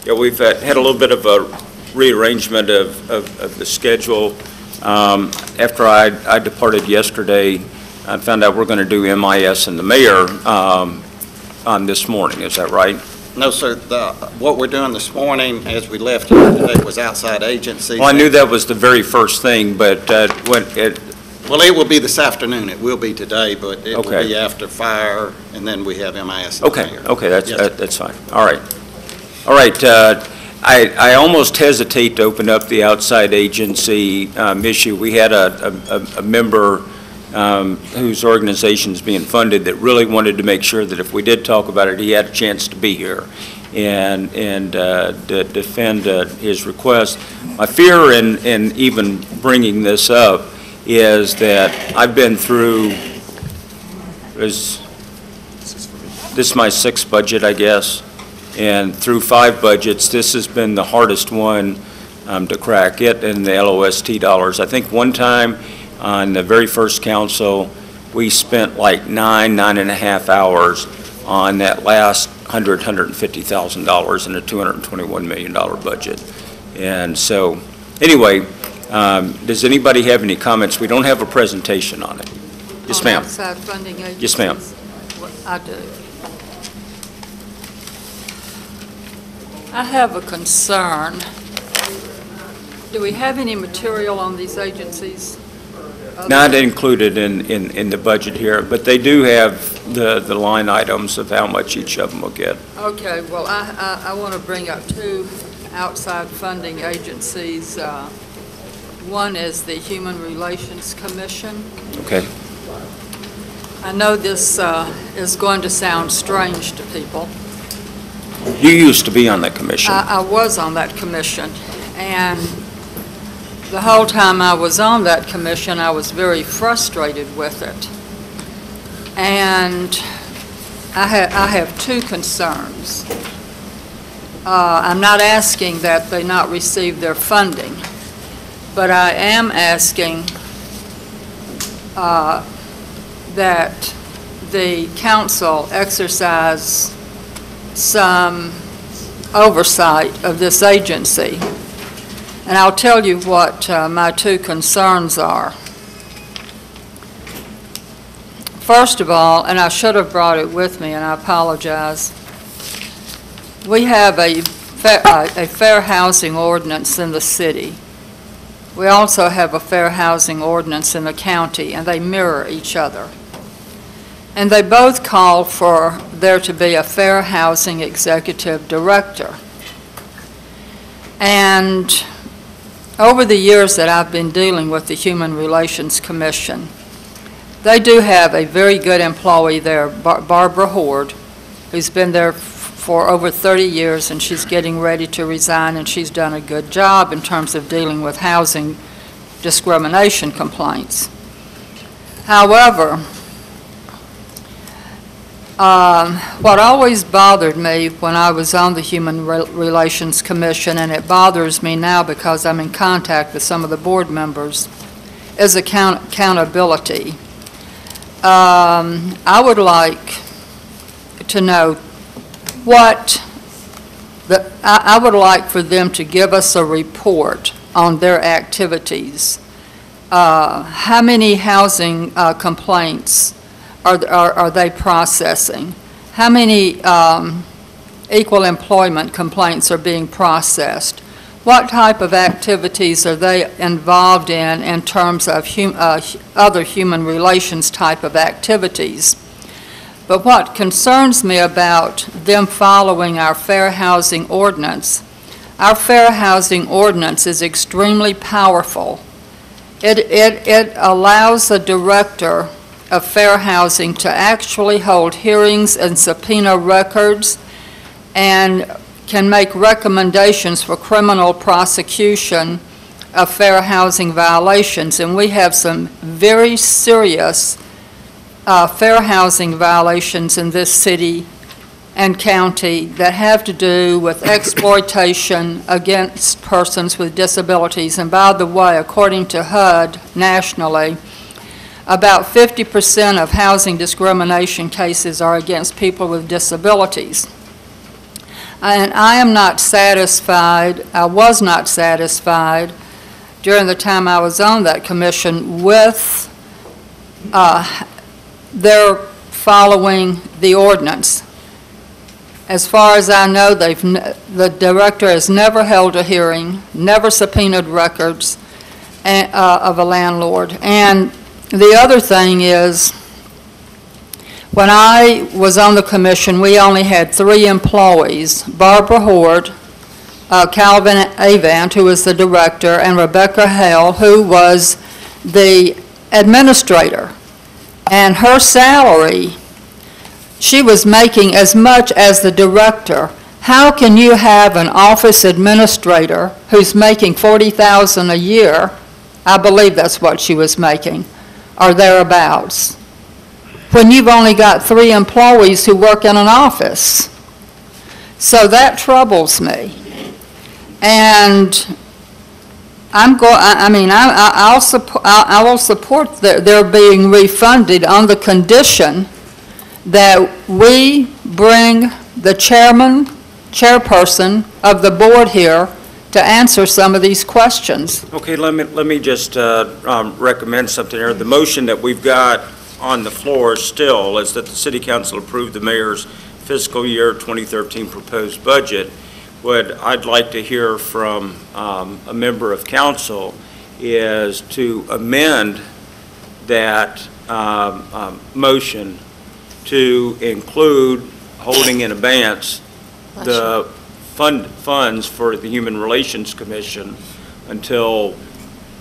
Yeah, we've had a little bit of a rearrangement of the schedule. After I departed yesterday, I found out we're going to do MIS and the mayor on this morning. Is that right? No, sir. What we're doing this morning, as we left here today, was outside agencies. Well, I knew that was the very first thing, but Well, it will be this afternoon. It will be today, but it will Okay. be after fire, and then we have MIS. and the Okay, mayor. okay, Yes, sir. that's fine. All right. All right, I almost hesitate to open up the outside agency issue. We had a member whose organization is being funded that really wanted to make sure that if we did talk about it, he had a chance to be here and defend his request. My fear in even bringing this up is that I've been through, this is my sixth budget, I guess, and through 5 budgets, this has been the hardest one to crack, it and the LOST dollars. I think one time on the very first council, we spent like 9.5 hours on that last $150,000 in a $221 million budget. And so, anyway, does anybody have any comments? We don't have a presentation on it. Yes, ma'am. Outside funding agencies? Yes, ma'am. I do. I have a concern. Do we have any material on these agencies? Not included in the budget here, but they do have the line items of how much each of them will get. Okay, well, I want to bring up 2 outside funding agencies. One is the Human Relations Commission. Okay. I know this is going to sound strange to people. You used to be on that commission. I was on that commission, and the whole time I was on that commission, I was very frustrated with it. And I have 2 concerns. I'm not asking that they not receive their funding, but I am asking that the council exercise some oversight of this agency. And I'll tell you what my 2 concerns are. First of all, and I should have brought it with me, and I apologize, we have a fair housing ordinance in the city. We also have a fair housing ordinance in the county, and they mirror each other. And they both call for there to be a fair housing executive director. And over the years that I've been dealing with the Human Relations Commission, they do have a very good employee there, Barbara Horde, who's been there for over 30 years, and she's getting ready to resign, and she's done a good job in terms of dealing with housing discrimination complaints. However, what always bothered me when I was on the Human Relations Commission, and it bothers me now because I'm in contact with some of the board members, is accountability. I would like to know I would like for them to give us a report on their activities. How many housing complaints are they processing? How many equal employment complaints are being processed? What type of activities are they involved in terms of other human relations type of activities? But what concerns me about them following our fair housing ordinance, our fair housing ordinance is extremely powerful. It allows the director of fair housing to actually hold hearings and subpoena records and can make recommendations for criminal prosecution of fair housing violations. And we have some very serious fair housing violations in this city and county that have to do with exploitation against persons with disabilities. And by the way, according to HUD nationally, about 50% of housing discrimination cases are against people with disabilities. And I am not satisfied, I was not satisfied during the time I was on that commission with their following the ordinance. As far as I know, the director has never held a hearing, never subpoenaed records of a landlord. And the other thing is, when I was on the commission, we only had 3 employees, Barbara Horde, Calvin Avant, who was the director, and Rebecca Hale, who was the administrator. And her salary, she was making as much as the director. How can you have an office administrator who's making $40,000 a year? I believe that's what she was making, or thereabouts, when you've only got 3 employees who work in an office. So that troubles me. And I will support their being refunded on the condition that we bring the chairperson of the board here to answer some of these questions. Okay, let me just recommend something here. The motion that we've got on the floor still is that the City Council approve the mayor's fiscal year 2013 proposed budget. What I'd like to hear from a member of council is to amend that motion to include holding in abeyance the funds for the Human Relations Commission until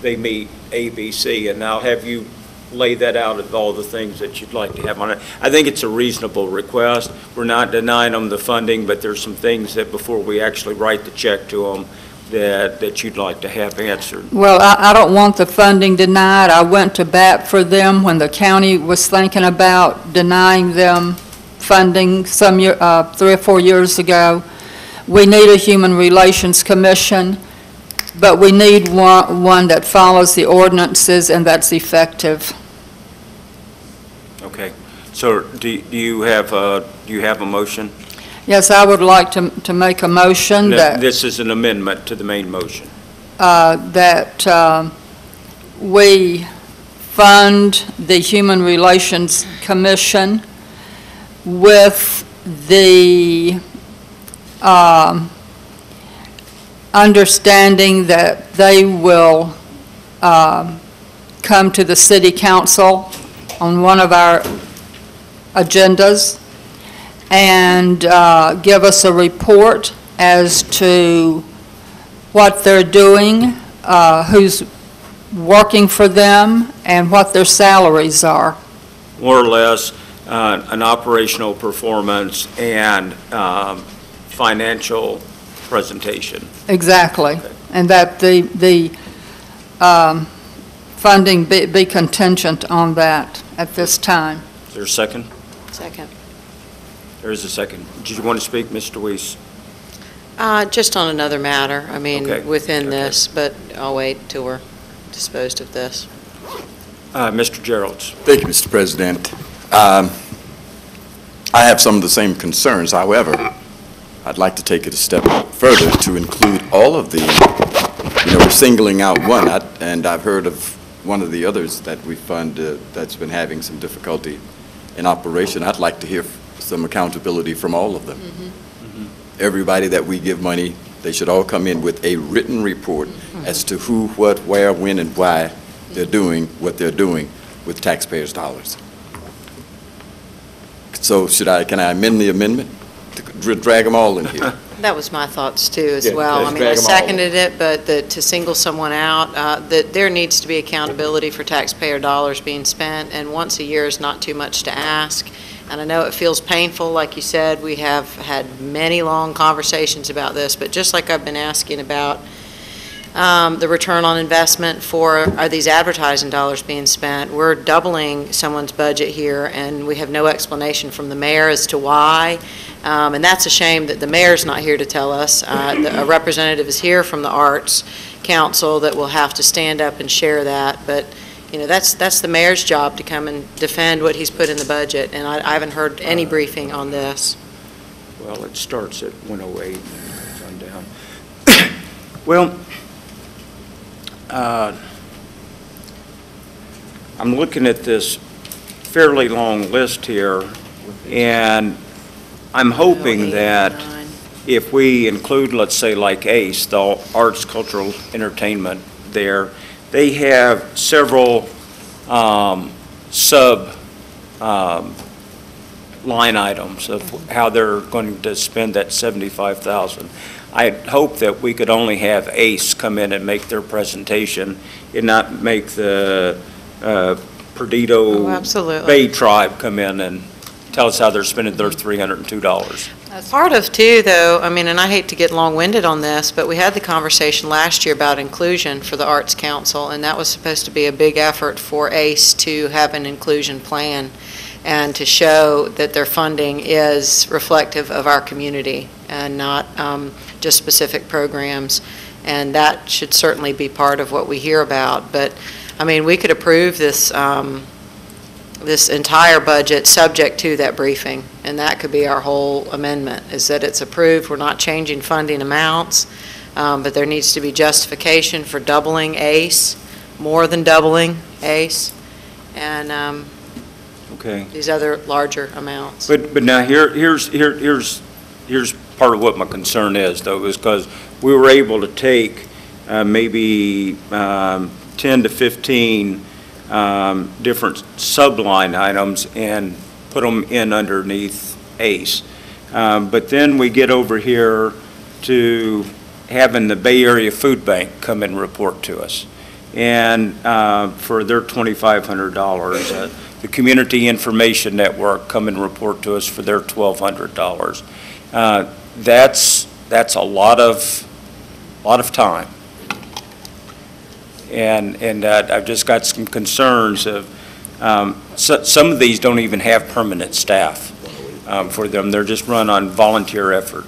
they meet ABC, and I'll have you lay that out of all the things that you'd like to have on it. I think it's a reasonable request. We're not denying them the funding, but there's some things that before we actually write the check to them that you'd like to have answered. Well, I don't want the funding denied. I went to bat for them when the county was thinking about denying them funding some 3 or 4 years ago. We need a Human Relations Commission, but we need one that follows the ordinances and that's effective. Okay. So do you have a motion? Yes, I would like to make a motion that This is an amendment to the main motion. that we fund the Human Relations Commission with the understanding that they will come to the City Council on one of our agendas and give us a report as to what they're doing, who's working for them, and what their salaries are. More or less, an operational performance and financial presentation. Exactly. Okay. And that the funding be contingent on that at this time. Is there a second? Second. There is a second. Did you want to speak, Mr. Weiss? Just on another matter, I mean, okay. within this, but I'll wait till we're disposed of this. Mr. Geralds. Thank you, Mr. President. I have some of the same concerns. However, I'd like to take it a step further to include all of the, we're singling out one, and I've heard of one of the others that we fund that's been having some difficulty in operation. I'd like to hear some accountability from all of them. Mm-hmm. Mm-hmm. Everybody that we give money, they should all come in with a written report as to who, what, where, when, and why they're doing what they're doing with taxpayers' dollars. So can I amend the amendment to drag them all in here? That was my thoughts too as well. I mean, I seconded it, but to single someone out, that there needs to be accountability for taxpayer dollars being spent, and once a year is not too much to ask. And I know it feels painful, like you said, we have had many long conversations about this, but just like I've been asking about the return on investment for are these advertising dollars being spent, we're doubling someone's budget here, and we have no explanation from the mayor as to why. And that's a shame that the mayor's not here to tell us. A representative is here from the Arts Council that will have to stand up and share that, but that's the mayor's job to come and defend what he's put in the budget, and I haven't heard any briefing on this. Well, it starts at 108 and goes on down. Well, I'm looking at this fairly long list here, and I'm hoping that if we include, let's say, like ACE, the Arts, Cultural, Entertainment there, they have several line items of how they're going to spend that $75,000. I hope that we could only have ACE come in and make their presentation and not make the Perdido absolutely. Bay Tribe come in and tell us how they're spending their $302. Part of too, though, I mean, and I hate to get long-winded on this, but we had the conversation last year about inclusion for the Arts Council, and that was supposed to be a big effort for ACE to have an inclusion plan and to show that their funding is reflective of our community and not just specific programs. And that should certainly be part of what we hear about. But, I mean, we could approve this this entire budget subject to that briefing, and that could be our whole amendment, is that it's approved, we're not changing funding amounts, but there needs to be justification for doubling ACE, more than doubling ACE, and Okay. these other larger amounts. But now here's part of what my concern is, though, is because we were able to take maybe 10 to 15 different subline items and put them in underneath ACE. But then we get over here to having the Bay Area Food Bank come and report to us. And for their $2,500, the Community Information Network come and report to us for their $1,200. That's a lot of time. And I've just got some concerns of, some of these don't even have permanent staff for them. They're just run on volunteer effort.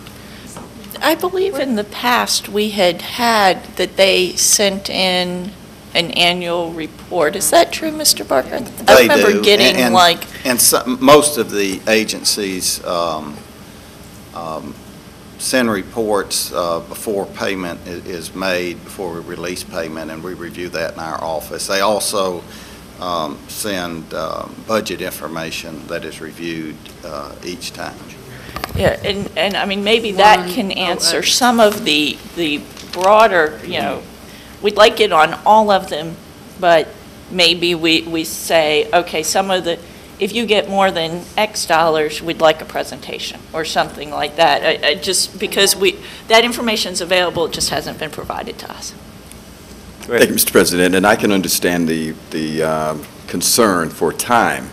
I believe in the past, we had that they sent in an annual report. Is that true, Mr. Barker? I remember getting And most of the agencies send reports before payment is made, before we release payment, and we review that in our office. They also send budget information that is reviewed each time. Yeah, and I mean, maybe that can answer some of the broader, we'd like it on all of them, but maybe we say, okay, some of the, if you get more than X dollars, we'd like a presentation or something like that. I just, because that information's available, it just hasn't been provided to us. Thank you, Mr. President, and I can understand the concern for time.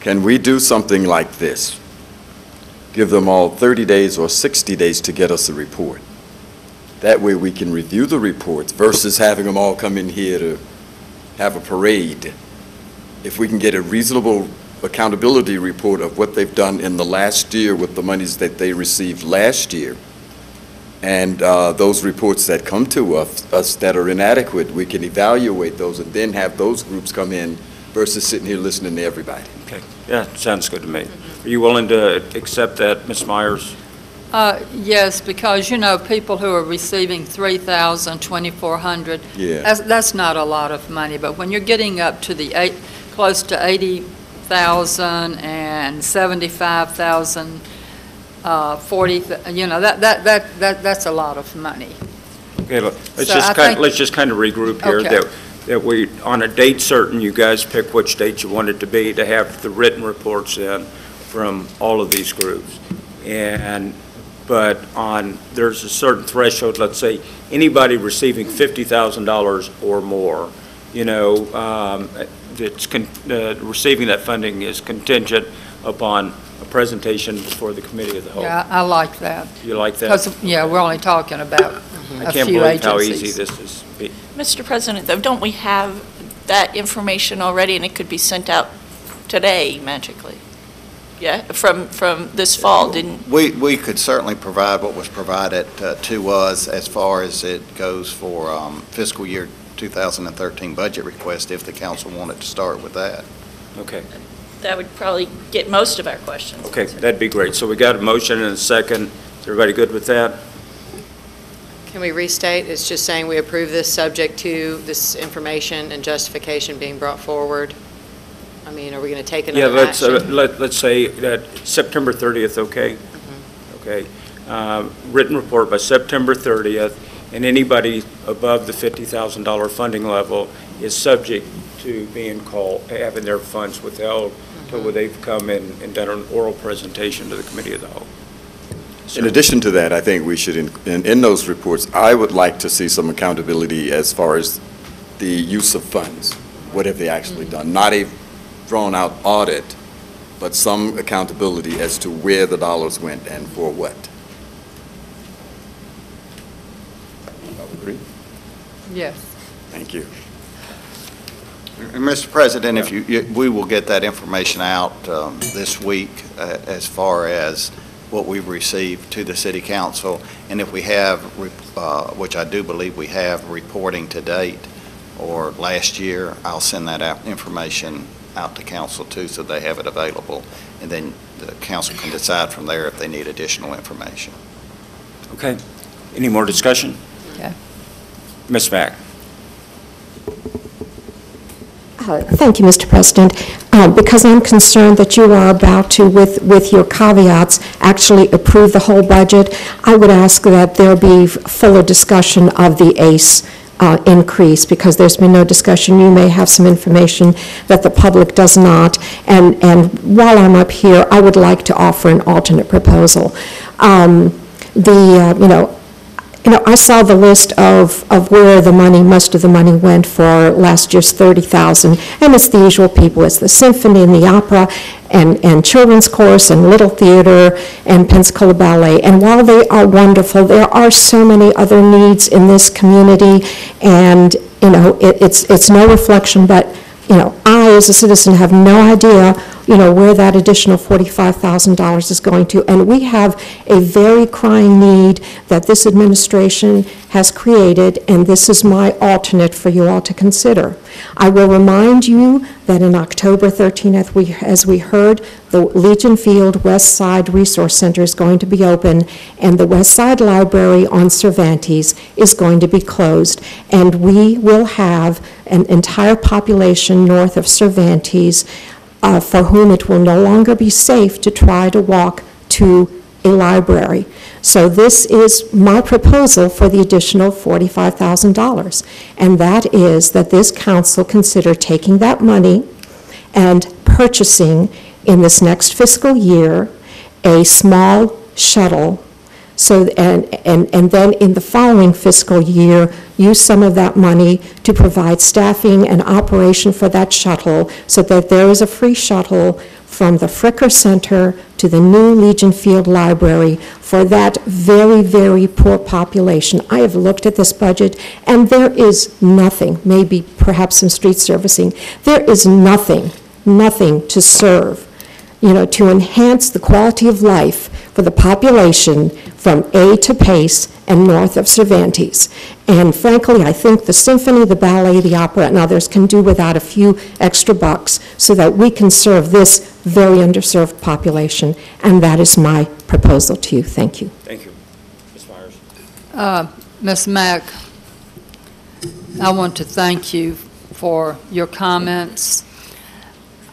Can we do something like this? Give them all 30 days or 60 days to get us a report. That way we can review the reports versus having them all come in here to have a parade. If we can get a reasonable accountability report of what they've done in the last year with the monies that they received last year, and those reports that come to us that are inadequate, we can evaluate those and then have those groups come in versus sitting here listening to everybody. Okay, yeah, sounds good to me. Are you willing to accept that, Ms. Myers? Yes, because, people who are receiving $3,000, $2,400, Yeah. that's not a lot of money. But when you're getting up to the close to $80,000 and $75,000, 40, that's a lot of money. Okay, let's So just kind of regroup here. Okay. That we, on a date certain, you guys pick which date you want it to be, to have the written reports in from all of these groups. But there's a certain threshold, let's say, anybody receiving $50,000 or more, that's receiving that funding is contingent upon a presentation before the committee of the whole. Yeah, I like that. You like that? Because, we're only talking about a I can't few believe how agencies. easy this is. Mr. President, though, don't we have that information already, and it could be sent out today magically? Yeah, from this fall, didn't? We could certainly provide what was provided to us as far as it goes for fiscal year 2013 budget request, if the council wanted to start with that. Okay. that would probably get most of our questions. Okay, that'd be great. So we got a motion and a second. Is everybody good with that? Can we restate? It's just saying we approve this subject to this information and justification being brought forward. I mean, are we going to take Yeah, another action? let's say that September 30th, okay? Okay. Written report by September 30th, and anybody above the $50,000 funding level is subject to being called, having their funds withheld until they've come in and done an oral presentation to the Committee of the Whole. In addition to that, I think we should, in those reports, I would like to see some accountability as far as the use of funds. What have they actually done? Not a drawn-out audit, but some accountability as to where the dollars went and for what. Agree? Yes. Thank you. And Mr. President, if we will get that information out this week as far as what we've received to the City Council, and if we have, which I do believe we have, reporting to date or last year, I'll send that information out to Council too, so they have it available, and then the Council can decide from there if they need additional information. Okay. Any more discussion? Okay. Ms. Mack? Thank you, Mr. President. Because I'm concerned that you are about to, with your caveats, actually approve the whole budget, I would ask that there be fuller discussion of the ACE increase, because there's been no discussion. You may have some information that the public does not. And while I'm up here, I would like to offer an alternate proposal. I saw the list of where the money, most of the money went for last year's $30,000, and it's the usual people. It's the symphony and the opera and children's chorus and little theater and Pensacola Ballet. And while they are wonderful, there are so many other needs in this community, and, it's no reflection, but, I, as a citizen, have no idea, where that additional $45,000 is going to. And we have a very crying need that this administration has created, and this is my alternate for you all to consider. I will remind you that in October 13th, as we heard, the Legion Field West Side Resource Center is going to be open, and the West Side Library on Cervantes is going to be closed. And we will have an entire population north of Cervantes for whom it will no longer be safe to try to walk to a library. So this is my proposal for the additional $45,000, and that is that this council consider taking that money and purchasing in this next fiscal year a small shuttle, and then in the following fiscal year, use some of that money to provide staffing and operation for that shuttle, so that there is a free shuttle from the Fricker Center to the new Legion Field Library for that very, very poor population. I have looked at this budget, and there is nothing, maybe perhaps some street servicing, there is nothing to serve, to enhance the quality of life for the population from A to Pace and north of Cervantes. And frankly, I think the symphony, the ballet, the opera, and others can do without a few extra bucks so that we can serve this very underserved population. And that is my proposal to you. Thank you. Thank you. Ms. Myers? Ms. Mack, I want to thank you for your comments.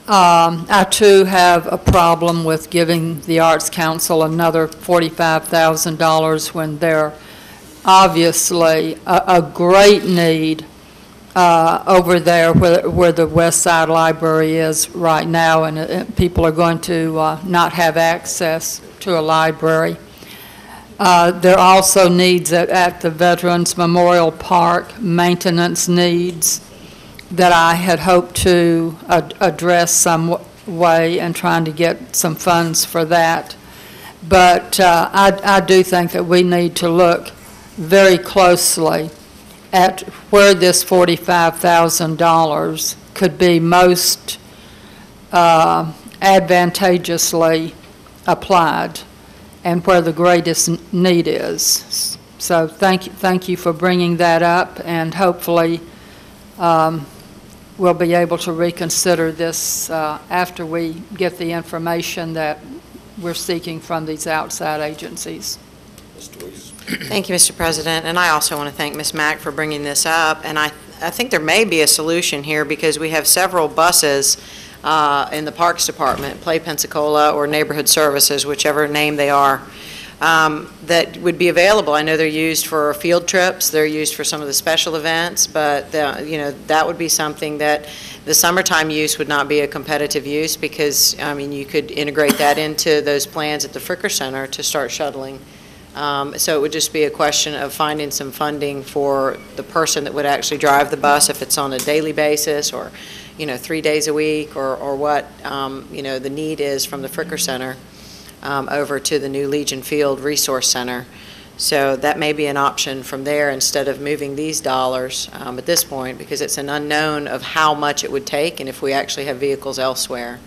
I too have a problem with giving the Arts Council another $45,000 when they're obviously a great need over there where the West Side Library is right now, and people are going to not have access to a library. There are also needs at the Veterans Memorial Park, maintenance needs that I had hoped to address some way, and trying to get some funds for that. But I do think that we need to look very closely at where this $45,000 could be most advantageously applied, and where the greatest need is. So thank you for bringing that up, and hopefully we'll be able to reconsider this after we get the information that we're seeking from these outside agencies. Thank you, Mr. President, and I also want to thank Ms. Mack for bringing this up, and I think there may be a solution here because we have several buses in the Parks Department, Play Pensacola or Neighborhood Services, whichever name they are, that would be available. I know they're used for field trips, they're used for some of the special events, but that would be something that the summertime use would not be a competitive use because, I mean, you could integrate that into those plans at the Fricker Center to start shuttling. So it would just be a question of finding some funding for the person that would actually drive the bus, if it's on a daily basis or, 3 days a week, or what, the need is from the Fricker Center over to the new Legion Field Resource Center. So that may be an option from there instead of moving these dollars at this point, because it's an unknown of how much it would take and if we actually have vehicles elsewhere.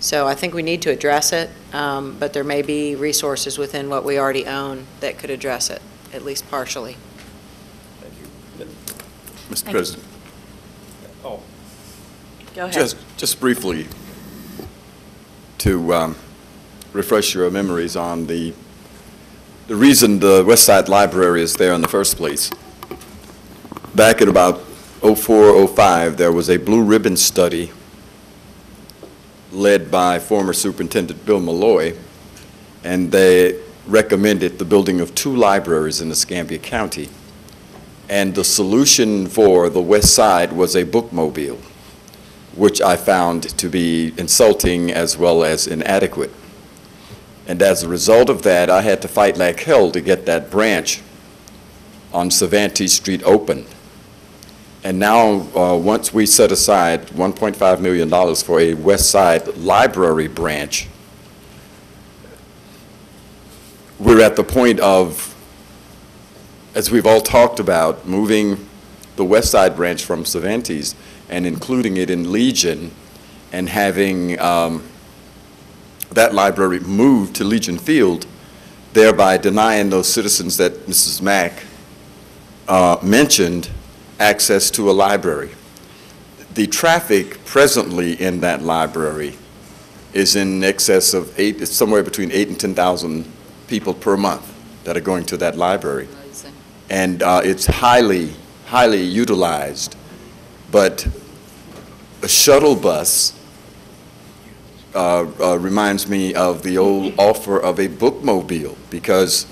So I think we need to address it, but there may be resources within what we already own that could address it, at least partially. Thank you. Mr. President. Go ahead. Just briefly to refresh your memories on the reason the West Side Library is there in the first place. Back at about 04, 05, there was a blue ribbon study led by former Superintendent Bill Malloy, and they recommended the building of 2 libraries in Escambia County. And the solution for the West Side was a bookmobile, which I found to be insulting as well as inadequate. And as a result of that, I had to fight like hell to get that branch on Cervantes Street open. And now, once we set aside $1.5 million for a West Side Library branch, we're at the point of, as we've all talked about, moving the West Side branch from Cervantes and including it in Legion and having that library moved to Legion Field, thereby denying those citizens that Mrs. Mack mentioned access to a library. The traffic presently in that library is in excess of it's somewhere between 8,000 and 10,000 people per month that are going to that library. Amazing. And it's highly, highly utilized. But a shuttle bus reminds me of the old offer of a bookmobile, because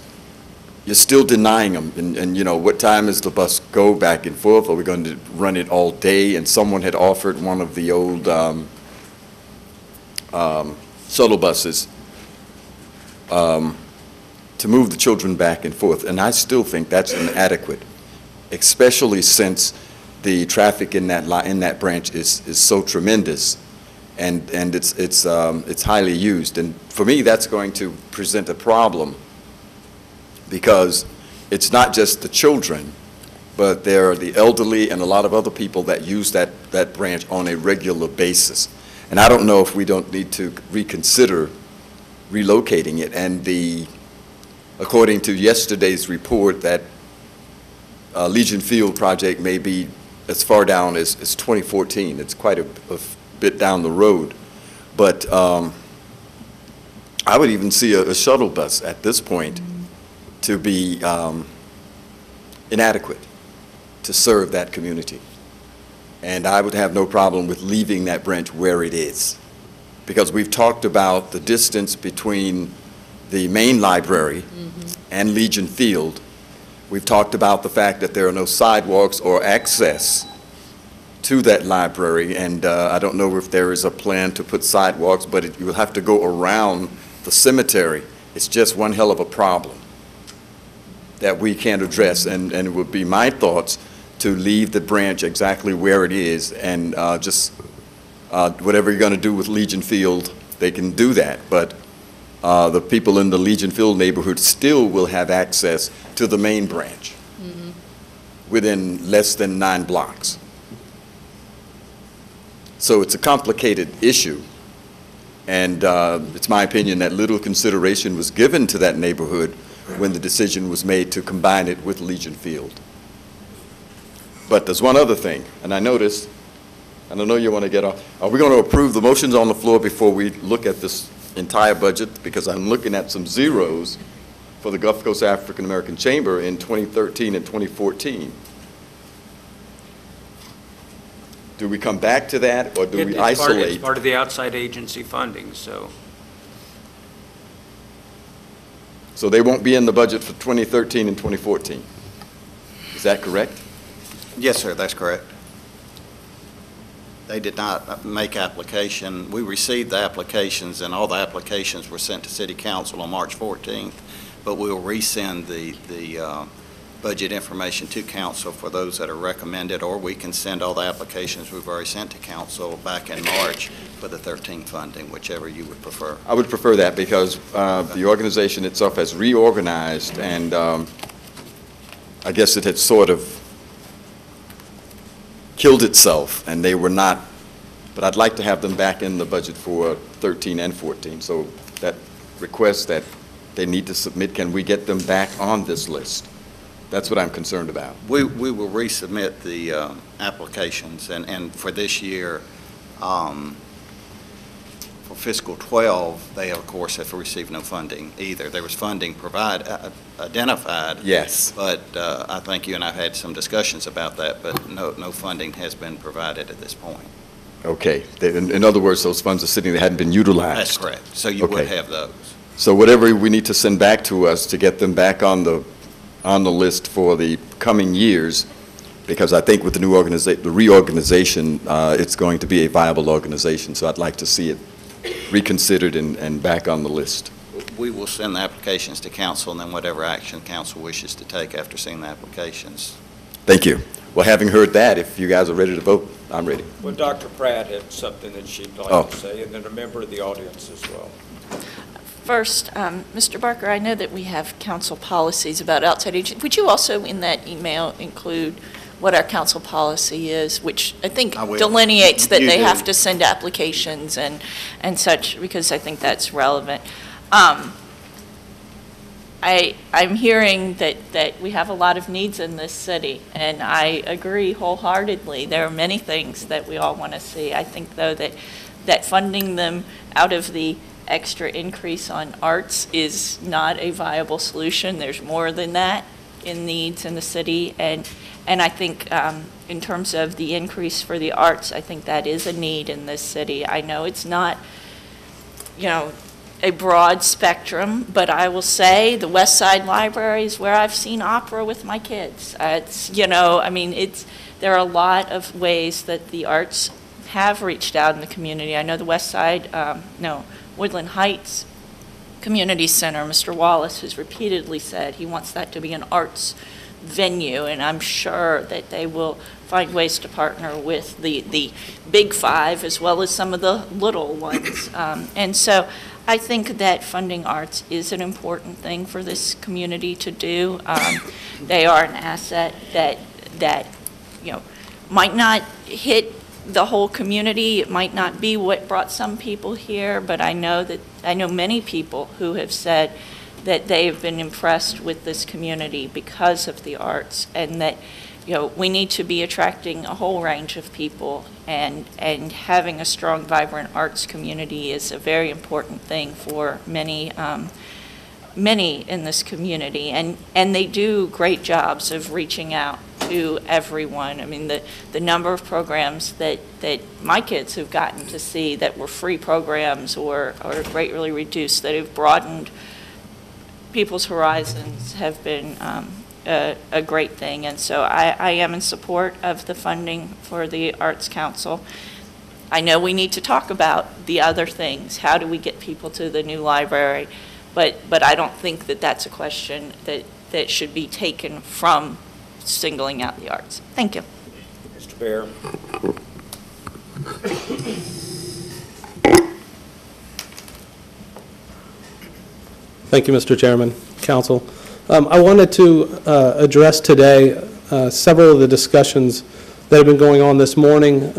you're still denying them. And what time does the bus go back and forth? Are we going to run it all day? And someone had offered one of the old shuttle buses to move the children back and forth. And I still think that's inadequate, especially since the traffic in that branch is so tremendous, and it's highly used. And for me, that's going to present a problem, because it's not just the children, but there are the elderly and a lot of other people that use that branch on a regular basis. And I don't know if we don't need to reconsider relocating it. And according to yesterday's report, that Legion Field project may be as far down as 2014. It's quite a bit down the road. But I would even see a shuttle bus at this point to be inadequate to serve that community. And I would have no problem with leaving that branch where it is, because we've talked about the distance between the main library and Legion Field. We've talked about the fact that there are no sidewalks or access to that library, and I don't know if there is a plan to put sidewalks, but you will have to go around the cemetery. It's just one hell of a problem that we can't address, and it would be my thoughts to leave the branch exactly where it is, and just whatever you're going to do with Legion Field, they can do that. But the people in the Legion Field neighborhood still will have access to the main branch within less than 9 blocks. So it's a complicated issue, and it's my opinion that little consideration was given to that neighborhood when the decision was made to combine it with Legion Field. But there's one other thing, and I noticed and I know you want to get off. Are we going to approve the motions on the floor before we look at this entire budget? Because I'm looking at some zeros for the Gulf Coast African American Chamber in 2013 and 2014. Do we come back to that, or do we isolate? It's part of the outside agency funding, so. So they won't be in the budget for 2013 and 2014. Is that correct? Yes, sir, that's correct. They did not make application. We received the applications, and all the applications were sent to City Council on March 14th, but we'll resend the budget information to council for those that are recommended, or we can send all the applications we've already sent to council back in March for the 13 funding, whichever you would prefer. I would prefer that because the organization itself has reorganized, and I guess it had sort of killed itself, and they were not, but I'd like to have them back in the budget for 13 and 14. So that request that they need to submit, can we get them back on this list? That's what I'm concerned about. We will resubmit the applications, and for this year, for fiscal 12, they of course have received no funding either. There was funding identified. Yes. But I think you and I have had some discussions about that, but no funding has been provided at this point. Okay. In other words, those funds are sitting, they hadn't been utilized. That's correct. So you would Okay. have those. So whatever we need to send back to us to get them back on the list for the coming years, because I think with the new reorganization, it's going to be a viable organization. So I'd like to see it reconsidered and back on the list. We will send the applications to council, and then whatever action council wishes to take after seeing the applications. Thank you. Well, having heard that, if you guys are ready to vote, I'm ready. Well, Dr. Pratt had something that she'd like Oh. to say, and then a member of the audience as well. First, Mr. Barker, I know that we have council policies about outside agents. Would you also, in that email, include what our council policy is, which I think I will. delineates that You they do. have to send applications and such, because I think that's relevant. I'm hearing that we have a lot of needs in this city, and I agree wholeheartedly. There are many things that we all want to see. I think, though, that funding them out of the extra increase on arts is not a viable solution. There's more than that in needs in the city, and I think in terms of the increase for the arts, I think that is a need in this city. I know it's not, a broad spectrum, but I will say the West Side Library is where I've seen opera with my kids. There are a lot of ways that the arts have reached out in the community. I know the West Side, Woodland Heights Community Center, Mr. Wallace has repeatedly said he wants that to be an arts venue, and I'm sure that they will find ways to partner with the big five as well as some of the little ones. And so I think that funding arts is an important thing for this community to do. They are an asset that might not hit the whole community. It might not be what brought some people here, but I know many people who have said that they've been impressed with this community because of the arts, and that we need to be attracting a whole range of people, and having a strong, vibrant arts community is a very important thing for many in this community, and they do great jobs of reaching out to everyone. I mean, the number of programs that my kids have gotten to see that were free programs or greatly reduced, that have broadened people's horizons, have been a great thing. And so I am in support of the funding for the Arts Council. I know we need to talk about the other things. How do we get people to the new library? But I don't think that that's a question that should be taken from singling out the arts. Thank you. Mr. Bear. Thank you, Mr. Chairman, Council. I wanted to address today several of the discussions that have been going on this morning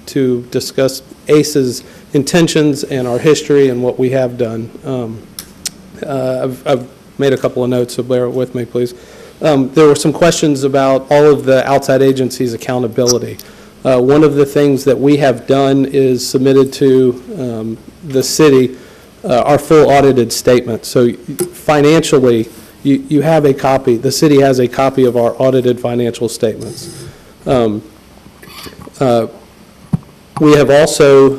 to discuss ACE's intentions and our history and what we have done. I've made a couple of notes, so bear with me, please. There were some questions about all of the outside agencies' accountability. One of the things that we have done is submitted to the city our full audited statement. So financially, you have a copy, the city has a copy of our audited financial statements. We have also,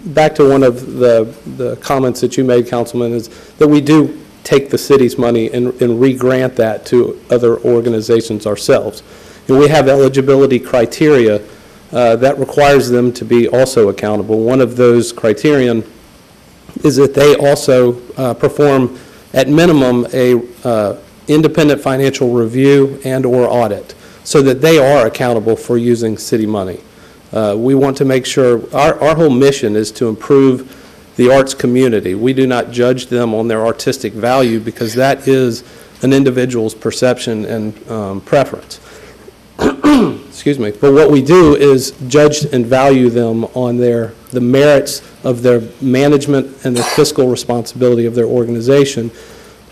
back to one of the comments that you made, Councilman, is that we do take the city's money and re-grant that to other organizations ourselves. And we have eligibility criteria that requires them to be also accountable. One of those criterion is that they also perform, at minimum, a independent financial review and/or audit, so that they are accountable for using city money. We want to make sure, our whole mission is to improve the arts community. We do not judge them on their artistic value, because that is an individual's perception and preference. Excuse me. But what we do is judge and value them on the merits of their management and the fiscal responsibility of their organization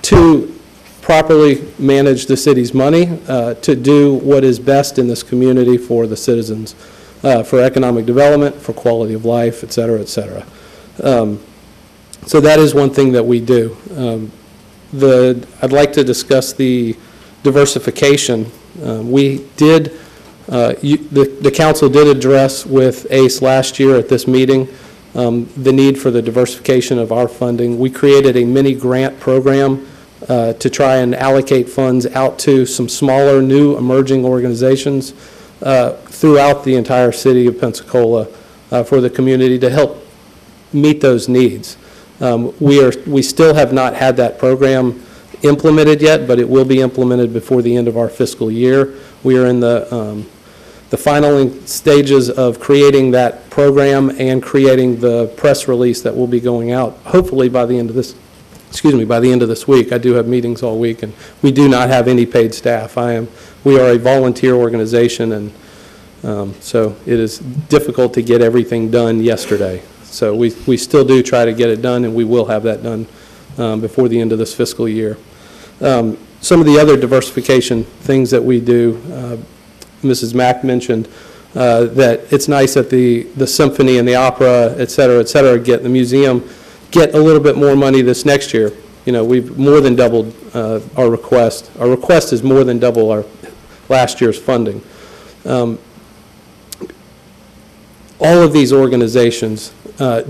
to properly manage the city's money, to do what is best in this community for the citizens, for economic development, for quality of life, et cetera, et cetera. So that is one thing that we do. I'd like to discuss the diversification. We did, the council did address with ACE last year at this meeting the need for the diversification of our funding. We created a mini grant program to try and allocate funds out to some smaller, new, emerging organizations throughout the entire city of Pensacola for the community to help meet those needs. We still have not had that program implemented yet, but it will be implemented before the end of our fiscal year. We are in the final stages of creating that program and creating the press release that will be going out, hopefully by the end of this, by the end of this week. I do have meetings all week, and we do not have any paid staff. We are a volunteer organization, and so it is difficult to get everything done yesterday. So we still do try to get it done, and we will have that done before the end of this fiscal year. Some of the other diversification things that we do, Mrs. Mack mentioned that it's nice that the symphony and the opera, et cetera, the museum, get a little bit more money this next year. You know, we've more than doubled our request. Our request is more than double our last year's funding. All of these organizations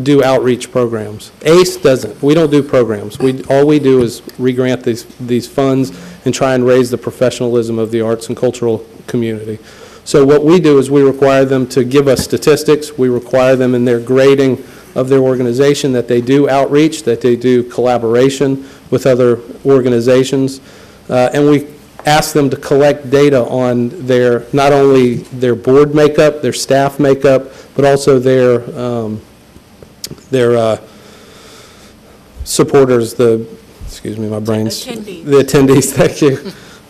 do outreach programs. ACE doesn't. We don't do programs. All we do is re-grant these funds and try and raise the professionalism of the arts and cultural community. So what we do is we require them to give us statistics. We require them in their grading of their organization that they do outreach, that they do collaboration with other organizations, and we ask them to collect data on not only their board makeup, their staff makeup, but also their supporters, excuse me, my brain's... Attendees. The attendees, thank you.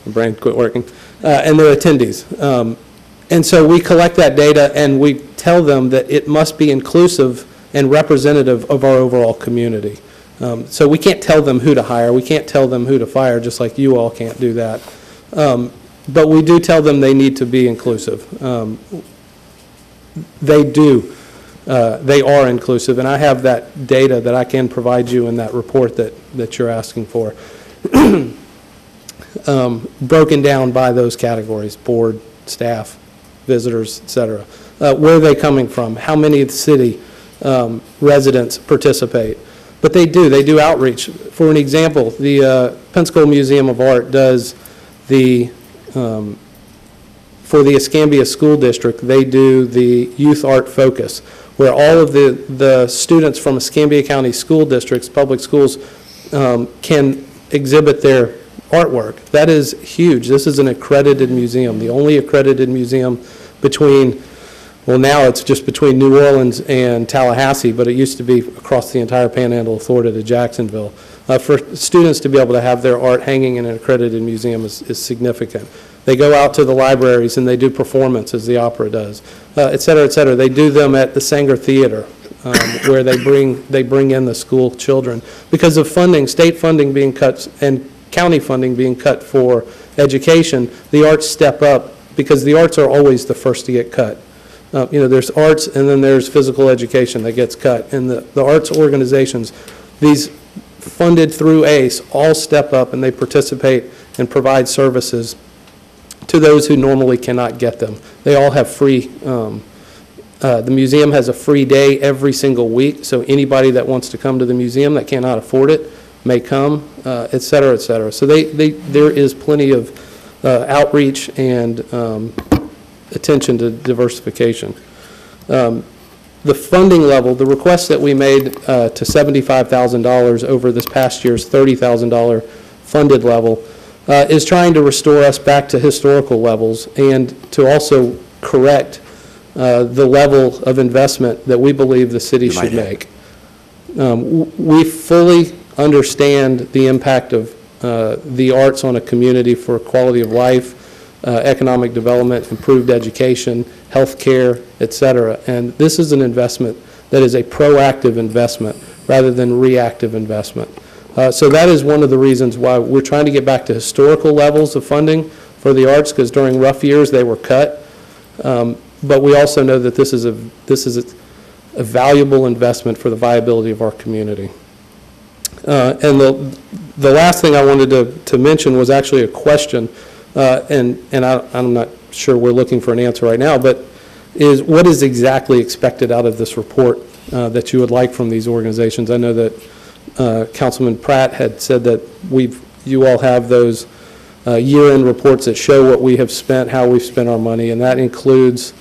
My brain quit working. And their attendees. And so we collect that data and we tell them that it must be inclusive and representative of our overall community. So we can't tell them who to hire. We can't tell them who to fire, just like you all can't do that. But we do tell them they need to be inclusive. They do. They are inclusive, and I have that data that I can provide you in that report that you're asking for, broken down by those categories: board, staff, visitors, et cetera. Where are they coming from? How many of the city residents participate? But they do outreach. For an example, the Pensacola Museum of Art does for the Escambia School District, they do the Youth Art Focus, where all of the students from Escambia County School Districts, public schools, can exhibit their artwork. That is huge. This is an accredited museum, the only accredited museum between, well, now it's just between New Orleans and Tallahassee, but it used to be across the entire Panhandle of Florida to Jacksonville. For students to be able to have their art hanging in an accredited museum is significant. They go out to the libraries and they do performances, the opera does, et cetera, et cetera. They do them at the Sanger Theater, where they bring in the school children. Because of funding, state funding being cut and county funding being cut for education, the arts step up because the arts are always the first to get cut. There's arts, and then there's physical education that gets cut. And the arts organizations, these funded through ACE, all step up and they participate and provide services to those who normally cannot get them. They all have free, the museum has a free day every single week, so anybody that wants to come to the museum that cannot afford it may come, et cetera, et cetera. So there is plenty of outreach and attention to diversification. The funding level, the request that we made to $75,000 over this past year's $30,000 funded level is trying to restore us back to historical levels and to also correct the level of investment that we believe the city should make. We fully understand the impact of the arts on a community for quality of life, economic development, improved education, health care, et cetera. And this is an investment that is a proactive investment rather than reactive investment. So that is one of the reasons why we're trying to get back to historical levels of funding for the arts, because during rough years they were cut. But we also know that this is a valuable investment for the viability of our community. And the last thing I wanted to mention was actually a question, and I'm not sure we're looking for an answer right now, but is what is exactly expected out of this report that you would like from these organizations? I know that Councilman Pratt had said that you all have those year-end reports that show what we have spent, how we've spent our money, and that includes,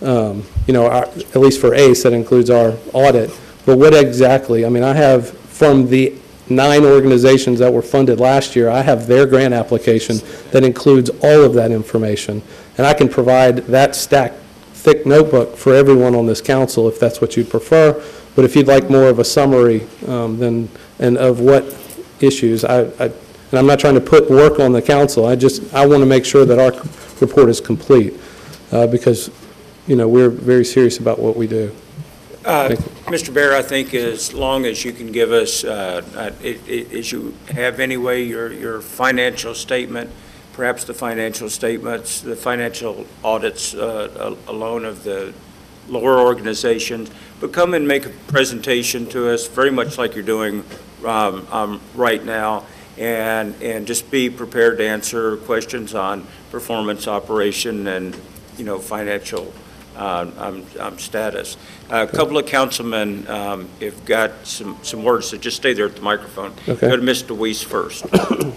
at least for ACE, that includes our audit. But what exactly? I mean, I have from the 9 organizations that were funded last year, I have their grant application that includes all of that information. And I can provide that stacked, thick notebook for everyone on this council if that's what you'd prefer. But if you'd like more of a summary and of what issues, and I'm not trying to put work on the council. I want to make sure that our report is complete because, we're very serious about what we do. Mr. Bear, I think as long as you can give us, as you have anyway, your financial statement, perhaps the financial statements, the financial audits alone of the lower organizations, but come and make a presentation to us, very much like you're doing right now, and just be prepared to answer questions on performance, operation, and, financial status. A couple of councilmen have got some words, so just stay there at the microphone. Okay. Go to Ms. DeWeese first.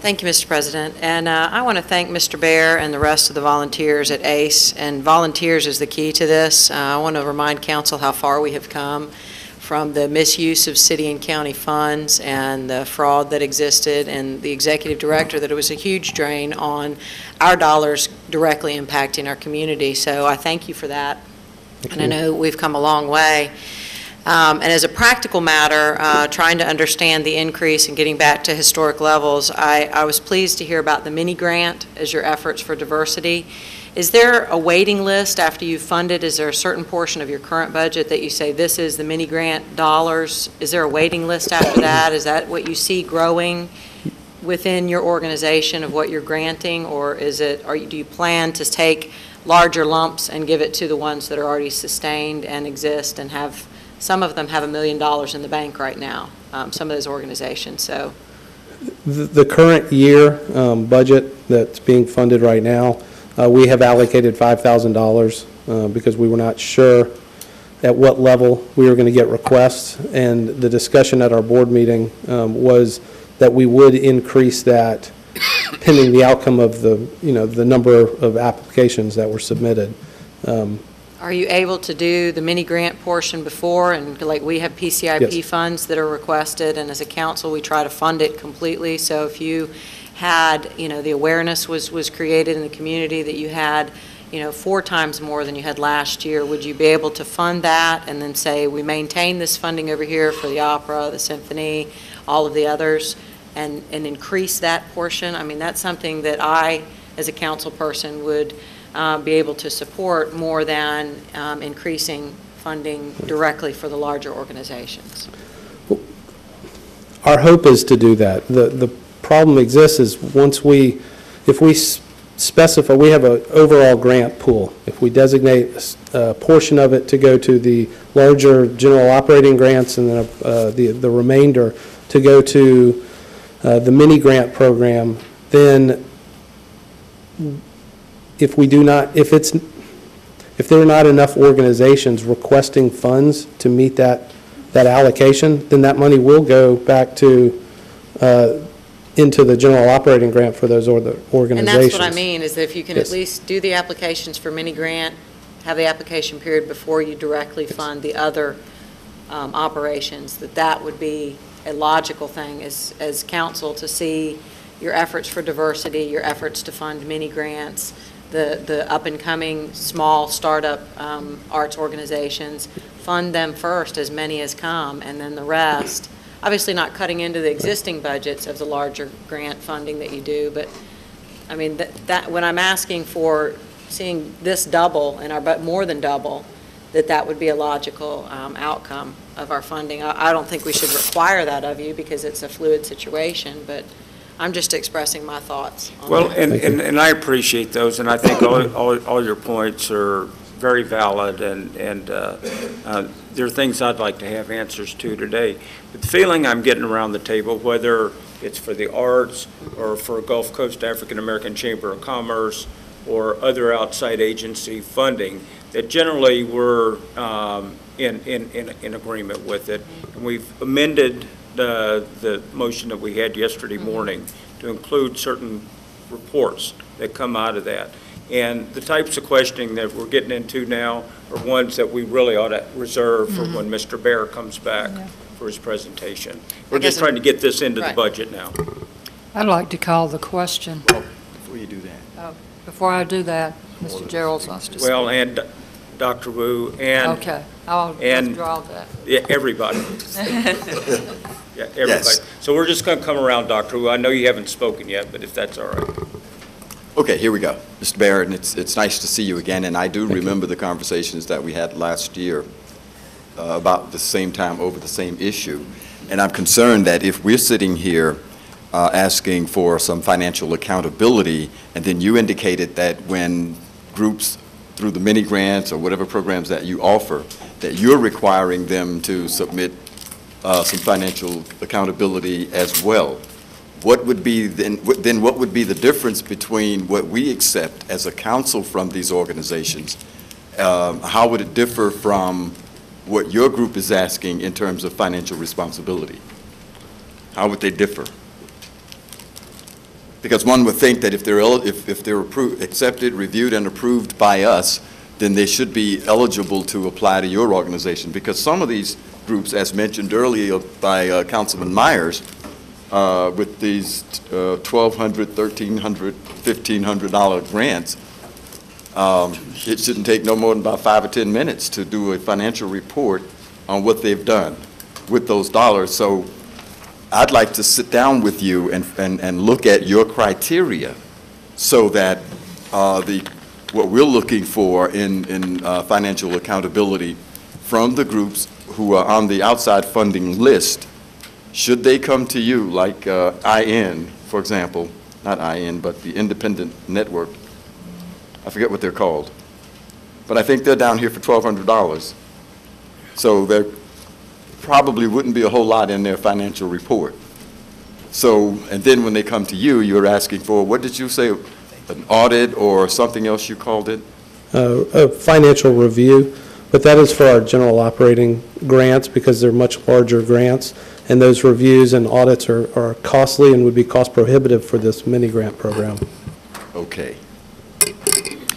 Thank you, Mr. President. And I want to thank Mr. Bear and the rest of the volunteers at ACE. And volunteers is the key to this. I want to remind council how far we have come from the misuse of city and county funds and the fraud that existed, and the executive director, that it was a huge drain on our dollars directly impacting our community. So I thank you for that. And I know we've come a long way. And as a practical matter, trying to understand the increase and getting back to historic levels, I was pleased to hear about the mini grant as your efforts for diversity. Is there a waiting list after you've funded? Is there a certain portion of your current budget that you say this is the mini grant dollars? Is there a waiting list after that? Is that what you see growing within your organization of what you're granting, or do you plan to take larger lumps and give it to the ones that are already sustained and exist and have, some of them have $1 million in the bank right now, some of those organizations? So the current year budget that's being funded right now, we have allocated $5,000 because we were not sure at what level we were going to get requests, and the discussion at our board meeting was that we would increase that pending the outcome of the number of applications that were submitted. are you able to do the mini grant portion before, and like we have PCIP Yes. funds that are requested, and as a council we try to fund it completely. So if you had, the awareness was created in the community that you had, 4 times more than you had last year, would you be able to fund that and then say, we maintain this funding over here for the opera, the symphony, all of the others, and increase that portion? I mean, that's something that I, as a council person, would be able to support more than increasing funding directly for the larger organizations. Our hope is to do that. The problem exists is if we specify, we have an overall grant pool. If we designate a portion of it to go to the larger general operating grants and then the remainder to go to the mini grant program, then if there are not enough organizations requesting funds to meet that allocation, then that money will go back to into the general operating grant for those organizations. And that's what I mean, is that if you can Yes. at least do the applications for mini grant, have the application period before you directly fund the other operations, that would be a logical thing as council to see your efforts for diversity, your efforts to fund mini grants, the up-and-coming small startup arts organizations, fund them first, as many as come, and then the rest. Obviously not cutting into the existing budgets of the larger grant funding that you do, but I mean, that when I'm asking for seeing this double and more than double, that would be a logical outcome of our funding. I don't think we should require that of you because it's a fluid situation, but I'm just expressing my thoughts on Well, that. and I appreciate those, and I think all your points are very valid, and there are things I'd like to have answers to today. But the feeling I'm getting around the table, whether it's for the arts or for Gulf Coast African American Chamber of Commerce or other outside agency funding, that generally we're in agreement with it. And we've amended the motion that we had yesterday morning to include certain reports that come out of that. And the types of questioning that we're getting into now are ones that we really ought to reserve for when Mr. Bear comes back for his presentation. We're just trying to get this into the budget now. I'd like to call the question. Before you do that. Before I do that, Mr. Gerald wants to speak. Well, and Dr. Wu, and Okay, I'll withdraw that. yeah, everybody. Yeah, everybody. Yes. So we're just going to come around, Dr. Wu. I know you haven't spoken yet, but if that's all right. Okay, here we go. Mr. Barrett, and it's nice to see you again, and I do remember the conversations that we had last year about the same time over the same issue. And I'm concerned that if we're sitting here asking for some financial accountability, and then you indicated that when groups through the mini grants or whatever programs that you offer, that you're requiring them to submit some financial accountability as well. What would be what would be the difference between what we accept as a council from these organizations? How would it differ from what your group is asking in terms of financial responsibility? How would they differ? Because one would think that if they're accepted, reviewed, and approved by us, then they should be eligible to apply to your organization. Because some of these groups, as mentioned earlier by Councilman Myers, with these $1,200, $1,300, $1,500 grants, it shouldn't take no more than about 5 or 10 minutes to do a financial report on what they've done with those dollars. So I'd like to sit down with you and look at your criteria so that what we're looking for in financial accountability from the groups who are on the outside funding list, should they come to you, like IN, for example, not IN, but the Independent Network, I forget what they're called, but I think they're down here for $1,200. So there probably wouldn't be a whole lot in their financial report. So, and then when they come to you, you're asking for, what did you say, an audit or something else you called it? A financial review, but that is for our general operating grants because they're much larger grants, and those reviews and audits are costly and would be cost prohibitive for this mini grant program. Okay.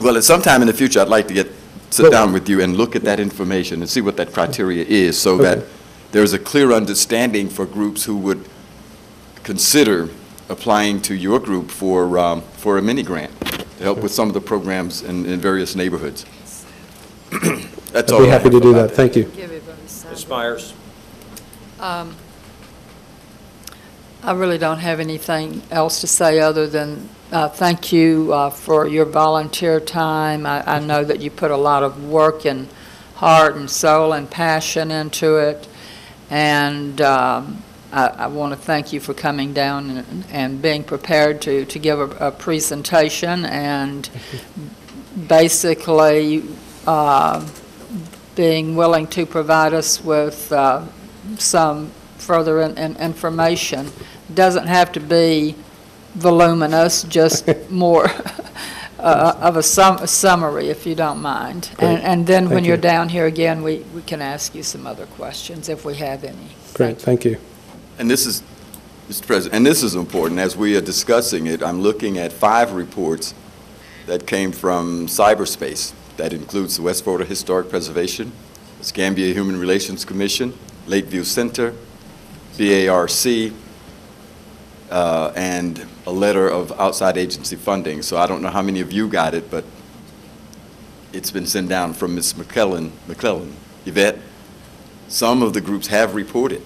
Well, at some time in the future, I'd like to sit down with you and look at that information and see what that criteria is so that there's a clear understanding for groups who would consider applying to your group for a mini grant to help with some of the programs in various neighborhoods. That's all. I'd be happy to do that. Thank you. Ms. Myers? I really don't have anything else to say other than thank you for your volunteer time. I know that you put a lot of work and heart and soul and passion into it, and I want to thank you for coming down and being prepared to give a presentation and basically being willing to provide us with some further information. Doesn't have to be voluminous, just more of a summary, if you don't mind. And then when you're down here again, we can ask you some other questions if we have any. Great, thank you. And this is, Mr. President, and this is important. As we are discussing it, I'm looking at 5 reports that came from cyberspace. That includes the West Florida Historic Preservation, the Escambia Human Relations Commission, Lakeview Center, BARC, and a letter of outside agency funding. So I don't know how many of you got it, but it's been sent down from Ms. McClellan, Yvette. Some of the groups have reported.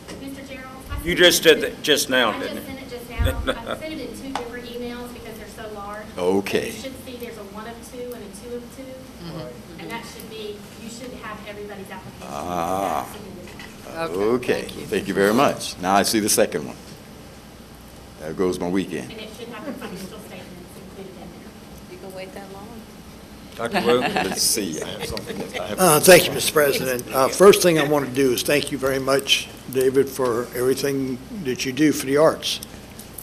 Mr. Gerald? You just did that just now, I didn't just you? sent it just now. I sent it in 2 different emails because they're so large. Okay. You should see there's a 1 of 2 and a 2 of 2. And that should be, you should have everybody's application. Ah. Okay, Okay, thank you very much. Now I see the second one. There goes my weekend. And it should have the financial statements included in there. You can wait that long? Dr. Wu? Let's see, I have something that I have. Thank you, Mr. President. First thing I want to do is thank you very much, David, for everything that you do for the arts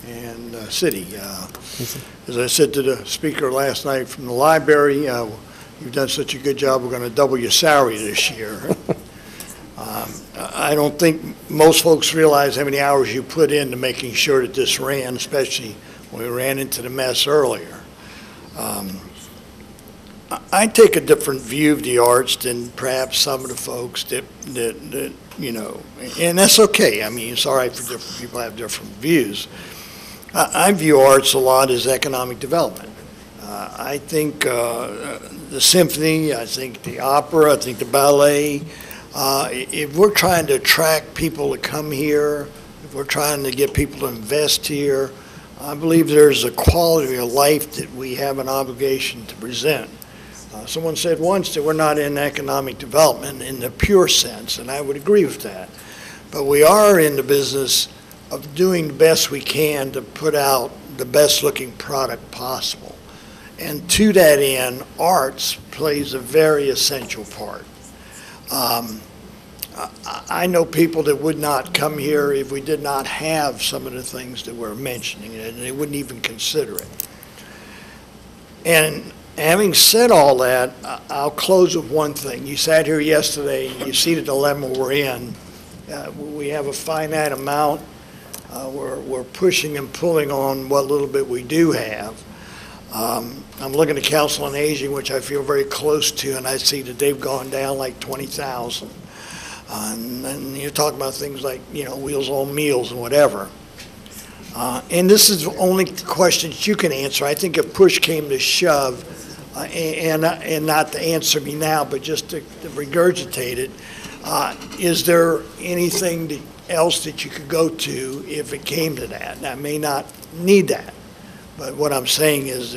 and city. As I said to the speaker last night from the library, you've done such a good job, we're going to double your salary this year. I don't think most folks realize how many hours you put into making sure that this ran, especially when we ran into the mess earlier. I take a different view of the arts than perhaps some of the folks that you know, and that's okay. I mean, it's all right for different people to have different views. I view arts a lot as economic development. I think the symphony, I think the opera, I think the ballet, if we're trying to attract people to come here, if we're trying to get people to invest here, I believe there's a quality of life that we have an obligation to present. Someone said once that we're not in economic development in the pure sense, and I would agree with that. But we are in the business of doing the best we can to put out the best looking product possible. And to that end, arts plays a very essential part. I know people that would not come here if we did not have some of the things that we're mentioning, and they wouldn't even consider it. And having said all that, I'll close with one thing. You sat here yesterday, you see the dilemma we're in. We have a finite amount. We're pushing and pulling on what little bit we do have. I'm looking at Council on Aging, which I feel very close to, and I see that they've gone down like 20,000. And you're talking about things like, you know, Wheels on Meals and whatever. And this is the only questions you can answer. I think if push came to shove, and not to answer me now, but just to regurgitate it, is there anything else that you could go to if it came to that? And I may not need that, but what I'm saying is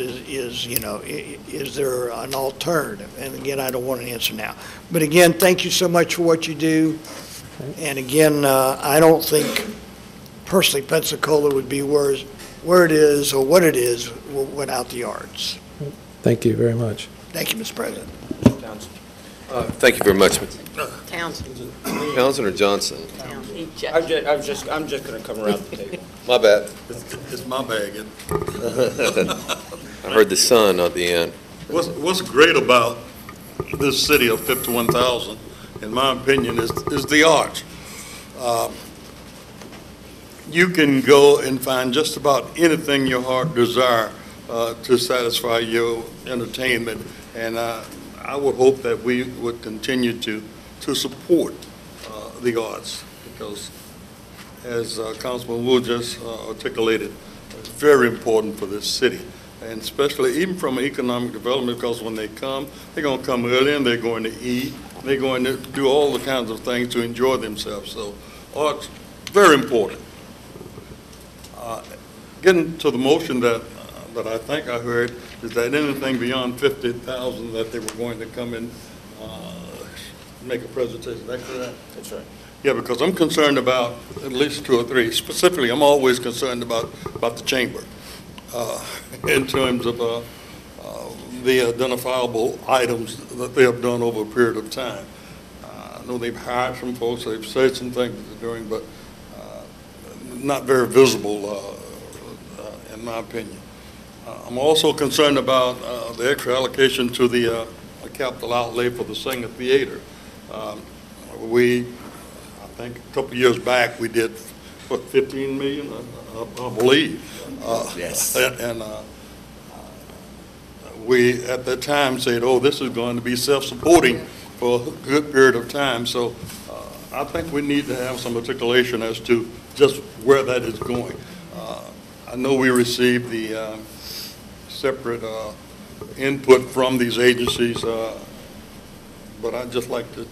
you know, is there an alternative? And again, I don't want an answer now. But again, thank you so much for what you do. And again, I don't think personally Pensacola would be where it is or what it is without the arts. Thank you very much. Thank you, Mr. President. Thank you very much. Townsend. Townsend or Johnson? I'm just going to come around the table. My bad. It's my bag. I heard the sun at the end. What's great about this city of 51,000, in my opinion, is the arts. You can go and find just about anything your heart desire to satisfy your entertainment, and I would hope that we would continue to support the arts, because as Councilman Wu just articulated, it's very important for this city, and especially even from economic development, because when they come, they're going to come early and they're going to eat, they're going to do all the kinds of things to enjoy themselves. So arts, very important. Getting to the motion that I think I heard, is that anything beyond 50,000 that they were going to come and make a presentation. Is that correct? That's right. Yeah, because I'm concerned about at least 2 or 3. Specifically, I'm always concerned about the chamber in terms of the identifiable items that they have done over a period of time. I know they've hired some folks, they've said some things that they're doing, but not very visible, in my opinion. I'm also concerned about the extra allocation to the capital outlay for the Singer Theater. I think a couple of years back, we did, what, 15 million, I believe. Yes. And we, at that time, said, oh, this is going to be self-supporting for a good period of time. So I think we need to have some articulation as to just where that is going. I know we received the separate input from these agencies, but I'd just like to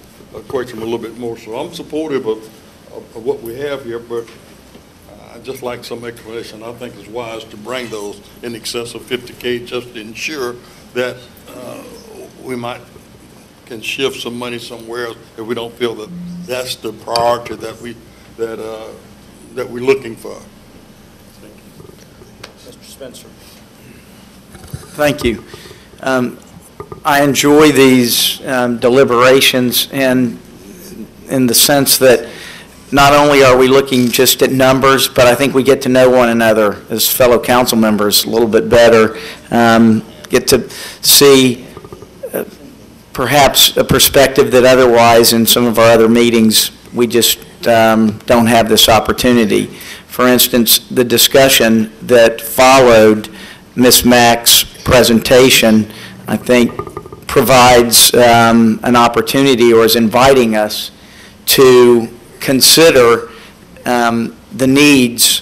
question them a little bit more. So I'm supportive of what we have here, but I'd just like some explanation. I think it's wise to bring those in excess of 50K just to ensure that we can shift some money somewhere else if we don't feel that that's the priority that we're looking for. Thank you. Mr. Spencer. Thank you. I enjoy these deliberations and in the sense that not only are we looking just at numbers, but I think we get to know one another as fellow council members a little bit better, get to see perhaps a perspective that otherwise in some of our other meetings we just don't have this opportunity. For instance, the discussion that followed Ms. Mack's presentation, I think, provides an opportunity or is inviting us to consider the needs,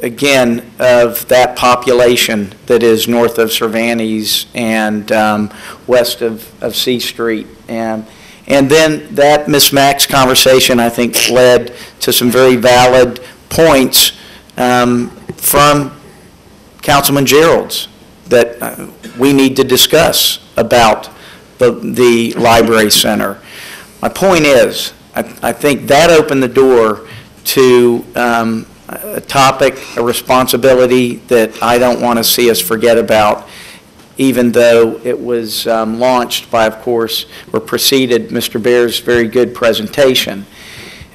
again, of that population that is north of Cervantes and west of C Street. And then that Ms. Mack's conversation, I think, led to some very valid points from Councilman Gerald's that we need to discuss about the library center. My point is, I think that opened the door to a topic, a responsibility that I don't want to see us forget about, even though it was launched by, of course, or preceded Mr. Baer's very good presentation.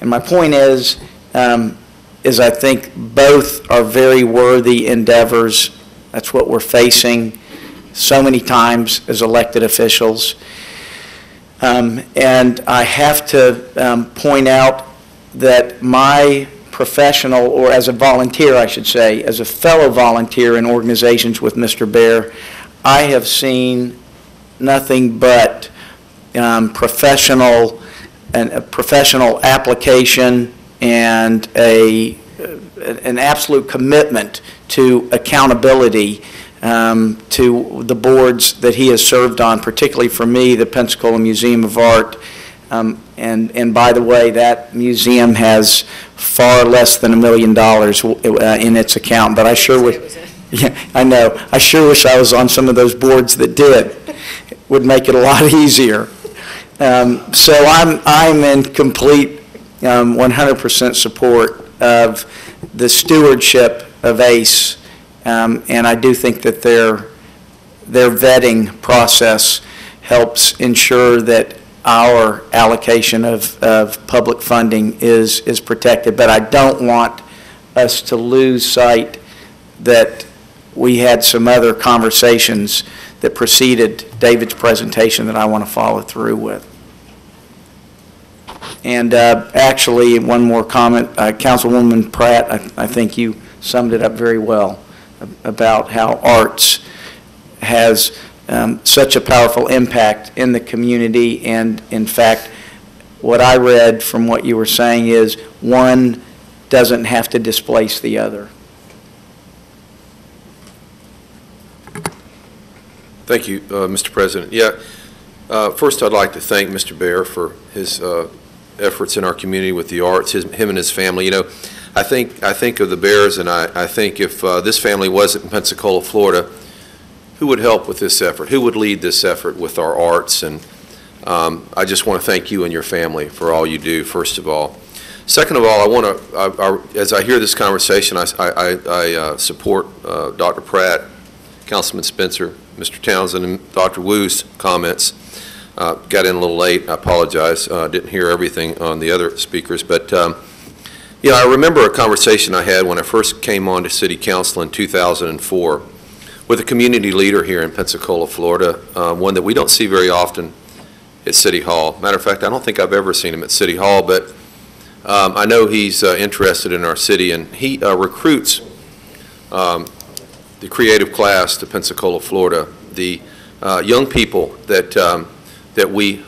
And my point is I think both are very worthy endeavors. That's what we're facing so many times as elected officials. And I have to point out that my professional, or as a volunteer, I should say, as a fellow volunteer in organizations with Mr. Baer, I have seen nothing but professional application and an absolute commitment to accountability to the boards that he has served on, particularly for me, the Pensacola Museum of Art. And by the way, that museum has far less than $1 million in its account, but I sure wish, yeah, I know, I sure wish I was on some of those boards that did. It would make it a lot easier. So I'm in complete 100% support of the stewardship of ACE, and I do think that their vetting process helps ensure that our allocation of public funding is protected. But I don't want us to lose sight that we had some other conversations that preceded David's presentation that I want to follow through with. And actually, one more comment. Councilwoman Pratt, I think you summed it up very well about how arts has such a powerful impact in the community. And in fact, what I read from what you were saying is one doesn't have to displace the other. Thank you, Mr. President. Yeah, first I'd like to thank Mr. Baer for his efforts in our community with the arts, him and his family. You know, I think of the Bears, and I think if this family wasn't in Pensacola, Florida, who would help with this effort? Who would lead this effort with our arts? And I just want to thank you and your family for all you do, first of all. Second of all, I want to, as I hear this conversation, I support Dr. Pratt, Councilman Spencer, Mr. Townsend, and Dr. Wu's comments. Got in a little late, I apologize. Didn't hear everything on the other speakers, but you know, I remember a conversation I had when I first came on to City Council in 2004 with a community leader here in Pensacola, Florida, one that we don't see very often at City Hall. Matter of fact, I don't think I've ever seen him at City Hall, but I know he's interested in our city, and he recruits the creative class to Pensacola, Florida, the young people that we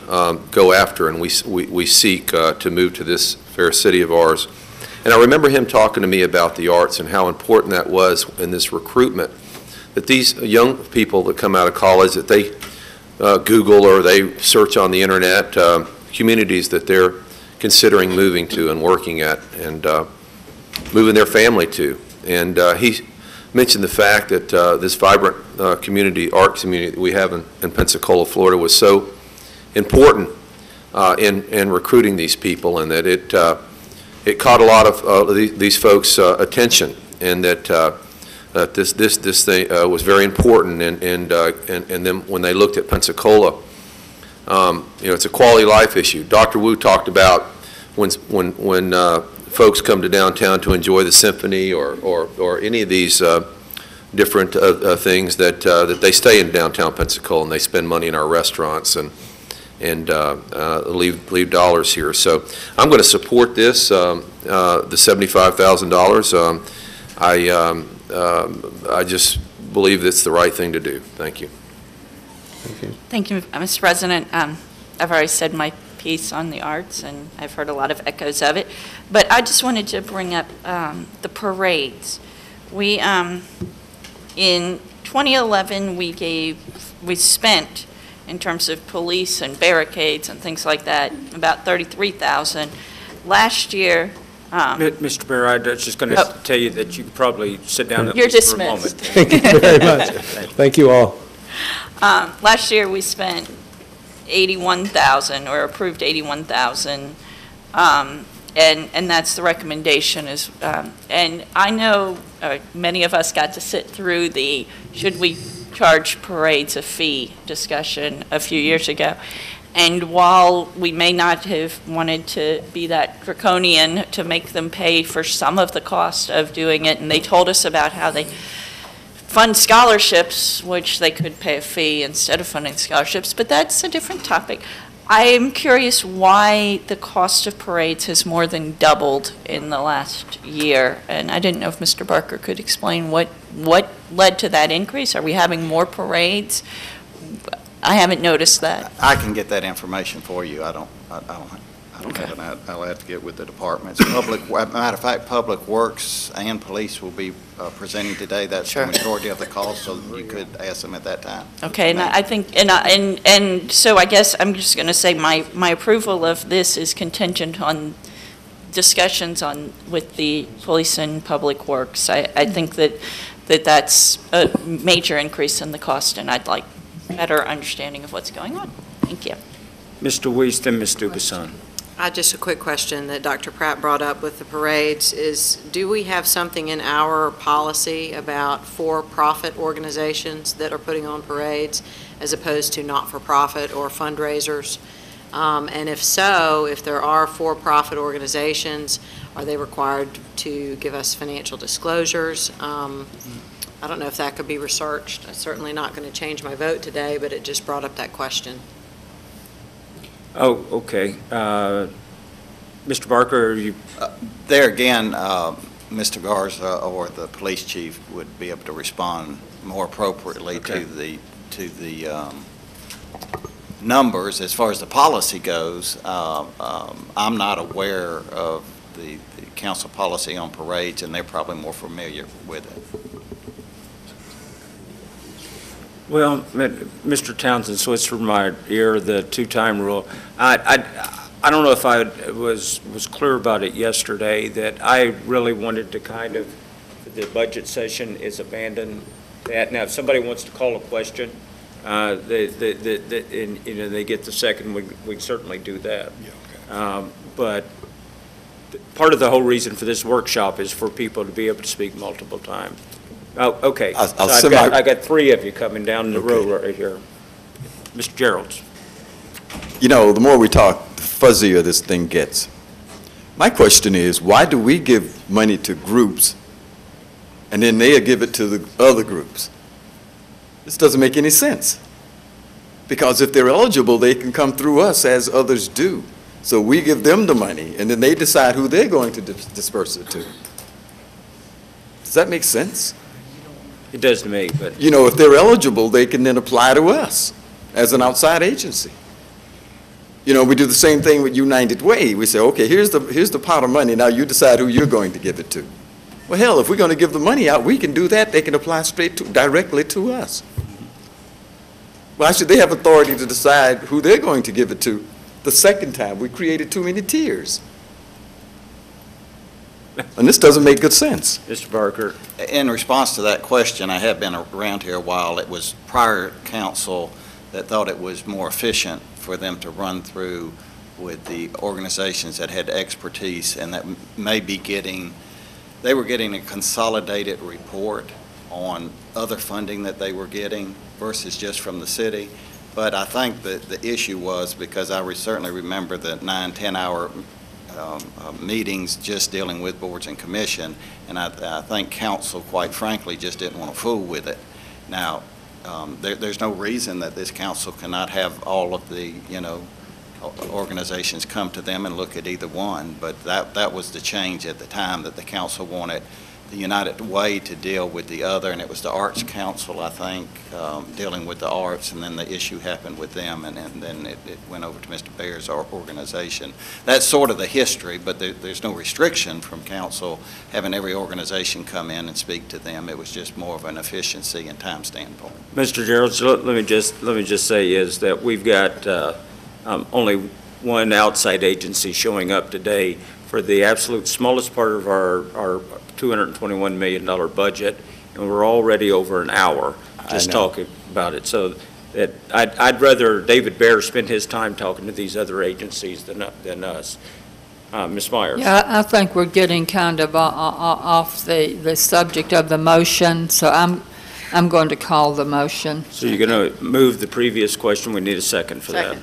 go after and we seek to move to this fair city of ours. And I remember him talking to me about the arts and how important that was in this recruitment, that these young people that come out of college, that they Google or they search on the internet communities that they're considering moving to and working at and moving their family to. And he mentioned the fact that this vibrant art community that we have in Pensacola, Florida was so important in recruiting these people, and that it caught a lot of these folks' attention, and that this thing was very important, and then when they looked at Pensacola, you know, it's a quality life issue. Dr. Wu talked about when folks come to downtown to enjoy the symphony or any of these different things, that they stay in downtown Pensacola and they spend money in our restaurants and leave dollars here. So I'm going to support this, the $75,000. I just believe it's the right thing to do. Thank you. Thank you, Mr. President. I've already said my piece on the arts, and I've heard a lot of echoes of it. But I just wanted to bring up the parades. We, in 2011, we spent, in terms of police and barricades and things like that, about $33,000. Last year, Mr. Mayor, I was just going to tell you that you could probably sit down at you're least for a dismissed. moment. Thank you very much. Thank you all. Last year, we spent $81,000, or approved $81,000, and that's the recommendation. And I know many of us got to sit through the should we charge parades a fee discussion a few years ago. And while we may not have wanted to be that draconian to make them pay for some of the cost of doing it, and they told us about how they fund scholarships, which they could pay a fee instead of funding scholarships, but that's a different topic. I'm curious why the cost of parades has more than doubled in the last year, and I didn't know if Mr. Barker could explain what led to that increase. Are we having more parades? I haven't noticed that. I can get that information for you. I don't Okay. have an, I'll have to get with the departments. Matter of fact, Public Works and Police will be presenting today. That's Sure. the majority of the calls, so you could ask them at that time. Okay, and I think, and so I guess I'm just going to say my approval of this is contingent on discussions with the Police and Public Works. I think that's a major increase in the cost, and I'd like better understanding of what's going on. Thank you. Mr. Weiss, then Ms. Dubuisson. Just a quick question that Dr. Pratt brought up with the parades is, do we have something in our policy about for-profit organizations that are putting on parades as opposed to not-for-profit or fundraisers? And if so, if there are for-profit organizations, are they required to give us financial disclosures? I don't know if that could be researched. I'm certainly not going to change my vote today, but it just brought up that question. Oh, okay. Mr. Barker, are you? There again, Mr. Garza or the police chief would be able to respond more appropriately to the numbers. As far as the policy goes, I'm not aware of the council policy on parades, and they're probably more familiar with it. Well, Mr. Townsend, so it's from my ear, the two-time rule. I don't know if I was clear about it yesterday, that I really wanted to kind of, the budget session is abandon that. Now, if somebody wants to call a question, and, you know, they get the second, we certainly do that. Yeah, okay. But part of the whole reason for this workshop is for people to be able to speak multiple times. Oh, okay. So I got three of you coming down the row right here. Mr. Geralds. You know, the more we talk, the fuzzier this thing gets. My question is, why do we give money to groups and then they give it to the other groups? This doesn't make any sense. Because if they're eligible, they can come through us as others do. So we give them the money, and then they decide who they're going to disperse it to. Does that make sense? It does to me, but... You know, if they're eligible, they can then apply to us as an outside agency. You know, we do the same thing with United Way. We say, okay, here's the pot of money. Now you decide who you're going to give it to. Well, hell, if we're going to give the money out, we can do that. They can apply directly to us. Why should they have authority to decide who they're going to give it to the second time? We created too many tiers. And this doesn't make good sense. Mr. Barker. In response to that question, I have been around here a while. It was prior council that thought it was more efficient for them to run through with the organizations that had expertise and that may be they were getting a consolidated report on other funding that they were getting versus just from the city. But I think that the issue was, because I certainly remember the 9-10-hour meetings just dealing with boards and commission, and I think council, quite frankly, just didn't want to fool with it. Now, there's no reason that this council cannot have all of the, organizations come to them and look at either one, but that was the change at the time, that the council wanted the United Way to deal with the other, and it was the Arts Council, I think, dealing with the arts, and then the issue happened with them, and then it went over to Mr. Bear's organization. That's sort of the history, but there's no restriction from council having every organization come in and speak to them. It was just more of an efficiency and time standpoint. Mr. Gerald, let me just say is that we've got only one outside agency showing up today for the absolute smallest part of our $221 million budget, and we're already over an hour just talking about it. So that I'd rather David Bear spend his time talking to these other agencies than us. Ms. Myers. Yeah, I think we're getting kind of off the subject of the motion, so I'm going to call the motion. So you're going to move the previous question. We need a second for that.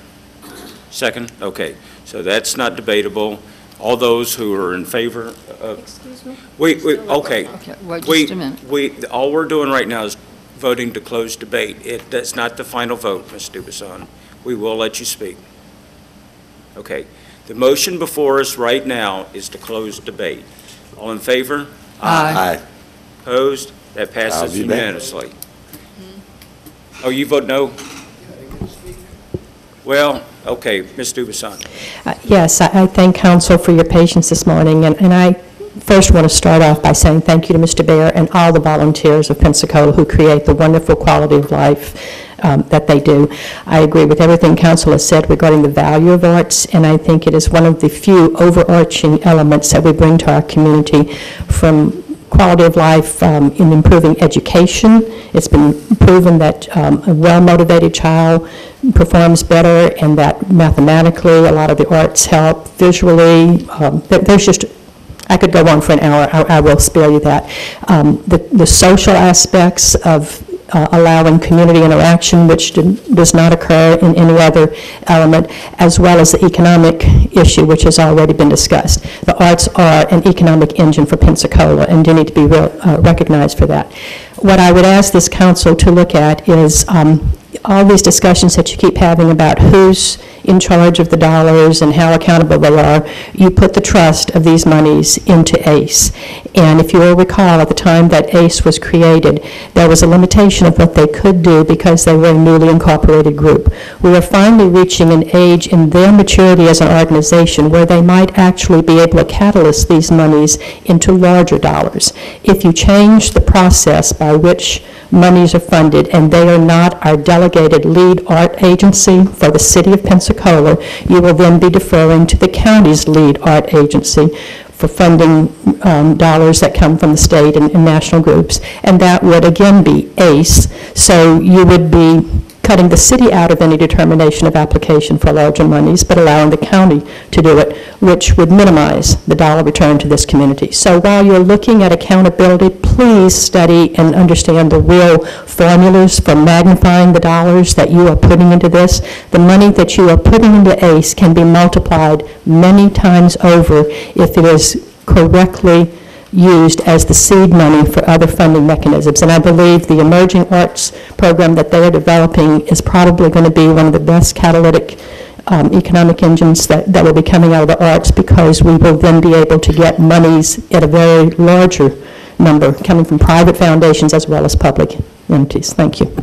Second? Okay. So that's not debatable. All those who are in favor of... Excuse me? Okay. Wait just a minute. All we're doing right now is voting to close debate. That's not the final vote, Ms. Dubuisson. We will let you speak. Okay. The motion before us right now is to close debate. All in favor? Aye. Opposed? That passes unanimously. Oh, you vote no? Well, okay, Ms. Dubuisson. Yes, I thank council for your patience this morning, and I first want to start off by saying thank you to Mr. Bear and all the volunteers of Pensacola who create the wonderful quality of life that they do. I agree with everything council has said regarding the value of arts, and I think it is one of the few overarching elements that we bring to our community, from quality of life in improving education. It's been proven that a well-motivated child performs better, and that mathematically a lot of the arts help visually. There's just, I could go on for an hour. I will spare you that. The social aspects of allowing community interaction, which does not occur in any other element, as well as the economic issue, which has already been discussed. The arts are an economic engine for Pensacola and do need to be recognized for that. What I would ask this council to look at is all these discussions that you keep having about who's in charge of the dollars and how accountable they are. You put the trust of these monies into ACE. And if you will recall, at the time that ACE was created, there was a limitation of what they could do because they were a newly incorporated group. We are finally reaching an age in their maturity as an organization where they might actually be able to catalyst these monies into larger dollars. If you change the process by which monies are funded, and they are not our delegated lead art agency for the city of Pensacola, you will then be deferring to the county's lead art agency for funding dollars that come from the state and national groups, and that would again be ACE. So you would be cutting the city out of any determination of application for larger monies, but allowing the county to do it, which would minimize the dollar return to this community. So while you're looking at accountability, please study and understand the real formulas for magnifying the dollars that you are putting into this. The money that you are putting into ACE can be multiplied many times over if it is correctly used as the seed money for other funding mechanisms. And I believe the emerging arts program that they are developing is probably going to be one of the best catalytic economic engines that will be coming out of the arts, because we will then be able to get monies at a very larger number coming from private foundations as well as public entities. Thank you.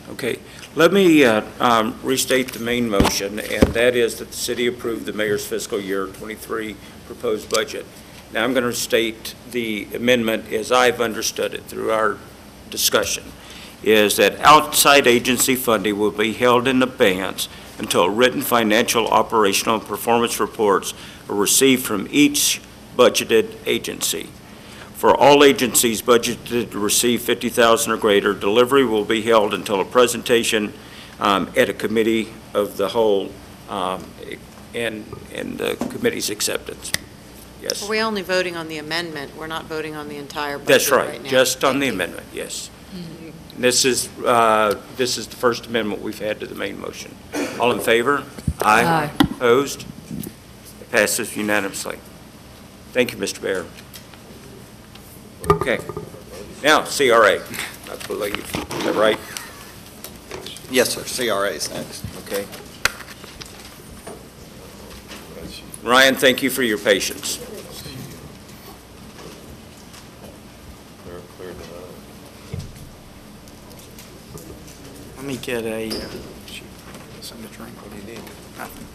Okay. Let me restate the main motion, and that is that the city approve the mayor's fiscal year 23 proposed budget. Now, I'm going to state the amendment as I've understood it through our discussion, is that outside agency funding will be held in abeyance until written financial, operational, and performance reports are received from each budgeted agency. For all agencies budgeted to receive $50,000 or greater, delivery will be held until a presentation at a committee of the whole and the committee's acceptance. Yes. Are we only voting on the amendment? We're not voting on the entire budget That's right, right now? just on the amendment, yes. This is the first amendment we've had to the main motion. All in favor? Aye. Opposed? It passes unanimously. Thank you, Mr. Bear. Okay. Now, CRA, I believe. Is that right? Yes, sir. CRA is next. Okay. Ryan, thank you for your patience. Let me get something to drink. What do you need? Nothing.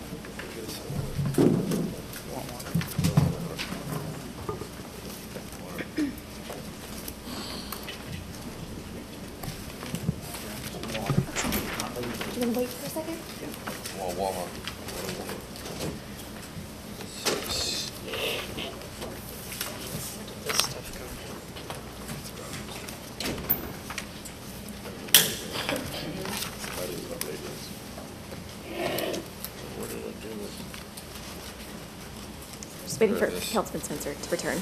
You want to wait for a second? Just waiting for Councilman Spencer to return.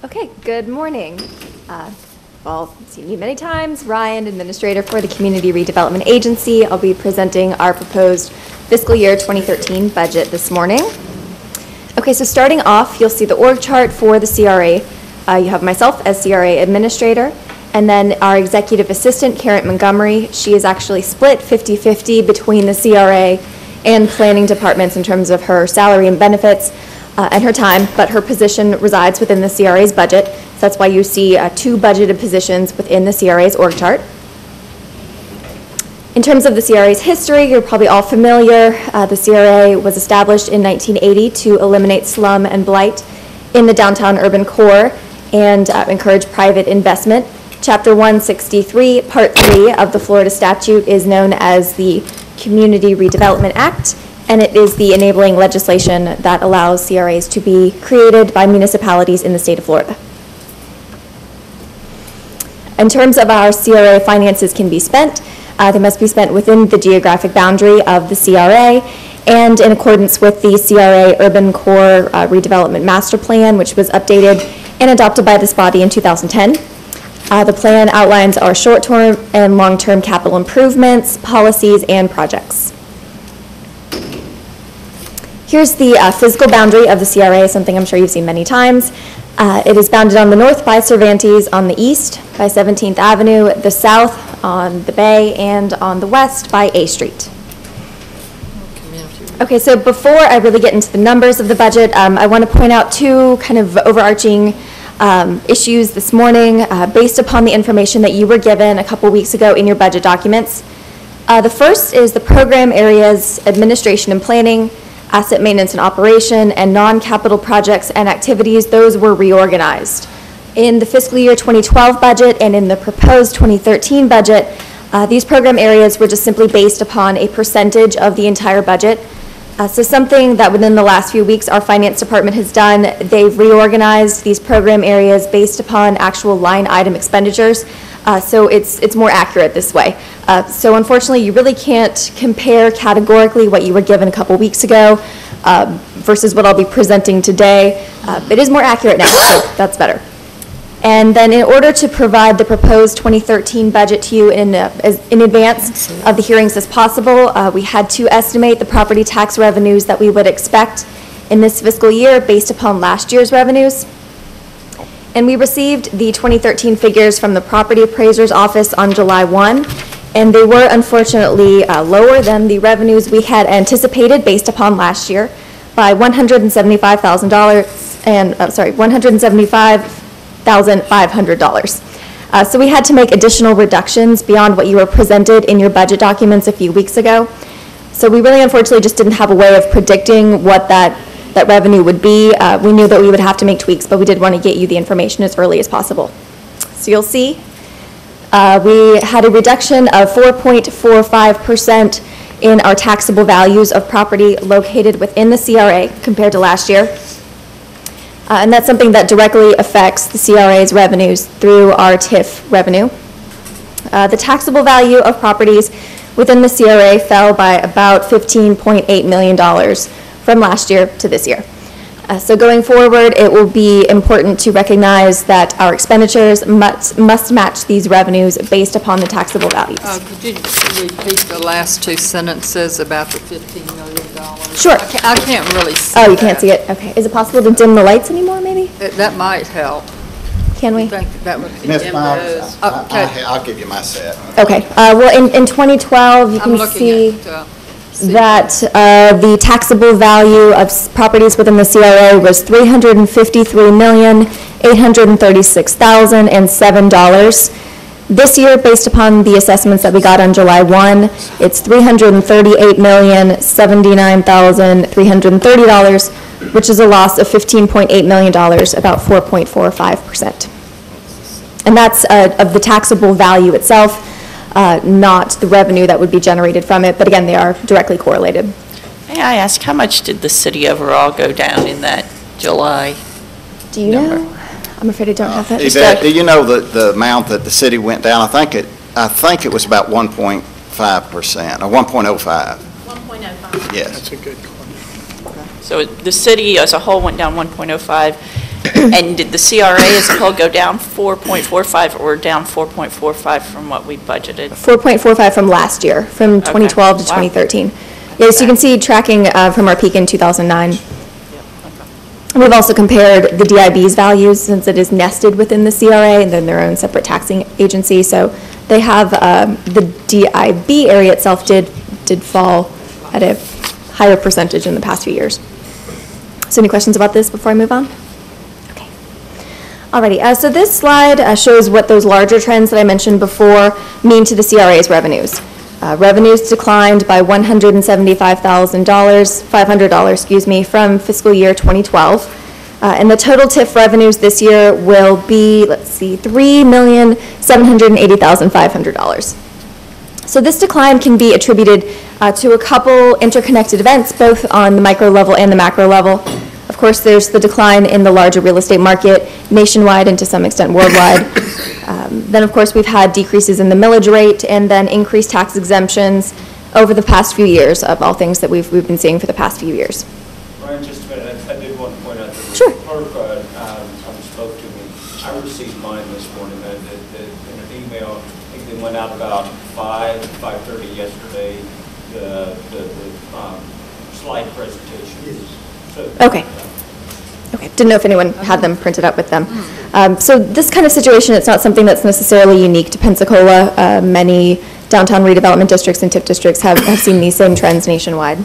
Okay, good morning. Well, seen me many times. Ryan, Administrator for the Community Redevelopment Agency. I'll be presenting our proposed fiscal year 2013 budget this morning. Okay, so starting off, you'll see the org chart for the CRA. You have myself as CRA Administrator, and then our Executive Assistant, Karen Montgomery. She is actually split 50-50 between the CRA and planning departments in terms of her salary and benefits and her time, but her position resides within the CRA's budget. So that's why you see two budgeted positions within the CRA's org chart. In terms of the CRA's history, you're probably all familiar. The CRA was established in 1980 to eliminate slum and blight in the downtown urban core and encourage private investment. Chapter 163, Part 3 of the Florida statute is known as the Community Redevelopment Act, and it is the enabling legislation that allows CRAs to be created by municipalities in the state of Florida. In terms of how our CRA finances can be spent, they must be spent within the geographic boundary of the CRA and in accordance with the CRA Urban Core Redevelopment Master Plan, which was updated and adopted by this body in 2010. The plan outlines our short-term and long-term capital improvements, policies, and projects. Here's the physical boundary of the CRA, something I'm sure you've seen many times. It is bounded on the north by Cervantes, on the east by 17th Avenue, the south on the Bay, and on the west by A Street. Okay, so before I really get into the numbers of the budget, I want to point out two kind of overarching issues this morning based upon the information that you were given a couple weeks ago in your budget documents. The first is the program areas administration and planning, asset maintenance and operation, and non-capital projects and activities. Those were reorganized. In the fiscal year 2012 budget and in the proposed 2013 budget, these program areas were just simply based upon a percentage of the entire budget. So something that within the last few weeks our finance department has done, they've reorganized these program areas based upon actual line item expenditures. So it's more accurate this way. So unfortunately, you really can't compare categorically what you were given a couple weeks ago versus what I'll be presenting today. It is more accurate now, so that's better. And then in order to provide the proposed 2013 budget to you in advance of the hearings as possible, we had to estimate the property tax revenues that we would expect in this fiscal year based upon last year's revenues. And we received the 2013 figures from the property appraiser's office on July 1, and they were unfortunately lower than the revenues we had anticipated based upon last year by $175,500. So we had to make additional reductions beyond what you were presented in your budget documents a few weeks ago. So we really unfortunately just didn't have a way of predicting what that revenue would be. We knew that we would have to make tweaks, but we did want to get you the information as early as possible. So you'll see we had a reduction of 4.45% in our taxable values of property located within the CRA compared to last year. And that's something that directly affects the CRA's revenues through our TIF revenue. The taxable value of properties within the CRA fell by about $15.8 million from last year to this year. So going forward, it will be important to recognize that our expenditures must match these revenues based upon the taxable values. Could you repeat the last two sentences about the $15 million? Sure. I can't really see Oh, you can't see it? Okay. Is it possible to dim the lights anymore, maybe? That might help. Can we? I think that would be. Ms. Miles, Okay. I'll give you my set. Okay. Well, in 2012, you I'm can looking see at, that the taxable value of properties within the CRA was $353,836,007. This year, based upon the assessments that we got on July 1, it's $338,079,330, which is a loss of $15.8 million, about 4.45%. And that's of the taxable value itself, not the revenue that would be generated from it, but again, they are directly correlated. May I ask, how much did the city overall go down in that July Do you number? know? I'm afraid I don't have that. Yvette, do you know the amount that the city went down? I think it was about 1.5% or 1.05. 1.05. Yes. That's a good question. So the city as a whole went down 1.05, and did the CRA as a whole go down 4.45 or down 4.45 from what we budgeted? 4.45 from last year, from 2012 to 2013. Yes, you can see tracking from our peak in 2009. We've also compared the DIB's values since it is nested within the CRA and then their own separate taxing agency. So they have the DIB area itself did fall at a higher percentage in the past few years. So any questions about this before I move on? Okay. Alrighty, so this slide shows what those larger trends that I mentioned before mean to the CRA's revenues. Revenues declined by $175,500, from fiscal year 2012. And the total TIF revenues this year will be, let's see, $3,780,500. So this decline can be attributed to a couple interconnected events, both on the micro level and the macro level. Of course, there's the decline in the larger real estate market nationwide and to some extent worldwide. Then, of course, we've had decreases in the millage rate and then increased tax exemptions over the past few years of all things that we've been seeing for the past few years. Ryan, just a minute, I did want to point out that the Sure. clerk spoke to me. I received mine this morning in an email. I think they went out about 5:30 yesterday, the slide presentation. So, Okay. Okay, didn't know if anyone had them printed up with them. So this kind of situation, it's not something that's necessarily unique to Pensacola. Many downtown redevelopment districts and TIF districts have seen these same trends nationwide.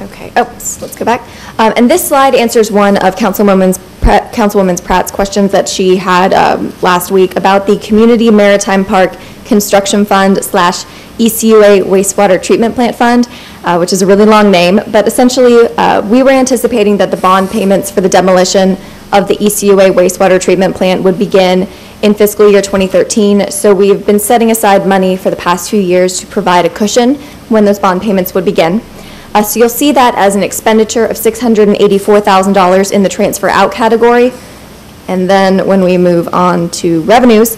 Okay, let's go back. And this slide answers one of Councilwoman Pratt's questions that she had last week about the Community Maritime Park Construction Fund / ECUA Wastewater Treatment Plant Fund, which is a really long name, but essentially we were anticipating that the bond payments for the demolition of the ECUA wastewater treatment plant would begin in fiscal year 2013. So we've been setting aside money for the past few years to provide a cushion when those bond payments would begin. So you'll see that as an expenditure of $684,000 in the transfer out category. And then when we move on to revenues,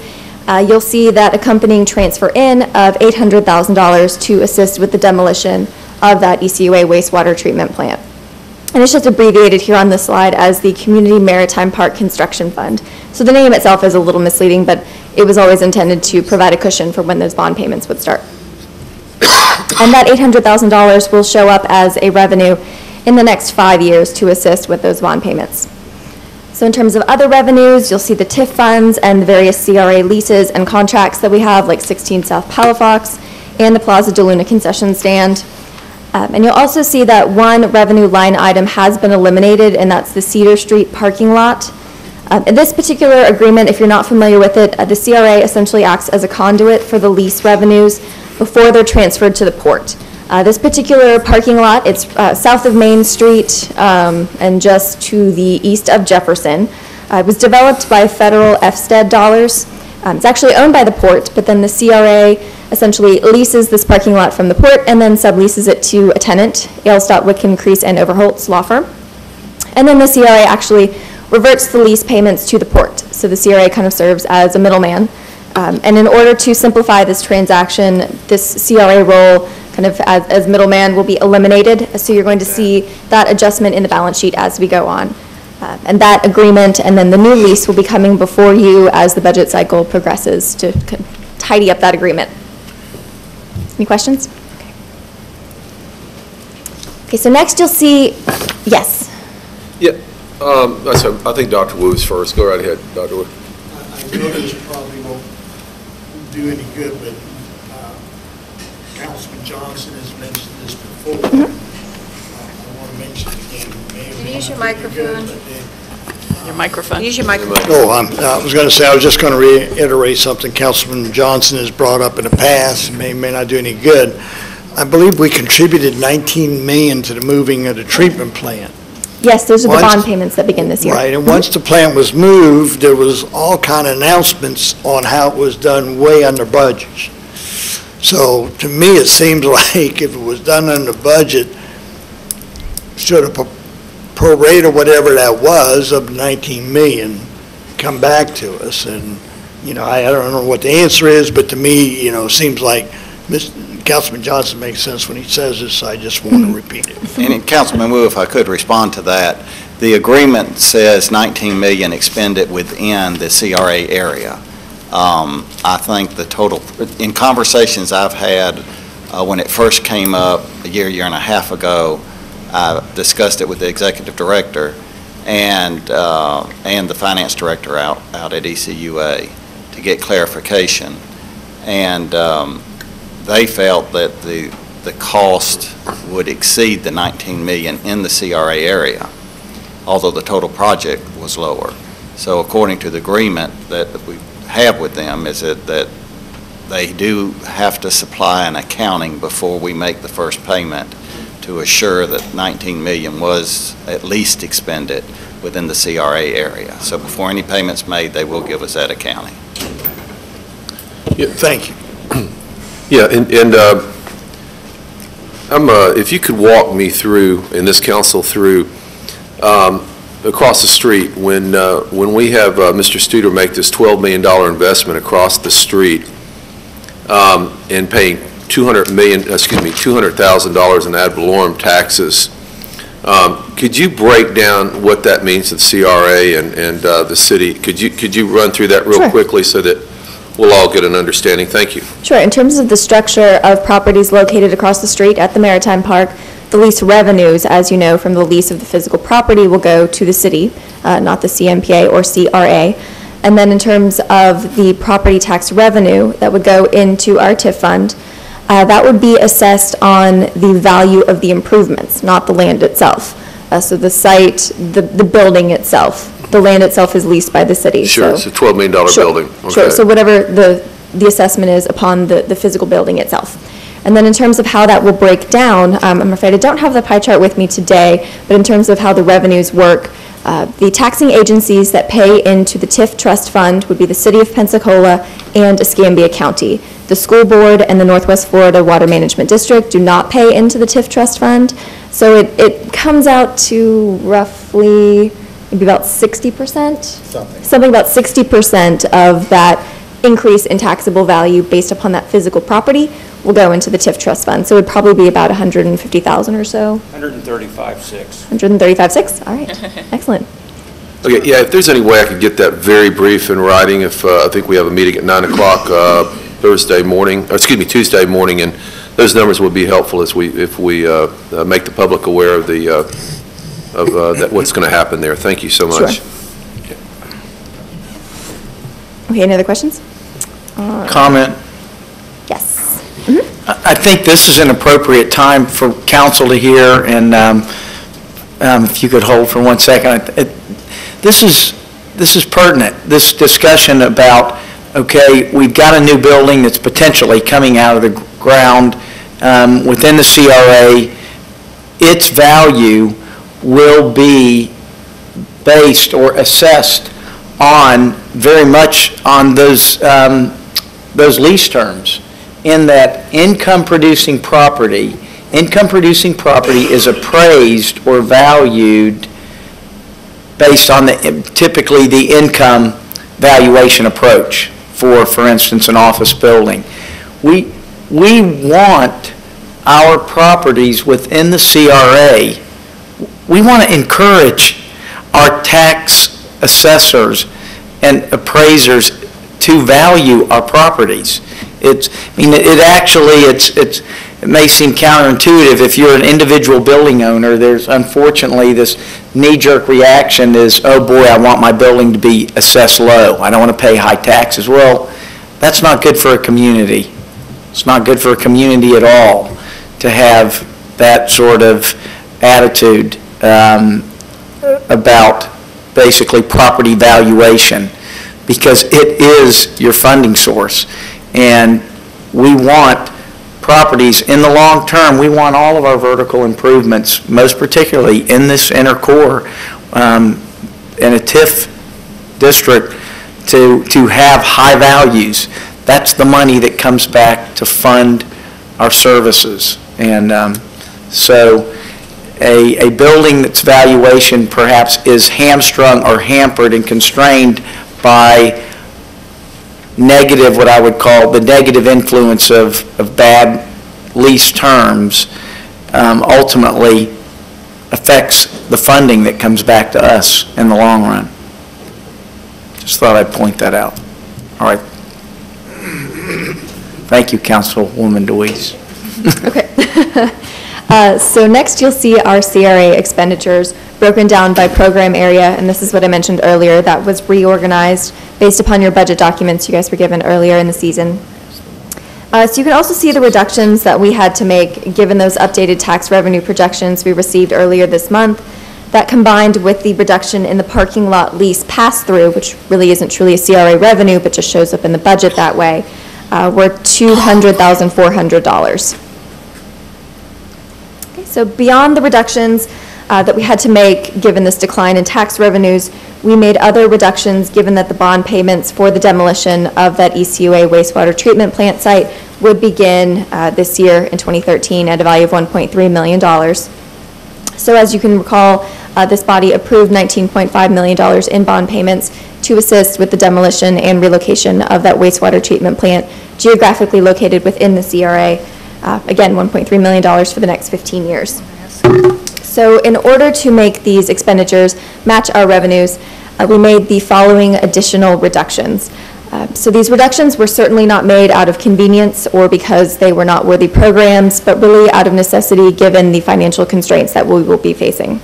you'll see that accompanying transfer in of $800,000 to assist with the demolition of that ECUA wastewater treatment plant. And it's just abbreviated here on this slide as the Community Maritime Park Construction Fund. So the name itself is a little misleading, but it was always intended to provide a cushion for when those bond payments would start. And that $800,000 will show up as a revenue in the next 5 years to assist with those bond payments. So in terms of other revenues, you'll see the TIF funds and the various CRA leases and contracts that we have, like 16 South Palafox and the Plaza de Luna concession stand. And you'll also see that one revenue line item has been eliminated, and that's the Cedar Street parking lot. In this particular agreement, if you're not familiar with it, the CRA essentially acts as a conduit for the lease revenues before they're transferred to the port. This particular parking lot, it's south of Main Street and just to the east of Jefferson. It was developed by federal FSTED dollars. It's actually owned by the port, but then the CRA essentially leases this parking lot from the port and then subleases it to a tenant, Aylestott, Witkin, Crease, and Overholt's law firm. And then the CRA actually reverts the lease payments to the port. So the CRA kind of serves as a middleman. And in order to simplify this transaction, this CRA role kind of as middleman will be eliminated. So you're going to see that adjustment in the balance sheet as we go on. And that agreement and then the new lease will be coming before you as the budget cycle progresses to tidy up that agreement. Any questions? Okay, so next you'll see, yes? Yeah, I think Dr. Wu's first. Go right ahead, Dr. Wu. I know this probably won't do any good, but Councilman Johnson has mentioned this before. I want to mention it again. Can you use your microphone? Your microphone. Use your microphone. Oh, I was going to say, I was just going to reiterate something Councilman Johnson has brought up in the past, may not do any good. I believe we contributed $19 million to the moving of the treatment plant. Yes, those are the bond payments that begin this year. Right, and once the plant was moved, there was all kind of announcements on how it was done way under budget. So to me, it seems like if it was done under budget, should have pro rata whatever that was of 19 million come back to us. And, you know, I don't know what the answer is, but to me, you know, it seems like Councilman Johnson makes sense when he says this. I just want to repeat it. And Councilman Wu, if I could respond to that, the agreement says 19 million expended within the CRA area. I think the total, in conversations I've had when it first came up a year and a half ago, I discussed it with the executive director and the finance director out at ECUA to get clarification. And they felt that the cost would exceed the 19 million in the CRA area, although the total project was lower. So according to the agreement that we have with them is that they do have to supply an accounting before we make the first payment to assure that 19 million was at least expended within the CRA area. So before any payment's made, they will give us that accounting. Yeah. Thank you. Yeah, and if you could walk me through, and this council through, across the street, when we have Mr. Studer make this $12 million investment across the street and paying $200,000 in ad valorem taxes, could you break down what that means to the CRA and the city? Could you run through that real quickly so that we'll all get an understanding? Thank you. Sure. In terms of the structure of properties located across the street at the Maritime Park, the lease revenues, as you know, from the lease of the physical property will go to the city, not the CMPA or CRA. And then in terms of the property tax revenue that would go into our TIF fund, that would be assessed on the value of the improvements, not the land itself. So the site, the building itself. The land itself is leased by the city. Sure, so, it's a $12 million building. Okay. Sure, so whatever the assessment is upon the physical building itself. And then in terms of how that will break down, I'm afraid I don't have the pie chart with me today, but in terms of how the revenues work, The taxing agencies that pay into the TIF trust fund would be the City of Pensacola and Escambia County. The school board and the Northwest Florida Water Management District do not pay into the TIF trust fund, so it comes out to roughly maybe about 60%? Something about 60% of that increase in taxable value based upon that physical property will go into the TIF trust fund. So it would probably be about 150,000 or so. 135.6. 135.6, all right, excellent. Okay, yeah, if there's any way I could get that very brief in writing, if, I think we have a meeting at 9 o'clock Tuesday morning, and those numbers would be helpful if we make the public aware of that what's going to happen there. Thank you so much. Sure. Okay, any other questions? Comment? Yes. I think this is an appropriate time for council to hear, and if you could hold for 1 second. This is pertinent, this discussion about, okay, we've got a new building that's potentially coming out of the ground within the CRA. Its value will be based or assessed on very much on those lease terms, in that income-producing property is appraised or valued based on typically the income valuation approach for instance, an office building. We want our properties within the CRA, we want to encourage our tax assessors and appraisers to value our properties. It may seem counterintuitive. If you're an individual building owner, there's unfortunately this knee-jerk reaction is, oh boy, I want my building to be assessed low. I don't want to pay high taxes. Well, that's not good for a community. It's not good for a community at all to have that sort of attitude about basically property valuation, because it is your funding source. And we want properties in the long term, we want all of our vertical improvements, most particularly in this inner core, in a TIF district, to have high values. That's the money that comes back to fund our services. And so a building that's valuation perhaps is hamstrung or hampered and constrained by negative, what I would call the negative influence of bad lease terms, ultimately affects the funding that comes back to us in the long run. Just thought I'd point that out. All right. Thank you, Councilwoman DeWeese. Okay. So next you'll see our CRA expenditures broken down by program area, and this is what I mentioned earlier. That was reorganized based upon your budget documents you guys were given earlier in the season. So you can also see the reductions that we had to make given those updated tax revenue projections we received earlier this month. That combined with the reduction in the parking lot lease pass-through, which really isn't truly a CRA revenue, but just shows up in the budget that way, were $200,400. Okay, so beyond the reductions that we had to make given this decline in tax revenues, we made other reductions given that the bond payments for the demolition of that ECUA wastewater treatment plant site would begin this year in 2013 at a value of $1.3 million. So as you can recall, this body approved $19.5 million in bond payments to assist with the demolition and relocation of that wastewater treatment plant geographically located within the CRA. Again, $1.3 million for the next 15 years. So in order to make these expenditures match our revenues, we made the following additional reductions. So these reductions were certainly not made out of convenience or because they were not worthy programs, but really out of necessity given the financial constraints that we will be facing.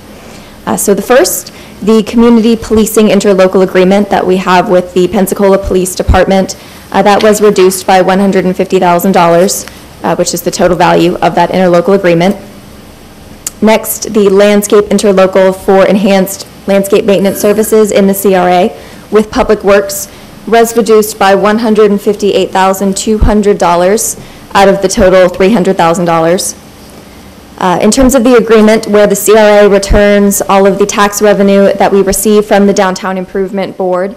So the first, the community policing interlocal agreement that we have with the Pensacola Police Department, that was reduced by $150,000, which is the total value of that interlocal agreement. Next, the landscape interlocal for enhanced landscape maintenance services in the CRA with Public Works was reduced by $158,200 out of the total $300,000. In terms of the agreement where the CRA returns all of the tax revenue that we receive from the Downtown Improvement Board,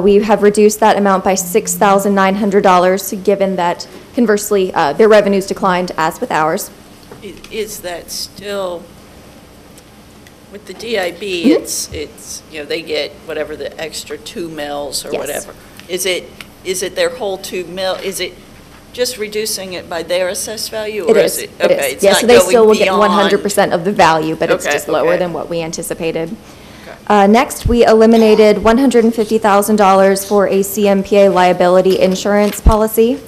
we have reduced that amount by $6,900, given that conversely, their revenues declined as with ours. Is that still, with the DIB, it's, you know, they get whatever the extra 2 mils or Yes. whatever. Is it their whole 2 mil, is it just reducing it by their assessed value? Or It is. Okay, It is. it's Yeah, not so they still will going get beyond. 100% of the value, but it's Okay, just lower okay. than what we anticipated. Next, we eliminated $150,000 for a CMPA liability insurance policy.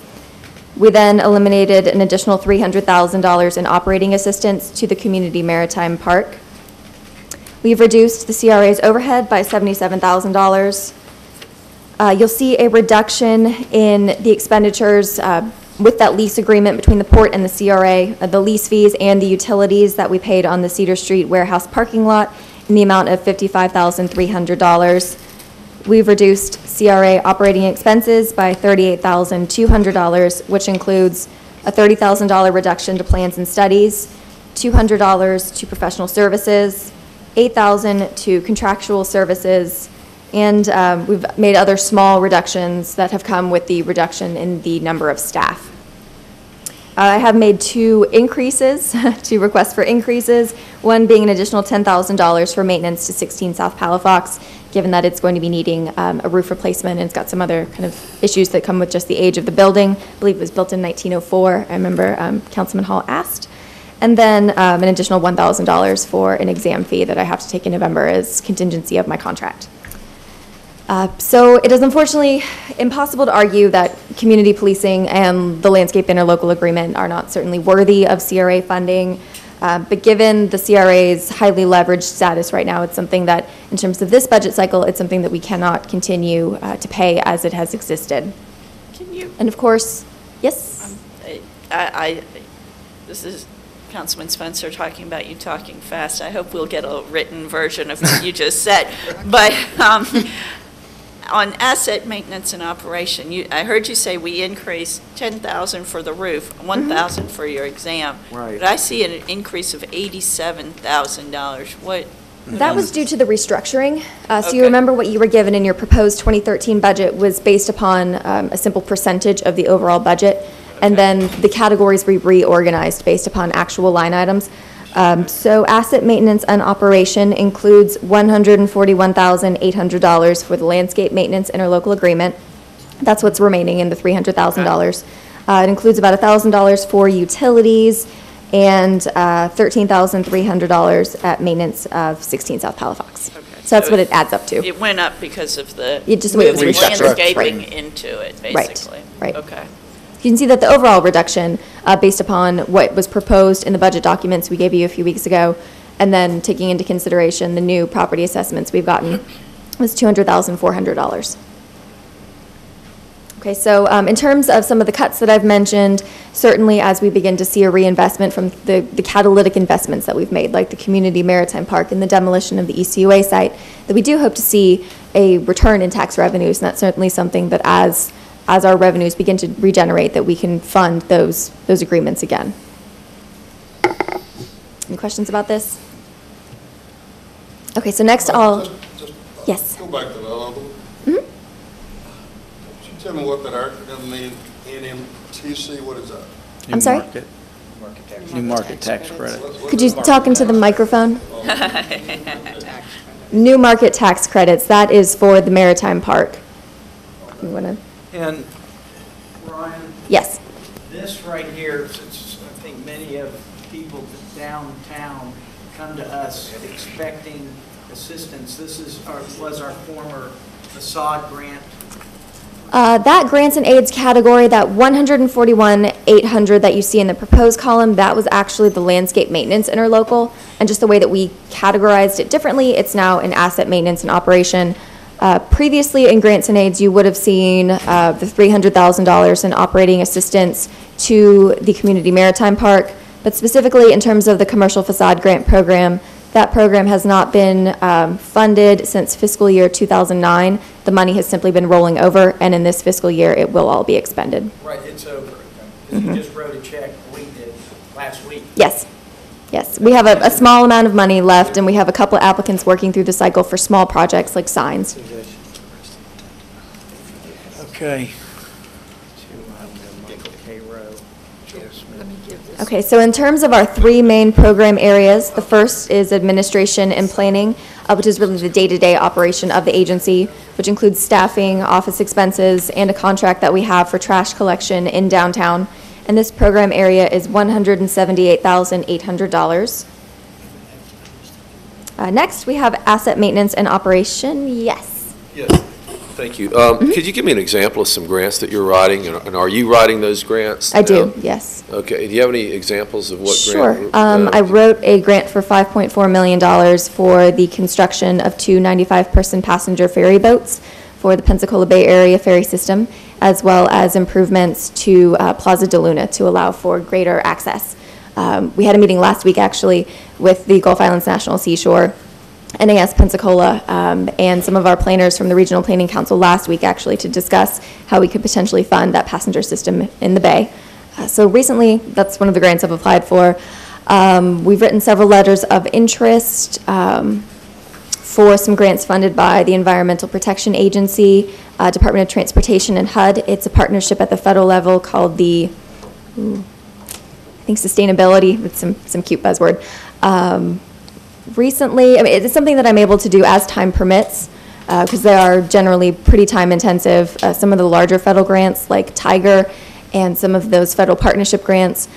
We then eliminated an additional $300,000 in operating assistance to the Community Maritime Park. We've reduced the CRA's overhead by $77,000. You'll see a reduction in the expenditures with that lease agreement between the port and the CRA, the lease fees and the utilities that we paid on the Cedar Street warehouse parking lot in the amount of $55,300. We've reduced CRA operating expenses by $38,200, which includes a $30,000 reduction to plans and studies, $200 to professional services, $8,000 to contractual services, and we've made other small reductions that have come with the reduction in the number of staff. I have made 2 increases, 2 requests for increases, one being an additional $10,000 for maintenance to 16 South Palafox, given that it's going to be needing a roof replacement and it's got some other kind of issues that come with just the age of the building. I believe it was built in 1904. I remember Councilman Hall asked. And then an additional $1,000 for an exam fee that I have to take in November as contingency of my contract. So it is unfortunately impossible to argue that community policing and the landscape interlocal agreement are not certainly worthy of CRA funding. But given the CRA's highly leveraged status right now, it's something that, in terms of this budget cycle, it's something that we cannot continue to pay as it has existed. Can you? And of course, yes? This is Councilman Spencer talking about you talking fast. I hope we'll get a written version of what you just said. But on asset maintenance and operation, I heard you say we increased $10,000 for the roof, $1,000 for your exam. Right. But I see an increase of $87,000. What? That was due to the restructuring. So Okay. you remember what you were given in your proposed 2013 budget was based upon a simple percentage of the overall budget. And then the categories we reorganized based upon actual line items. So asset maintenance and operation includes $141,800 for the landscape maintenance interlocal agreement. That's what's remaining in the $300,000. It includes about $1,000 for utilities and $13,300 at maintenance of 16 South Palafox. Okay. So that's what it adds up to. It went up because of the Just the way it was moving restructured. landscaping Right. into it, Right, basically. right. Okay. You can see that the overall reduction, based upon what was proposed in the budget documents we gave you a few weeks ago, and then taking into consideration the new property assessments we've gotten, was $200,400. Okay, so in terms of some of the cuts that I've mentioned, certainly as we begin to see a reinvestment from the catalytic investments that we've made, like the Community Maritime Park and the demolition of the ECUA site, that we do hope to see a return in tax revenues, and that's certainly something that as our revenues begin to regenerate, that we can fund those agreements again. Any questions about this? Okay, so next I'll, yes. Go back to the other one. Could you tell me what that acronym means, NMTC, what is that? I'm sorry? New market tax credit. Could you talk into the microphone? New market tax credits, that is for the Maritime Park. You wanna? And Ryan, Yes. this right here, since I think many of the people downtown come to us expecting assistance, this was our former facade grant. That grants and aids category, that $141,800 that you see in the proposed column, that was actually the landscape maintenance interlocal. And just the way that we categorized it differently, it's now an asset maintenance and operation. Previously in grants and aids, you would have seen the $300,000 in operating assistance to the Community Maritime Park. But specifically in terms of the commercial facade grant program, that program has not been funded since fiscal year 2009. The money has simply been rolling over, and in this fiscal year, it will all be expended. Right, it's over. Because you just wrote a check, we did, last week. Yes. Yes, we have a small amount of money left, and we have a couple applicants working through the cycle for small projects like signs. Okay. Okay, so in terms of our three main program areas, the first is administration and planning, which is really the day-to-day operation of the agency, which includes staffing, office expenses, and a contract that we have for trash collection in downtown. And this program area is $178,800. Next, we have asset maintenance and operation. Yes. Yes. Thank you. Could you give me an example of some grants that you're writing, and are you writing those grants? I do, yes. Okay. Do you have any examples of what Sure. grant? I wrote a grant for $5.4 million for the construction of two 95-person passenger ferry boats for the Pensacola Bay Area ferry system, as well as improvements to Plaza de Luna to allow for greater access. We had a meeting last week, actually, with the Gulf Islands National Seashore, NAS Pensacola, and some of our planners from the Regional Planning Council last week, actually, to discuss how we could potentially fund that passenger system in the Bay. So recently, that's one of the grants I've applied for. We've written several letters of interest for some grants funded by the Environmental Protection Agency, Department of Transportation, and HUD. It's a partnership at the federal level called the, I think, sustainability, with some cute buzzword. Recently, I mean, it's something that I'm able to do as time permits, because they are generally pretty time intensive. Some of the larger federal grants, like Tiger, and some of those federal partnership grants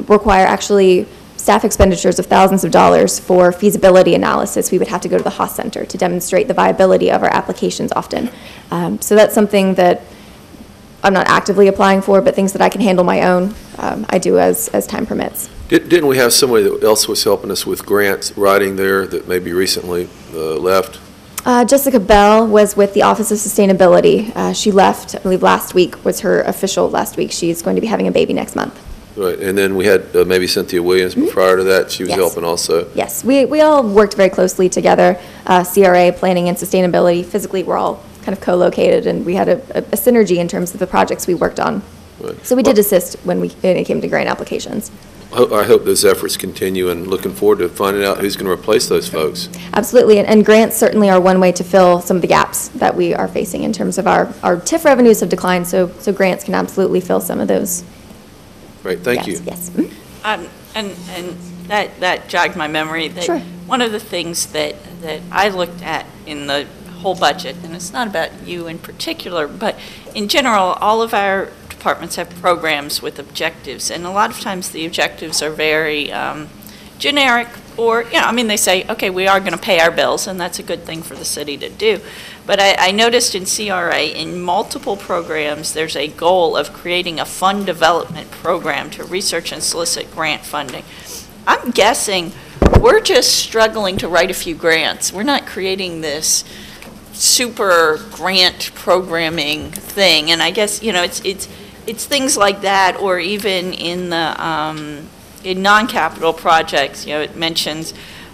require actually staff expenditures of thousands of dollars for feasibility analysis. We would have to go to the Haas Center to demonstrate the viability of our applications often. So that's something that I'm not actively applying for, but things that I can handle my own, I do as time permits. Didn't we have somebody else was helping us with grants writing there that maybe recently left? Jessica Bell was with the Office of Sustainability. She left, I believe last week was her official last week. She's going to be having a baby next month. Right, and then we had maybe Cynthia Williams prior to that. She was helping also. Yes, we all worked very closely together. CRA, Planning and Sustainability, physically we're all kind of co-located, and we had a synergy in terms of the projects we worked on. Right. So we did assist when it came to grant applications. I hope those efforts continue, and looking forward to finding out who's going to replace those folks. Absolutely, and grants certainly are one way to fill some of the gaps that we are facing in terms of our TIF revenues have declined, so grants can absolutely fill some of those. Great, thank you. Yes. And that jogged my memory. That Sure. One of the things that I looked at in the whole budget, and it's not about you in particular, but in general, all of our departments have programs with objectives, and a lot of times the objectives are very generic, or, I mean, they say, okay, we are going to pay our bills, and that's a good thing for the city to do. But I noticed in CRA, in multiple programs, there's a goal of creating a fund development program to research and solicit grant funding. I'm guessing we're just struggling to write a few grants. We're not creating this super grant programming thing, and I guess, it's things like that, or even in the in non-capital projects, it mentions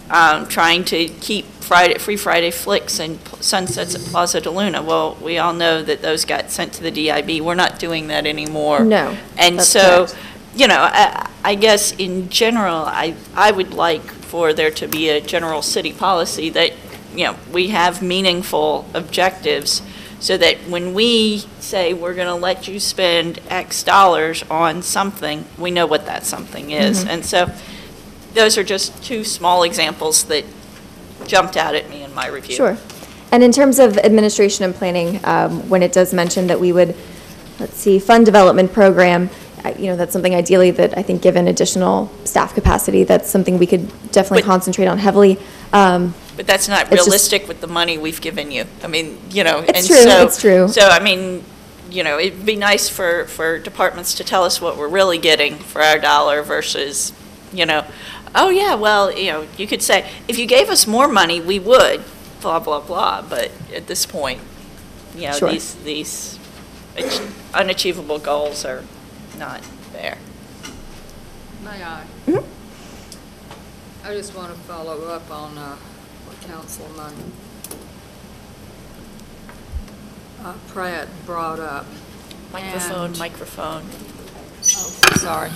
trying to keep Free Friday flicks and sunsets at Plaza de Luna. Well, we all know that those got sent to the DIB. We're not doing that anymore. No. And so, I guess in general, I would like for there to be a general city policy that, we have meaningful objectives, so that when we say we're going to let you spend X dollars on something, we know what that something is. Mm-hmm. And so those are just two small examples that jumped out at me in my review. Sure. And in terms of administration and planning, when it does mention that we would, fund development program, that's something ideally that I think, given additional staff capacity, that's something we could definitely concentrate on heavily. But that's not realistic with the money we've given you. I mean, It's true. So, I mean, it'd be nice for departments to tell us what we're really getting for our dollar versus, oh, yeah, well, you could say, if you gave us more money, we would, blah, blah, blah. But at this point, Sure. these unachievable goals are not there. May I? Mhm. I just want to follow up on what Councilman Pratt brought up. Microphone. Oh, sorry.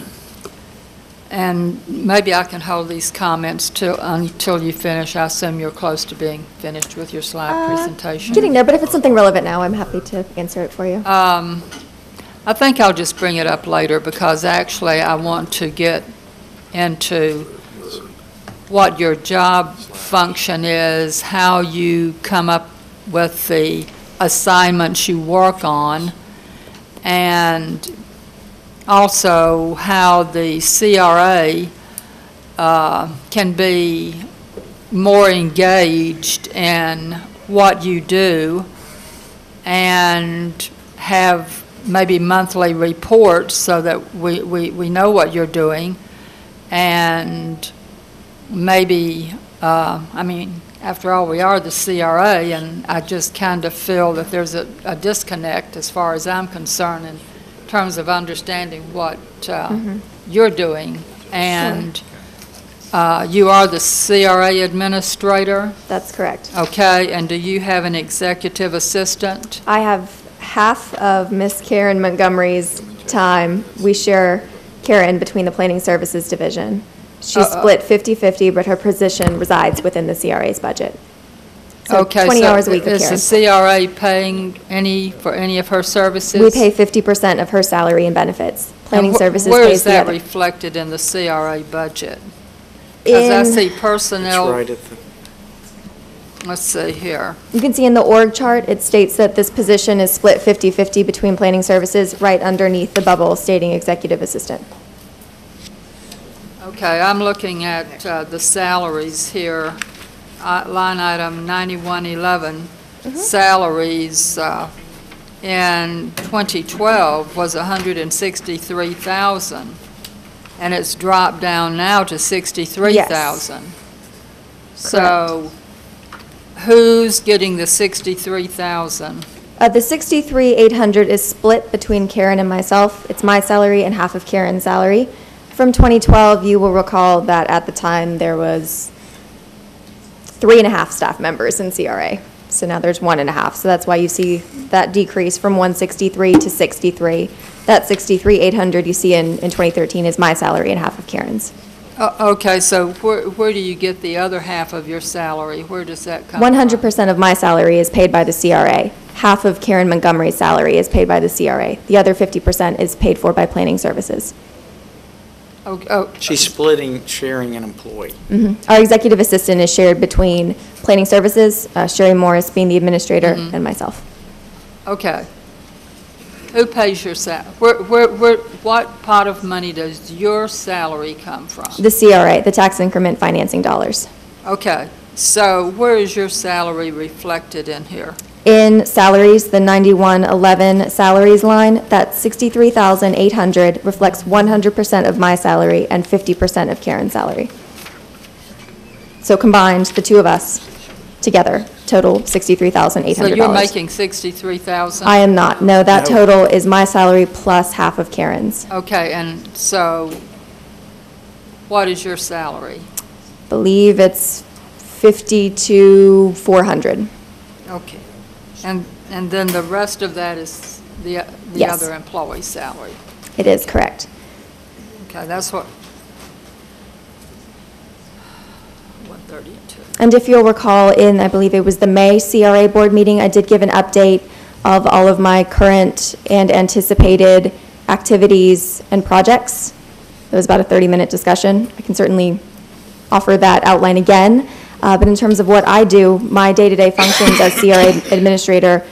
And maybe I can hold these comments until you finish. I assume you're close to being finished with your slide presentation. Getting there, but if it's something relevant now, I'm happy to answer it for you. I think I'll just bring it up later because actually I want to get into what your job function is, how you come up with the assignments you work on, and also how the CRA can be more engaged in what you do and have maybe monthly reports so that we know what you're doing. And maybe, I mean, after all, we are the CRA, and I just kind of feel that there's a disconnect as far as I'm concerned in terms of understanding what you're doing. And you are the CRA administrator? That's correct. Okay, and do you have an executive assistant? I have half of Miss Karen Montgomery's time. We share Karen between the Planning Services Division. She's split 50-50, but her position resides within the CRA's budget. So Okay, 20 so hours a week with Karen. is the CRA paying for any of her services? We pay 50% of her salary and benefits. Planning Services Where pays is the that other. reflected in the CRA budget? Because I see personnel. It's right at the... Let's see here. You can see in the org chart, it states that this position is split 50-50 between Planning Services, right underneath the bubble stating Executive Assistant. Okay, I'm looking at the salaries here. Line item 9111, salaries in 2012 was 163,000, and it's dropped down now to 63,000. So who's getting the 63,000? The 63,800 is split between Karen and myself. It's my salary and half of Karen's salary. From 2012, you will recall that at the time there was 3.5 staff members in CRA. So now there's 1.5. So that's why you see that decrease from 163 to 63. That 63,800 you see in 2013 is my salary and half of Karen's. Okay, so where do you get the other half of your salary? Where does that come 100% of my salary is paid by the CRA. Half of Karen Montgomery's salary is paid by the CRA. The other 50% is paid for by Planning Services. She's splitting, sharing an employee. Our executive assistant is shared between Planning Services, Sherry Morris being the administrator, and myself. Okay. Who pays your salary? What pot of money does your salary come from? The CRA, the tax increment financing dollars. Okay. So where is your salary reflected in here? In salaries, the 9111 salaries line, that 63,800 reflects 100% of my salary and 50% of Karen's salary. So combined, the two of us together total $63,800. So you're making 63,000? I am not. No, that total is my salary plus half of Karen's. Okay, and so what is your salary? I believe it's 52,400. Okay. And then the rest of that is the Yes. other employee salary? It is correct. Okay, that's what, 132. And if you'll recall, in, I believe it was the May CRA board meeting, I did give an update of all of my current and anticipated activities and projects. It was about a 30-minute discussion. I can certainly offer that outline again. But in terms of what I do, my day-to-day functions as CRA administrator,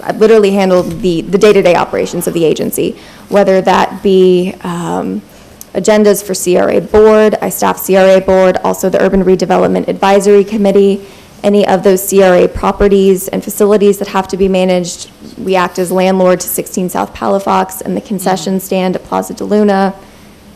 I literally handle the day-to-day operations of the agency, whether that be agendas for CRA board, I staff CRA board, also the Urban Redevelopment Advisory Committee, any of those CRA properties and facilities that have to be managed. We act as landlord to 16 South Palafox and the concession stand at Plaza de Luna.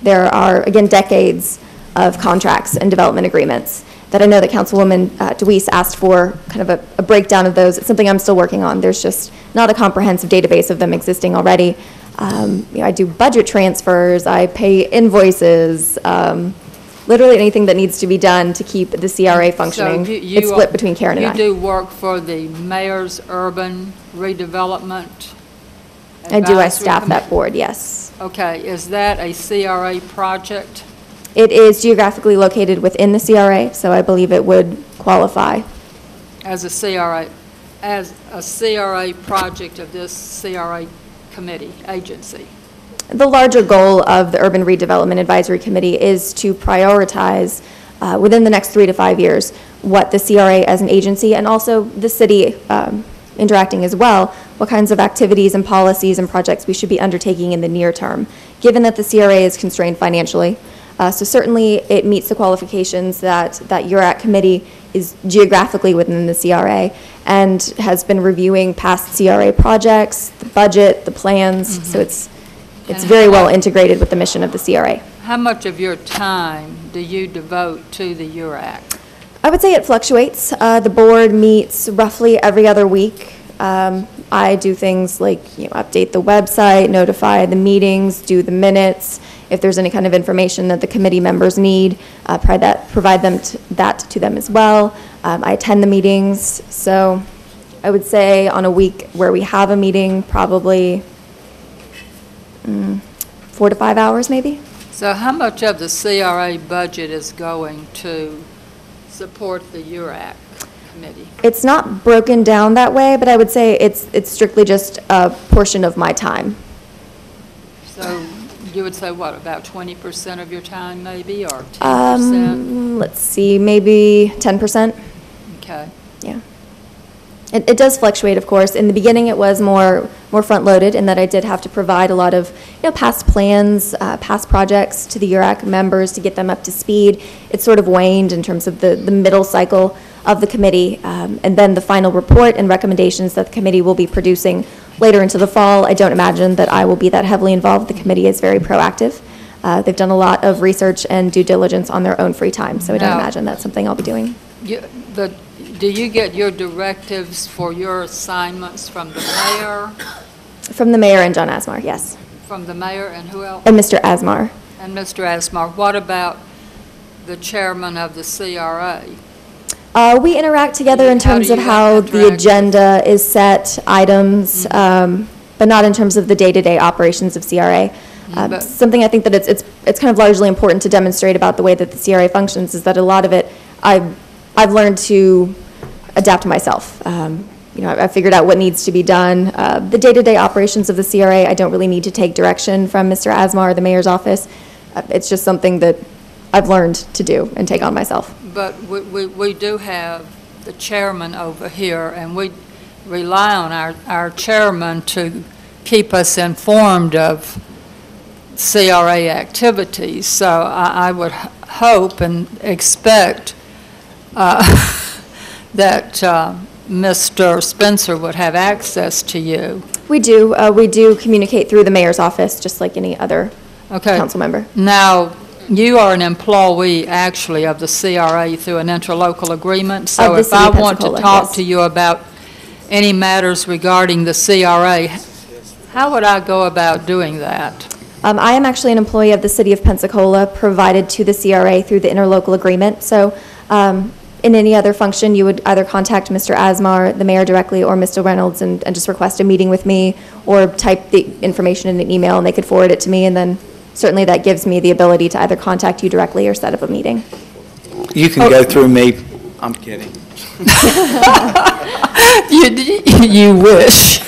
There are, again, decades of contracts and development agreements that I know that Councilwoman DeWeese asked for kind of a breakdown of those. It's something I'm still working on. There's just not a comprehensive database of them existing already. I do budget transfers, I pay invoices, literally anything that needs to be done to keep the CRA functioning. It's split between Karen and I. You do work for the mayor's urban redevelopment? I do, I staff that board, yes. Okay, is that a CRA project? It is geographically located within the CRA, so I believe it would qualify. As a CRA project of this CRA committee, agency? The larger goal of the Urban Redevelopment Advisory Committee is to prioritize within the next 3 to 5 years what the CRA as an agency and also the city interacting as well, what kinds of activities and policies and projects we should be undertaking in the near term, given that the CRA is constrained financially. So certainly it meets the qualifications that URAC committee is geographically within the CRA and has been reviewing past CRA projects, the budget, the plans, so it's very well integrated with the mission of the CRA. How much of your time do you devote to the URAC? I would say it fluctuates. The board meets roughly every other week. I do things like update the website, notify the meetings, do the minutes. If there's any kind of information that the committee members need, provide that to them as well. I attend the meetings. So I would say on a week where we have a meeting, probably 4 to 5 hours maybe. So how much of the CRA budget is going to support the URAC committee? It's not broken down that way, but I would say it's strictly just a portion of my time. So you would say what, about 20% of your time maybe, or 10%? Let's see, maybe 10%. Okay. Yeah. It does fluctuate, of course. In the beginning, it was more front-loaded in that I did have to provide a lot of past plans, past projects to the URAC members to get them up to speed. It sort of waned in terms of the middle cycle of the committee. And then the final report and recommendations that the committee will be producing later into the fall. I don't imagine that I will be that heavily involved. The committee is very proactive. They've done a lot of research and due diligence on their own free time, so I don't imagine that's something I'll be doing. Do you get your directives for your assignments from the mayor? From the mayor and John Asmar, yes. From the mayor and who else? And Mr. Asmar. And Mr. Asmar. What about the chairman of the CRA? We interact together in terms of how the agenda is set, items, but not in terms of the day-to-day operations of CRA. Something I think that it's kind of largely important to demonstrate about the way that the CRA functions is that a lot of it I've learned to adapt myself. I figured out what needs to be done. The day-to-day operations of the CRA, I don't really need to take direction from Mr. Asmar or the mayor's office. It's just something that I've learned to do and take on myself. But we do have the chairman over here, and we rely on our chairman to keep us informed of CRA activities. So I would hope and expect that Mr. Spencer would have access to you. We do. We do communicate through the mayor's office, just like any other council member. Now, you are an employee, actually, of the CRA through an interlocal agreement. So if I want to talk to you about any matters regarding the CRA, how would I go about doing that? I am actually an employee of the city of Pensacola, provided to the CRA through the interlocal agreement. So in any other function, you would either contact Mr. Asmar, the mayor directly, or Mr. Reynolds and just request a meeting with me, or type the information in an email and they could forward it to me, and then certainly that gives me the ability to either contact you directly or set up a meeting. You can go through me. I'm kidding. You wish.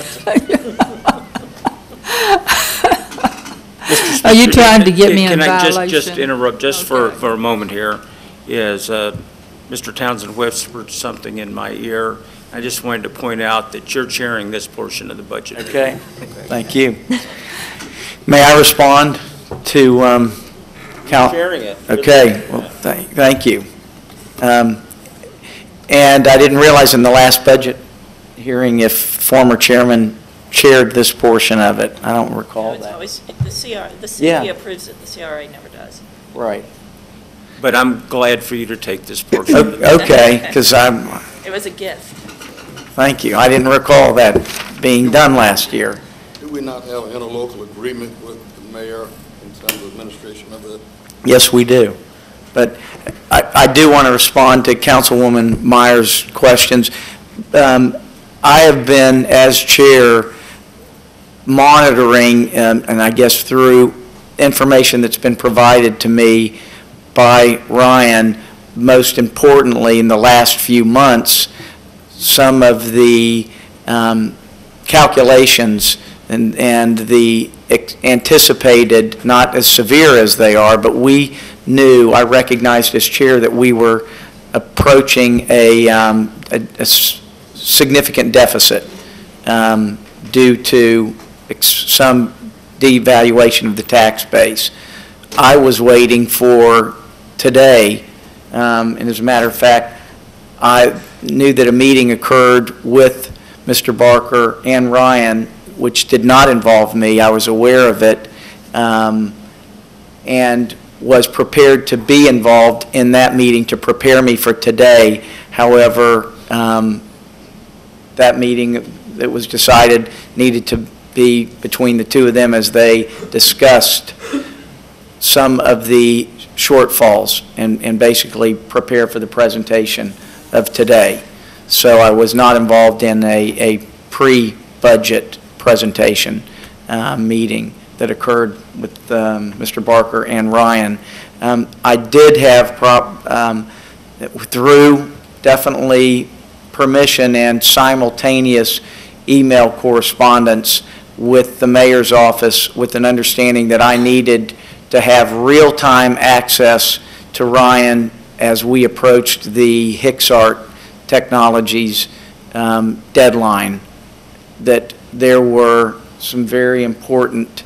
Are you trying to get me in violation? Can I just interrupt just for a moment here? Is Mr. Townsend whispered something in my ear. I just wanted to point out that you're chairing this portion of the budget. Okay. Thank you. May I respond to Sharing it. Okay. Well, thank you. And I didn't realize in the last budget hearing if former chairman chaired this portion of it. I don't recall It's that. always, the city approves it, the CRA never does. Right. But I'm glad for you to take this portion. Okay, because It was a gift. thank you. I didn't recall that being done last year. Do we not have an interlocal agreement with the mayor in terms of administration of it? Yes, we do. But I do want to respond to Councilwoman Meyer's questions. I have been, as chair, monitoring, and I guess through information that's been provided to me, by Ryan, most importantly, in the last few months, some of the calculations and the anticipated, not as severe as they are, but we knew, I recognized as chair that we were approaching a significant deficit due to some devaluation of the tax base. I was waiting for today, and as a matter of fact, I knew that a meeting occurred with Mr. Barker and Ryan, which did not involve me. I was aware of it, and was prepared to be involved in that meeting to prepare me for today. However, that meeting, it was decided, needed to be between the two of them as they discussed some of the shortfalls and basically prepare for the presentation of today. So I was not involved in a pre-budget presentation meeting that occurred with Mr. Barker and Ryan. I did have, through definitely permission and simultaneous email correspondence with the mayor's office, with an understanding that I needed to have real-time access to Ryan as we approached the Hicksart Technologies deadline, that there were some very important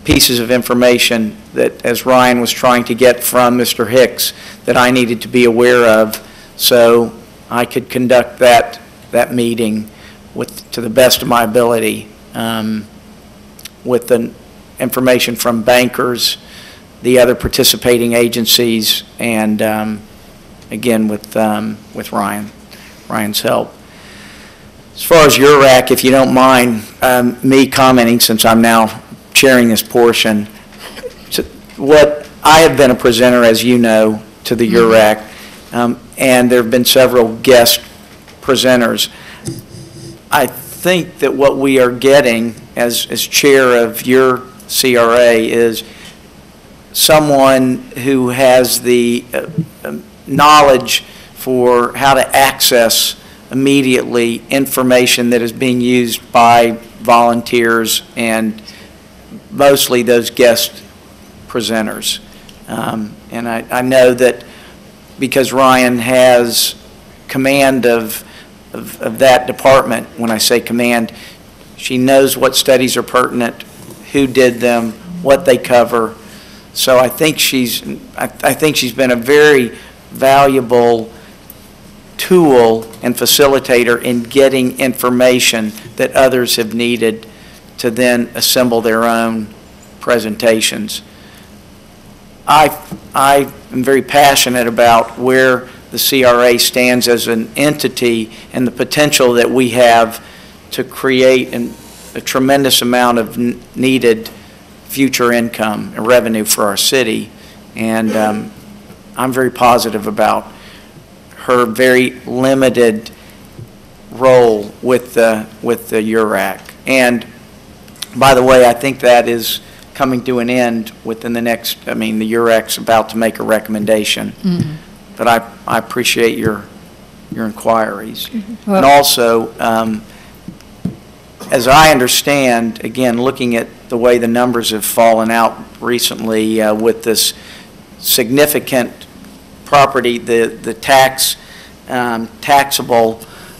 pieces of information that, as Ryan was trying to get from Mr. Hicks, that I needed to be aware of, so I could conduct that meeting to the best of my ability, with the information from bankers, the other participating agencies, and again with Ryan's help. As far as URAC, if you don't mind me commenting, since I'm now chairing this portion, what I have been a presenter, as you know, to the URAC, and there have been several guest presenters. I think that what we are getting as chair of your CRA is someone who has the knowledge for how to access immediately information that is being used by volunteers and mostly those guest presenters. And I know that because Ryan has command of that department, when I say command, she knows what studies are pertinent, who did them, what they cover. So I think she's been a very valuable tool and facilitator in getting information that others have needed to then assemble their own presentations. I am very passionate about where the CRA stands as an entity and the potential that we have to create a tremendous amount of needed future income and revenue for our city. And I'm very positive about her very limited role with the URAC. And by the way, I think that is coming to an end within the next, the URAC's about to make a recommendation. Mm-hmm. But I appreciate your inquiries. Mm-hmm. Well, and also, as I understand, again, looking at the way the numbers have fallen out recently with this significant property, the taxable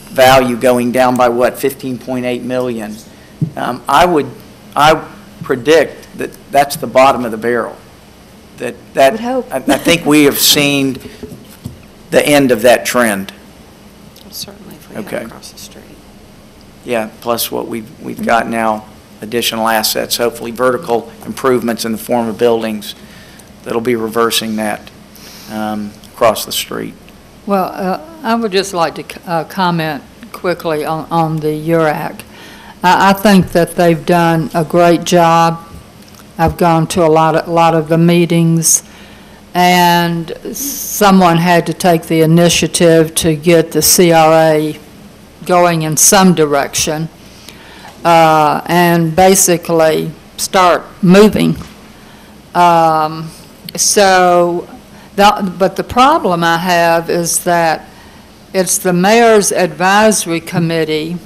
value going down by what, 15.8 million. I predict that that's the bottom of the barrel. I would hope. I think we have seen the end of that trend. Certainly, if we have across the street. Yeah, plus what we've got now, additional assets, hopefully vertical improvements in the form of buildings that'll be reversing that across the street. Well, I would just like to comment quickly on the URAC. I think that they've done a great job. I've gone to a lot of the meetings, and someone had to take the initiative to get the CRA going in some direction and basically start moving. So But the problem I have is that it's the mayor's advisory committee,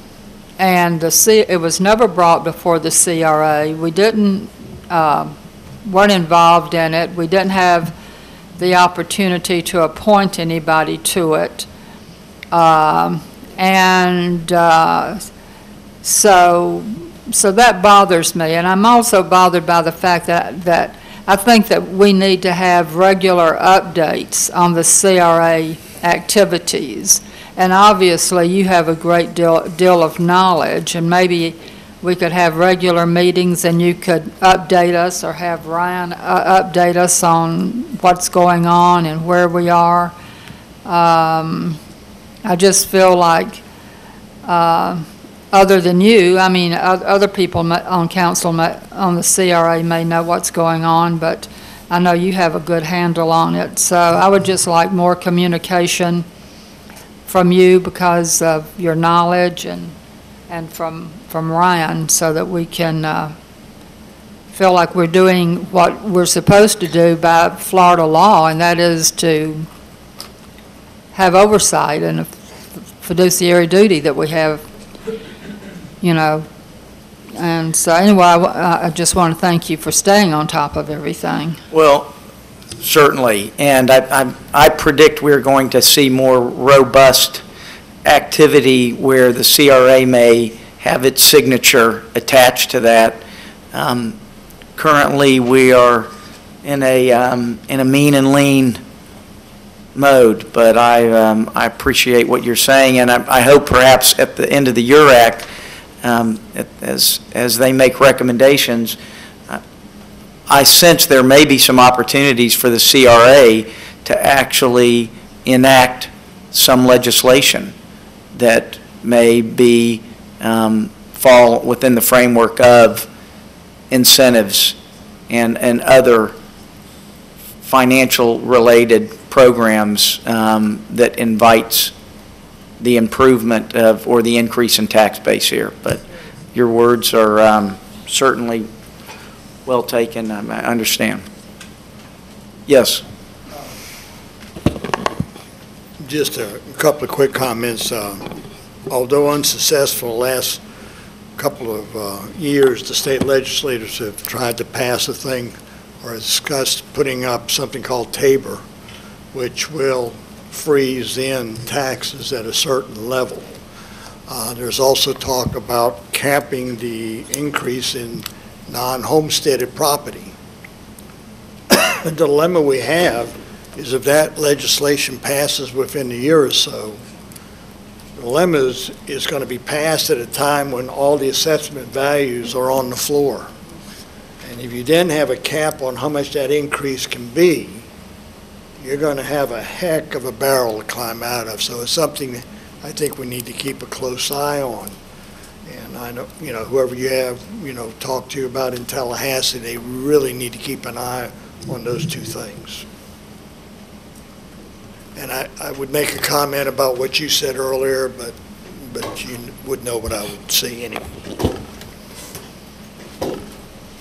and it was never brought before the CRA. We weren't involved in it. We didn't have the opportunity to appoint anybody to it. So that bothers me. And I'm also bothered by the fact that I think that we need to have regular updates on the CRA activities. And obviously, you have a great deal of knowledge, and maybe we could have regular meetings and you could update us, or have Ryan update us on what's going on and where we are. I just feel like, other than you, I mean, other people on council, on the CRA may know what's going on, but I know you have a good handle on it. So I would just like more communication from you because of your knowledge, and from Ryan, so that we can feel like we're doing what we're supposed to do by Florida law, and that is to have oversight and a fiduciary duty that we have, you know. And so anyway, I just want to thank you for staying on top of everything. Well, certainly, and I predict we're going to see more robust activity where the CRA may have its signature attached to that. Currently, we are in a mean and lean mode, but I appreciate what you're saying, and I hope perhaps at the end of the URAC, as they make recommendations, I sense there may be some opportunities for the CRA to actually enact some legislation that may be fall within the framework of incentives and other financial related programs that invites the improvement of, or the increase in tax base here. But your words are certainly well taken. I understand. Yes. Just a couple of quick comments. Although unsuccessful the last couple of years, the state legislators have tried to pass a thing or discussed putting up something called TABOR, which will freeze in taxes at a certain level. There's also talk about capping the increase in non-homesteaded property. The dilemma we have is if that legislation passes within a year or so, the dilemma is going to be passed at a time when all the assessment values are on the floor. And if you then have a cap on how much that increase can be, you're going to have a heck of a barrel to climb out of. So it's something I think we need to keep a close eye on. And I know, whoever you have, talk to you about in Tallahassee, they really need to keep an eye on those two things. And I would make a comment about what you said earlier, but you would know what I would say anyway.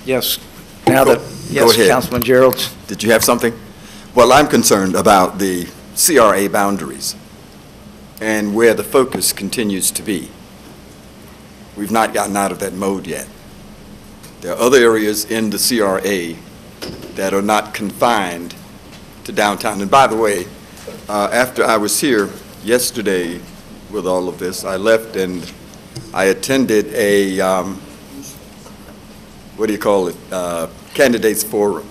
Yes. Now that, Go ahead. Councilman Gerald. Did you have something? Well, I'm concerned about the CRA boundaries and where the focus continues to be. We've not gotten out of that mode yet. There are other areas in the CRA that are not confined to downtown. And by the way, after I was here yesterday with all of this, I left and I attended a, candidates forum.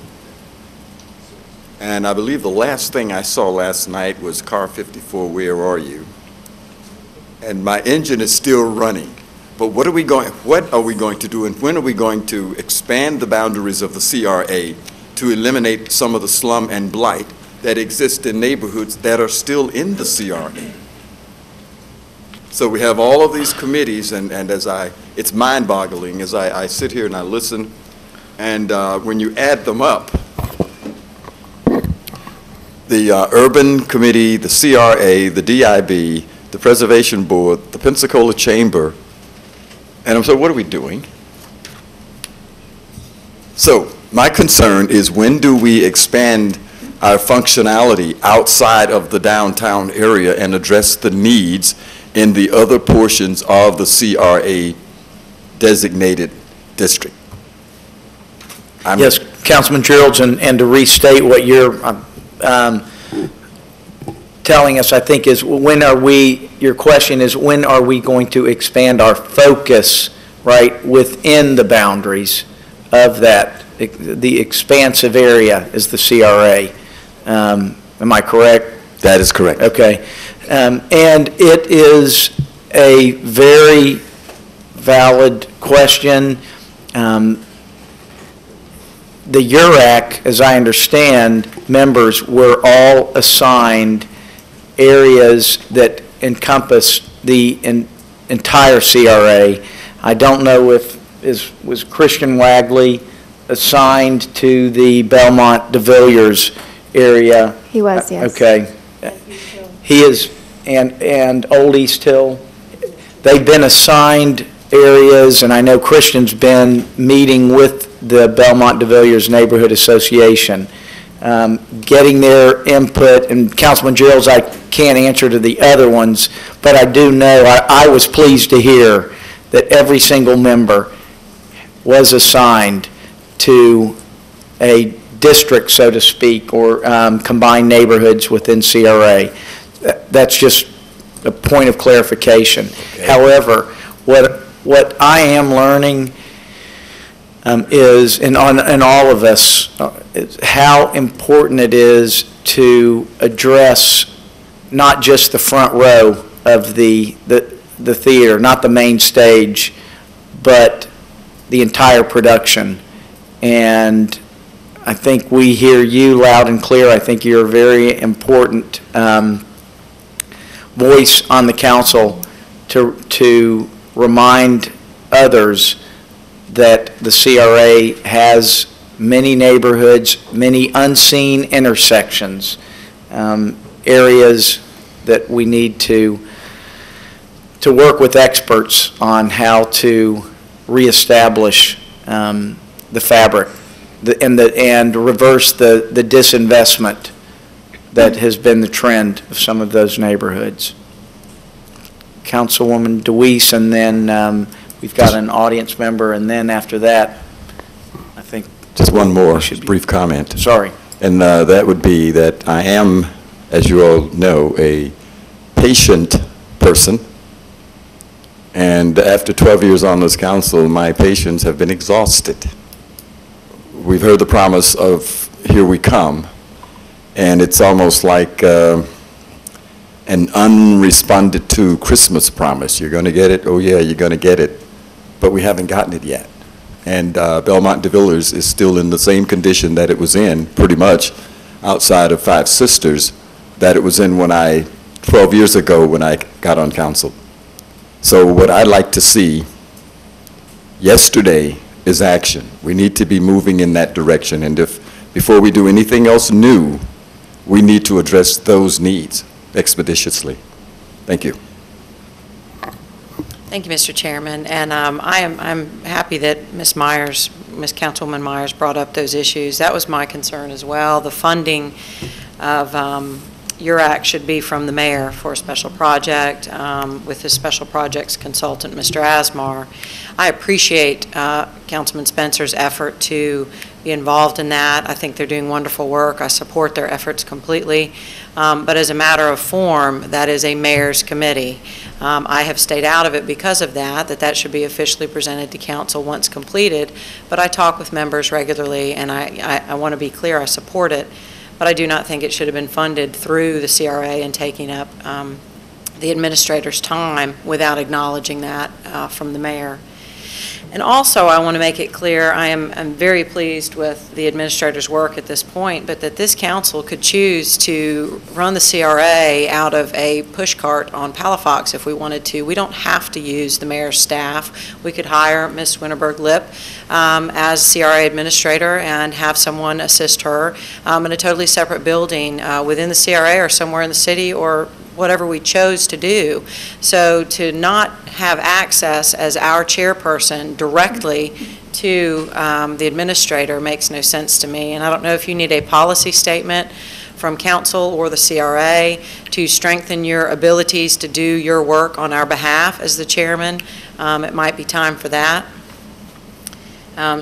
And I believe the last thing I saw last night was Car 54, Where Are You? And my engine is still running. But what are we going to do, and when are we going to expand the boundaries of the CRA to eliminate some of the slum and blight that exist in neighborhoods that are still in the CRA? So we have all of these committees, and it's mind-boggling as I sit here and I listen, and when you add them up, the Urban Committee, the CRA, the DIB, the Preservation Board, the Pensacola Chamber, and I'm saying, what are we doing? So my concern is, when do we expand our functionality outside of the downtown area and address the needs in the other portions of the CRA designated district. Yes, Councilman Gerald, and to restate what you're telling us, I think, is your question is, when are we going to expand our focus, right, within the boundaries of that, the expansive area is the CRA. Am I correct? That is correct. Okay. And it is a very valid question. The URAC, as I understand, members were all assigned areas that encompass the entire CRA. I don't know if was Christian Wagley assigned to the Belmont de Villiers area? He was, yes. Okay. He is, and Old East Hill. They've been assigned areas, and I know Christian's been meeting with the Belmont de Villiers Neighborhood Association, getting their input, and Councilman Gerald's, I can't answer to the other ones, but I do know, I was pleased to hear that every single member was assigned to a district, so to speak, or combined neighborhoods within CRA. That's just a point of clarification. Okay. However, what I am learning is, and all of us, is how important it is to address not just the front row of the theater, not the main stage, but the entire production. And I think we hear you loud and clear. I think you're a very important voice on the council to remind others that the CRA has many neighborhoods, many unseen intersections, areas that we need to work with experts on how to reestablish the fabric and reverse the disinvestment that has been the trend of some of those neighborhoods. Councilwoman DeWeese, and then we've got an audience member, and then after that, I think... Just one more brief comment. Sorry. And that would be that I am, as you all know, a patient person. And after 12 years on this council, my patience have been exhausted. We've heard the promise of here we come, and it's almost like an unresponded to Christmas promise. You're going to get it? Oh yeah, you're going to get it. But we haven't gotten it yet. And Belmont de Villiers is still in the same condition that it was in, pretty much, outside of Five Sisters, that it was in 12 years ago when I got on council. So what I'd like to see yesterday is action. We need to be moving in that direction, and before we do anything else new, we need to address those needs expeditiously. Thank you. Thank you, Mr. Chairman, and I'm happy that Ms. Councilwoman Myers brought up those issues. That was my concern as well. The funding of your act should be from the mayor for a special project with the special projects consultant, Mr. Asmar. I appreciate Councilman Spencer's effort to be involved in that. I think they're doing wonderful work. I support their efforts completely. But as a matter of form, that is a mayor's committee. I have stayed out of it because of that should be officially presented to council once completed. But I talk with members regularly, and I want to be clear, I support it. But I do not think it should have been funded through the CRA and taking up the administrator's time without acknowledging that from the mayor. And also, I want to make it clear, I'm very pleased with the administrator's work at this point, but that this council could choose to run the CRA out of a pushcart on Palafox if we wanted to. We don't have to use the mayor's staff. We could hire Ms. Winterberg-Lip as CRA administrator and have someone assist her in a totally separate building within the CRA or somewhere in the city or whatever we chose to do. So to not have access as our chairperson directly to the administrator makes no sense to me. And I don't know if you need a policy statement from council or the CRA to strengthen your abilities to do your work on our behalf as the chairman, it might be time for that.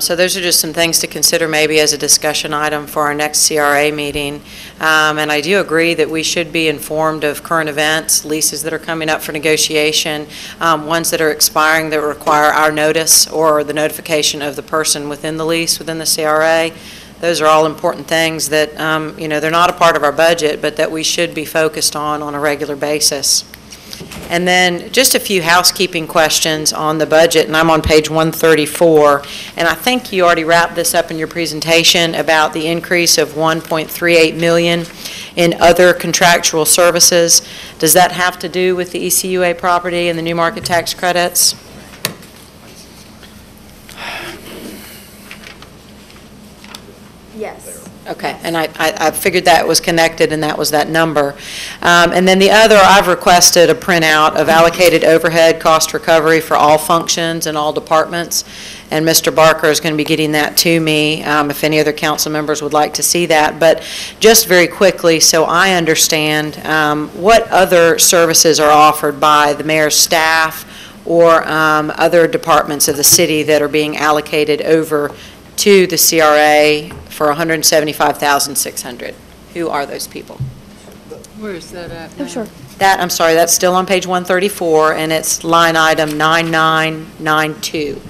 So those are just some things to consider maybe as a discussion item for our next CRA meeting. And I do agree that we should be informed of current events, leases that are coming up for negotiation, ones that are expiring that require our notice or the notification of the person within the lease within the CRA. Those are all important things that, you know, they're not a part of our budget, but that we should be focused on a regular basis. And then just a few housekeeping questions on the budget, and I'm on page 134. And I think you already wrapped this up in your presentation about the increase of $1.38 million in other contractual services. Does that have to do with the ECUA property and the new market tax credits? Yes. Okay, and I figured that was connected and that was that number. And then the other, I've requested a printout of allocated overhead cost recovery for all functions and all departments. And Mr. Barker is going to be getting that to me if any other council members would like to see that. But just very quickly, so I understand, what other services are offered by the mayor's staff or other departments of the city that are being allocated over to the CRA for $175,600. Who are those people? Where is that at? Oh, sure. That, I'm sorry, that's still on page 134, and it's line item 9992.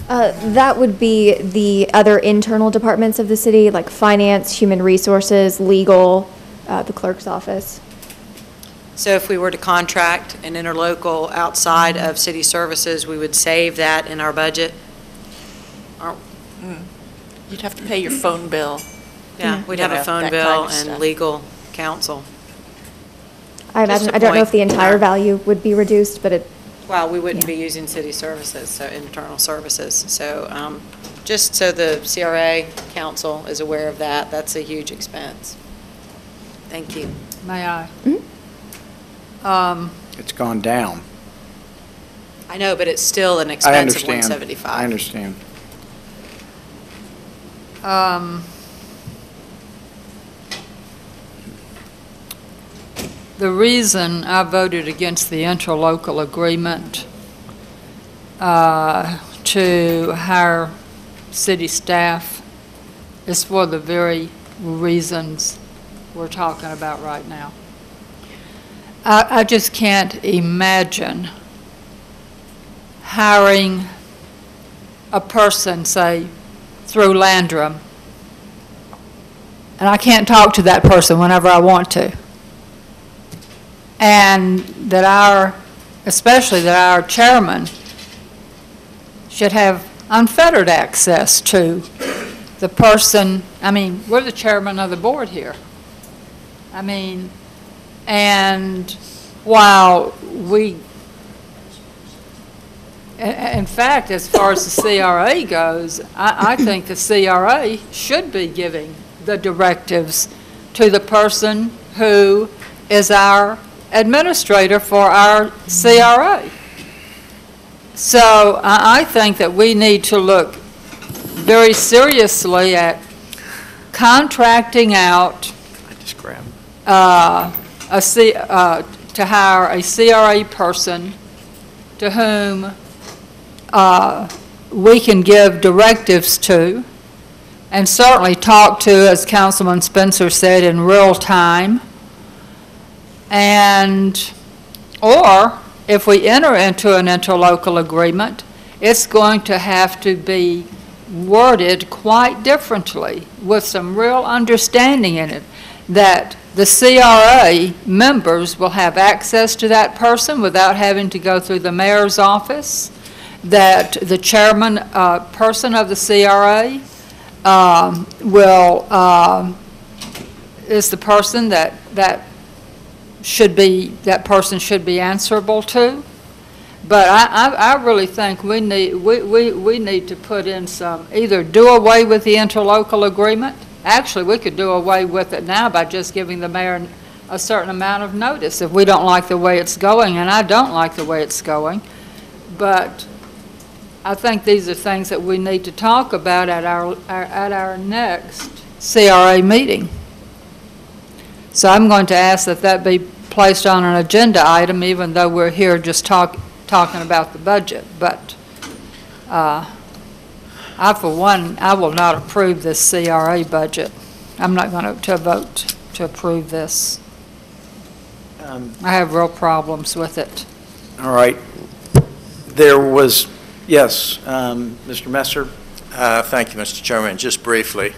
That would be the other internal departments of the city, like finance, human resources, legal, the clerk's office. So if we were to contract an interlocal outside of city services, we would save that in our budget? You'd have to pay your phone bill. Yeah, we'd have a phone that bill kind of and stuff. legal counsel. I Just imagine, a I don't know point. if the entire value would be reduced, but it, Well, we wouldn't be using city services, so internal services. So just so the CRA council is aware of that, that's a huge expense. Thank you. May I? It's gone down. I know, but it's still an I expense of understand. 175. I understand. The reason I voted against the interlocal agreement to hire city staff is for the very reasons we're talking about right now. I just can't imagine hiring a person, say, through Landrum, and I can't talk to that person whenever I want to. And that especially that our chairman should have unfettered access to the person. I mean, we're the chairman of the board here. I mean, and while in fact, as far as the CRA goes, I think the CRA should be giving the directives to the person who is our administrator for our CRA. So I think that we need to look very seriously at contracting out to hire a CRA person to whom we can give directives to, and certainly talk to, as Councilman Spencer said, in real time. Or if we enter into an interlocal agreement, it's going to have to be worded quite differently with some real understanding in it, that the CRA members will have access to that person without having to go through the mayor's office, that the chairman person of the CRA is the person that person should be answerable to. But I really think we need to put in some, either do away with the interlocal agreement. Actually, we could do away with it now by just giving the mayor a certain amount of notice if we don't like the way it's going, and I don't like the way it's going. But I think these are things that we need to talk about at our next CRA meeting. So I'm going to ask that that be placed on an agenda item, even though we're here just talking about the budget. But I, for one, I will not approve this CRA budget. I'm not going to vote to approve this. I have real problems with it. All right. There was, yes, Mr. Messer? Thank you, Mr. Chairman. Just briefly,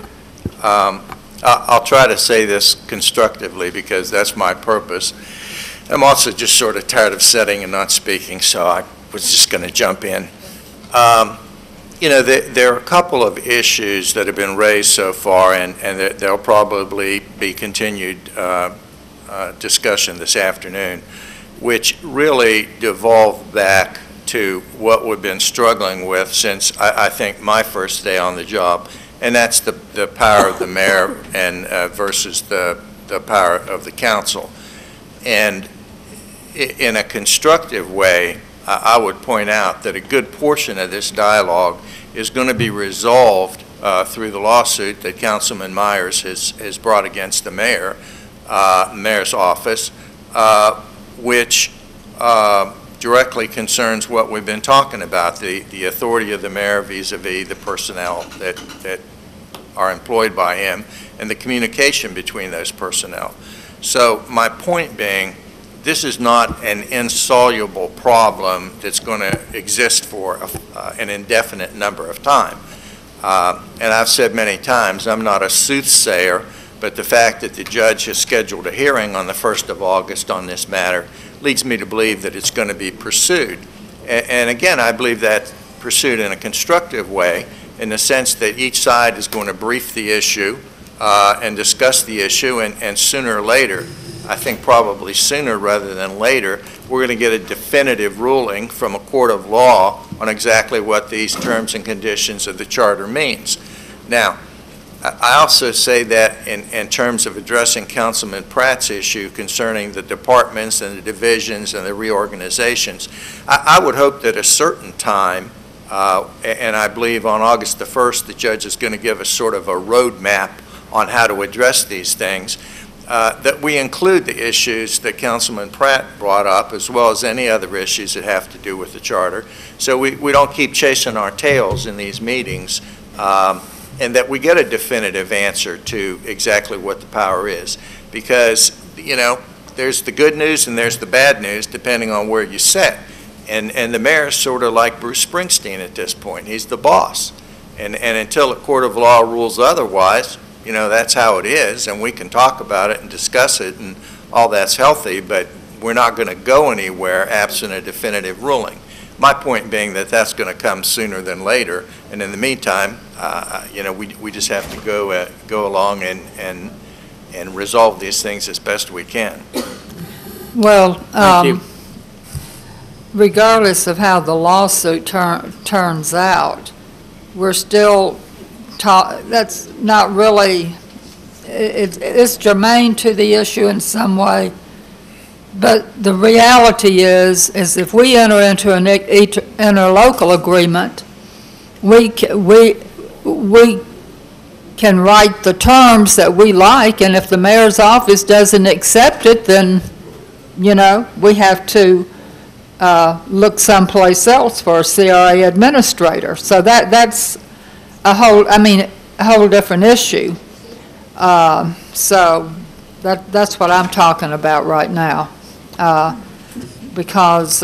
I'll try to say this constructively because that's my purpose. I'm also just sort of tired of sitting and not speaking, so I was just going to jump in. You know, there are a couple of issues that have been raised so far, and there'll probably be continued discussion this afternoon, which really devolve back to what we've been struggling with since I think my first day on the job, and that's the power of the mayor and versus the power of the council. And in a constructive way, I would point out that a good portion of this dialogue is going to be resolved through the lawsuit that Councilman Myers has brought against the mayor's office, which directly concerns what we've been talking about, the authority of the mayor vis-a-vis the personnel that are employed by him and the communication between those personnel. So my point being, this is not an insoluble problem that's going to exist for an indefinite number of time. And I've said many times, I'm not a soothsayer, but the fact that the judge has scheduled a hearing on the 1st of August on this matter leads me to believe that it's going to be pursued. And again, I believe that pursued in a constructive way, in the sense that each side is going to brief the issue and discuss the issue, and sooner or later, I think probably sooner rather than later, we're going to get a definitive ruling from a court of law on exactly what these terms and conditions of the charter means. Now, I also say that in terms of addressing Councilman Pratt's issue concerning the departments and the divisions and the reorganizations, I would hope that at a certain time, and I believe on August the 1st, the judge is going to give us sort of a roadmap on how to address these things, that we include the issues that Councilman Pratt brought up, as well as any other issues that have to do with the charter, so we don't keep chasing our tails in these meetings, and that we get a definitive answer to exactly what the power is. Because, you know, there's the good news and there's the bad news, depending on where you sit. And the mayor's sort of like Bruce Springsteen at this point. He's the boss. And until a court of law rules otherwise, you know, that's how it is, and we can talk about it and discuss it, and all that's healthy, but we're not going to go anywhere absent a definitive ruling. My point being that that's going to come sooner than later, and in the meantime, you know, we just have to go along and resolve these things as best we can. Well, regardless of how the lawsuit turns out, we're still that's not really, it's germane to the issue in some way, but the reality is if we enter into an interlocal agreement, we can write the terms that we like, and if the mayor's office doesn't accept it, then, you know, we have to look someplace else for a CRA administrator. So that's a whole different issue. So that's what I'm talking about right now, because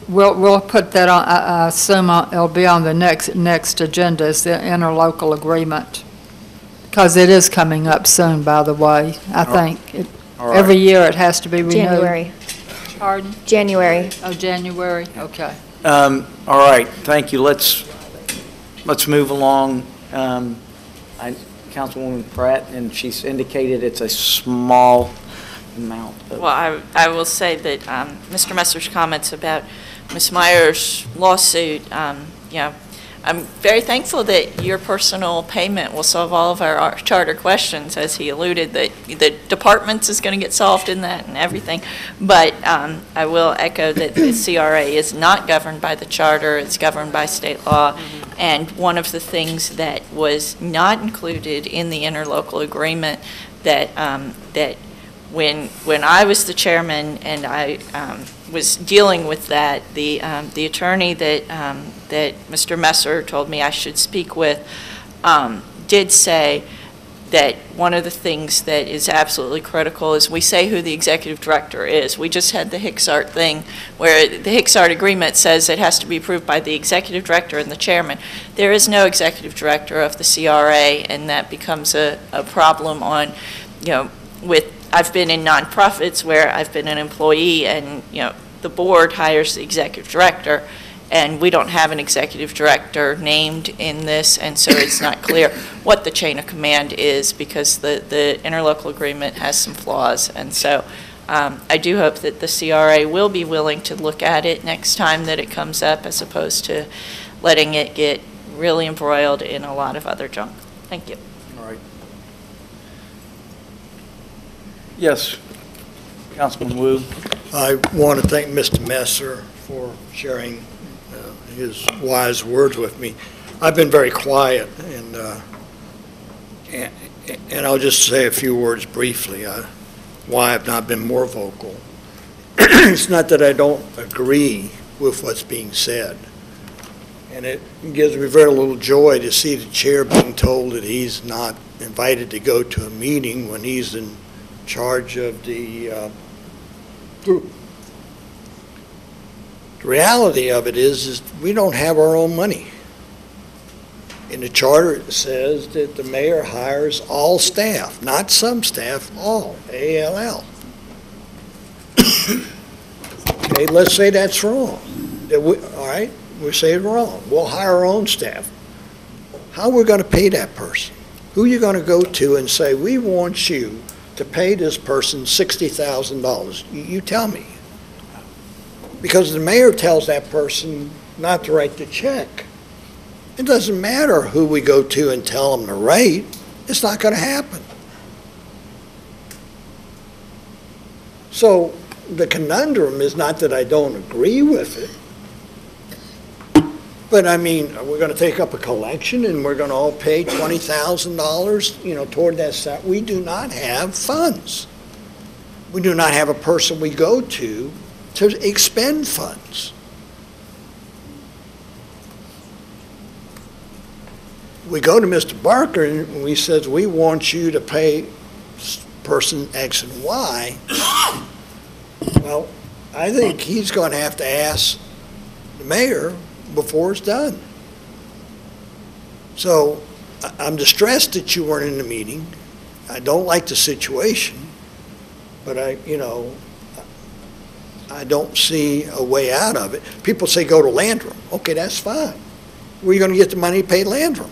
we'll put that on. I assume it'll be on the next agenda, is the interlocal agreement, because it is coming up soon. By the way, I think every year it has to be renewed. January. Pardon? January. Oh, January. Okay. All right, thank you. Let's move along. Councilwoman Pratt, and she's indicated it's a small amount. Well, I will say that Mr. Messer's comments about Ms. Meyer's lawsuit, you know, I'm very thankful that your personal payment will solve all of our charter questions, as he alluded, that the departments is going to get solved in that and everything. But I will echo that the CRA is not governed by the charter, it's governed by state law. And one of the things that was not included in the interlocal agreement that when I was the chairman and I was dealing with that, the attorney that Mr. Messer told me I should speak with did say that one of the things that is absolutely critical is we say who the executive director is. We just had the Hicksart thing where the Hicksart agreement says it has to be approved by the executive director and the chairman. There is no executive director of the CRA, and that becomes a problem on, I've been in nonprofits where I've been an employee and, the board hires the executive director, and we don't have an executive director named in this, and so it's not clear what the chain of command is because the interlocal agreement has some flaws. And so I do hope that the CRA will be willing to look at it next time that it comes up, as opposed to letting it get really embroiled in a lot of other junk. Thank you. All right. Yes, Councilman Wu. I want to thank Mr. Messer for sharing his wise words with me. I've been very quiet, and I'll just say a few words briefly why I've not been more vocal. It's not that I don't agree with what's being said, and it gives me very little joy to see the chair being told that he's not invited to go to a meeting when he's in charge of the group. The reality of it is we don't have our own money. In the charter, it says that the mayor hires all staff, not some staff, all, A-L-L. Okay, let's say that's wrong. All right, we say it's wrong. We'll hire our own staff. How are we going to pay that person? Who are you going to go to and say, we want you to pay this person $60,000? You tell me. Because the mayor tells that person not to write the check. It doesn't matter who we go to and tell them to write. It's not going to happen. So the conundrum is not that I don't agree with it, but I mean, we're going to take up a collection and we're going to all pay $20,000, toward that set. We do not have funds. We do not have a person we go to expend funds. We go to Mr. Barker and we says, we want you to pay person X and Y. Well, I think he's going to have to ask the mayor before it's done. So I'm distressed that you weren't in the meeting. I don't like the situation, but I don't see a way out of it. People say go to Landrum. Okay, that's fine. Where are you going to get the money to pay Landrum?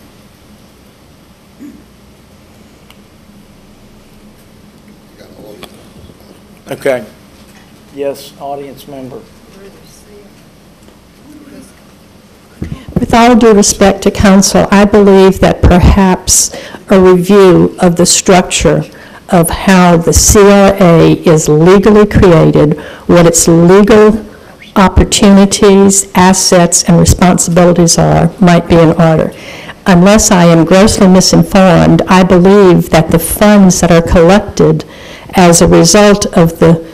Okay. Yes, audience member. With all due respect to council, I believe that perhaps a review of the structure of how the CRA is legally created, what its legal opportunities, assets, and responsibilities are, might be in order. Unless I am grossly misinformed, I believe that the funds that are collected as a result of the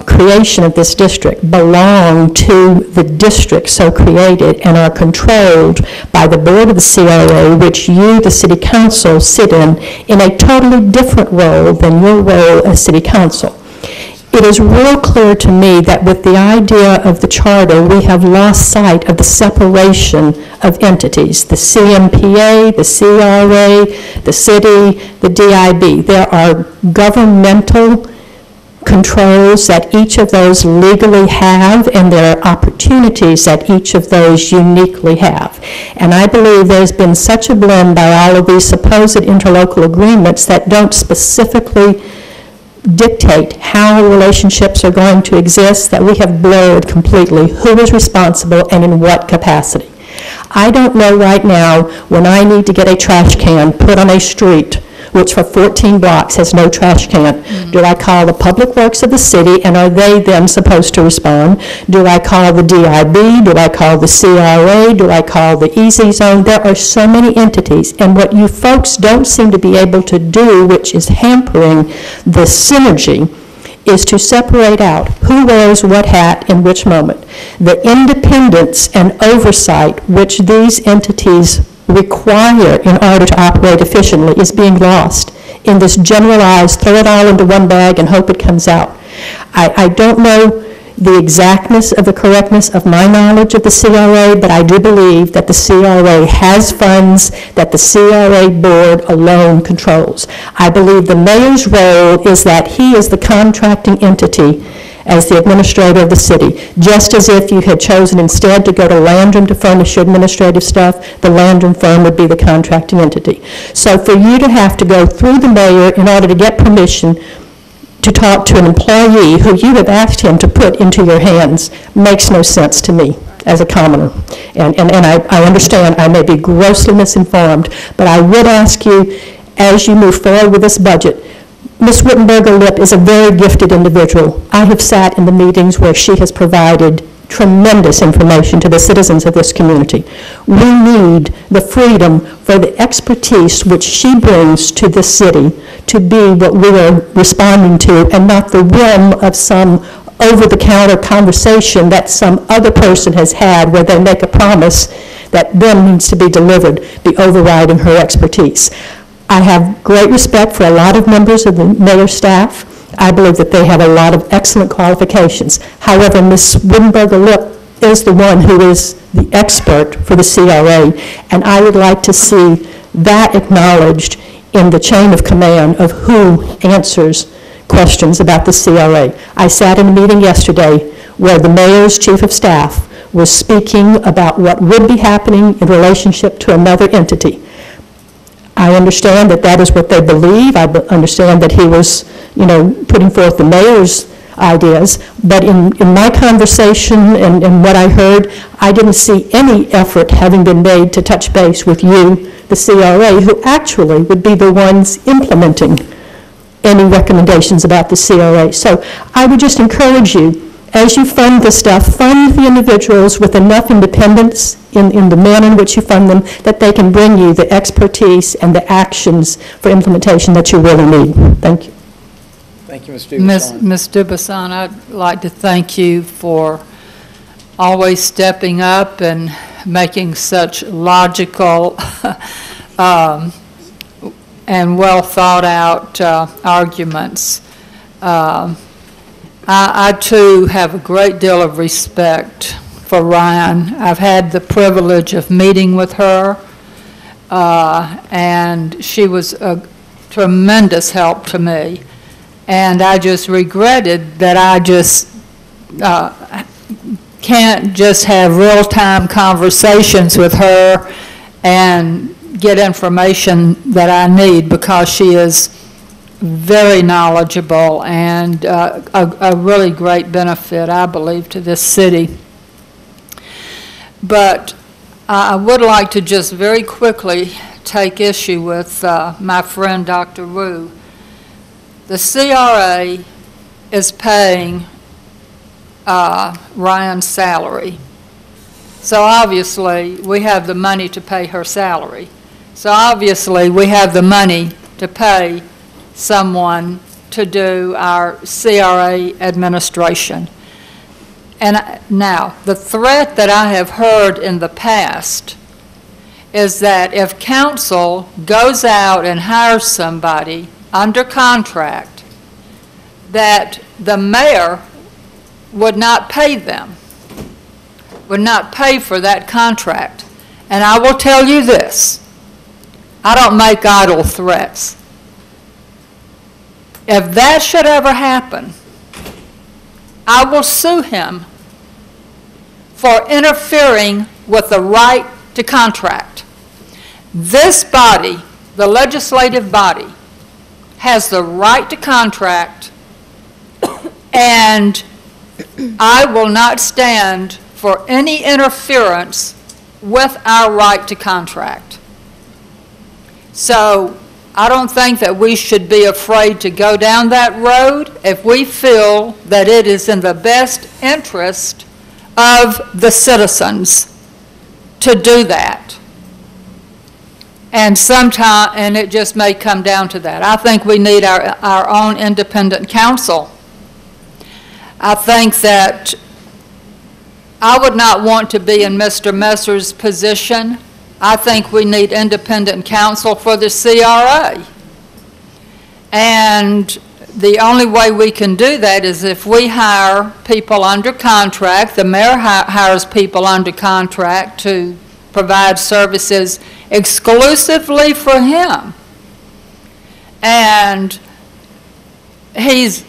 creation of this district belong to the district so created and are controlled by the board of the CRA, which you, the city council, sit in a totally different role than your role as city council. It is real clear to me that with the idea of the charter, we have lost sight of the separation of entities, the CMPA, the CRA, the city, the DIB. There are governmental controls that each of those legally have, and there are opportunities that each of those uniquely have. And I believe there's been such a blend by all of these supposed interlocal agreements that don't specifically dictate how relationships are going to exist, that we have blurred completely who is responsible and in what capacity. I don't know right now when I need to get a trash can put on a street which for 14 blocks has no trash can. Do I call the Public Works of the city, and are they then supposed to respond? Do I call the DIB? Do I call the CRA? Do I call the EZ Zone? There are so many entities, and what you folks don't seem to be able to do, which is hampering the synergy, is to separate out who wears what hat in which moment. The independence and oversight which these entities require in order to operate efficiently is being lost in this generalized, throw it all into one bag and hope it comes out. I don't know the exactness of the correctness of my knowledge of the CRA, but I do believe that the CRA has funds that the CRA board alone controls. I believe the mayor's role is that he is the contracting entity as the administrator of the city, just as if you had chosen instead to go to Landrum to furnish your administrative stuff, the Landrum firm would be the contracting entity. So for you to have to go through the mayor in order to get permission to talk to an employee who you have asked him to put into your hands makes no sense to me as a commoner. And I understand I may be grossly misinformed, but I would ask you, as you move forward with this budget, Ms. Wittenberger-Lipp is a very gifted individual. I have sat in the meetings where she has provided tremendous information to the citizens of this community. We need the freedom for the expertise which she brings to this city to be what we are responding to, and not the whim of some over-the-counter conversation that some other person has had where they make a promise that then needs to be delivered, be overriding her expertise. I have great respect for a lot of members of the mayor's staff. I believe that they have a lot of excellent qualifications. However, Ms. Wittenberger-Lipp is the one who is the expert for the CRA, and I would like to see that acknowledged in the chain of command of who answers questions about the CRA. I sat in a meeting yesterday where the mayor's chief of staff was speaking about what would be happening in relationship to another entity. I understand that that is what they believe. I understand that he was, putting forth the mayor's ideas. But in my conversation and what I heard, I didn't see any effort having been made to touch base with you, the CRA, who actually would be the ones implementing any recommendations about the CRA. So I would just encourage you, as you fund this stuff, fund the individuals with enough independence in the manner in which you fund them that they can bring you the expertise and the actions for implementation that you really need. Thank you. Thank you, Ms. Dubuisson. Ms. Dubuisson, I'd like to thank you for always stepping up and making such logical and well thought out arguments. I too have a great deal of respect for Ryan. I've had the privilege of meeting with her, and she was a tremendous help to me. And I just regretted that I just can't just have real-time conversations with her and get information that I need, because she is very knowledgeable and a really great benefit, I believe, to this city. But I would like to just very quickly take issue with my friend Dr. Wu. The CRA is paying Ryan's salary. So obviously, we have the money to pay her salary. So obviously, we have the money to pay someone to do our CRA administration. And now, the threat that I have heard in the past is that if council goes out and hires somebody under contract, that the mayor would not pay them, would not pay for that contract. And I will tell you this, I don't make idle threats. If that should ever happen, I will sue him for interfering with the right to contract. This body, the legislative body, has the right to contract, and I will not stand for any interference with our right to contract. So I don't think that we should be afraid to go down that road if we feel that it is in the best interest of the citizens to do that. And it just may come down to that. I think we need our own independent counsel. I think that I would not want to be in Mr. Messer's position. I think we need independent counsel for the CRA. And the only way we can do that is if we hire people under contract. The mayor hires people under contract to provide services exclusively for him. And he's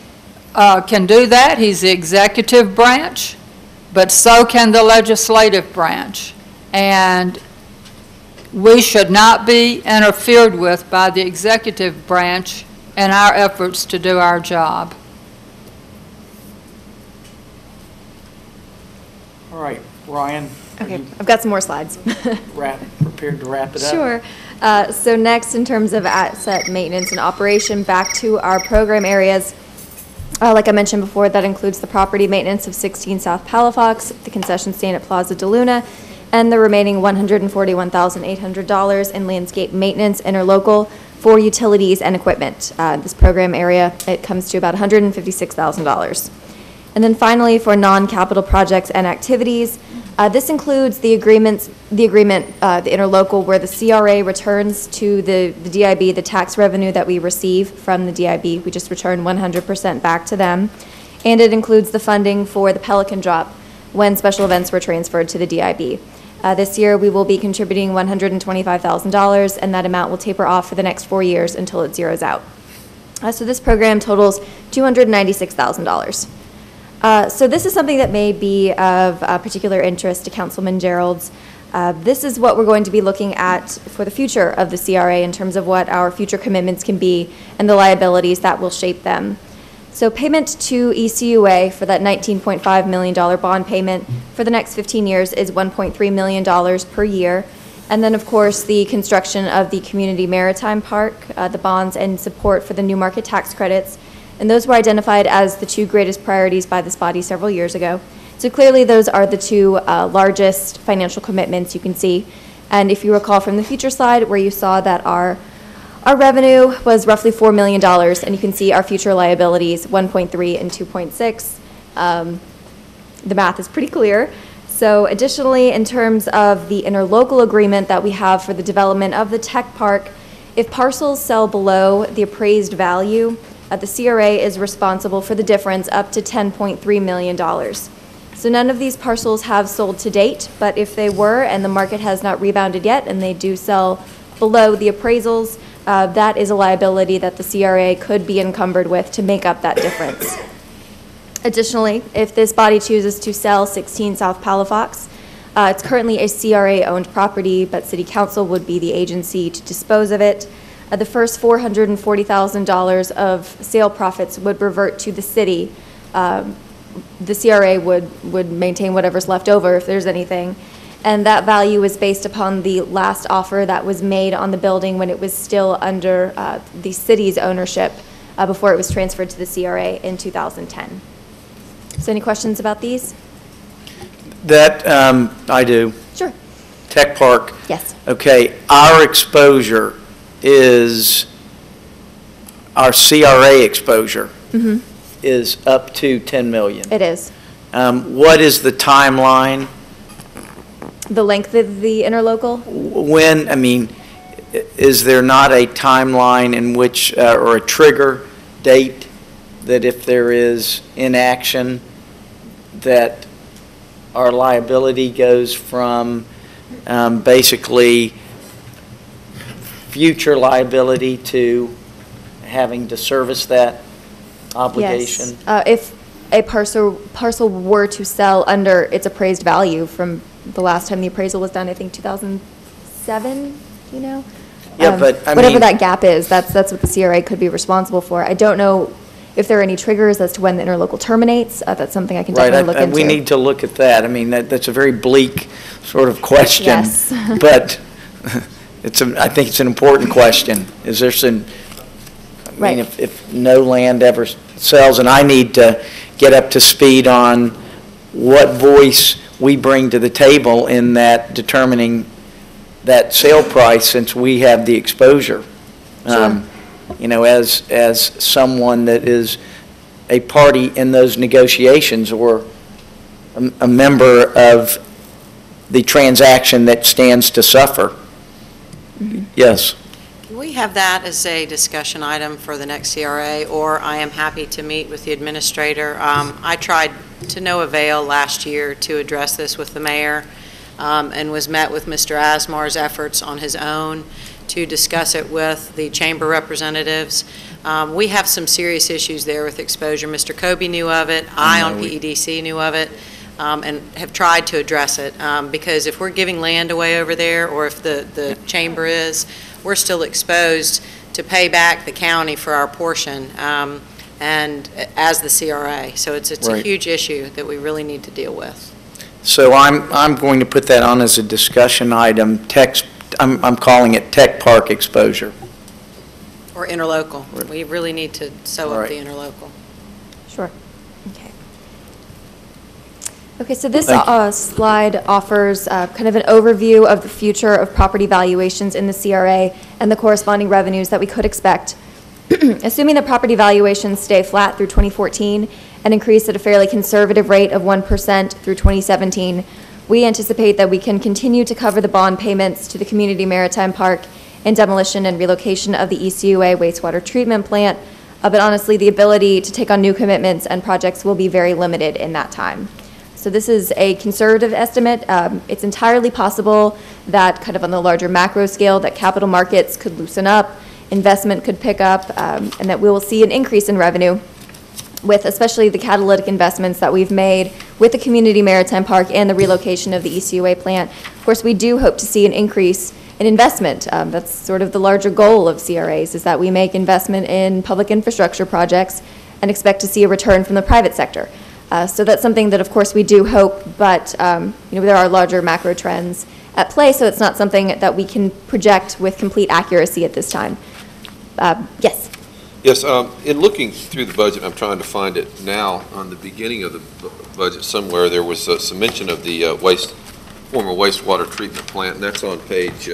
can do that. He's the executive branch, but so can the legislative branch. And we should not be interfered with by the executive branch in our efforts to do our job. All right, Ryan. Okay, I've got some more slides. Prepared to wrap it up? Sure. So next, in terms of asset maintenance and operation, back to our program areas. Like I mentioned before, that includes the property maintenance of 16 South Palafox, the concession stand at Plaza de Luna, and the remaining $141,800 in landscape maintenance interlocal for utilities and equipment. This program area, it comes to about $156,000. And then finally, for non-capital projects and activities, this includes the agreement, the interlocal, where the CRA returns to the DIB the tax revenue that we receive from the DIB. We just return 100% back to them. And it includes the funding for the Pelican Drop when special events were transferred to the DIB. This year, we will be contributing $125,000, and that amount will taper off for the next 4 years until it zeroes out. So this program totals $296,000. So this is something that may be of particular interest to Councilman Gerald's. This is what we're going to be looking at for the future of the CRA in terms of what our future commitments can be and the liabilities that will shape them. So payment to ECUA for that $19.5 million bond payment for the next 15 years is $1.3 million per year. And then, of course, the construction of the Community Maritime Park, the bonds and support for the new market tax credits. And those were identified as the two greatest priorities by this body several years ago. So clearly those are the two largest financial commitments you can see. And if you recall from the future slide where you saw that our revenue was roughly $4 million, and you can see our future liabilities, 1.3 and 2.6. The math is pretty clear. So additionally, in terms of the interlocal agreement that we have for the development of the tech park, if parcels sell below the appraised value, the CRA is responsible for the difference up to $10.3 million. So none of these parcels have sold to date, but if they were and the market has not rebounded yet and they do sell below the appraisals, that is a liability that the CRA could be encumbered with to make up that difference. Additionally, if this body chooses to sell 16 South Palafox, it's currently a CRA-owned property, but City Council would be the agency to dispose of it. The first $440,000 of sale profits would revert to the city. The CRA would maintain whatever's left over if there's anything. And that value is based upon the last offer that was made on the building when it was still under the city's ownership before it was transferred to the CRA in 2010. So any questions about these? That, I do. Sure. Tech Park. Yes. Okay, our exposure is, our CRA exposure is up to 10 million. It is. What is the timeline? The length of the interlocal? When, I mean, is there not a timeline in which, or a trigger date, that if there is inaction, that our liability goes from basically future liability to having to service that obligation? Yes. If a parcel were to sell under its appraised value from the last time the appraisal was done, I think 2007, you know? Yeah, but I whatever mean, that gap is, that's what the CRA could be responsible for. I don't know if there are any triggers as to when the interlocal terminates, that's something I can definitely look into. We need to look at that. I mean, that's a very bleak sort of question. Yes. But I think it's an important question. Is there some, I mean, Right. if no land ever sells, and I need to get up to speed on what voice we bring to the table in that determining that sale price, since we have the exposure. You know, as someone that is a party in those negotiations or a member of the transaction that stands to suffer. Yes. Can we have that as a discussion item for the next CRA, or I am happy to meet with the administrator. I tried to no avail last year to address this with the mayor, and was met with Mr. Asmar's efforts on his own to discuss it with the chamber representatives. We have some serious issues there with exposure. Mr. Kobe knew of it. I on PEDC knew of it. And have tried to address it, because if we're giving land away over there, or if the chamber is, we're still exposed to pay back the county for our portion, and as the CRA. So it's a huge issue that we really need to deal with. So I'm going to put that on as a discussion item. I'm calling it tech park exposure. Or interlocal. We really need to sew up the interlocal. Sure. Okay. Okay, so this slide offers kind of an overview of the future of property valuations in the CRA and the corresponding revenues that we could expect. Assuming that property valuations stay flat through 2014 and increase at a fairly conservative rate of 1% through 2017, we anticipate that we can continue to cover the bond payments to the Community Maritime Park and demolition and relocation of the ECUA wastewater treatment plant, but honestly, the ability to take on new commitments and projects will be very limited in that time. So this is a conservative estimate. It's entirely possible that kind of on the larger macro scale that capital markets could loosen up, investment could pick up, and that we will see an increase in revenue with especially the catalytic investments that we've made with the Community Maritime Park and the relocation of the ECUA plant. Of course, we do hope to see an increase in investment. That's sort of the larger goal of CRAs, is that we make investment in public infrastructure projects and expect to see a return from the private sector. So that's something that, of course, we do hope, but there are larger macro trends at play, so it's not something that we can project with complete accuracy at this time. Yes? Yes, in looking through the budget, I'm trying to find it now. On the beginning of the budget somewhere, there was some mention of the former wastewater treatment plant, and that's on page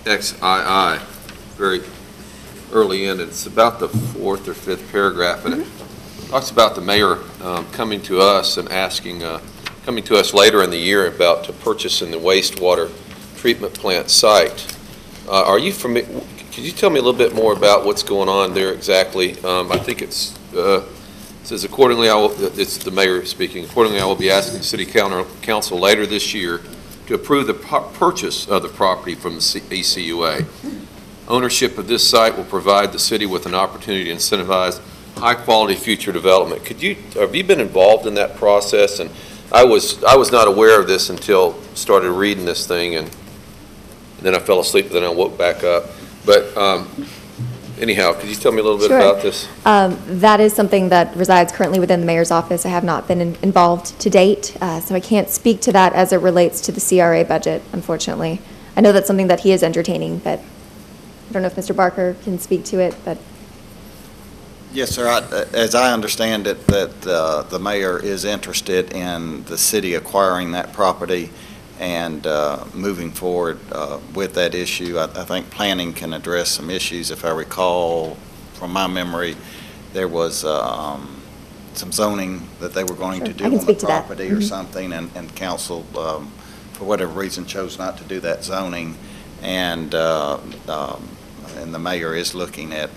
XII, very early in. It's about the fourth or fifth paragraph, and it talks about the mayor coming to us and asking, coming to us later in the year about purchasing the wastewater treatment plant site. Are you familiar? Could you tell me a little bit more about what's going on there exactly? I think it says accordingly, it's the mayor speaking, accordingly I will be asking the city council later this year to approve the purchase of the property from the ECUA. Ownership of this site will provide the city with an opportunity to incentivize high-quality future development. Have you been involved in that process? And I was not aware of this until started reading this thing, and then I fell asleep, and then I woke back up. But anyhow, could you tell me a little bit about this? That is something that resides currently within the mayor's office. I have not been involved to date, so I can't speak to that as it relates to the CRA budget, unfortunately. I know that's something that he is entertaining, but I don't know if Mr. Barker can speak to it, but. Yes, sir. As I understand it, that the mayor is interested in the city acquiring that property and moving forward with that issue. I think planning can address some issues. If I recall, from my memory, there was some zoning that they were going to do on the property or something, and council, for whatever reason, chose not to do that zoning. And the mayor is looking at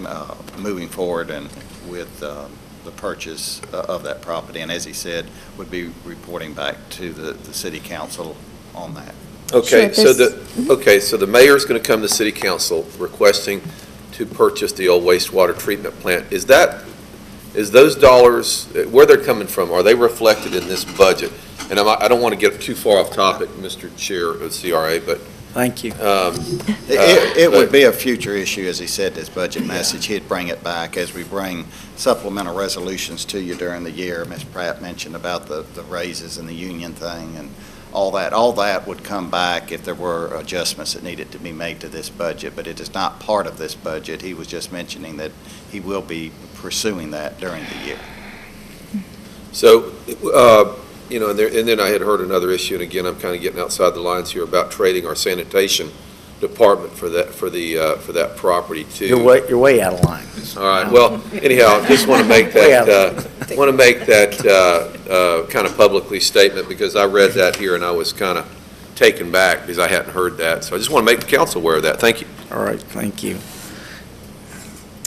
moving forward and with the purchase of that property, and as he said, would be reporting back to the city council on that. Okay, so the mayor is going to come to city council requesting to purchase the old wastewater treatment plant. Is those dollars, where they're coming from, are they reflected in this budget? And I don't want to get too far off topic, Mr. Chair of CRA, but Thank you. It would be a future issue, as he said, this budget message. He'd bring it back as we bring supplemental resolutions to you during the year. Ms. Pratt mentioned about the raises and the union thing and all that. All that would come back if there were adjustments that needed to be made to this budget, but it is not part of this budget. He was just mentioning that he will be pursuing that during the year. So, you know, and then I had heard another issue, and again, I'm kind of getting outside the lines here about trading our sanitation department for that property too. You're way out of line. All right. Well, anyhow, just want to make that kind of publicly statement, because I read that here and I was kind of taken back because I hadn't heard that. So I just want to make the council aware of that. Thank you. All right. Thank you.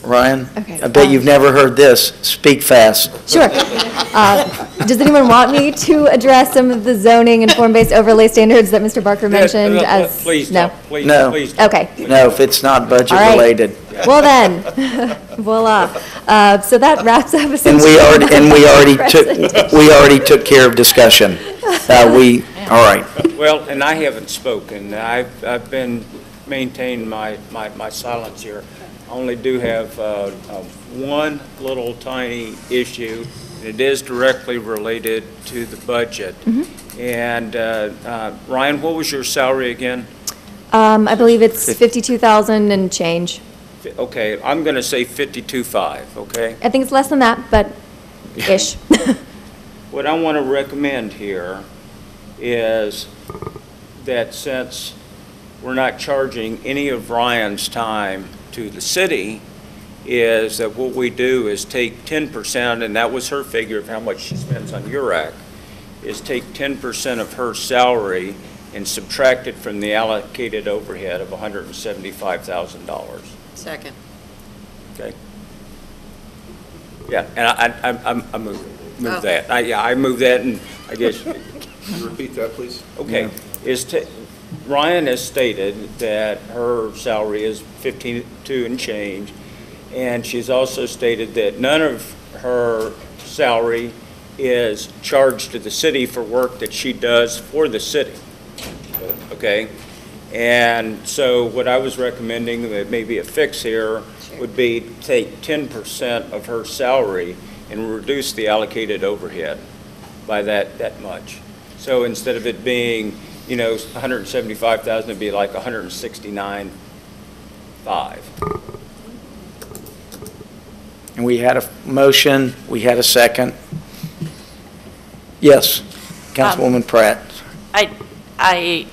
Ryan? Okay. I bet you've never heard this. Speak fast. Sure. Does anyone want me to address some of the zoning and form-based overlay standards that Mr. Barker mentioned? Please No? don't. Please, No. please don't. Okay. No, if it's not budget All right. related. Well then, voila. So that wraps up And essentially. we Presentation. already took care of discussion. All right. Well, and I haven't spoken. I've been maintaining my silence here. I only do have one little tiny issue, and it is directly related to the budget. And Ryan, what was your salary again? I believe it's 52,000 and change. Okay, I'm going to say 52.5, okay? I think it's less than that, but ish. What I want to recommend here is that since we're not charging any of Ryan's time to the city, is that what we do is take 10%, and that was her figure of how much she spends on URAC, is take 10% of her salary and subtract it from the allocated overhead of $175,000. Second. Okay? Yeah, and I move that. I move that, and I guess. Can you repeat that, please? Okay. Ryan has stated that her salary is 52 and change, and she's also stated that none of her salary is charged to the city for work that she does for the city. Okay? And so what I was recommending, that maybe a fix here, would be take 10% of her salary and reduce the allocated overhead by that much. So instead of it being, you know, 175,000, it'd be like 169.5. And we had a motion, we had a second. Yes, Councilwoman Pratt. I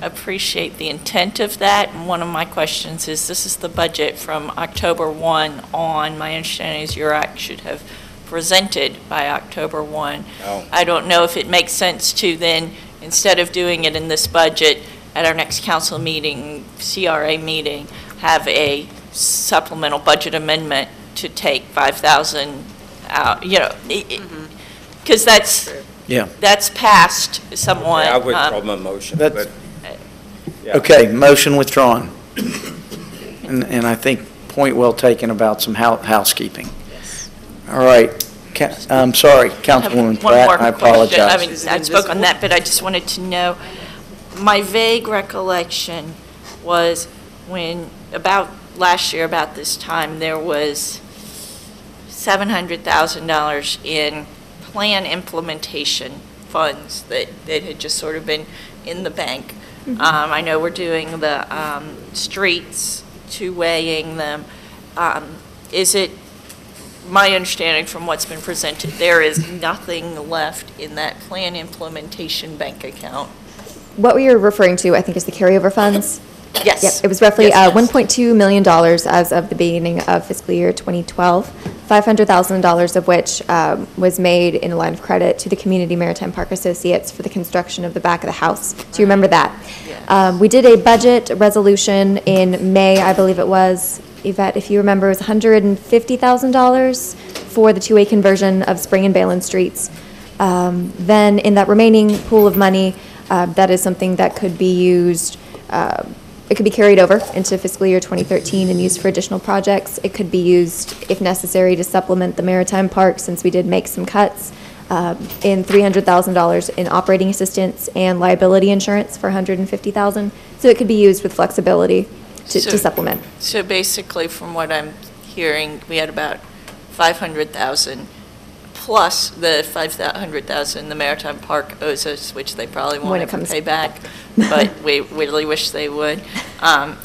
appreciate the intent of that, and one of my questions is, this is the budget from October 1 on. My understanding is your act should have presented by October 1. Oh. I don't know if it makes sense to then, instead of doing it in this budget, at our next council meeting, CRA meeting, have a supplemental budget amendment to take 5,000 out, you know, because that's passed somewhat. I withdraw my motion, but. Yeah. Okay, motion withdrawn. And I think point well taken about some housekeeping. All right. I'm sorry, Councilwoman Pratt, I apologize. I mean, I spoke on that, but I just wanted to know, my vague recollection was when, about last year, about this time, there was $700,000 in plan implementation funds that had just sort of been in the bank. I know we're doing the streets, two-waying them. Is it my understanding from what's been presented, there is nothing left in that plan implementation bank account? What we are referring to, I think, is the carryover funds. Yes. Yep, it was roughly Yes. $1.2 million as of the beginning of fiscal year 2012, $500,000 of which was made in a line of credit to the Community Maritime Park Associates for the construction of the back of the house. Do you remember that? Yeah. We did a budget resolution in May, I believe it was. Yvette, if you remember, it was $150,000 for the two-way conversion of Spring and Balin streets. Then in that remaining pool of money, that is something that could be used, it could be carried over into fiscal year 2013 and used for additional projects. It could be used, if necessary, to supplement the maritime park, since we did make some cuts. in $300,000 in operating assistance and liability insurance for $150,000. So it could be used with flexibility to supplement. So basically, from what I'm hearing, we had about 500,000 plus the 500,000 the Maritime Park owes us, which they probably won't ever pay back, but we really wish they would.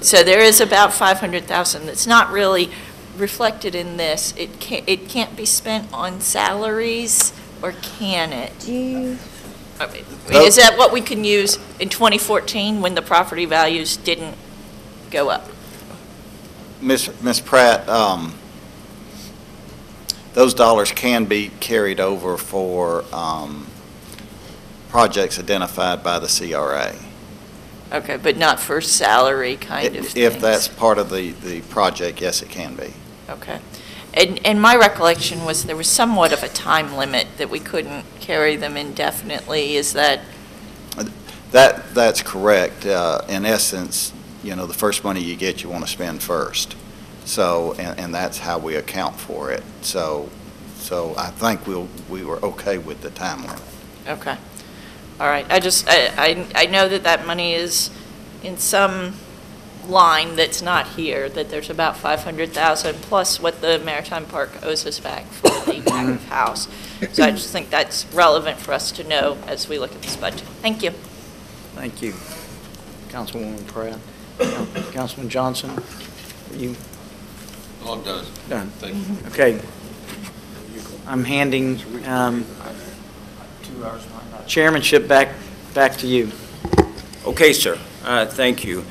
So there is about 500,000 that's not really reflected in this. It can't be spent on salaries, or can it? I mean, is that what we can use in 2014 when the property values didn't go up? Ms. Pratt, those dollars can be carried over for projects identified by the CRA. Okay, but not for salary kind of things? If that's part of the project, yes, it can be. Okay. And my recollection was there was somewhat of a time limit that we couldn't carry them indefinitely. Is that? That's correct. In essence, you know, the first money you get, you want to spend first. So, and that's how we account for it. So I think we were okay with the time limit. Okay. All right. I know that money is in some line that's not here, that there's about 500,000 plus what the Maritime Park owes us back for the back of house. So I just think that's relevant for us to know as we look at this budget. Thank you. Thank you. Councilwoman Pratt. Councilman Johnson, are you? All done. Done. Thank you. Okay. I'm handing chairmanship back to you. Okay, sir. Thank you.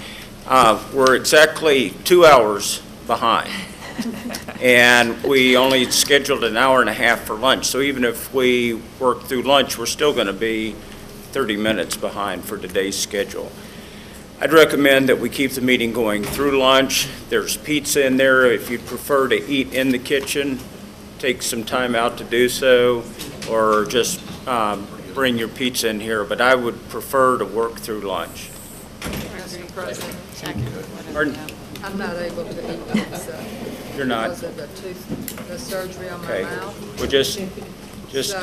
We're exactly 2 hours behind, and we only scheduled an hour and a half for lunch. So even if we work through lunch, we're still going to be 30 minutes behind for today's schedule. I'd recommend that we keep the meeting going through lunch. There's pizza in there. If you'd prefer to eat in the kitchen, take some time out to do so, or just bring your pizza in here. But I would prefer to work through lunch. Mr. President. Pardon? I'm not able to eat pizza. You're not? Because of the surgery on my mouth. Well, just excuse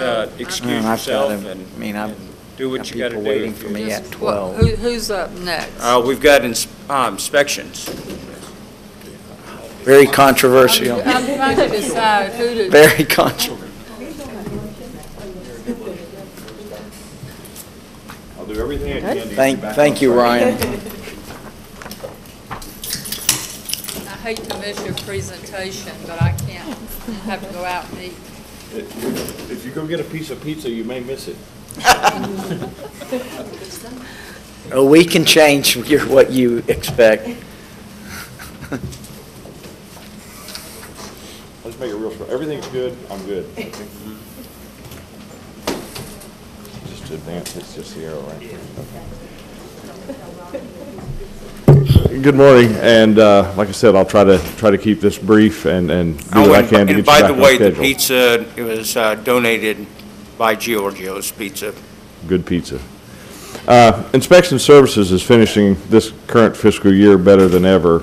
yourself and do what you got to do. Waiting for me at 12. Who's up next? We've got inspections. Very controversial. I'm trying to decide who to. Very controversial. I'll do everything I can to Thank you, Ryan. I hate to miss your presentation, but I can't. I have to go out and eat. If you go get a piece of pizza, you may miss it. Oh, we can change what you expect. Let's make it real short. Everything's good, I'm good. Just to advance, it's just the arrow right there. Okay. Good morning, and like I said, I'll try to keep this brief and do what I can to get you back on schedule. And by the way, the pizza, it was donated by Giorgio's Pizza. Good pizza. Inspection Services is finishing this current fiscal year better than ever.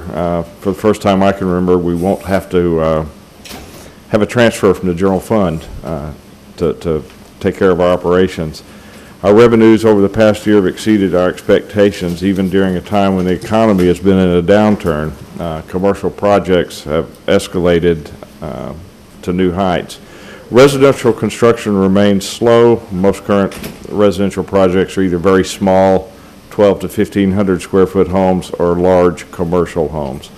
For the first time I can remember, we won't have to have a transfer from the general fund to take care of our operations. Our revenues over the past year have exceeded our expectations, even during a time when the economy has been in a downturn. Commercial projects have escalated to new heights. Residential construction remains slow. Most current residential projects are either very small, 12 to 1,500 square foot homes, or large commercial homes.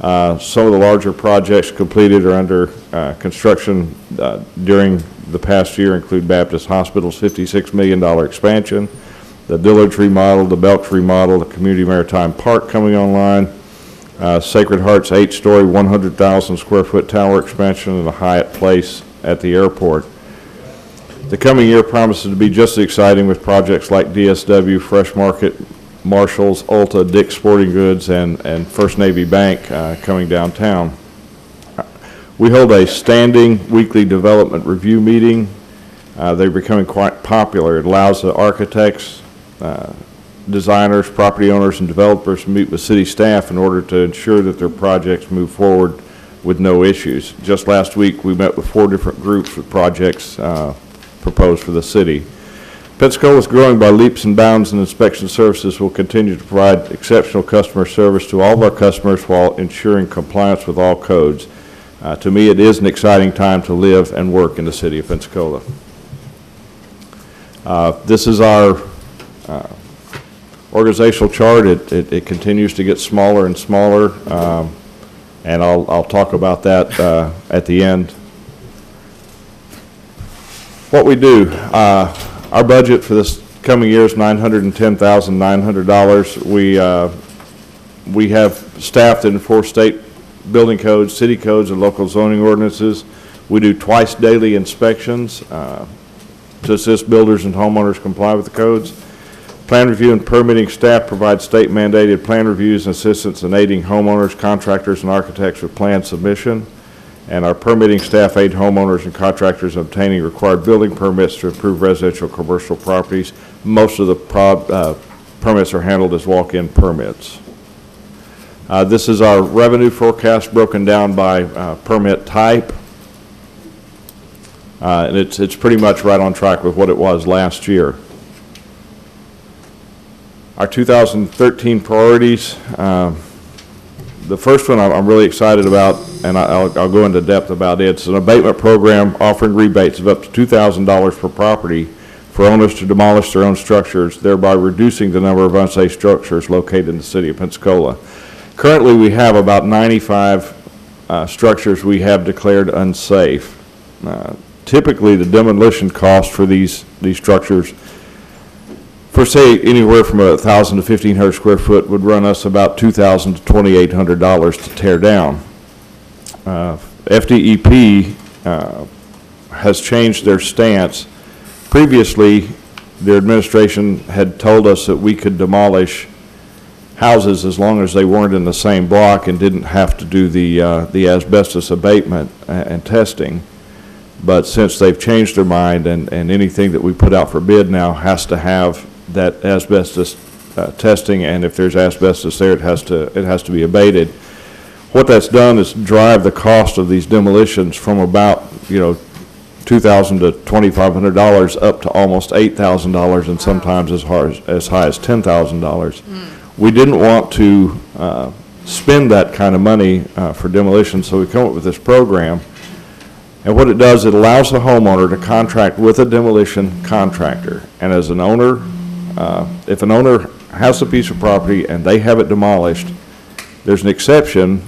Some of the larger projects completed or under construction during the past year include Baptist Hospital's $56 million expansion, the Dillard's remodel, the Belk's remodel, the Community Maritime Park coming online, Sacred Heart's 8-story, 100,000 square foot tower expansion, and the Hyatt Place at the airport. The coming year promises to be just as exciting with projects like DSW, Fresh Market, Marshalls, Ulta, Dick's Sporting Goods, and First Navy Bank coming downtown. We hold a standing weekly development review meeting. They're becoming quite popular. It allows the architects, designers, property owners, and developers to meet with city staff in order to ensure that their projects move forward with no issues. Just last week, we met with 4 different groups with projects proposed for the city. Pensacola is growing by leaps and bounds, and inspection services will continue to provide exceptional customer service to all of our customers while ensuring compliance with all codes. To me, it is an exciting time to live and work in the city of Pensacola. This is our organizational chart. It continues to get smaller and smaller, and I'll talk about that at the end. What we do, our budget for this coming year is $910,900. We have staff that enforce state building codes, city codes, and local zoning ordinances. We do twice daily inspections to assist builders and homeowners comply with the codes. Plan review and permitting staff provide state mandated plan reviews and assistance in aiding homeowners, contractors, and architects with plan submission. And our permitting staff aid homeowners and contractors in obtaining required building permits to improve residential commercial properties. Most of the permits are handled as walk-in permits. This is our revenue forecast broken down by permit type. And it's pretty much right on track with what it was last year. Our 2013 priorities, the first one I'm really excited about, and I'll go into depth about it. It's an abatement program offering rebates of up to $2,000 per property for owners to demolish their own structures, thereby reducing the number of unsafe structures located in the city of Pensacola. Currently, we have about 95 structures we have declared unsafe. Typically, the demolition cost for these structures, for say anywhere from 1,000 to 1,500 square foot, would run us about $2,000 to $2,800 to tear down. FDEP has changed their stance. Previously, their administration had told us that we could demolish houses as long as they weren't in the same block and didn't have to do the asbestos abatement and testing. But since they've changed their mind, and anything that we put out for bid now has to have that asbestos testing, and if there's asbestos there, it has to be abated. What that's done is drive the cost of these demolitions from about $2,000 to $2,500 up to almost $8,000, and sometimes as high as $10,000. We didn't want to spend that kind of money for demolition, so we come up with this program. And what it does, it allows the homeowner to contract with a demolition contractor. And as an owner, if an owner has a piece of property and they have it demolished, there's an exception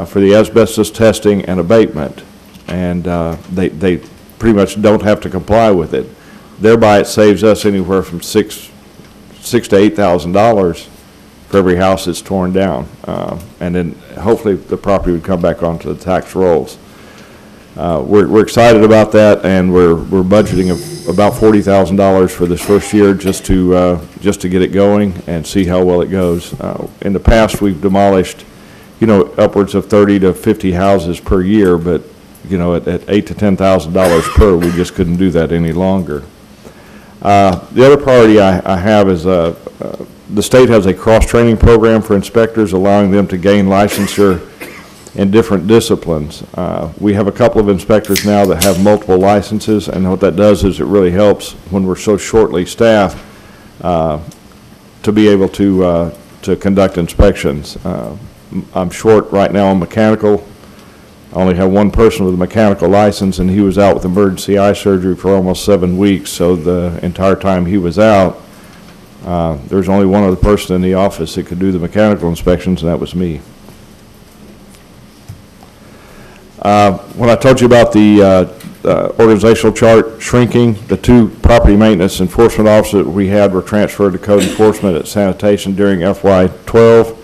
for the asbestos testing and abatement, and they pretty much don't have to comply with it. Thereby, it saves us anywhere from $6,000 to $8,000 for every house that's torn down, and then hopefully the property would come back onto the tax rolls. We're excited about that, and we're budgeting about $40,000 for this first year just to get it going and see how well it goes. In the past, we've demolished, upwards of 30 to 50 houses per year, but at $8,000 to $10,000 per, we just couldn't do that any longer. The other priority I have is the state has a cross-training program for inspectors, allowing them to gain licensure in different disciplines. We have a couple of inspectors now that have multiple licenses, and what that does is it really helps when we're so shortly staffed to be able to conduct inspections. I'm short right now on mechanical. I only have one person with a mechanical license, and he was out with emergency eye surgery for almost 7 weeks, so the entire time he was out, there's only one other person in the office that could do the mechanical inspections, and that was me. When I told you about the organizational chart shrinking, the 2 property maintenance enforcement officers that we had were transferred to code enforcement at sanitation during FY12.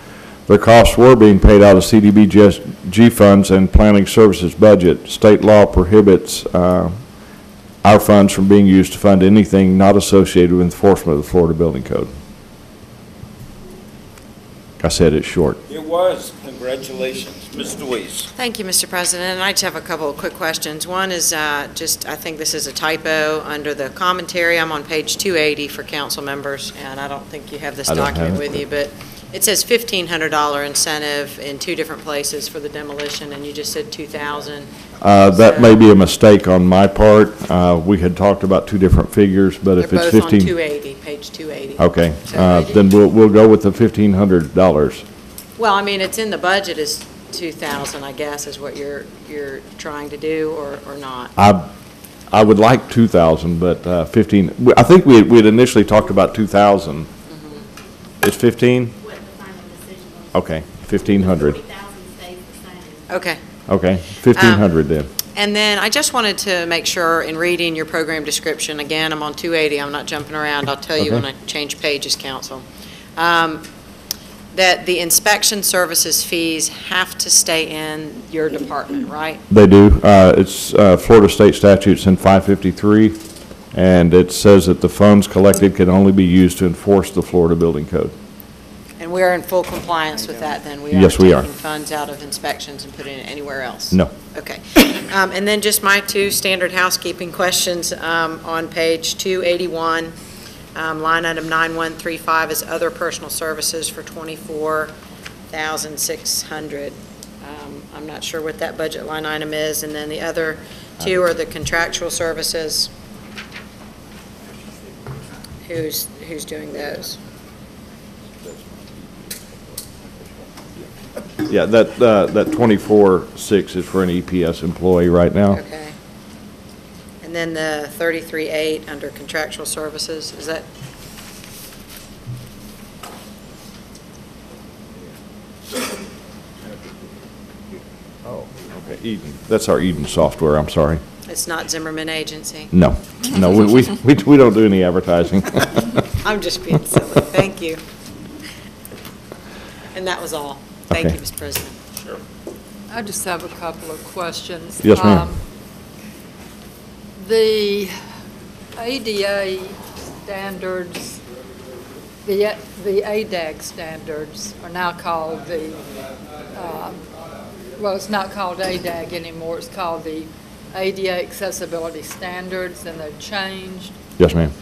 Their costs were being paid out of CDBG funds and planning services budget. State law prohibits our funds from being used to fund anything not associated with enforcement of the Florida Building Code. I said it's short. It was. Congratulations. Ms. DeWeese. Thank you, Mr. President. And I just have a couple of quick questions. One is I think this is a typo under the commentary. I'm on page 280 for council members, and I don't think you have this document with you, but It says $1,500 incentive in two different places for the demolition, and you just said 2,000. That may be a mistake on my part. We had talked about two different figures, but if it's 15... They're both on 280, page 280. Okay, Is that right? then we'll go with the $1,500. Well, I mean, it's in the budget as 2,000, I guess, is what you're trying to do, or not? I would like 2,000, but 15, I think we had initially talked about 2,000. It's 15? What the final decision was. Okay, 1,500. 40,000 stays the same. Okay. Okay, 1,500 then. And then I just wanted to make sure, in reading your program description, again, I'm on 280, I'm not jumping around, I'll tell you Okay. when I change pages, council, that the inspection services fees have to stay in your department, right? They do. It's Florida State Statutes in 553, and it says that the funds collected can only be used to enforce the Florida Building Code. And we're in full compliance with that, then? Yes, we are. Taking funds out of inspections and putting it anywhere else? No. Okay. And then just my two standard housekeeping questions on page 281. Line item 9135 is other personal services for $24,600. I'm not sure what that budget line item is. And then the other two are the contractual services. Who's doing those? Yeah, that 24.6 is for an EPS employee right now. Okay. And then the 33.8 under contractual services, is that? Oh, okay, Eden. That's our Eden software, I'm sorry. It's not Zimmerman Agency? No, no, we don't do any advertising. I'm just being silly. Thank you. And that was all. Thank Okay. you, Mr. President. Sure. I just have a couple of questions. Yes, ma'am. The ADA standards, the ADAG standards are now called the, well, it's not called ADAG anymore, it's called the ADA Accessibility Standards, and they've changed. Yes, ma'am.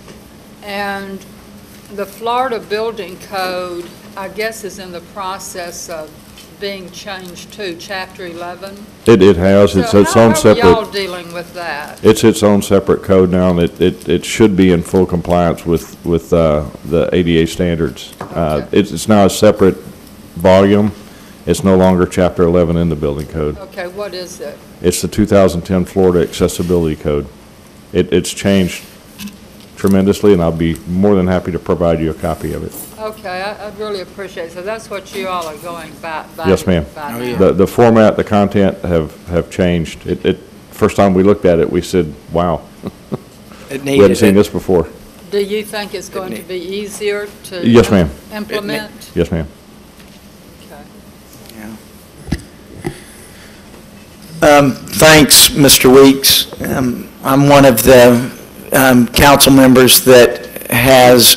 And the Florida Building Code, I guess, is in the process of being changed to Chapter 11. It has. It's its own separate. How are y'all dealing with that? It's its own separate code now, and it should be in full compliance with the ADA standards. It's now a separate volume. It's no longer Chapter 11 in the building code. Okay, what is it? It's the 2010 Florida Accessibility Code. It's changed tremendously, and I'll be more than happy to provide you a copy of it. Okay, I'd really appreciate it. So that's what you all are going by Yes, ma'am. now. The format, the content have changed. First time we looked at it, we said, wow. We hadn't seen this before. Do you think it's going to be easier to Yes, ma'am. implement? Yes, ma'am. Thanks, Mr. Weeks. I'm one of the council members that has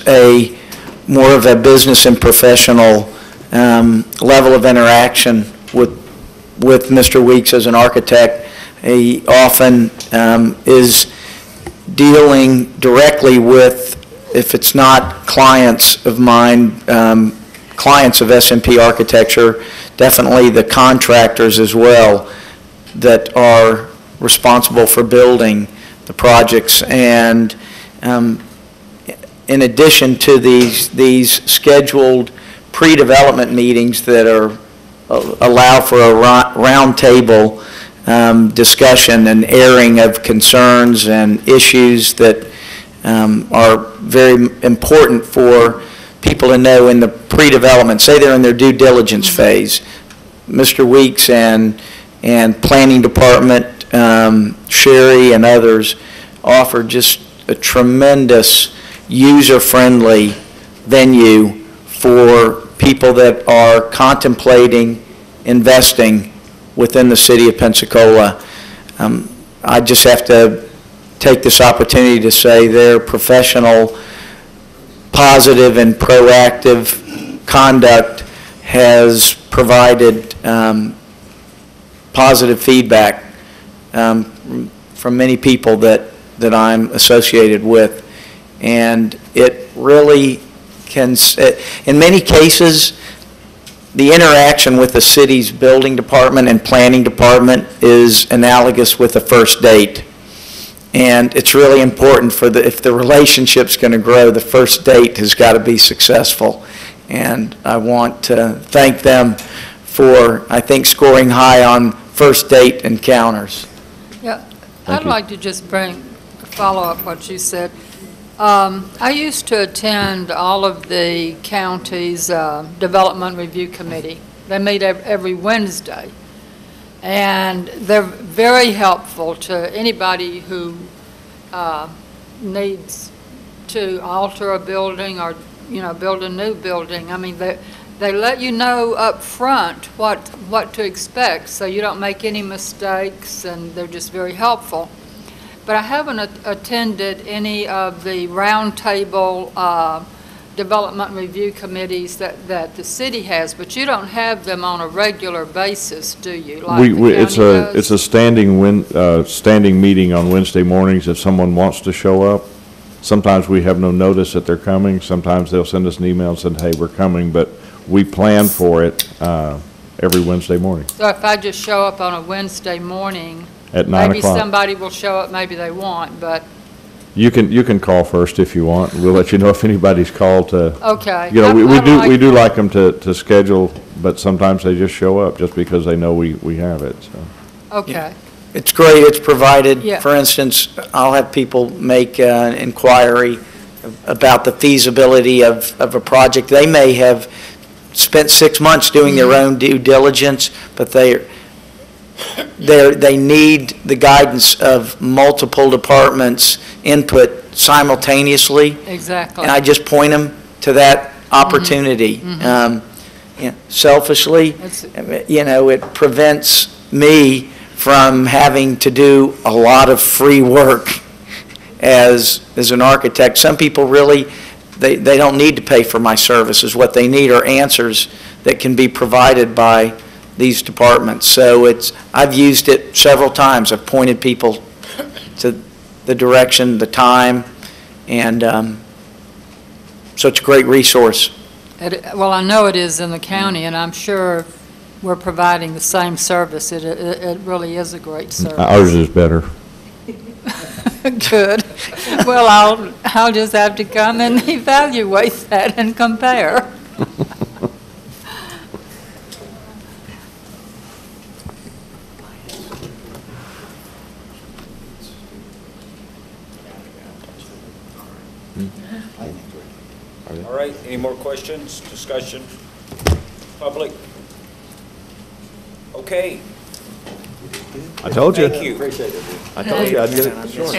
more of a business and professional level of interaction with Mr. Weeks as an architect. He often is dealing directly with, if it's not clients of mine, clients of SMP Architecture, definitely the contractors as well that are responsible for building the projects. And in addition to these scheduled pre-development meetings that allow for a roundtable discussion and airing of concerns and issues that are very important for people to know in the pre-development, say they're in their due diligence phase. Mr. Weeks and Planning Department, Sherry and others offer just a tremendous user-friendly venue for people that are contemplating investing within the city of Pensacola. I just have to take this opportunity to say their professional, positive, and proactive conduct has provided positive feedback from many people that I'm associated with. And it really can, in many cases, the interaction with the city's building department and planning department is analogous with a first date. And it's really important if the relationship's going to grow, the first date has got to be successful. And I want to thank them for, I think, scoring high on first date encounters. Yeah, I'd like to just follow up what you said. I used to attend all of the county's Development Review Committee. They meet every Wednesday. And they're very helpful to anybody who needs to alter a building or, build a new building. I mean, they let you know up front what to expect, so you don't make any mistakes, and they're just very helpful. But I haven't attended any of the roundtable development review committees that the city has, but you don't have them on a regular basis, do you? Like it's a standing meeting on Wednesday mornings if someone wants to show up. Sometimes we have no notice that they're coming. Sometimes they'll send us an email and say, hey, we're coming, but we plan for it every Wednesday morning. So if I just show up on a Wednesday morning, at 9 o'clock. Maybe somebody will show up, maybe they won't, but. You can call first if you want. We'll let you know if anybody's called to. Okay. We do like them to schedule, but sometimes they just show up just because they know we have it, so. Okay. It's great, it's provided. Yeah. For instance, I'll have people make an inquiry about the feasibility of a project. They may have spent 6 months doing their own due diligence, but they need the guidance of multiple departments' input simultaneously. Exactly. And I just point them to that opportunity. Selfishly, it prevents me from having to do a lot of free work as an architect. Some people really, they don't need to pay for my services. What they need are answers that can be provided by these departments. So I've used it several times. I've pointed people to the direction, the time, and so it's a great resource. Well, I know it is in the county, and I'm sure we're providing the same service. It really is a great service. Ours is better. Good. Well, I'll just have to come and evaluate that and compare. All right, any more questions, discussion, public? Okay. I told you. Thank you. Appreciate it. I told you I'd get it short.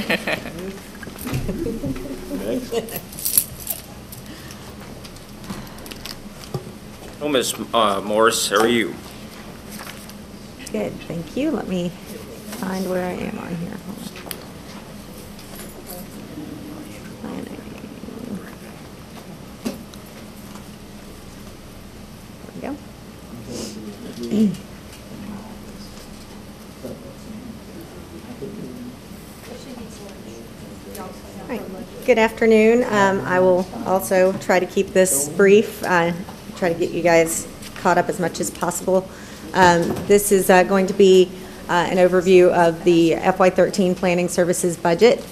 Oh, Ms. Morris, how are you? Good, thank you. Let me find where I am on here. Hold on. Planning. There we go. All right. Good afternoon. I will also try to keep this brief, try to get you guys caught up as much as possible. This is going to be an overview of the FY13 Planning Services budget.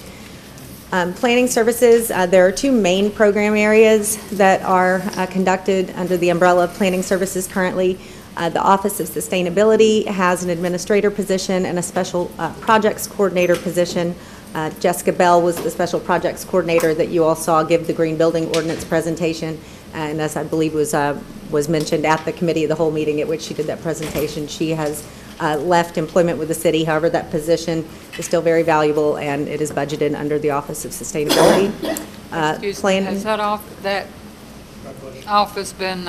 Planning Services, there are two main program areas that are conducted under the umbrella of Planning Services currently. The Office of Sustainability has an administrator position and a special projects coordinator position. Jessica Bell was the special projects coordinator that you all saw give the Green Building Ordinance presentation, and as I believe was mentioned at the committee of the whole meeting at which she did that presentation, she has left employment with the city. However, that position is still very valuable, and it is budgeted under the Office of Sustainability. Excuse me, has that office been,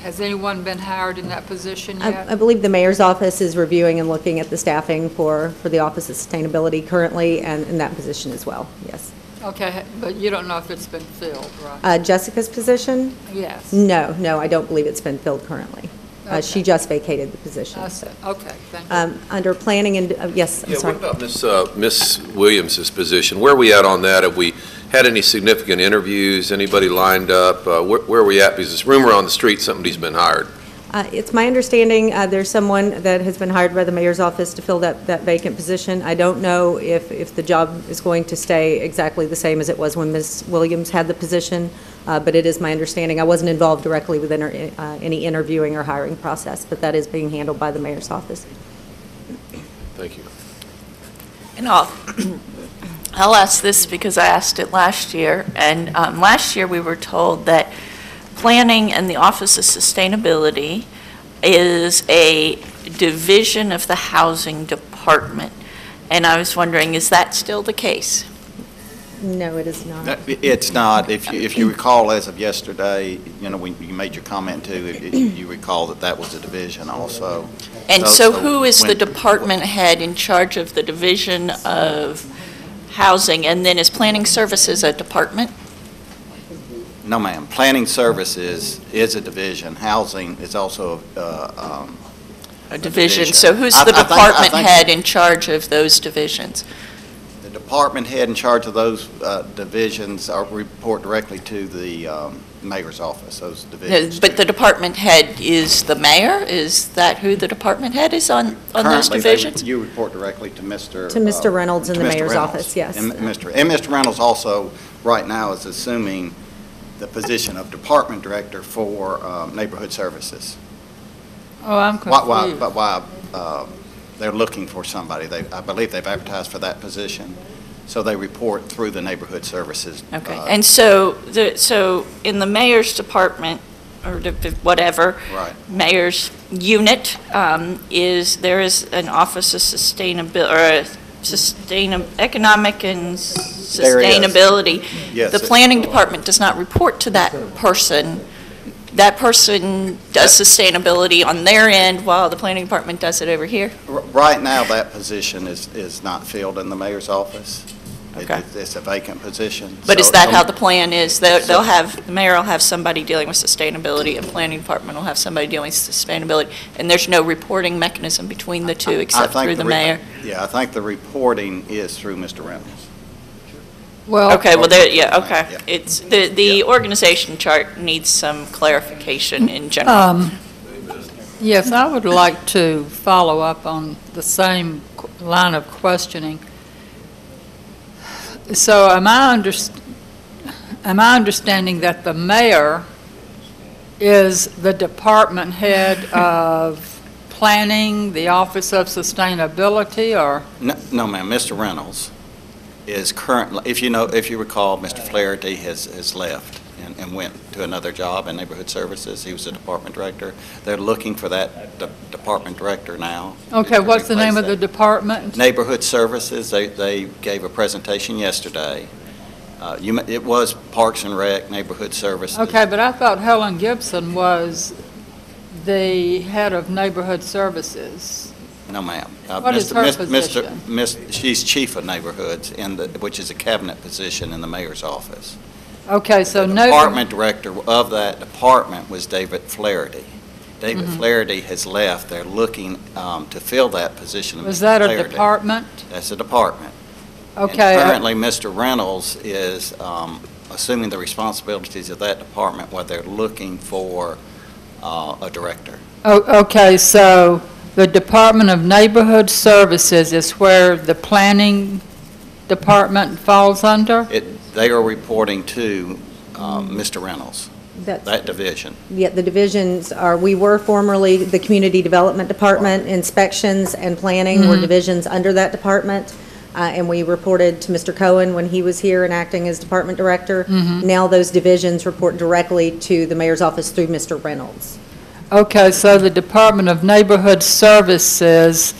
has anyone been hired in that position yet? I believe the mayor's office is reviewing and looking at the staffing for the Office of Sustainability currently, and in that position as well, yes. Okay, but you don't know if it's been filled, right? Jessica's position? Yes. No, I don't believe it's been filled currently. Okay. She just vacated the position. Okay, thank you. Under planning and, yes, I'm sorry. What about Ms. Williams's position? Where are we at on that? Have we had any significant interviews, anybody lined up? Where are we at? Because this rumor on the street, somebody's been hired. It's my understanding there's someone that has been hired by the mayor's office to fill that vacant position. I don't know if the job is going to stay exactly the same as it was when Ms. Williams had the position, but it is my understanding. I wasn't involved directly with any interviewing or hiring process, but that is being handled by the mayor's office. Thank you. And I'll ask this because I asked it last year, and last year we were told that Planning and the Office of Sustainability is a division of the Housing Department, and I was wondering, is that still the case? No, it is not. It's not. If you recall, as of yesterday, you know, when you made your comment too, you recall that was a division also. And so who is the department head in charge of the division of housing, and then is Planning Services a department? No, ma'am. Planning Services is a division. Housing is also a division. So who's the department head in charge of those divisions? The department head in charge of those divisions report directly to the mayor's office, those divisions. But the department head is the mayor? Is that who the department head is on those divisions? You report directly to Mr. To Mr. Reynolds in the mayor's office, yes. And Mr. Reynolds also, right now, is assuming the position of department director for neighborhood services. Oh, I'm confused. Why they're looking for somebody. I believe they've advertised for that position, so they report through the neighborhood services. Okay, and so in the mayor's department, or whatever, right, mayor's unit, there is an Office of Sustainability, or Economic and Sustainability. Yes, the planning department does not report to that person. That person does sustainability on their end while the planning department does it over here? Right now, that position is not filled in the mayor's office. Okay. It's a vacant position. But is that how the plan is? The mayor will have somebody dealing with sustainability, and planning department will have somebody dealing with sustainability, and there's no reporting mechanism between the two except through the mayor? Yeah, I think the reporting is through Mr. Reynolds. Well, okay, well, there, yeah, okay. Yeah. It's the organization chart needs some clarification in general. Yes, I would like to follow up on the same line of questioning. So am I understanding that the mayor is the department head of planning, the Office of Sustainability, or? No, ma'am. Mr. Reynolds is currently, if you recall, Mr. Flaherty has left and went to another job in neighborhood services. He was a department director. They're looking for that department director now. Okay, what's the name of the department? Neighborhood services. They gave a presentation yesterday. It was Parks and Rec, neighborhood services. Okay, but I thought Helen Gibson was the head of neighborhood services. No, ma'am. What is her position? She's chief of neighborhoods, which is a cabinet position in the mayor's office. Okay, so the department director of that department was David Flaherty. David Flaherty has left. They're looking to fill that position. Was that a department? That's a department. Okay. And currently, Mr. Reynolds is assuming the responsibilities of that department while they're looking for a director. Oh, okay, so the Department of Neighborhood Services is where the planning department falls under? They are reporting to Mr. Reynolds, that division. Yeah, the divisions we were formerly the Community Development Department. Inspections and planning were divisions under that department, and we reported to Mr. Cohen when he was here and acting as department director. Now those divisions report directly to the mayor's office through Mr. Reynolds. Okay, so the Department of Neighborhood Services,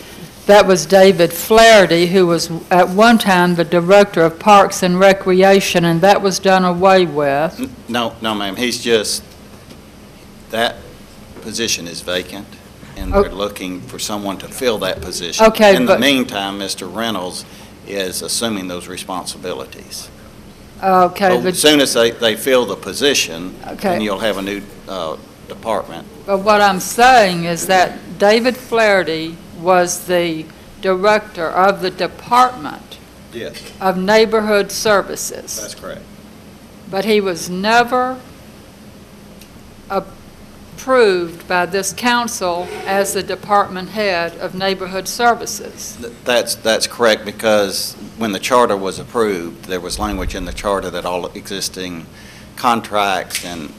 that was David Flaherty, who was at one time the Director of Parks and Recreation, and that was done away with. No, ma'am. That position is vacant, and we're looking for someone to fill that position. Okay, in the meantime, Mr. Reynolds is assuming those responsibilities. Okay. So as soon as they fill the position, Okay. then you'll have a new department. But what I'm saying is that David Flaherty was the director of the department Yes, of neighborhood services. that's correct. But he was never approved by this council as the department head of neighborhood services. That's correct, because when the charter was approved, there was language in the charter that all existing contracts and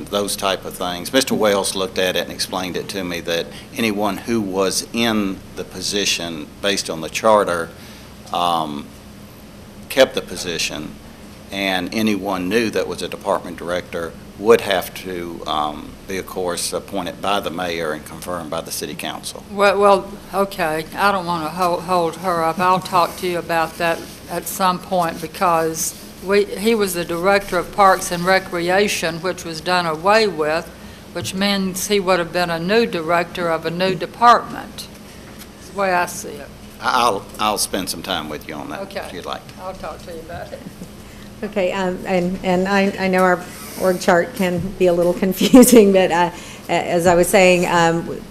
those type of things. Mr. Wells looked at it and explained it to me that anyone who was in the position based on the charter kept the position, and anyone new that was a department director would have to be, of course, appointed by the mayor and confirmed by the city council. Well, okay, I don't want to hold her up. I'll talk to you about that at some point, because he was the director of Parks and Recreation, which was done away with, which means he would have been a new director of a new department. That's the way I see it. I'll spend some time with you on that, Okay. if you'd like. I'll talk to you about it. Okay, and I know our org chart can be a little confusing, but as I was saying,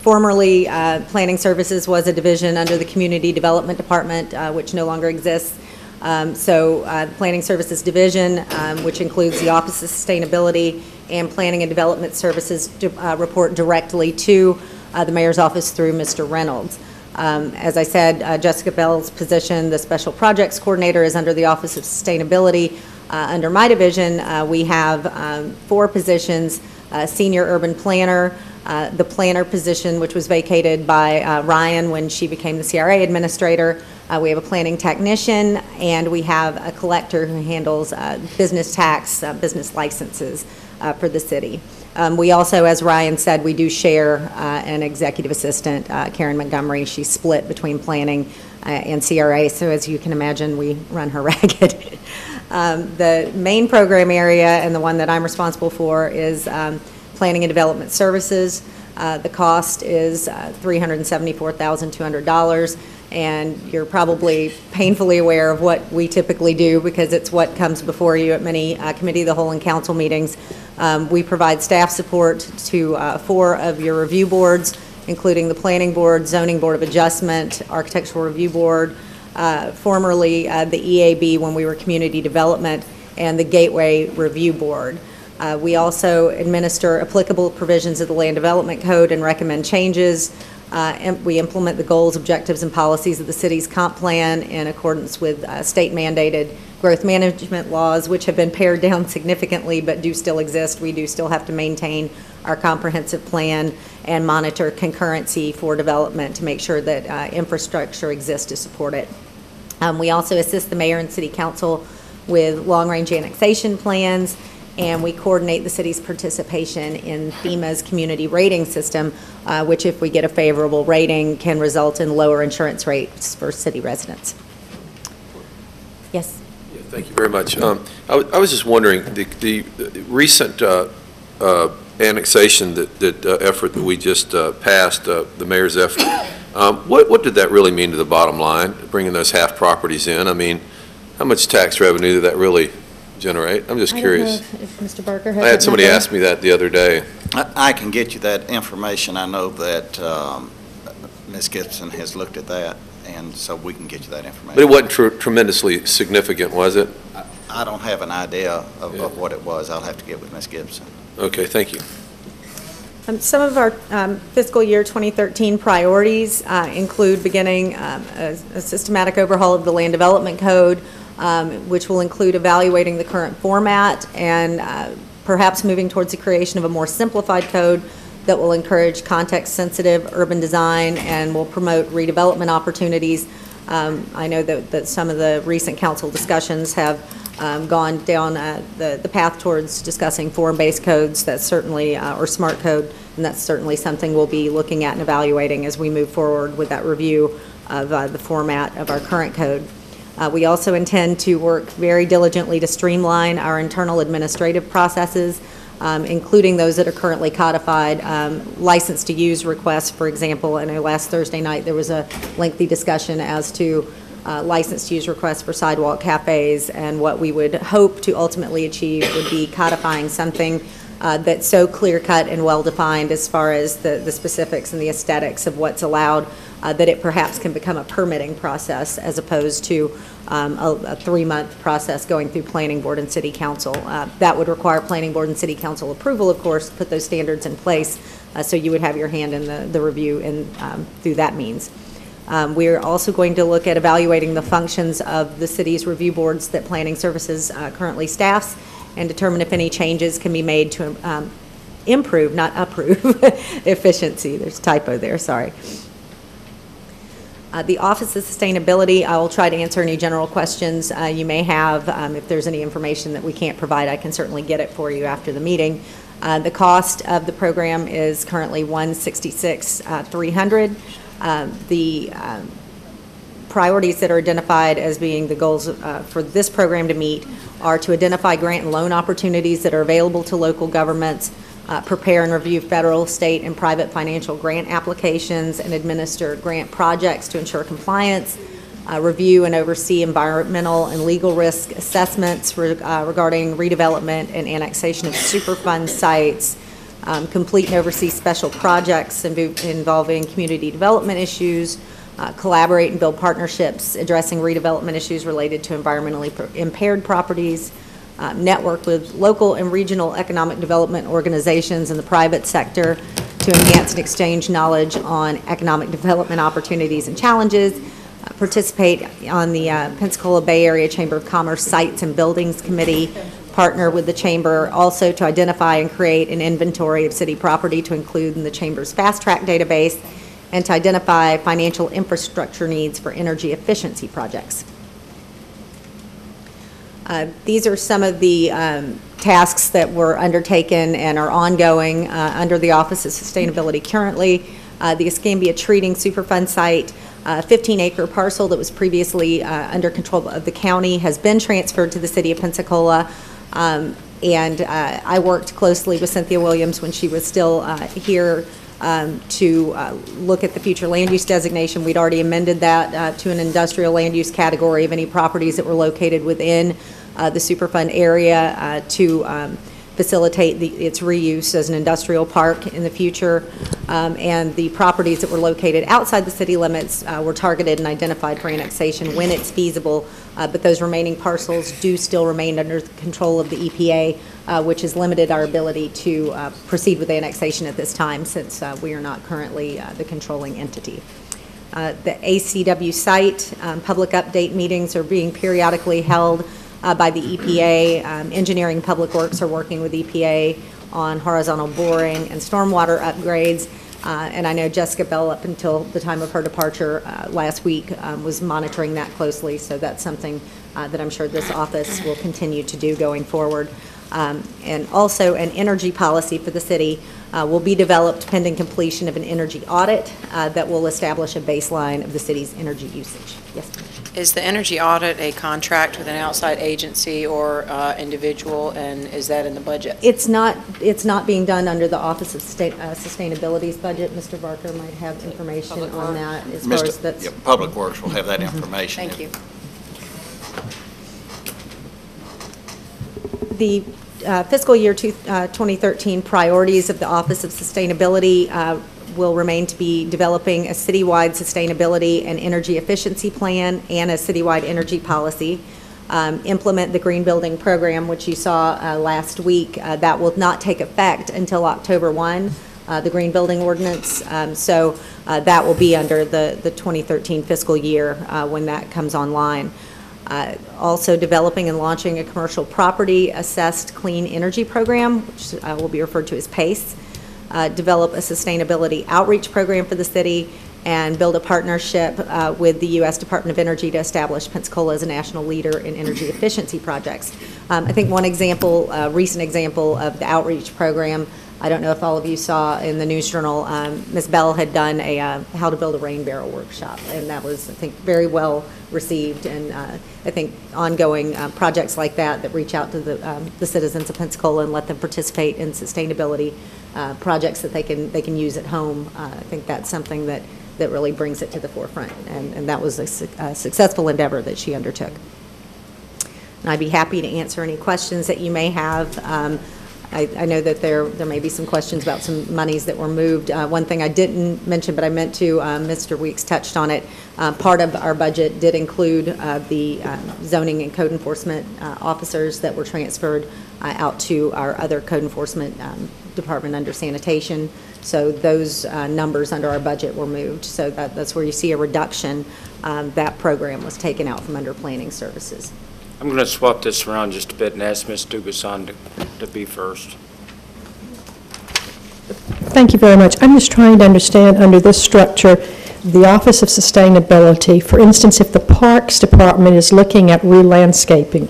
formerly Planning Services was a division under the Community Development Department, which no longer exists. So the Planning Services Division, which includes the Office of Sustainability and Planning and Development Services, report directly to the Mayor's office through Mr. Reynolds. As I said, Jessica Bell's position, the Special Projects Coordinator, is under the Office of Sustainability. Under my division, we have 4 positions: Senior Urban Planner, the Planner position, which was vacated by Ryan when she became the CRA Administrator. We have a Planning Technician, and we have a Collector who handles business tax, business licenses for the city. We also, as Ryan said, we do share an Executive Assistant, Karen Montgomery. She's split between Planning and CRA, so as you can imagine, we run her ragged. The main program area, and the one that I'm responsible for, is Planning and Development Services. The cost is $374,200, and you're probably painfully aware of what we typically do, because it's what comes before you at many committee of the whole and council meetings. We provide staff support to 4 of your review boards, including the Planning Board, Zoning Board of Adjustment, Architectural Review Board, formerly the EAB when we were Community Development, and the Gateway Review Board. We also administer applicable provisions of the Land Development Code and recommend changes. We implement the goals, objectives, and policies of the city's comp plan in accordance with state-mandated growth management laws, which have been pared down significantly but do still exist. We do still have to maintain our comprehensive plan and monitor concurrency for development to make sure that infrastructure exists to support it. We also assist the mayor and city council with long-range annexation plans, and we coordinate the city's participation in FEMA's community rating system, which, if we get a favorable rating, can result in lower insurance rates for city residents. Yes? Yeah, thank you very much. I was just wondering, the recent annexation effort that we just passed, the mayor's effort, what did that really mean to the bottom line, bringing those half properties in? I mean, how much tax revenue did that really generate? I'm just curious. I don't know if Mr. Barker has I had somebody ask me that the other day. I can get you that information. I know that Ms. Gibson has looked at that, and so we can get you that information. But it wasn't tremendously significant, was it? I don't have an idea of what it was. I'll have to get with Ms. Gibson. Okay, thank you. Some of our fiscal year 2013 priorities include beginning a systematic overhaul of the Land Development Code, which will include evaluating the current format and perhaps moving towards the creation of a more simplified code that will encourage context-sensitive urban design and will promote redevelopment opportunities. I know that some of the recent council discussions have gone down the path towards discussing form-based codes. That's certainly, or smart code, and that's certainly something we'll be looking at and evaluating as we move forward with that review of the format of our current code. We also intend to work very diligently to streamline our internal administrative processes, including those that are currently codified. License to use requests, for example. I know last Thursday night there was a lengthy discussion as to license to use requests for sidewalk cafes, and what we would hope to ultimately achieve would be codifying something that's so clear-cut and well-defined as far as the specifics and the aesthetics of what's allowed, that it perhaps can become a permitting process as opposed to a 3-month process going through Planning Board and City Council. That would require Planning Board and City Council approval, of course, to put those standards in place, so you would have your hand in the review and through that means. We're also going to look at evaluating the functions of the city's review boards that Planning Services currently staffs and determine if any changes can be made to improve, not approve, efficiency. There's a typo there, sorry. The Office of Sustainability, I will try to answer any general questions you may have. If there's any information that we can't provide, I can certainly get it for you after the meeting. The cost of the program is currently $166,300. The priorities that are identified as being the goals for this program to meet are to identify grant and loan opportunities that are available to local governments, prepare and review federal, state, and private financial grant applications, and administer grant projects to ensure compliance, review and oversee environmental and legal risk assessments regarding redevelopment and annexation of Superfund sites, complete and oversee special projects involving community development issues, collaborate and build partnerships addressing redevelopment issues related to environmentally impaired properties, network with local and regional economic development organizations in the private sector to enhance and exchange knowledge on economic development opportunities and challenges, participate on the Pensacola Bay Area Chamber of Commerce Sites and Buildings Committee, partner with the Chamber also to identify and create an inventory of city property to include in the Chamber's fast track database, and to identify financial infrastructure needs for energy efficiency projects. These are some of the tasks that were undertaken and are ongoing under the Office of Sustainability currently. The Escambia Treating Superfund site, a 15-acre parcel that was previously under control of the county, has been transferred to the city of Pensacola. And I worked closely with Cynthia Williams when she was still here to look at the future land use designation. We'd already amended that to an industrial land use category of any properties that were located within the Superfund area to facilitate its reuse as an industrial park in the future. And the properties that were located outside the city limits were targeted and identified for annexation when it's feasible, but those remaining parcels do still remain under the control of the EPA, which has limited our ability to proceed with annexation at this time since we are not currently the controlling entity. The ACW site, public update meetings are being periodically held by the EPA. Engineering Public Works are working with EPA on horizontal boring and stormwater upgrades. And I know Jessica Bell, up until the time of her departure last week, was monitoring that closely. So that's something that I'm sure this office will continue to do going forward. And also an energy policy for the city will be developed pending completion of an energy audit that will establish a baseline of the city's energy usage. Yes, ma'am. Is the energy audit a contract with an outside agency or individual, and is that in the budget? It's not being done under the Office of Sustainability's budget. Mr. Barker might have information on that as far as that's. Yeah, Public Works will have that information. Thank you. The fiscal year 2013 priorities of the Office of Sustainability will remain to be developing a citywide sustainability and energy efficiency plan and a citywide energy policy, implement the green building program, which you saw last week. That will not take effect until October 1, the green building ordinance. So that will be under the 2013 fiscal year when that comes online. Also developing and launching a commercial property assessed clean energy program, which will be referred to as PACE. Develop a sustainability outreach program for the city, and build a partnership with the U.S. Department of Energy to establish Pensacola as a national leader in energy efficiency projects. I think one example, recent example of the outreach program, I don't know if all of you saw in the News Journal, Ms. Bell had done a how to build a rain barrel workshop, and that was, I think, very well received. And I think ongoing projects like that reach out to the citizens of Pensacola and let them participate in sustainability projects that they can use at home. I think that's something that really brings it to the forefront, and that was a successful endeavor that she undertook. And I'd be happy to answer any questions that you may have. I know that there may be some questions about some monies that were moved. One thing I didn't mention, but I meant to, Mr. Weeks touched on it. Part of our budget did include the zoning and code enforcement officers that were transferred out to our other code enforcement department under sanitation. So those numbers under our budget were moved. So that's where you see a reduction. That program was taken out from under planning services. I'm going to swap this around just a bit and ask Ms. Dugason to be first. Thank you very much. I'm just trying to understand under this structure, the Office of Sustainability, for instance, if the Parks Department is looking at re-landscaping,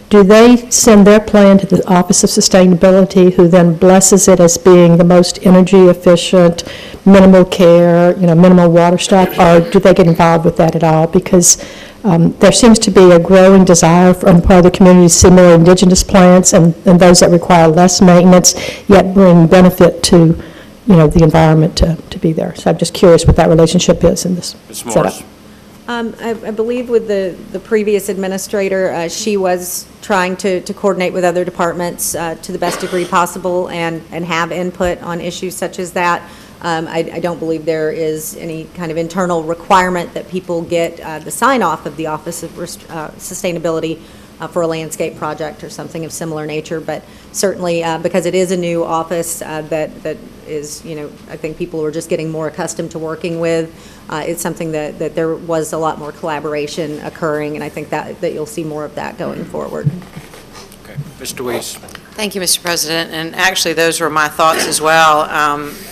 do they send their plan to the Office of Sustainability, who then blesses it as being the most energy efficient, minimal care, minimal water stuff, or do they get involved with that at all? Because there seems to be a growing desire on the part of the community to see more indigenous plants and those that require less maintenance, yet bring benefit to, the environment to be there. So I'm just curious what that relationship is in this setup. I believe with the previous administrator, she was trying to coordinate with other departments to the best degree possible and have input on issues such as that. I don't believe there is any kind of internal requirement that people get the sign-off of the Office of Sustainability for a landscape project or something of similar nature, but certainly because it is a new office that is, I think people are just getting more accustomed to working with. It's something that there was a lot more collaboration occurring, and I think that you'll see more of that going forward. Okay. Mr. Weiss. Thank you, Mr. President. And actually, those were my thoughts as well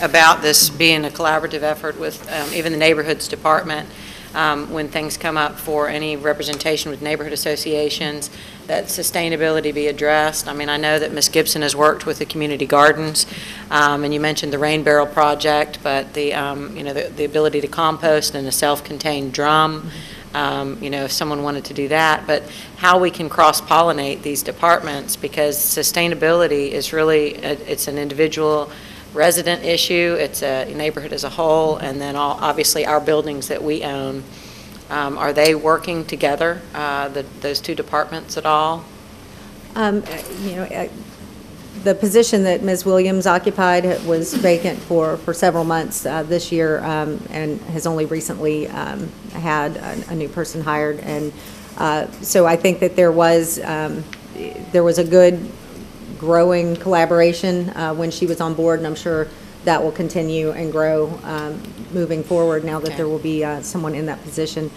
about this being a collaborative effort with even the Neighborhoods Department when things come up for any representation with neighborhood associations, that sustainability be addressed. I mean, I know that Ms. Gibson has worked with the community gardens, and you mentioned the rain barrel project, but the ability to compost in a self-contained drum. If someone wanted to do that, but how we can cross-pollinate these departments, because sustainability is really, it's an individual resident issue, it's a neighborhood as a whole, and then obviously our buildings that we own. Are they working together, those two departments at all? The position that Ms. Williams occupied was vacant for several months this year and has only recently had a new person hired. And so I think that there was a good growing collaboration when she was on board, and I'm sure that will continue and grow moving forward now that there will be someone in that position.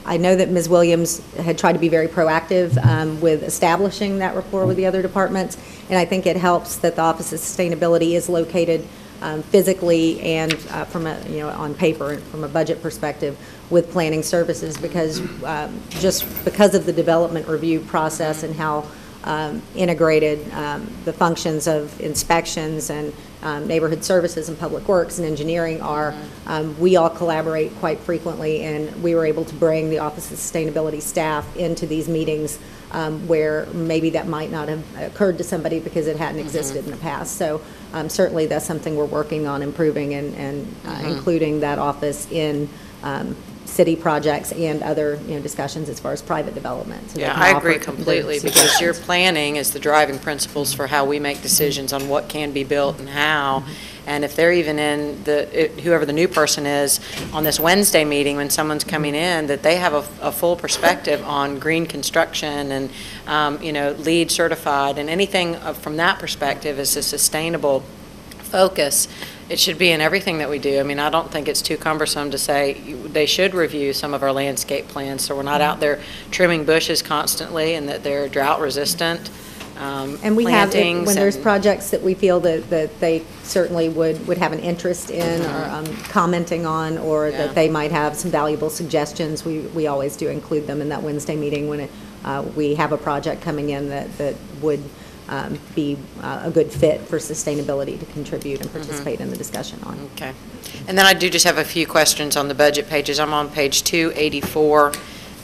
I know that Ms. Williams had tried to be very proactive with establishing that rapport with the other departments, and I think it helps that the Office of Sustainability is located physically and from on paper from a budget perspective with planning services, because just because of the development review process and how integrated the functions of inspections and neighborhood services and public works and engineering are, we all collaborate quite frequently, and we were able to bring the Office of Sustainability staff into these meetings where maybe that might not have occurred to somebody because it hadn't existed in the past. So certainly that's something we're working on improving and including that office in city projects and other discussions as far as private development. So yeah, I agree completely, because your planning is the driving principles for how we make decisions on what can be built and how. And if they're even in whoever the new person is on this Wednesday meeting when someone's coming in, that they have a full perspective on green construction and LEED certified, and anything from that perspective is a sustainable focus. It should be in everything that we do. I mean, I don't think it's too cumbersome to say they should review some of our landscape plans so we're not out there trimming bushes constantly, and that they're drought resistant. And we have, when there's projects that we feel that they certainly would have an interest in or commenting on, or that they might have some valuable suggestions, we always do include them in that Wednesday meeting when we have a project coming in that would be a good fit for sustainability to contribute and participate in the discussion on. Okay. And then I do just have a few questions on the budget pages. I'm on page 284,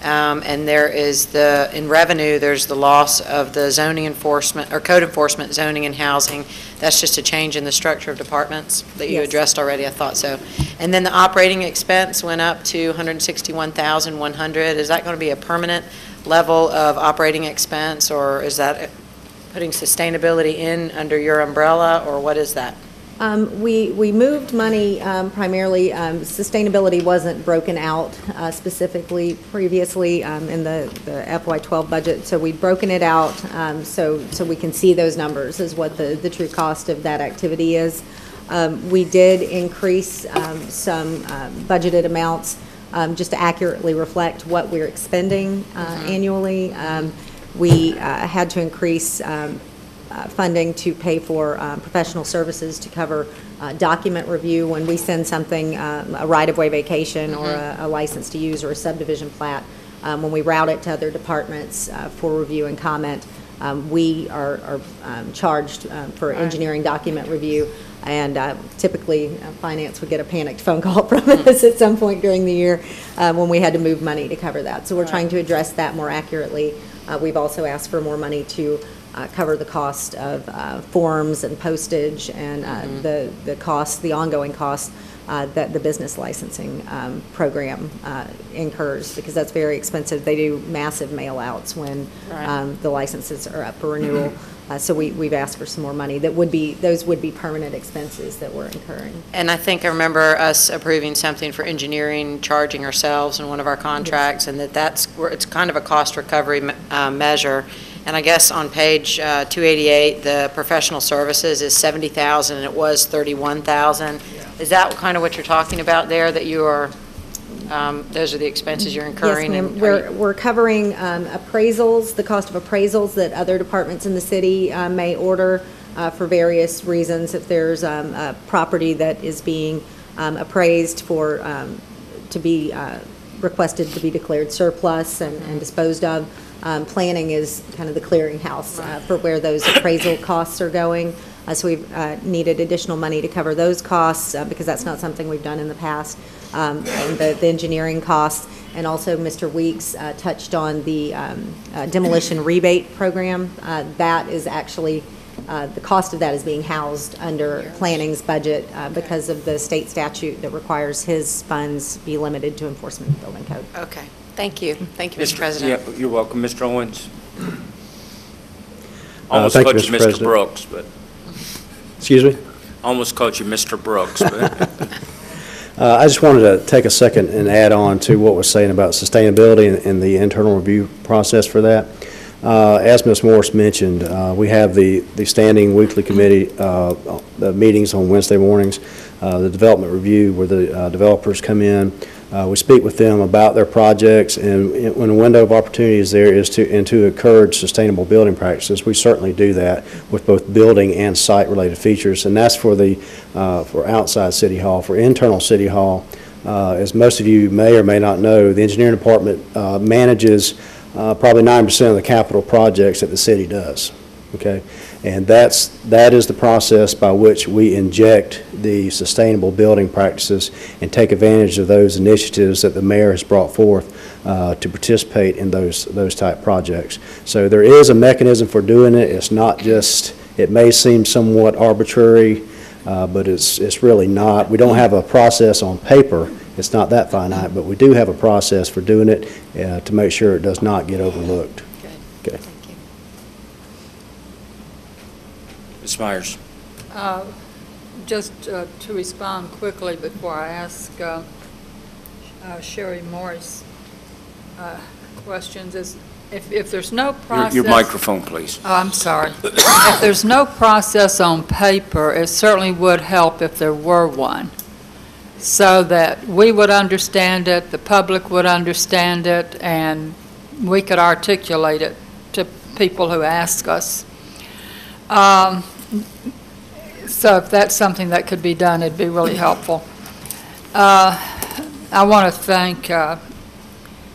and there is in revenue, there's the loss of the zoning enforcement, or code enforcement, zoning and housing. That's just a change in the structure of departments that you addressed already, I thought so. And then the operating expense went up to $161,100. Is that going to be a permanent level of operating expense, or is that putting sustainability in under your umbrella, or what is that? We moved money primarily, sustainability wasn't broken out specifically previously in the FY12 budget, so we've broken it out so we can see those numbers as what the true cost of that activity is. We did increase some budgeted amounts just to accurately reflect what we're expending annually. We had to increase funding to pay for professional services to cover document review when we send something, a right-of-way vacation or a license to use or a subdivision plat. When we route it to other departments for review and comment, we are charged for engineering document review. And typically, finance would get a panicked phone call from us at some point during the year when we had to move money to cover that. So we're trying to address that more accurately. We've also asked for more money to cover the cost of forms and postage and the cost, the ongoing costs that the business licensing program incurs, because that's very expensive. They do massive mail-outs when the licenses are up for renewal. So we've asked for some more money. Those would be permanent expenses that we're incurring. And I think I remember us approving something for engineering, charging ourselves in one of our contracts, and it's kind of a cost recovery measure. And I guess on page 288, the professional services is $70,000, and it was $31,000. Is that kind of what you're talking about there? That you are, those are the expenses you're incurring? Yes, ma'am. We're covering appraisals, the cost of appraisals that other departments in the city may order for various reasons. If there's a property that is being appraised for to be requested to be declared surplus and disposed of. Planning is kind of the clearinghouse for where those appraisal costs are going. So we've needed additional money to cover those costs because that's not something we've done in the past. And the engineering costs, and also Mr. Weeks touched on the demolition rebate program. That is actually, the cost of that is being housed under planning's budget because of the state statute that requires his funds be limited to enforcement of the building code. Okay. Thank you. Thank you, Mr. President. Yeah, you're welcome. Mr. Owens? Almost Thank called you, you Mr. Mr. President. Brooks, but... Excuse me? Almost called you Mr. Brooks, but... I just wanted to take a second and add on to what was saying about sustainability and the internal review process for that. As Ms. Morris mentioned, we have the standing weekly committee, the meetings on Wednesday mornings, the development review where the developers come in. We speak with them about their projects, and when a window of opportunity is there is to encourage sustainable building practices. We certainly do that with both building and site-related features, and that's for for outside City Hall. For internal City Hall, as most of you may or may not know, the engineering department manages probably 9% of the capital projects that the city does. Okay, and that is the process by which we inject the sustainable building practices and take advantage of those initiatives that the mayor has brought forth to participate in those type projects. So there is a mechanism for doing it. It's not just, it may seem somewhat arbitrary, but it's really not. We don't have a process on paper. It's not that finite, but we do have a process for doing it to make sure it does not get overlooked. Good. Okay. Ms. Myers? Just to respond quickly before I ask Sherry Morris questions, is if there's no process... Your microphone, please. Oh, I'm sorry. If there's no process on paper, it certainly would help if there were one, so that we would understand it, the public would understand it, and we could articulate it to people who ask us. So if that's something that could be done, it'd be really helpful. I want to thank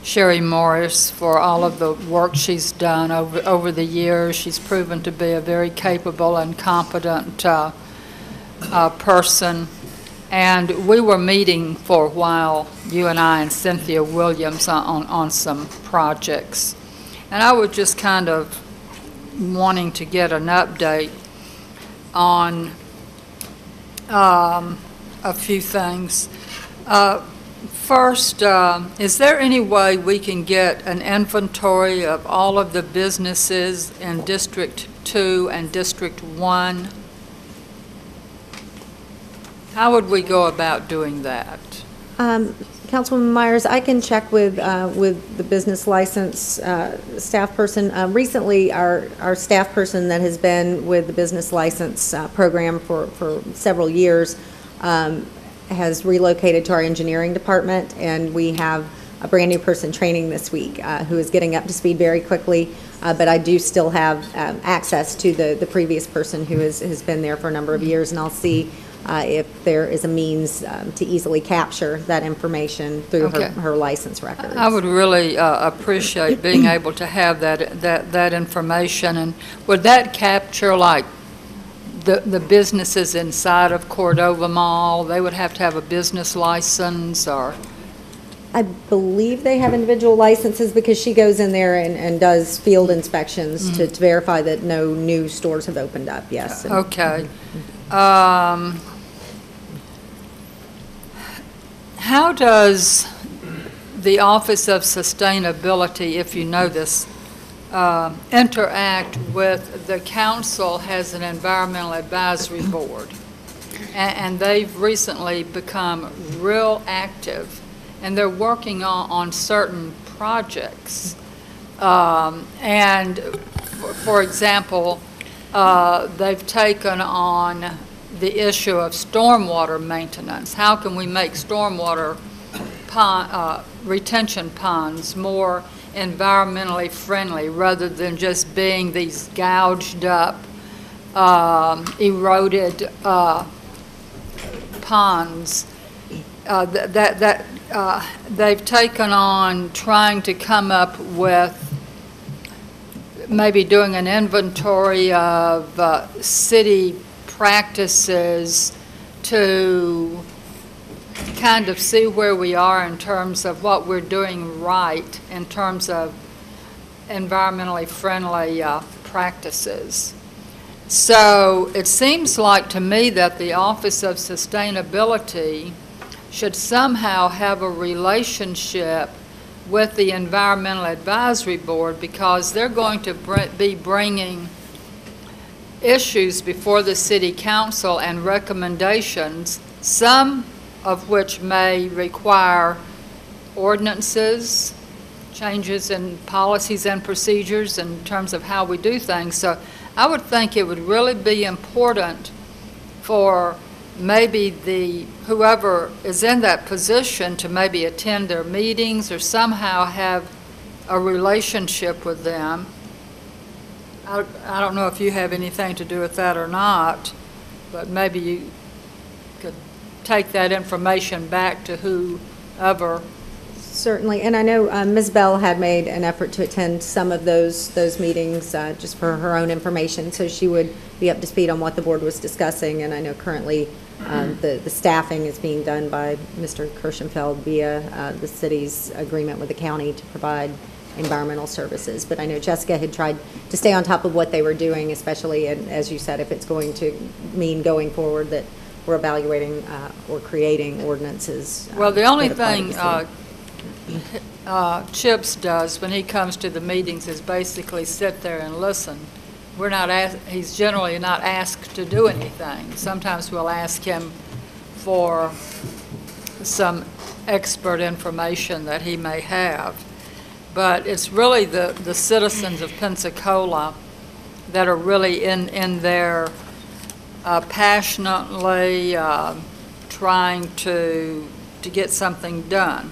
Sherry Morris for all of the work she's done over the years. She's proven to be a very capable and competent person. And we were meeting for a while, you and I and Cynthia Williams, on some projects. And I was just kind of wanting to get an update on a few things. First, is there any way we can get an inventory of all of the businesses in District 2 and District 1? How would we go about doing that? Councilwoman Myers, I can check with the business license staff person. Recently, our staff person that has been with the business license program for several years has relocated to our engineering department, and we have a brand new person training this week who is getting up to speed very quickly, but I do still have access to the previous person who has been there for a number of years, and I'll see if there is a means to easily capture that information through her license records. I would really appreciate being able to have that information, and would that capture like the businesses inside of Cordova Mall? They would have to have a business license, or? I believe they have individual licenses because she goes in there and does field inspections to verify that no new stores have opened up, yes. Okay. How does the Office of Sustainability, if you know this, interact with the council? Has an environmental advisory board, and they've recently become real active, and they're working on certain projects. And for example, they've taken on the issue of stormwater maintenance. How can we make stormwater retention ponds more environmentally friendly rather than just being these gouged up, eroded ponds? They've taken on trying to come up with maybe doing an inventory of city practices to kind of see where we are in terms of what we're doing right in terms of environmentally friendly practices. So it seems like to me that the Office of Sustainability should somehow have a relationship with the Environmental Advisory Board, because they're going to be bringing issues before the City Council and recommendations, some of which may require ordinances, changes in policies and procedures in terms of how we do things. So I would think it would really be important for maybe whoever is in that position to maybe attend their meetings or somehow have a relationship with them. I don't know if you have anything to do with that or not, but maybe you could take that information back to whoever. Certainly, and I know Ms. Bell had made an effort to attend some of those meetings just for her own information, so she would be up to speed on what the board was discussing. And I know currently the staffing is being done by Mr. Kirshenfeld via the city's agreement with the county to provide environmental services. But I know Jessica had tried to stay on top of what they were doing, especially, and as you said, if it's going to mean going forward that we're evaluating or creating ordinances. Well, the only thing Chips does when he comes to the meetings is basically sit there and listen. We're not he's generally not asked to do anything. Sometimes we'll ask him for some expert information that he may have. But it's really the citizens of Pensacola that are really in there passionately trying to get something done.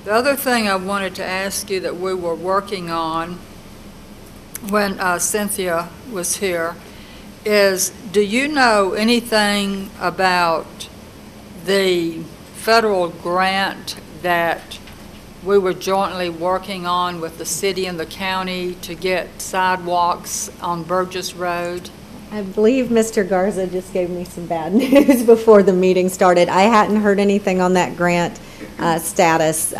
The other thing I wanted to ask you that we were working on when Cynthia was here is, do you know anything about the federal grant that we were jointly working on with the city and the county to get sidewalks on Burgess Road? I believe Mr. Garza just gave me some bad news before the meeting started. I hadn't heard anything on that grant status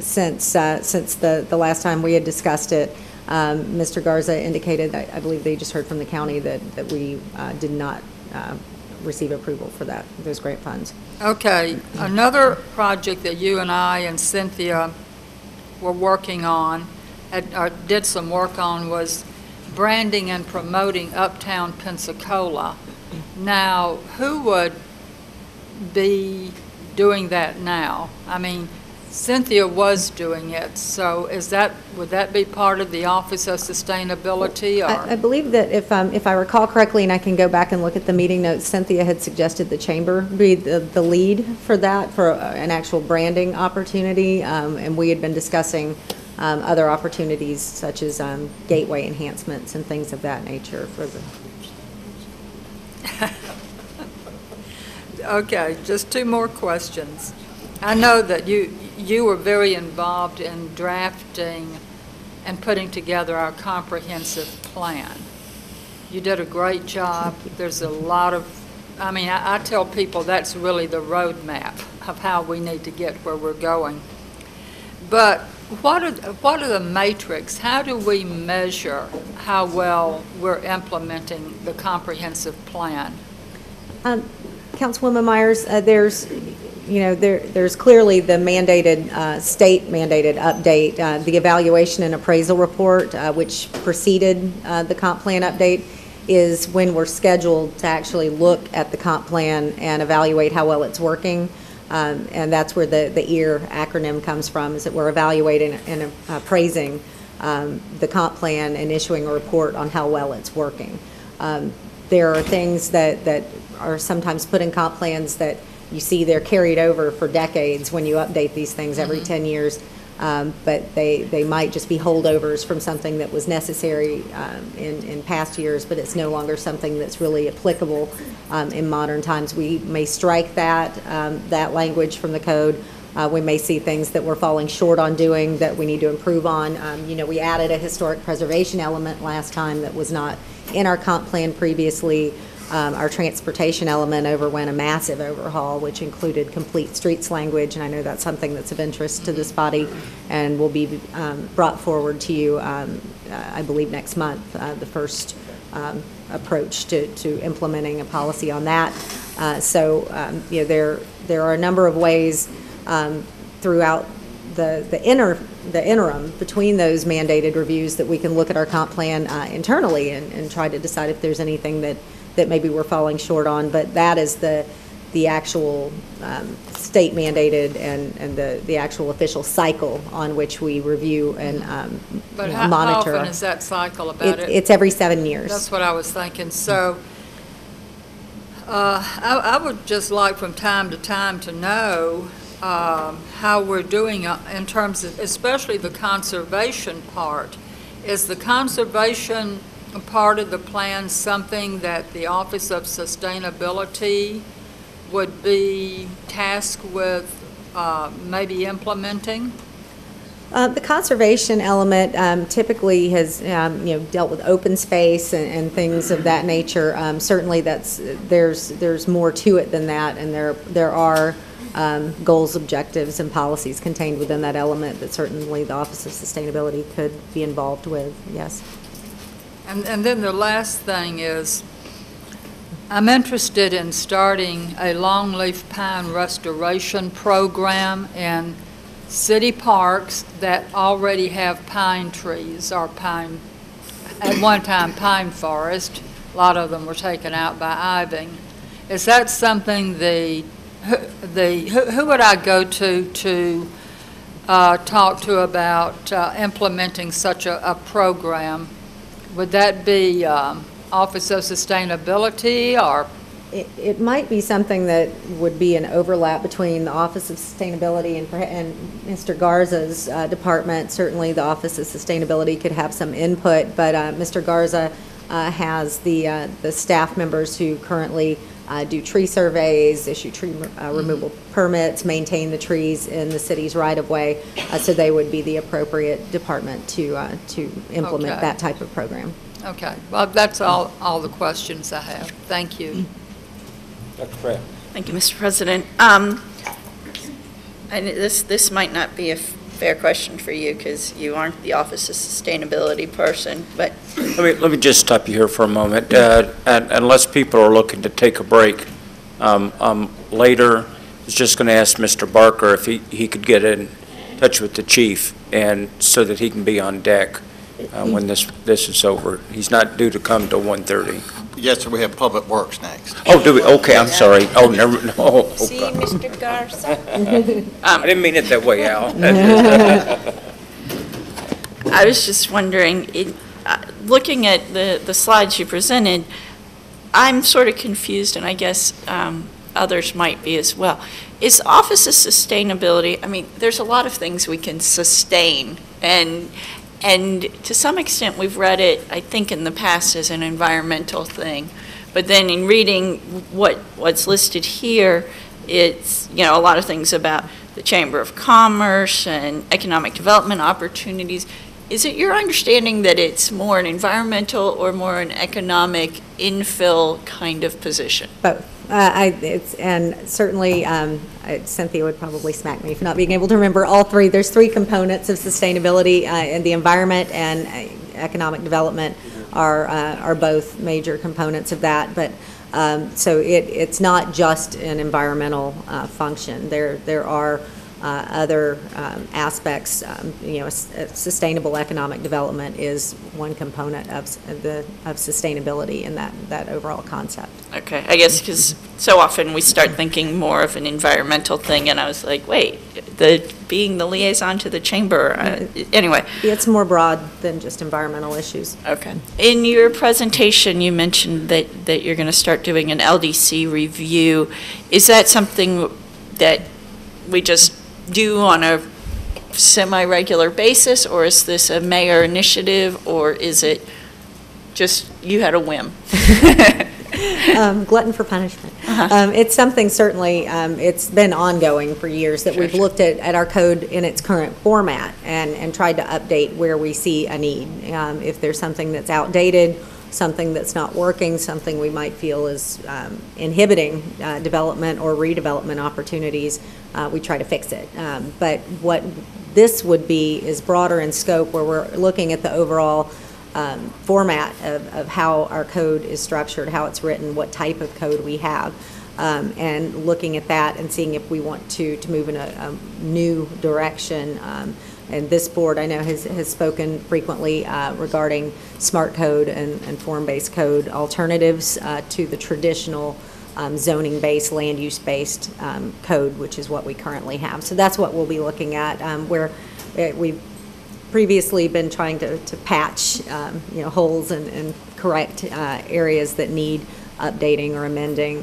since the last time we had discussed it. Mr. Garza indicated, I believe they just heard from the county that we did not receive approval for that, those grant funds. Okay, another project that you and I and Cynthia were working on, did some work on, was branding and promoting Uptown Pensacola. Now, who would be doing that now? I mean, Cynthia was doing it, so would that be part of the Office of Sustainability? Or? I believe that if I recall correctly, and I can go back and look at the meeting notes, Cynthia had suggested the chamber be the lead for that, for an actual branding opportunity, and we had been discussing other opportunities such as gateway enhancements and things of that nature for the. Okay, just two more questions. I know that you were very involved in drafting and putting together our comprehensive plan. You did a great job. There's a lot of, I tell people that's really the roadmap of how we need to get where we're going. But what are the metrics? How do we measure how well we're implementing the comprehensive plan? Councilwoman Myers, there's clearly the mandated, state-mandated update, the evaluation and appraisal report, which preceded the comp plan update, is when we're scheduled to actually look at the comp plan and evaluate how well it's working. And that's where the EAR acronym comes from, is that we're evaluating and appraising the comp plan and issuing a report on how well it's working. There are things that are sometimes put in comp plans that you see they're carried over for decades when you update these things every 10 years, but they might just be holdovers from something that was necessary in past years, but it's no longer something that's really applicable in modern times. We may strike that language from the code. We may see things that we're falling short on doing that we need to improve on. We added a historic preservation element last time that was not in our comp plan previously. Our transportation element underwent a massive overhaul, which included complete streets language, and I know that's something that's of interest to this body and will be brought forward to you, I believe, next month, the first approach to implementing a policy on that. There are a number of ways throughout the interim between those mandated reviews that we can look at our comp plan internally and try to decide if there's anything that maybe we're falling short on, but that is the actual state mandated and the actual official cycle on which we review and but monitor. How often is that cycle about it? It's every 7 years. That's what I was thinking. So I would just like from time to time to know how we're doing in terms of, especially the conservation part. Is the conservation part of the plan something that the Office of Sustainability would be tasked with maybe implementing? The conservation element typically has dealt with open space and things of that nature. Certainly there's more to it than that, and there are goals, objectives, and policies contained within that element that certainly the Office of Sustainability could be involved with, yes. And then the last thing is, I'm interested in starting a longleaf pine restoration program in city parks that already have pine trees or pine, at one time pine forest. A lot of them were taken out by iving. Is that something who would I go to talk to about implementing such a program? Would that be Office of Sustainability or? It might be something that would be an overlap between the Office of Sustainability and Mr. Garza's department. Certainly the Office of Sustainability could have some input, but Mr. Garza has the staff members who currently do tree surveys, issue tree removal permits, maintain the trees in the city's right-of-way, so they would be the appropriate department to implement that type of program. Okay. Well, that's all the questions I have. Thank you. Dr. Pratt. Thank you, Mr. President. And this might not be fair question for you because you aren't the Office of Sustainability person, but. Let me just stop you here for a moment. Unless people are looking to take a break, later, I was just going to ask Mr. Barker if he could get in touch with the chief and so that he can be on deck when this is over. He's not due to come till 1:30. Yes, sir, we have Public Works next. Oh, do we? Okay, I'm sorry. Oh, never, no. Oh, See, God. Mr. Garza? I didn't mean it that way, Al. I was just wondering, looking at the slides you presented, I'm sort of confused, and I guess others might be as well. Is Office of Sustainability, I mean, there's a lot of things we can sustain, and to some extent we've read it, I think, in the past as an environmental thing. But then in reading what's listed here, it's, you know, a lot of things about the Chamber of Commerce and economic development opportunities. Is it your understanding that it's more an environmental or more an economic infill kind of position? Both. And certainly, Cynthia would probably smack me for not being able to remember all three. There's three components of sustainability, and the environment and economic development are both major components of that. But so it's not just an environmental function. There are other aspects. You know, sustainable economic development is one component of sustainability in that overall concept. Okay, I guess because so often we start thinking more of an environmental thing, and I was like, wait, being the liaison to the chamber, anyway. It's more broad than just environmental issues. Okay. In your presentation, you mentioned that you're going to start doing an LDC review. Is that something that we just do on a semi-regular basis, or is this a mayor initiative, or is it just you had a whim? Glutton for punishment. It's something certainly, it's been ongoing for years that we've looked at our code in its current format and tried to update where we see a need. If there's something that's outdated, something that's not working, something we might feel is inhibiting development or redevelopment opportunities, we try to fix it. But what this would be is broader in scope, where we're looking at the overall format of how our code is structured, how it's written, what type of code we have, and looking at that and seeing if we want to move in a new direction. And this board, I know, has spoken frequently regarding smart code and form-based code alternatives to the traditional zoning-based, land-use-based code, which is what we currently have. So that's what we'll be looking at, where we've previously been trying to patch you know, holes and correct areas that need updating or amending,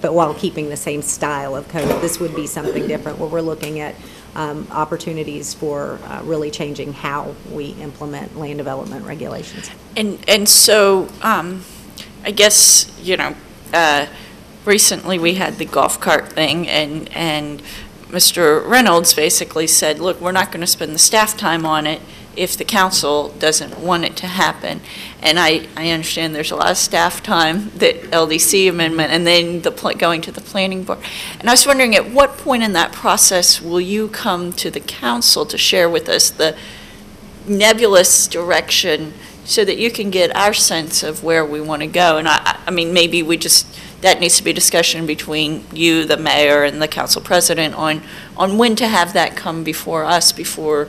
but while keeping the same style of code. This would be something different, where we're looking at opportunities for really changing how we implement land development regulations. And so I guess, you know, recently we had the golf cart thing, and Mr. Reynolds basically said, look, we're not going to spend the staff time on it if the council doesn't want it to happen. And I understand there's a lot of staff time, the LDC amendment, and then going to the planning board. And I was wondering, at what point in that process will you come to the council to share with us the nebulous direction so that you can get our sense of where we want to go? And I mean, maybe that needs to be a discussion between you, the mayor, and the council president on when to have that come before us, before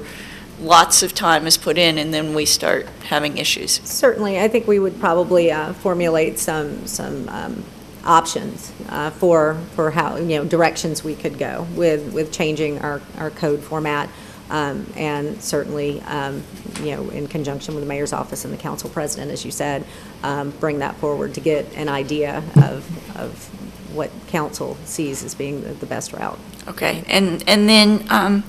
lots of time is put in and then we start having issues. Certainly, I think we would probably formulate some options for how, you know, directions we could go with changing our code format, and certainly, you know, in conjunction with the mayor's office and the council president, as you said, bring that forward to get an idea of what council sees as being the best route. Okay, and then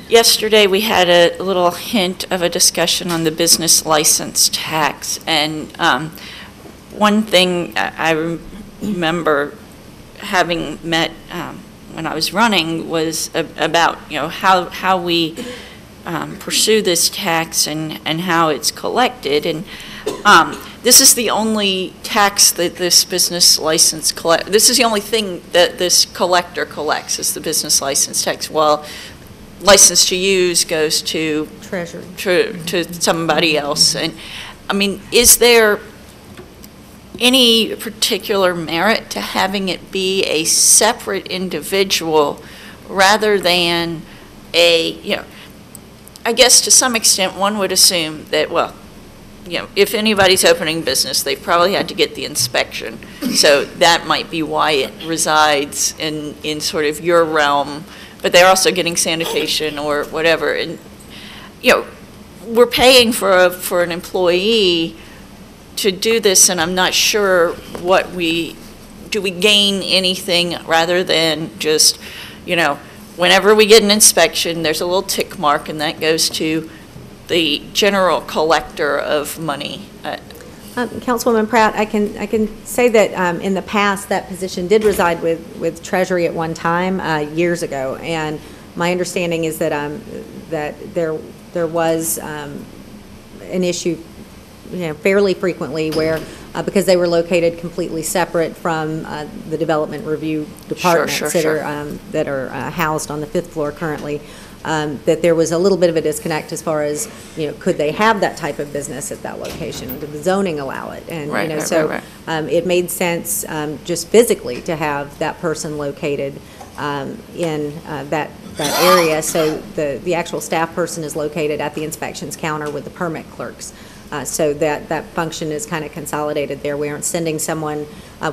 yesterday we had a little hint of a discussion on the business license tax, and one thing I remember having met when I was running was about, you know, how we pursue this tax and how it's collected. And this is the only tax that this business license this is the only thing that this collector collects, is the business license tax. Well, license to use goes to Treasury. to somebody else. And, I mean, is there any particular merit to having it be a separate individual rather than I guess to some extent one would assume that, well, if anybody's opening business, they've probably had to get the inspection. So that might be why it resides in sort of your realm, but they're also getting sanitation or whatever. And, we're paying for an employee to do this, and I'm not sure do we gain anything rather than just, whenever we get an inspection, there's a little tick mark, and that goes to the general collector of money. Councilwoman Pratt, I can say that in the past, that position did reside with Treasury at one time, years ago, and my understanding is that that there was an issue fairly frequently where, because they were located completely separate from the development review departments that are housed on the 5th floor currently, that there was a little bit of a disconnect as far as, could they have that type of business at that location? Did the zoning allow it? And, it made sense just physically to have that person located in that area. So the actual staff person is located at the inspections counter with the permit clerks. So that function is kind of consolidated there. We aren't sending someone,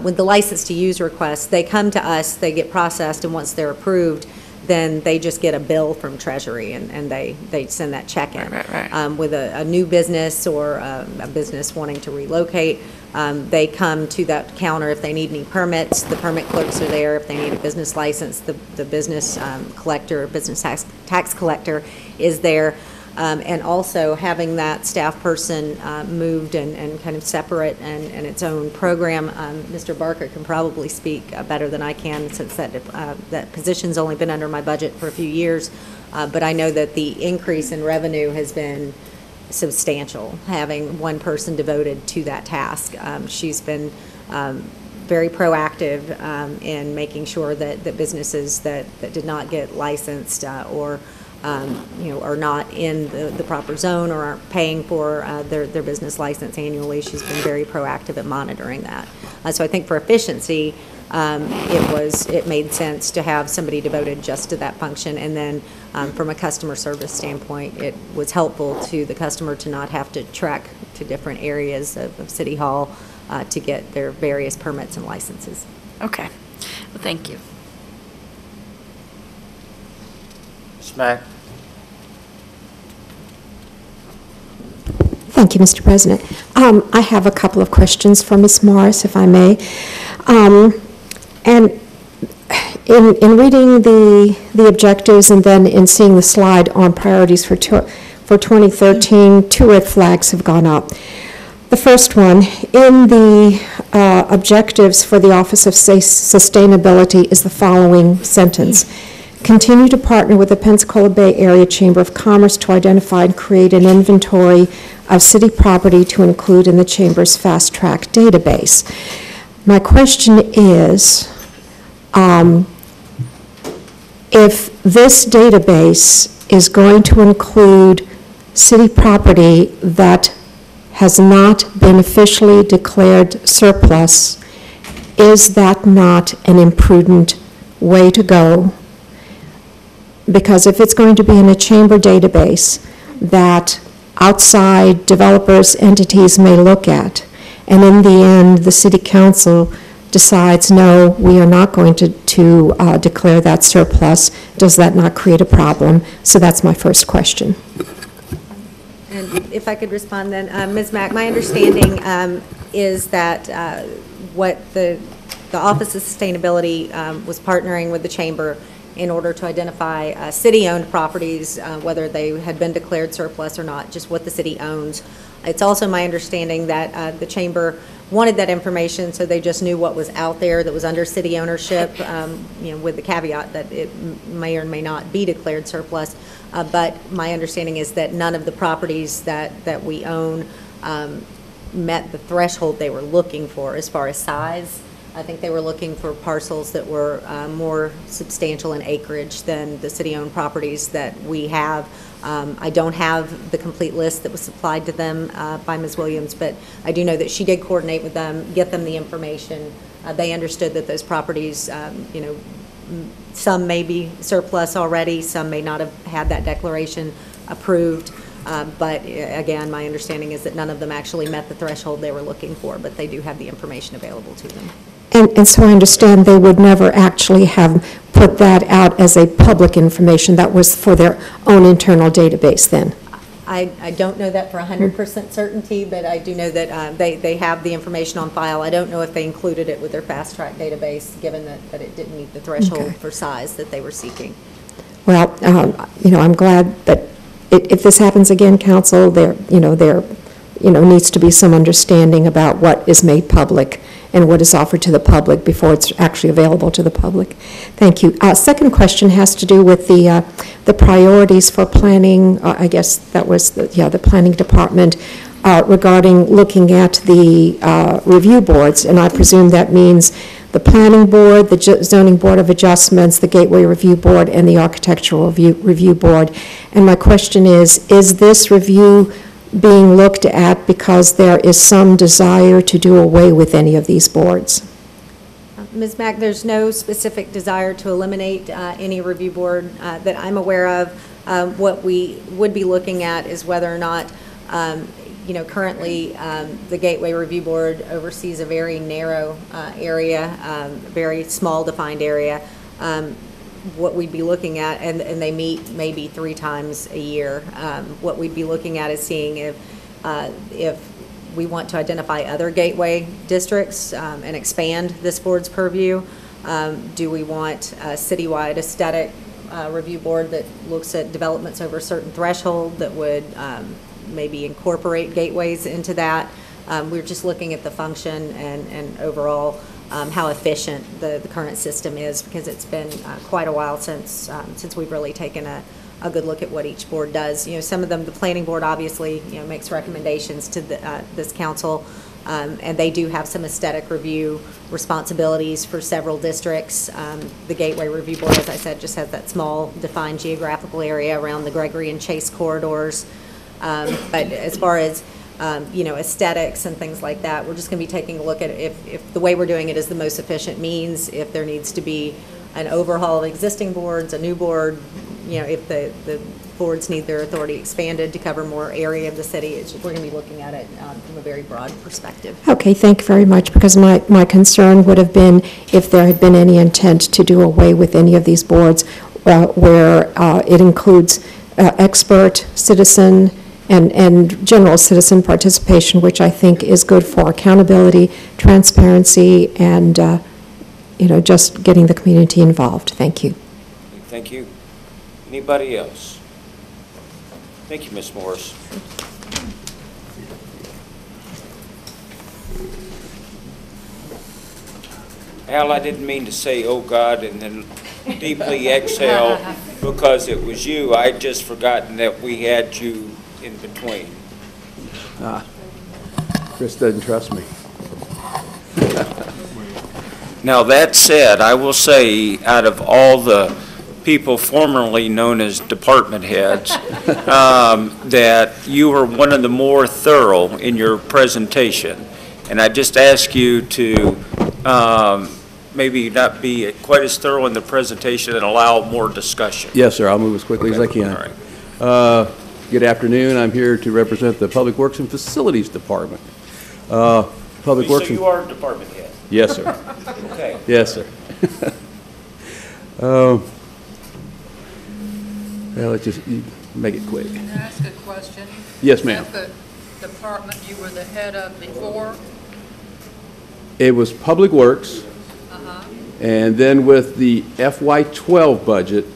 with the license to use request, they come to us, they get processed, and once they're approved, then they just get a bill from Treasury, and they send that check in. With a new business or a business wanting to relocate, they come to that counter if they need any permits. The permit clerks are there. If they need a business license, the business collector, business tax collector is there. And also having that staff person moved and kind of separate and its own program. Mr. Barker can probably speak better than I can, since that position's only been under my budget for a few years. But I know that the increase in revenue has been substantial, having one person devoted to that task. She's been very proactive in making sure that businesses that did not get licensed or are not in the proper zone or aren't paying for their business license annually. She's been very proactive at monitoring that. So I think for efficiency, it made sense to have somebody devoted just to that function. And then from a customer service standpoint, it was helpful to the customer to not have to trek to different areas of City Hall to get their various permits and licenses. Okay. Well, thank you. Ms. Mack? Thank you, Mr. President. I have a couple of questions for Ms. Morris, if I may. And in reading the objectives and then in seeing the slide on priorities for 2013, 2 red flags have gone up. The first one, in the objectives for the Office of Sustainability, is the following sentence. Continue to partner with the Pensacola Bay Area Chamber of Commerce to identify and create an inventory of city property to include in the Chamber's Fast Track database. My question is, if this database is going to include city property that has not been officially declared surplus, is that not an imprudent way to go? Because if it's going to be in a chamber database that outside developers, entities may look at, and in the end, the city council decides, no, we are not going to declare that surplus, does that not create a problem? So that's my first question. And if I could respond then, Ms. Mack, my understanding is that what the Office of Sustainability was partnering with the Chamber in order to identify city-owned properties, whether they had been declared surplus or not, just what the city owns. It's also my understanding that the Chamber wanted that information, so they just knew what was out there that was under city ownership, with the caveat that it may or may not be declared surplus. But my understanding is that none of the properties that we own met the threshold they were looking for as far as size. I think they were looking for parcels that were more substantial in acreage than the city-owned properties that we have. I don't have the complete list that was supplied to them by Ms. Williams, but I do know that she did coordinate with them, get them the information. They understood that those properties, you know, some may be surplus already, some may not have had that declaration approved. But again, my understanding is that none of them actually met the threshold they were looking for, but they do have the information available to them. And so I understand they would never actually have put that out as a public information. That was for their own internal database then? I don't know that for 100% certainty, but I do know that they have the information on file. I don't know if they included it with their fast track database, given that it didn't meet the threshold for size that they were seeking. Well, you know, I'm glad that if this happens again, council, there needs to be some understanding about what is made public and what is offered to the public before it's actually available to the public. Thank you. Second question has to do with the priorities for planning. I guess that was the planning department regarding looking at the review boards, and I presume that means the planning board, the zoning board of adjustments, the gateway review board, and the architectural review board. And my question is this review being looked at because there is some desire to do away with any of these boards? Ms. Mack, there's no specific desire to eliminate any review board that I'm aware of. What we would be looking at is whether or not, you know, currently the Gateway Review Board oversees a very narrow area, very small defined area. What we'd be looking at, and they meet maybe 3 times a year. What we'd be looking at is seeing if we want to identify other gateway districts and expand this board's purview. Do we want a citywide aesthetic review board that looks at developments over a certain threshold that would maybe incorporate gateways into that? We're just looking at the function and overall how efficient the current system is, because it's been quite a while since we've really taken a good look at what each board does. You know, some of them, the planning board obviously, you know, makes recommendations to this council, and they do have some aesthetic review responsibilities for several districts. The Gateway Review Board, as I said, just has that small defined geographical area around the Gregory and Chase corridors. But as far as you know, aesthetics and things like that, we're just going to be taking a look at if the way we're doing it is the most efficient means, if there needs to be an overhaul of existing boards, a new board, you know, if the boards need their authority expanded to cover more area of the city. We're going to be looking at it from a very broad perspective. Okay, thank you very much, because my concern would have been if there had been any intent to do away with any of these boards where it includes expert, citizen, and general citizen participation, which I think is good for accountability, transparency, and you know, just getting the community involved. Thank you. Thank you. Anybody else? Thank you, Ms. Morris. Al, I didn't mean to say, oh God, and then deeply exhale because it was you. I'd just forgotten that we had you in between. Chris doesn't trust me. Now, that said, I will say, out of all the people formerly known as department heads, that you were one of the more thorough in your presentation. And I just ask you to maybe not be quite as thorough in the presentation and allow more discussion. Yes, sir. I'll move as quickly as I can. All right. Good afternoon. I'm here to represent the Public Works and Facilities Department. Public Works. So you are a department head? Yes, sir. Okay. Yes, sir. Well, let's just make it quick. Can I ask a question? Yes, ma'am. Is that the department you were the head of before? It was Public Works, and then with the FY12 budget,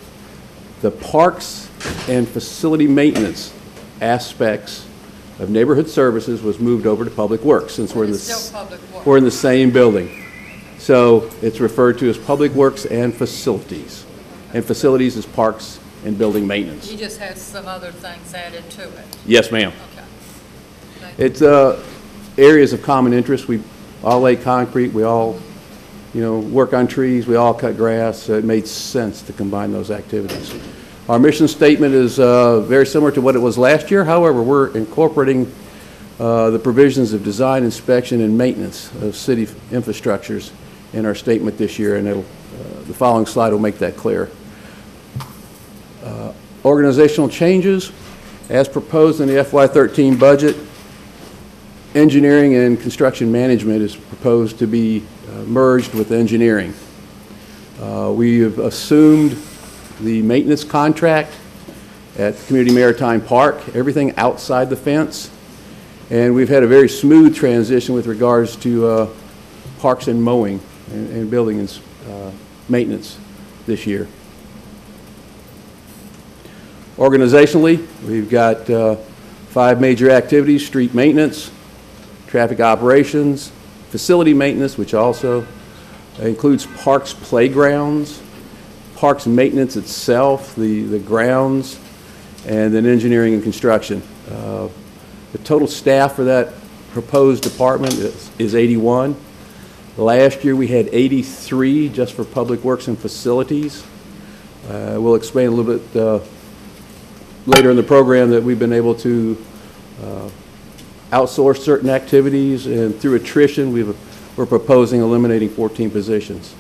the Parks and Facility Maintenance aspects of neighborhood services was moved over to Public Works, since we're in the same building. So it's referred to as Public Works and Facilities, and Facilities is Parks and Building Maintenance. You just had some other things added to it? Yes, ma'am. Okay. It's areas of common interest. We all lay concrete. We all work on trees, we all cut grass, so it made sense to combine those activities. Our mission statement is very similar to what it was last year. However, we're incorporating the provisions of design, inspection, and maintenance of city infrastructures in our statement this year, and the following slide will make that clear. Organizational changes, as proposed in the FY13 budget, engineering and construction management is proposed to be merged with engineering. We have assumed the maintenance contract at Community Maritime Park, everything outside the fence, and we've had a very smooth transition with regards to parks and mowing and building and maintenance this year. Organizationally, we've got 5 major activities: street maintenance, traffic operations, facility maintenance, which also includes parks playgrounds, parks maintenance itself, the grounds, and then engineering and construction. The total staff for that proposed department is 81. Last year we had 83 just for public works and facilities. We'll explain a little bit later in the program that we've been able to outsource certain activities, and through attrition we're proposing eliminating 14 positions.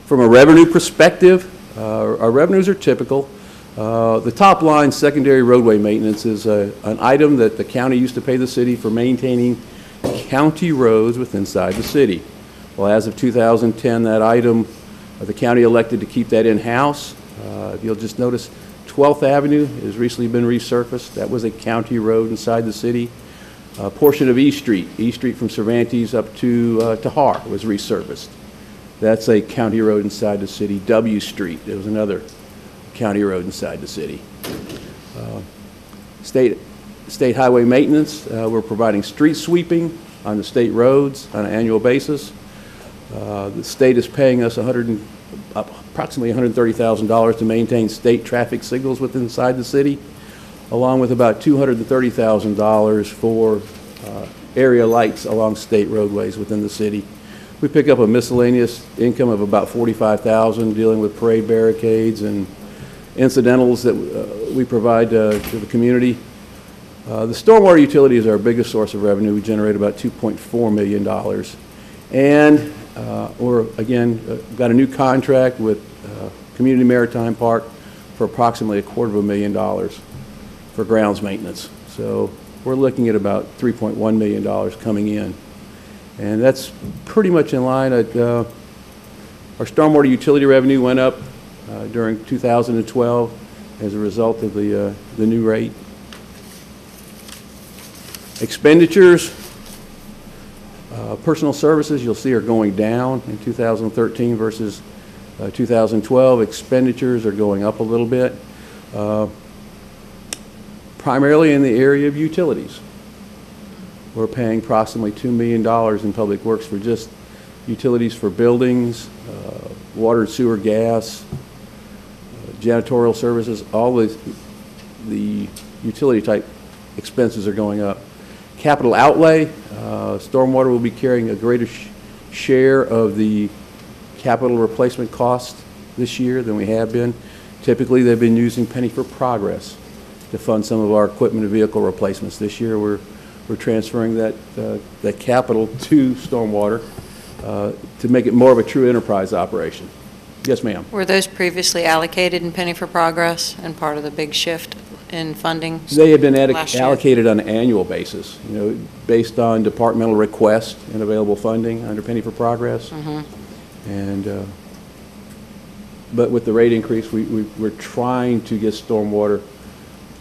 From a revenue perspective, our revenues are typical. The top line, secondary roadway maintenance, is an item that the county used to pay the city for maintaining county roads within inside the city. Well, as of 2010, that item, the county elected to keep that in-house. If you'll just notice, 12th Avenue has recently been resurfaced. That was a county road inside the city. A portion of E Street from Cervantes up to Har was resurfaced. That's a county road inside the city. W Street, there was another county road inside the city. State highway maintenance, we're providing street sweeping on the state roads on an annual basis. The state is paying us approximately $130,000 to maintain state traffic signals within inside the city, along with about $230,000 for area lights along state roadways within the city. We pick up a miscellaneous income of about $45,000 dealing with parade barricades and incidentals that we provide to the community. The stormwater utility is our biggest source of revenue. We generate about $2.4 million. And we're, again, got a new contract with Community Maritime Park for approximately $250,000 for grounds maintenance. So we're looking at about $3.1 million coming in. And that's pretty much in line. Our stormwater utility revenue went up during 2012 as a result of the new rate. Expenditures, personal services, you'll see, are going down in 2013 versus 2012. Expenditures are going up a little bit, primarily in the area of utilities. We're paying approximately $2 million in public works for just utilities for buildings, water and sewer, gas, janitorial services. All the utility type expenses are going up. Capital outlay, stormwater will be carrying a greater share of the capital replacement cost this year than we have been. Typically, they've been using penny for progress to fund some of our equipment and vehicle replacements. This year, we're transferring that capital to stormwater to make it more of a true enterprise operation. Yes, ma'am. Were those previously allocated in penny for progress and part of the big shift in funding? They have been allocated on an annual basis, based on departmental request and available funding under penny for progress. Mm-hmm. And but with the rate increase, we're trying to get stormwater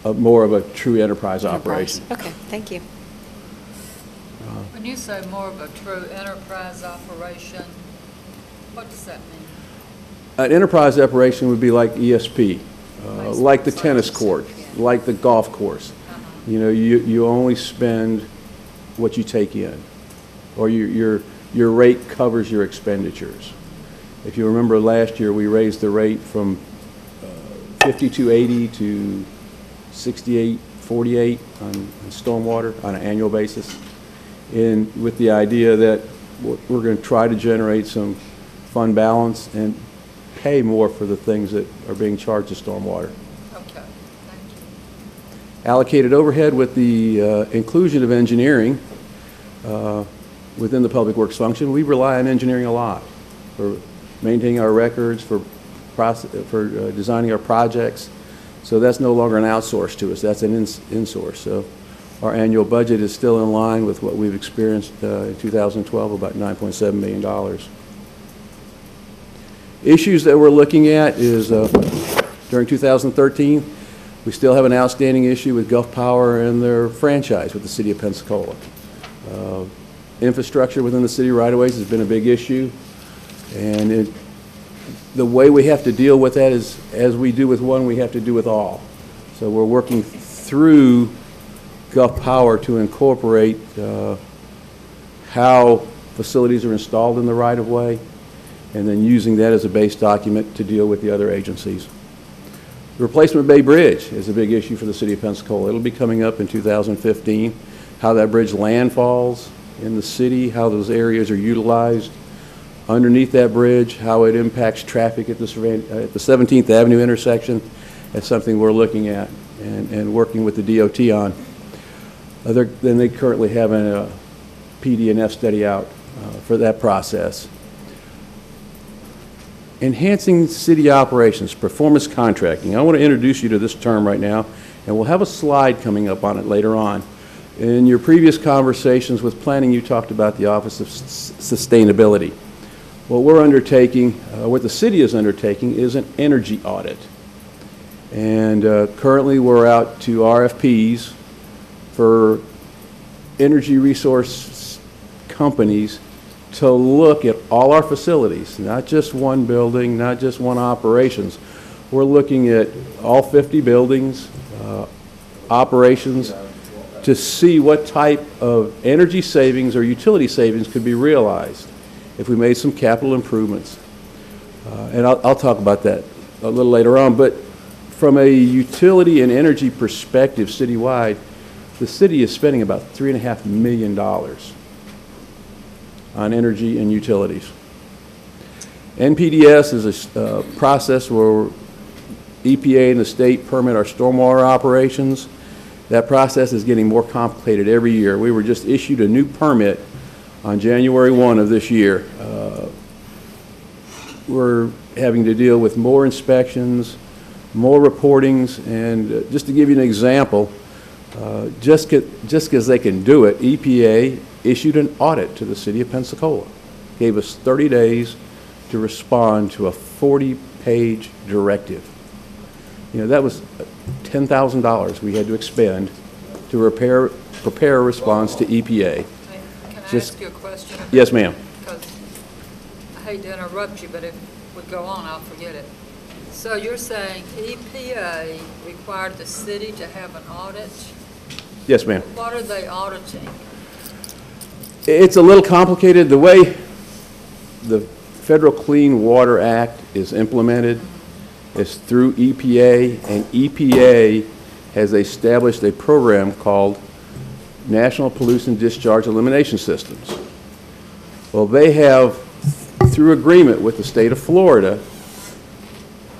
more of a true enterprise operation. Okay, thank you. When you say more of a true enterprise operation, what does that mean? An enterprise operation would be like ESP, like the tennis court, like the golf course. You only spend what you take in, or your rate covers your expenditures. If you remember last year, we raised the rate from 52.80 to 68.48 on stormwater on an annual basis, and with the idea that we're going to try to generate some fund balance and pay more for the things that are being charged to stormwater. Okay, thank you. Allocated overhead with the inclusion of engineering within the public works function. We rely on engineering a lot for maintaining our records, for designing our projects. So that's no longer an outsource to us. That's an insource. So our annual budget is still in line with what we've experienced in 2012, about $9.7 million. Issues that we're looking at is during 2013, we still have an outstanding issue with Gulf Power and their franchise with the city of Pensacola. Infrastructure within the city right-of-ways has been a big issue, and the way we have to deal with that is, as we do with one, we have to do with all. So we're working through Gulf Power to incorporate how facilities are installed in the right-of-way, and then using that as a base document to deal with the other agencies. The Replacement Bay Bridge is a big issue for the city of Pensacola. It'll be coming up in 2015. How that bridge landfalls in the city, how those areas are utilized underneath that bridge, how it impacts traffic at the 17th Avenue intersection. That's something we're looking at and working with the DOT on. Then they currently have a PD&F study out for that process. Enhancing city operations, performance contracting. I want to introduce you to this term right now, and we'll have a slide coming up on it later on. In your previous conversations with planning, you talked about the Office of Sustainability. What we're undertaking, what the city is undertaking, is an energy audit. And currently we're out to RFPs for energy resource companies to look at all our facilities, not just one building, not just one operations. We're looking at all 50 buildings, operations, to see what type of energy savings or utility savings could be realized if we made some capital improvements. And I'll talk about that a little later on. But from a utility and energy perspective citywide, the city is spending about $3.5 million on energy and utilities. NPDS is a process where EPA and the state permit our stormwater operations. That process is getting more complicated every year. We were just issued a new permit on January 1 of this year. We're having to deal with more inspections, more reportings, and just to give you an example, just because they can do it, EPA issued an audit to the city of Pensacola. Gave us 30 days to respond to a 40-page directive. You know, that was $10,000 we had to expend to prepare a response to EPA. Can I ask you a question? Yes, ma'am. Because I hate to interrupt you, but if we go on, I'll forget it. So you're saying EPA required the city to have an audit? Yes, ma'am. What are they auditing? It's a little complicated. The way the Federal Clean Water Act is implemented is through EPA, and EPA has established a program called National Pollution Discharge Elimination Systems. Well, they have, through agreement with the state of Florida,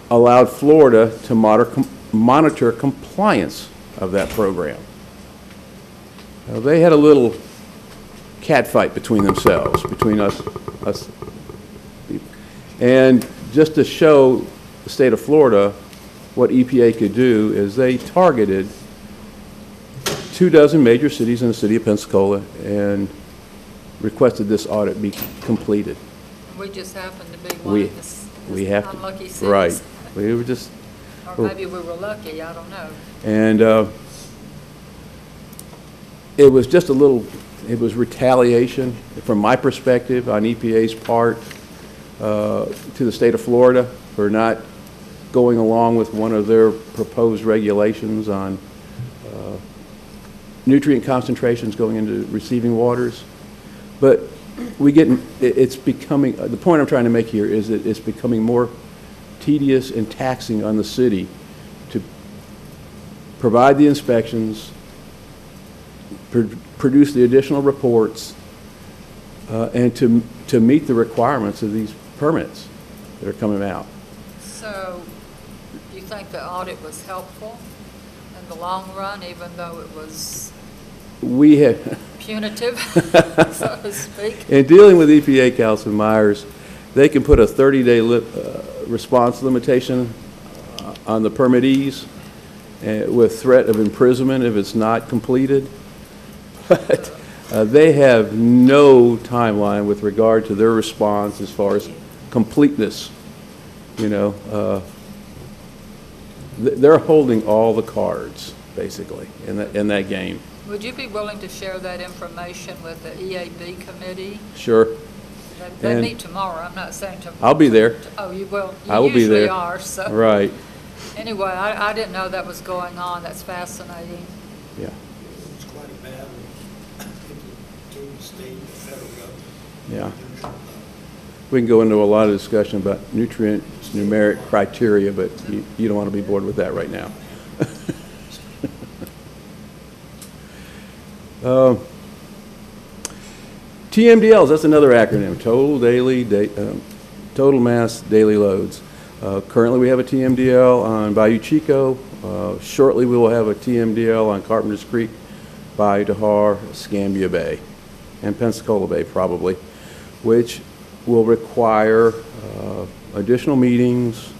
allowed Florida to monitor compliance of that program. Now, they had a little catfight between themselves, between us people. And just to show the state of Florida what EPA could do is they targeted 24 major cities in the city of Pensacola and requested this audit be completed. We just happened to be one of the unlucky cities. Right. We were just... Or maybe we were lucky, I don't know. And it was just a little, it was retaliation from my perspective on EPA's part to the state of Florida for not going along with one of their proposed regulations on nutrient concentrations going into receiving waters. But it's becoming, the point I'm trying to make here is that it's becoming more tedious and taxing on the city to provide the inspections, produce the additional reports, and to meet the requirements of these permits that are coming out. So, do you think the audit was helpful in the long run, even though it was We have, punitive, so to speak? in dealing with EPA, Councilman Myers, they can put a 30-day response limitation on the permittees with threat of imprisonment if it's not completed. But they have no timeline with regard to their response as far as completeness. You know, they're holding all the cards, basically, in that game. Would you be willing to share that information with the EAB committee? Sure. They And meet tomorrow, I'm not saying tomorrow. I'll be there. Oh, you will? I will be there. You usually are, so. Right. Anyway, I didn't know that was going on, that's fascinating. Yeah. It's quite a battle between the state and the federal government. Yeah. We can go into a lot of discussion about nutrients, numeric criteria, but you don't want to be bored with that right now. TMDLs, that's another acronym, total mass daily loads. Currently we have a TMDL on Bayou Chico. Shortly we will have a TMDL on Carpenter's Creek, Bayou Dahar, Escambia Bay, and Pensacola Bay probably, which will require additional meetings,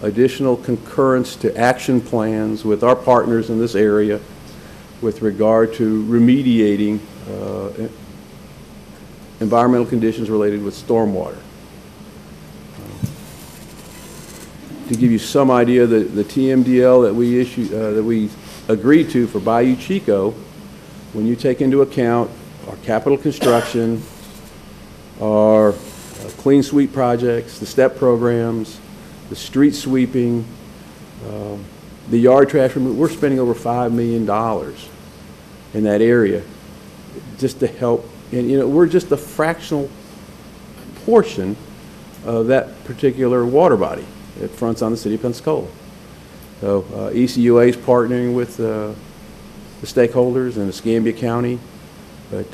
additional concurrence to action plans with our partners in this area with regard to remediating environmental conditions related with stormwater. To give you some idea, the TMDL that we that we agreed to for Bayou Chico, when you take into account our capital construction, our clean sweep projects, the STEP programs, the street sweeping, the yard trash removal, we're spending over $5 million in that area just to help. And, you know, we're just a fractional portion of that particular water body that fronts on the city of Pensacola. So ECUA is partnering with the stakeholders in Escambia County, but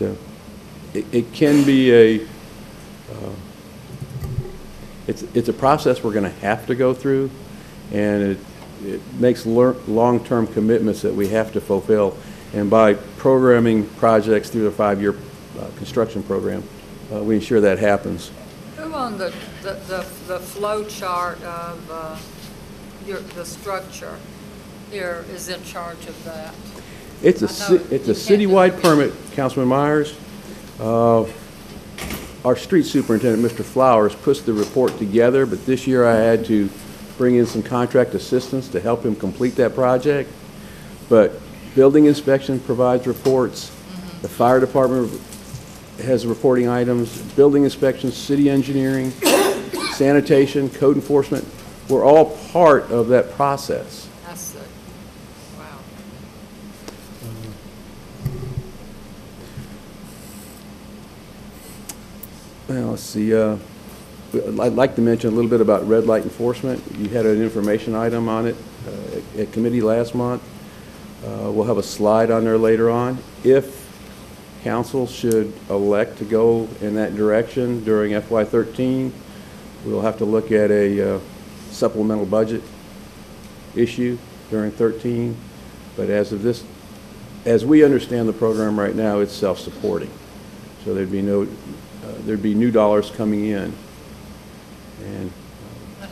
it can be it's a process we're going to have to go through, and it makes long-term commitments that we have to fulfill. And by programming projects through the 5-year construction program, we ensure that happens. Who on the flow chart of the structure here is in charge of that? It's a citywide permit, Councilman Myers. Our street superintendent, Mr. Flowers, puts the report together, but this year I had to bring in some contract assistance to help him complete that project. But building inspection provides reports. The fire department has reporting items. Building inspection, city engineering, sanitation, code enforcement. We're all part of that process. I see. Wow. Well, let's see. I'd like to mention a little bit about red light enforcement. You had an information item on it at committee last month. We'll have a slide on there later on. If council should elect to go in that direction during FY13, we'll have to look at a supplemental budget issue during 13. But as of this, as we understand the program right now, it's self-supporting. So there'd be new dollars coming in. And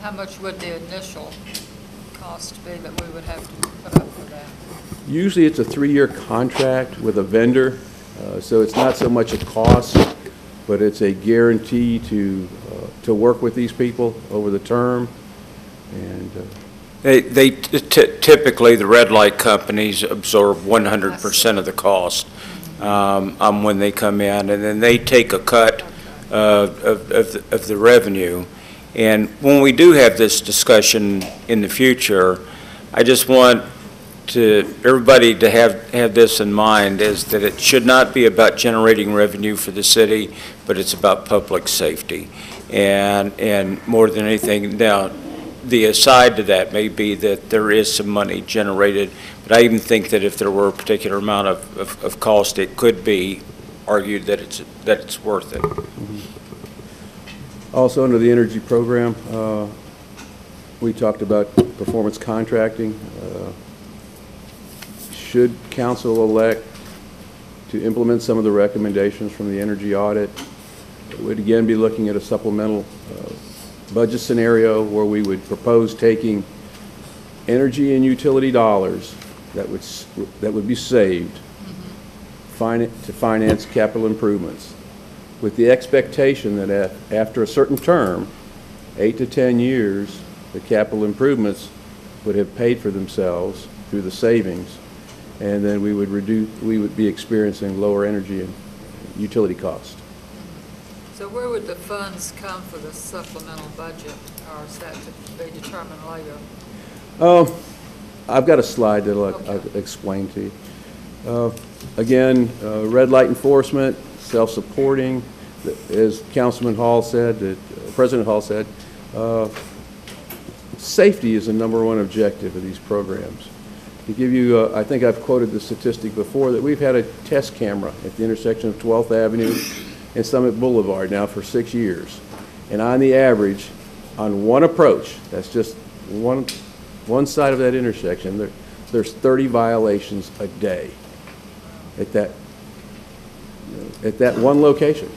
how much would the initial cost be that we would have to put up for that? usually it's a 3-year contract with a vendor, so it's not so much a cost, but it's a guarantee to work with these people over the term. And They typically, the red light companies absorb 100% of the cost when they come in, and then they take a cut of the revenue. And when we do have this discussion in the future, I just want everybody to have this in mind, is that it should not be about generating revenue for the city, but it's about public safety. And more than anything, now, the aside to that may be that there is some money generated, but I even think that if there were a particular amount of cost, it could be argued that it's worth it. Also, under the energy program, we talked about performance contracting. Should council elect to implement some of the recommendations from the energy audit, it would again be looking at a supplemental budget scenario where we would propose taking energy and utility dollars that would be saved to finance capital improvements, with the expectation that after a certain term, 8 to 10 years, the capital improvements would have paid for themselves through the savings, and then we would be experiencing lower energy and utility costs. So where would the funds come for the supplemental budget, or is that to be determined later? I've got a slide that I'll explain to you. Again, red light enforcement, self-supporting, as Councilman Hall said, President Hall said, safety is the #1 objective of these programs. To give you, I think I've quoted the statistic before, that we've had a test camera at the intersection of 12th Avenue and Summit Boulevard now for 6 years. And on the average, on one approach, that's just one side of that intersection, there's 30 violations a day at that one location.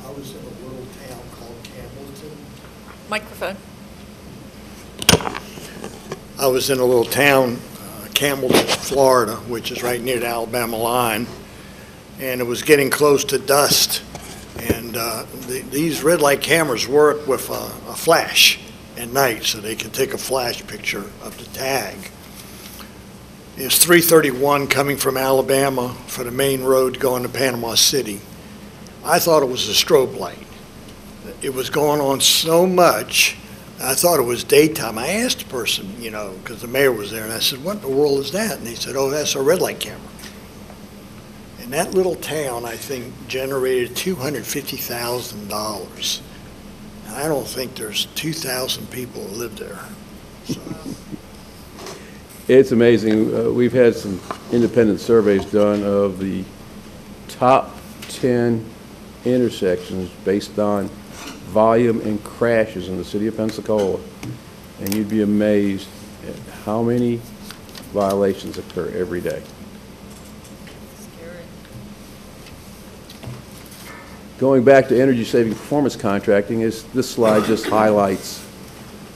I was in a little town called Campbellton. Microphone. I was in a little town, Campbellton, Florida, which is right near the Alabama line, and it was getting close to dusk. And these red light cameras work with a flash at night, so they can take a flash picture of the tag. It's 331 coming from Alabama for the main road going to Panama City. I thought it was a strobe light. It was going on so much, I thought it was daytime. I asked the person, because the mayor was there, and I said, "What in the world is that?" And they said, "Oh, that's a red light camera." And that little town, I think, generated $250,000. And I don't think there's 2,000 people who live there. So. It's amazing. We've had some independent surveys done of the top 10 intersections based on volume and crashes in the city of Pensacola, and you'd be amazed at how many violations occur every day. Scary. Going back to energy saving performance contracting, this slide just highlights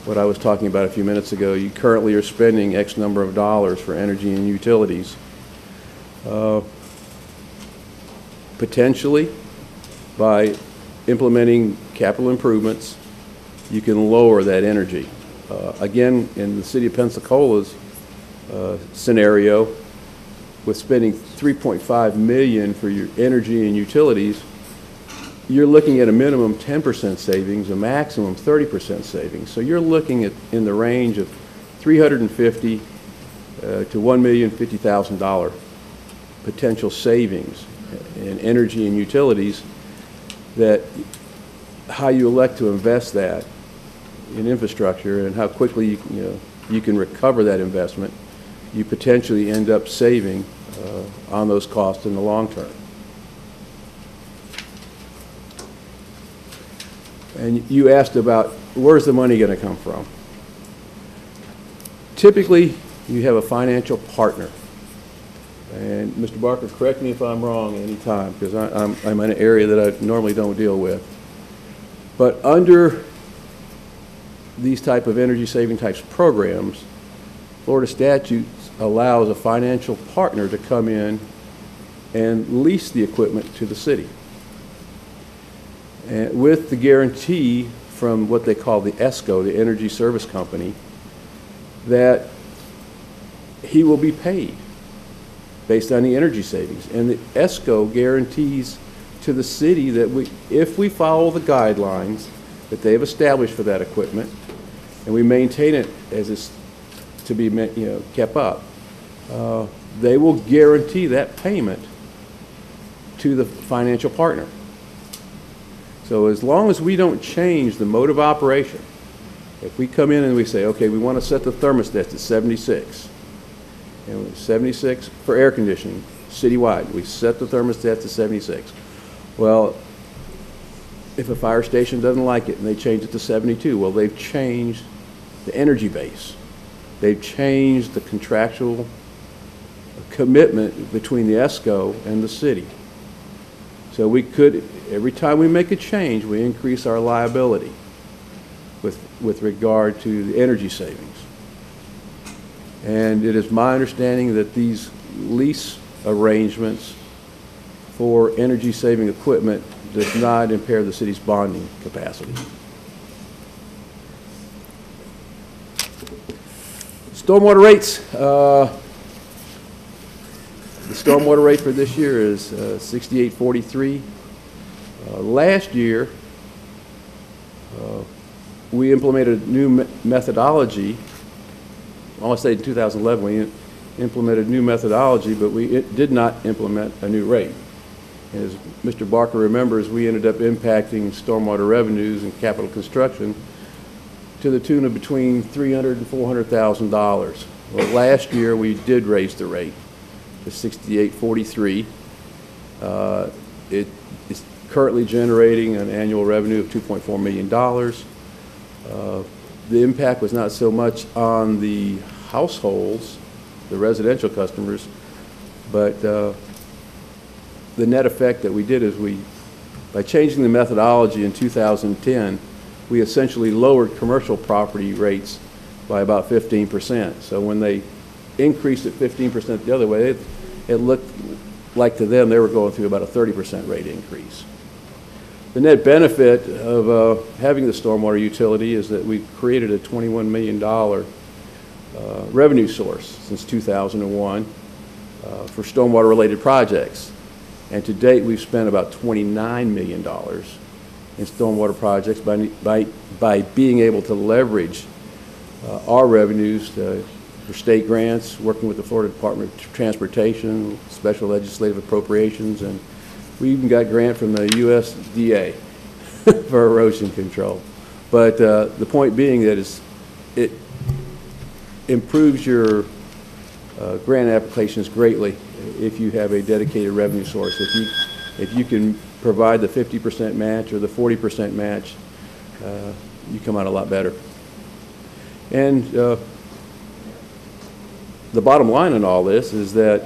what I was talking about a few minutes ago. You currently are spending X number of dollars for energy and utilities. Potentially, by implementing capital improvements, you can lower that energy. Again, in the city of Pensacola's scenario, with spending $3.5 million for your energy and utilities, you're looking at a minimum 10% savings, a maximum 30% savings. So you're looking at in the range of $350,000 to $1,050,000 potential savings in energy and utilities. That how you elect to invest that in infrastructure and how quickly you can recover that investment, you potentially end up saving on those costs in the long term. And you asked about where's the money going to come from. Typically, you have a financial partner. And Mr. Barker, correct me if I'm wrong any time, because I'm in an area that I normally don't deal with. But under these type of energy saving types of programs, Florida statute allows a financial partner to come in and lease the equipment to the city. And with the guarantee from what they call the ESCO, the Energy Service Company, that he will be paid based on the energy savings. And the ESCO guarantees to the city that if we follow the guidelines that they've established for that equipment, and we maintain it as it's to be kept up, they will guarantee that payment to the financial partner. So as long as we don't change the mode of operation, if we come in and we say, okay, we want to set the thermostat to 76, and 76 for air conditioning, citywide. We set the thermostat to 76. Well, if a fire station doesn't like it and they change it to 72, well, they've changed the energy base. They've changed the contractual commitment between the ESCO and the city. So we could, every time we make a change, we increase our liability with regard to the energy savings. And it is my understanding that these lease arrangements for energy-saving equipment does not impair the city's bonding capacity. Stormwater rates. The stormwater rate for this year is $68.43. Last year, we implemented a new methodology. I want to say in 2011 we implemented a new methodology, but we did not implement a new rate. As Mr. Barker remembers, we ended up impacting stormwater revenues and capital construction to the tune of between $300,000 and $400,000. Well, last year we did raise the rate to $68.43. It is currently generating an annual revenue of $2.4 million. The impact was not so much on the households, the residential customers, but the net effect that we did is by changing the methodology in 2010, we essentially lowered commercial property rates by about 15%. So when they increased it 15% the other way, it looked like to them they were going through about a 30% rate increase. The net benefit of having the stormwater utility is that we created a $21 million revenue source since 2001 for stormwater-related projects. And to date, we've spent about $29 million in stormwater projects by being able to leverage our revenues for state grants, working with the Florida Department of Transportation, special legislative appropriations, and we even got a grant from the USDA for erosion control. But the point being that it improves your grant applications greatly if you have a dedicated revenue source. If you can provide the 50% match or the 40% match, you come out a lot better. And the bottom line in all this is that,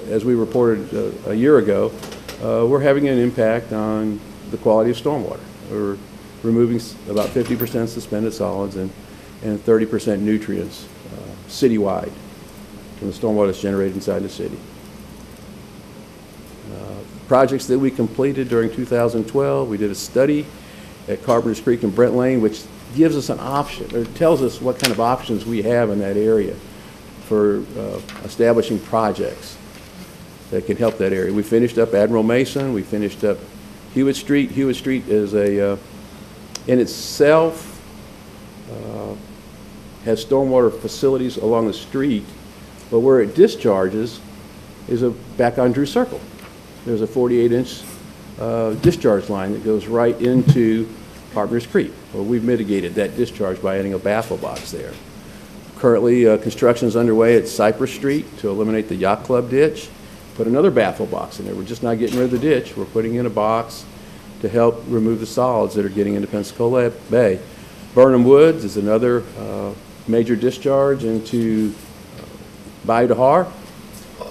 as we reported a year ago, we're having an impact on the quality of stormwater. We're removing about 50% suspended solids and 30% nutrients citywide from the stormwater that's generated inside the city. Projects that we completed during 2012, we did a study at Carpenter's Creek and Brent Lane, which gives us an option, or tells us what kind of options we have in that area for establishing projects that can help that area. We finished up Admiral Mason, we finished up Hewitt Street. Hewitt Street is in itself, has stormwater facilities along the street, but where it discharges is back on Drew Circle. There's a 48-inch discharge line that goes right into Carpenter's Creek. Well, we've mitigated that discharge by adding a baffle box there. Currently, construction is underway at Cypress Street to eliminate the yacht club ditch. Put another baffle box in there. We're just not getting rid of the ditch. We're putting in a box to help remove the solids that are getting into Pensacola Bay. Burnham Woods is another major discharge into Bayou de Har.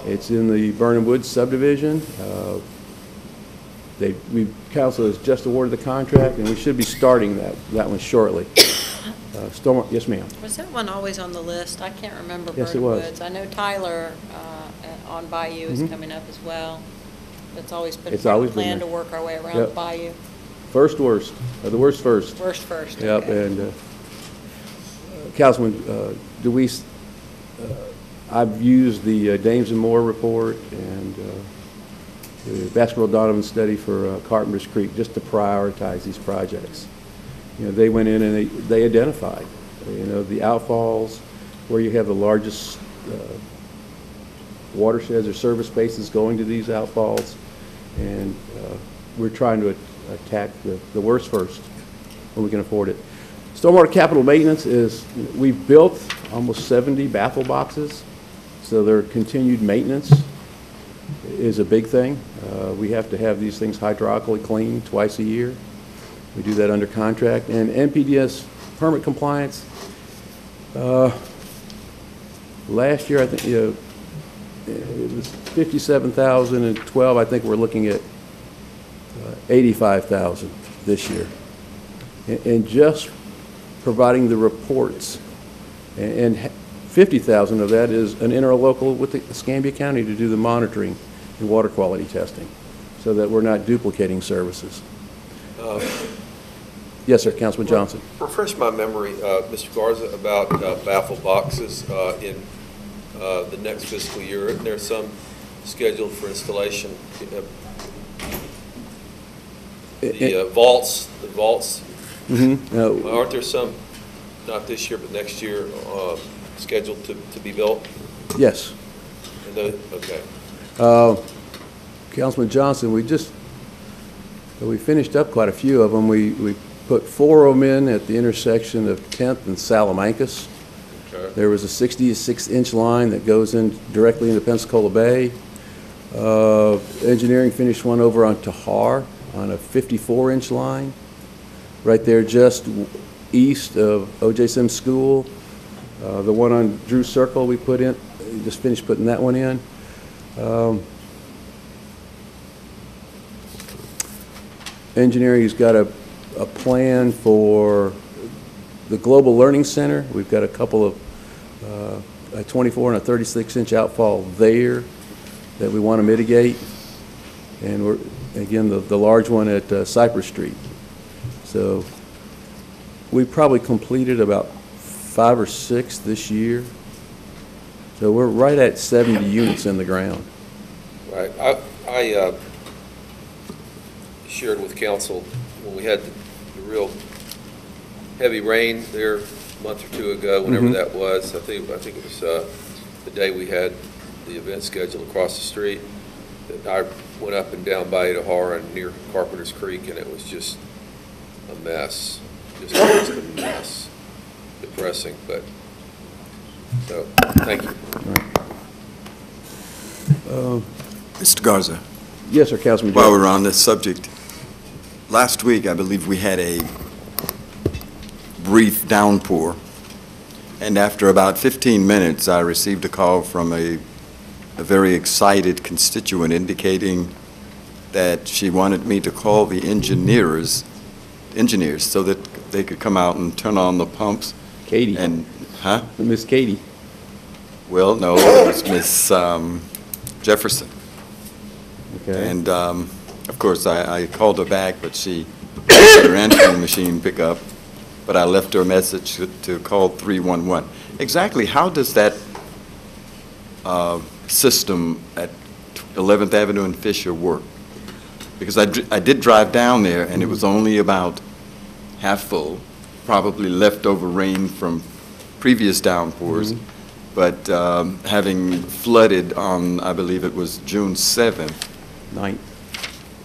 It's in the Burnham Woods subdivision. Council has just awarded the contract, and we should be starting that one shortly. Yes, ma'am. Was that one always on the list? I can't remember. Yes, it Burnham was. Woods. I know Tyler on Bayou is coming up as well. That's always been It's a always been plan there. to work our way around Yep. Bayou. First worst, the worst first. Worst first. Yep, okay. and Councilman DeWeese, I've used the Dames and Moore report and the Baskerville Donovan study for Carpenter's Creek just to prioritize these projects. You know, they went in and they identified, you know, the outfalls where you have the largest watersheds or service spaces going to these outfalls, and we're trying to attack the worst first when we can afford it. Stormwater capital maintenance is, we've built almost 70 baffle boxes, so they're continued maintenance. is a big thing. We have to have these things hydraulically cleaned twice a year. We do that under contract. And NPDES permit compliance, last year, I think, it was 57,000, and 12, I think we're looking at 85,000 this year. And just providing the reports, and 50,000 of that is an interlocal with the Escambia County to do the monitoring and water quality testing, so that we're not duplicating services. Yes, sir, Councilman Johnson. Refresh my memory, Mr. Garza, about baffle boxes in the next fiscal year. Isn't there some scheduled for installation? The vaults. Aren't there some, not this year, but next year, scheduled to be built? Yes. And okay. Councilman Johnson, we finished up quite a few of them. We put 4 of them in at the intersection of 10th and Salamancas. Okay. There was a 66-inch line that goes in directly into Pensacola Bay. Engineering finished one over on Tahar on a 54-inch line, right there just east of O.J. Sims School. The one on Drew Circle we put in, just finished putting that one in. Engineering has got a plan for the Global Learning Center. We've got a couple of, a 24 and a 36-inch outfall there that we want to mitigate. And we're, again, the large one at Cypress Street. So we probably completed about 5 or 6 this year. So we're right at 70 units in the ground. Right. I shared with council when we had the real heavy rain there a month or 2 ago, whenever that was. I think it was the day we had the event scheduled across the street. That I went up and down by Tahar and near Carpenter's Creek, and it was just a mess. Just a mess. Depressing, but so thank you. Mr. Garza. Yes, sir, Councilman. While we're on this subject, last week I believe we had a brief downpour, and after about 15 minutes I received a call from a very excited constituent indicating that she wanted me to call the engineers so that they could come out and turn on the pumps. Katie. And, Miss Katie. Well, no, it was Miss Jefferson. Okay. And, of course, I called her back, but she let her answering machine pick up, but I left her a message to call 311. Exactly how does that system at 11th Avenue and Fisher work? Because I did drive down there, and it was only about half full, probably leftover rain from previous downpours, but having flooded on, I believe it was June 7th. 9th.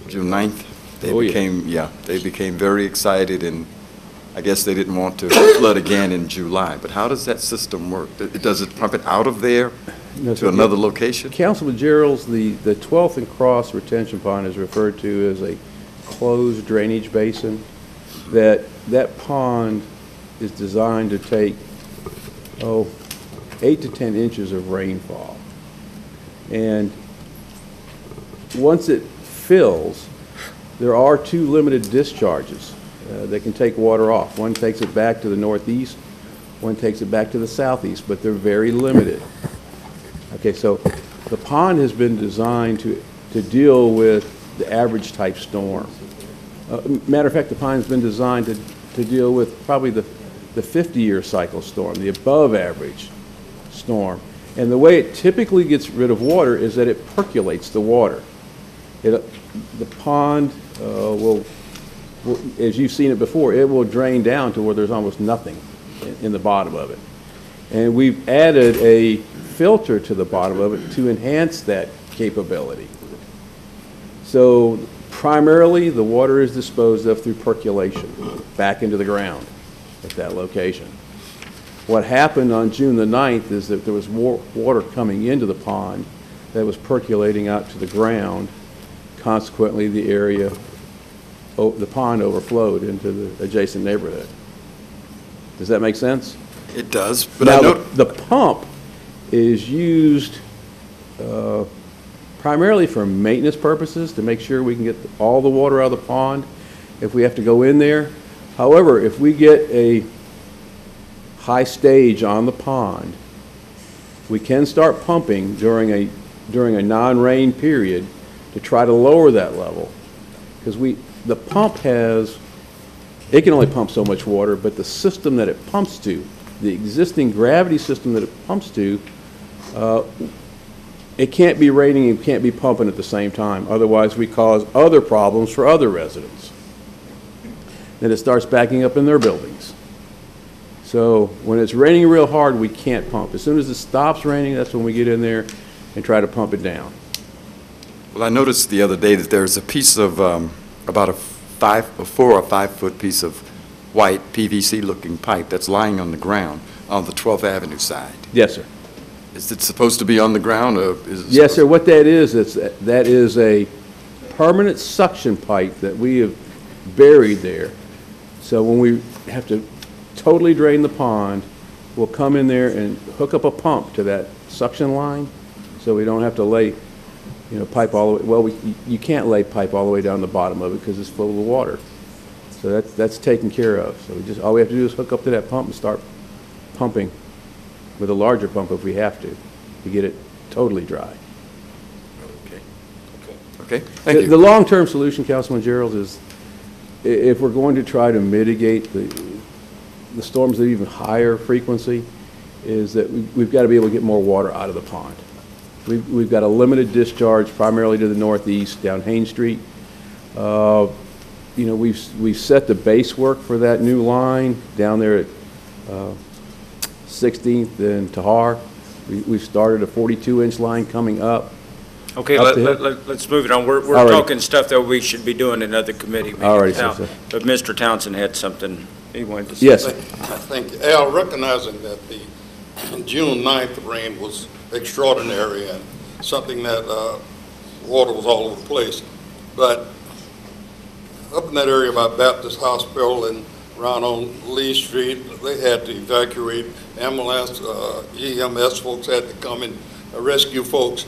June 9th. They became very excited, and I guess they didn't want to flood again in July. But how does that system work? Does it pump it out of there to another location? Councilman Gerald's, the 12th and Cross retention pond is referred to as a closed drainage basin. That pond is designed to take, 8 to 10 inches of rainfall. And once it fills, there are 2 limited discharges that can take water off. One takes it back to the northeast, one takes it back to the southeast, but they're very limited. Okay, so the pond has been designed to deal with the average type storm. Matter of fact, the pond's been designed to deal with probably the 50-year cycle storm, the above average storm. And the way it typically gets rid of water is that it percolates the water. The pond will, as you've seen it before, it will drain down to where there's almost nothing in the bottom of it. And we've added a filter to the bottom of it to enhance that capability. So primarily, the water is disposed of through percolation back into the ground at that location. What happened on June the 9th is that there was more water coming into the pond that was percolating out to the ground. Consequently, the area, the pond overflowed into the adjacent neighborhood. Does that make sense? It does, but now, I know the pump is used primarily for maintenance purposes to make sure we can get all the water out of the pond if we have to go in there. However, if we get a high stage on the pond, we can start pumping during a non-rain period to try to lower that level. Because the pump it can only pump so much water, but the system that it pumps to, the existing gravity system that it pumps to, it can't be raining and can't be pumping at the same time. Otherwise, we cause other problems for other residents. Then it starts backing up in their buildings. So when it's raining real hard, we can't pump. As soon as it stops raining, that's when we get in there and try to pump it down. Well, I noticed the other day that there's a piece of about a 4 or 5 foot piece of white PVC-looking pipe that's lying on the ground on the 12th Avenue side. Yes, sir. Is it supposed to be on the ground, or is it? Yes, sir. What that is, that is a permanent suction pipe that we have buried there. So when we have to totally drain the pond, we'll come in there and hook up a pump to that suction line, so we don't have to lay, pipe all the way. Well, you can't lay pipe all the way down the bottom of it because it's full of water. So that's taken care of. So all we have to do is hook up to that pump and start pumping with a larger pump if we have to get it totally dry. Okay, thank you. The long-term solution, Councilman Gerald, is if we're going to try to mitigate the storms at even higher frequency, is that we've got to be able to get more water out of the pond. We've got a limited discharge primarily to the northeast down Haines Street. We've set the base work for that new line down there at 16th and Tahar. We've started a 42-inch line coming up. Okay, let's move it on. We're talking stuff that we should be doing in other committee meetings now. But Mr. Townsend had something he wanted to say. Yes. Thank you. Al, recognizing that the June 9th rain was extraordinary and something that water was all over the place, but up in that area by Baptist Hospital and around on Lee Street, they had to evacuate. Ambulance, EMS folks had to come and rescue folks.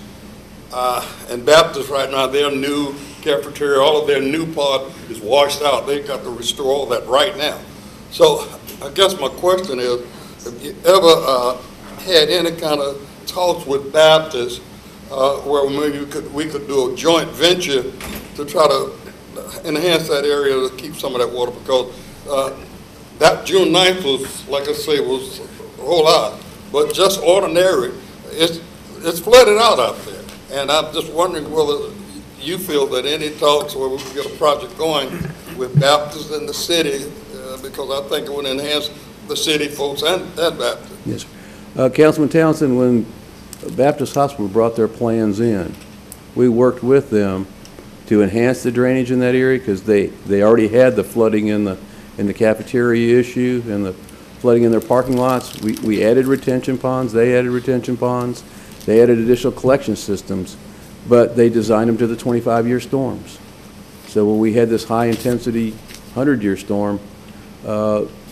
And Baptist right now, their new cafeteria, all of their new pod is washed out. They've got to restore all that right now. So I guess my question is, have you ever had any kind of talks with Baptist where maybe we could do a joint venture to try to enhance that area to keep some of that water? Because that June 9th was, like I say, was a whole lot, but just ordinary, it's flooded out there. And I'm just wondering whether you feel that any talks where we can get a project going with Baptist in the city, because I think it would enhance the city folks and Baptist. Yes, sir. Councilman Townsend, when Baptist Hospital brought their plans in, we worked with them to enhance the drainage in that area because they already had the flooding in the cafeteria issue and the flooding in their parking lots. We added retention ponds, they added retention ponds, they added additional collection systems, but they designed them to the 25-year storms. So when we had this high-intensity 100-year storm,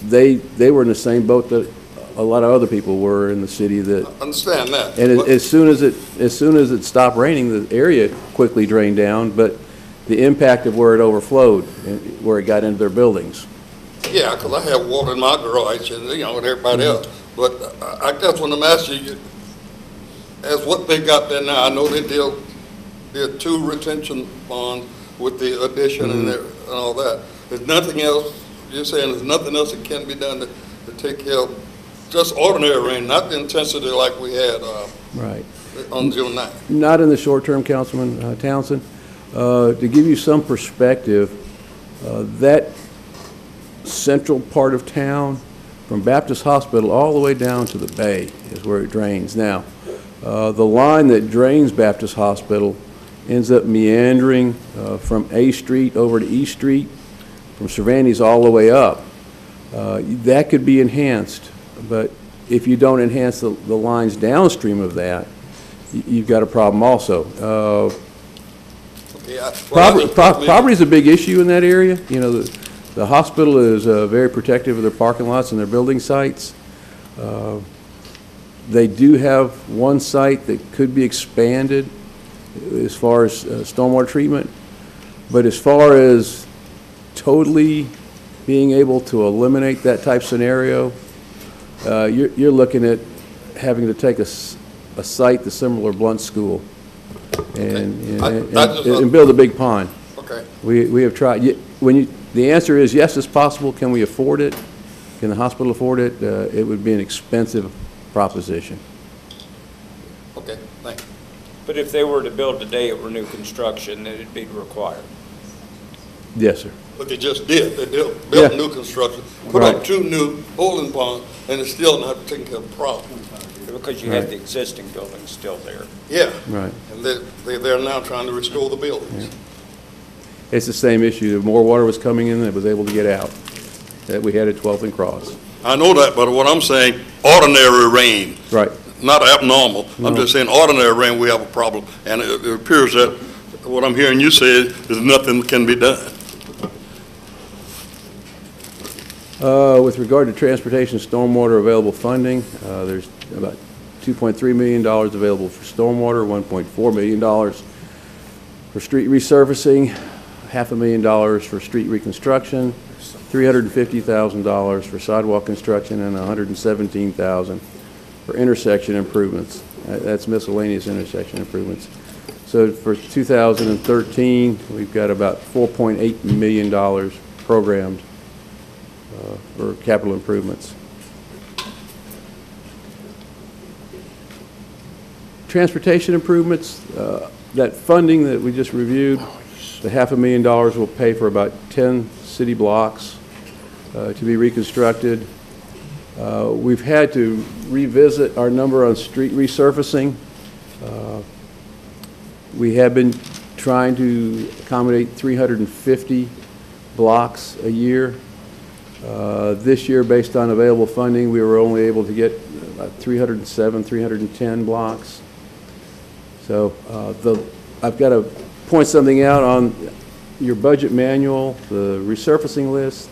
they were in the same boat that a lot of other people were in the city. That I understand that. And as soon as it stopped raining, the area quickly drained down, but the impact of where it overflowed, and where it got into their buildings. Yeah, because I have water in my garage and, and everybody else. But I guess when I'm asking you, as what they got there now, I know they did 2 retention ponds with the addition and all that. There's nothing else, you're saying there's nothing else that can be done to take care of just ordinary rain, not the intensity like we had right on June 9th. Not in the short term, Councilman Townsend. To give you some perspective, that central part of town, from Baptist Hospital all the way down to the bay, is where it drains. Now, the line that drains Baptist Hospital ends up meandering from A Street over to E Street, from Cervantes all the way up. That could be enhanced, but if you don't enhance the lines downstream of that, you've got a problem also. Yeah, well, Property is a big issue in that area. You know, the hospital is very protective of their parking lots and their building sites. They do have one site that could be expanded as far as stormwater treatment, but as far as totally being able to eliminate that type scenario, you're looking at having to take a site, the similar Blunt School, and build a big pond. Okay. We have tried. The answer is yes, it's possible. Can we afford it? Can the hospital afford it? It would be an expensive proposition. Okay, thank you. But if they were to build today, it were new construction, then it'd be required. Yes, sir. But they just did. They built Yeah. new construction, put Right. up 2 new bowling ponds, and it's still not taking care of the problem. Because you had the existing buildings still there. Yeah. Right. And they're now trying to restore the buildings. It's the same issue. More water was coming in than it was able to get out, that we had at 12th and Cross. I know that, but what I'm saying, ordinary rain. Right. Not abnormal. No. I'm just saying ordinary rain, we have a problem. And it appears that what I'm hearing you say is nothing can be done. With regard to transportation stormwater available funding, there's about $2.3 million available for stormwater, $1.4 million for street resurfacing, $500,000 for street reconstruction, $350,000 for sidewalk construction, and $117,000 for intersection improvements. That's miscellaneous intersection improvements. So for 2013, we've got about $4.8 million programmed for capital improvements. Transportation improvements, that funding that we just reviewed, the $500,000 will pay for about 10 city blocks to be reconstructed. We've had to revisit our number on street resurfacing. We have been trying to accommodate 350 blocks a year. This year, based on available funding, we were only able to get about 307, 310 blocks. So I've got to point something out on your budget manual, the resurfacing list.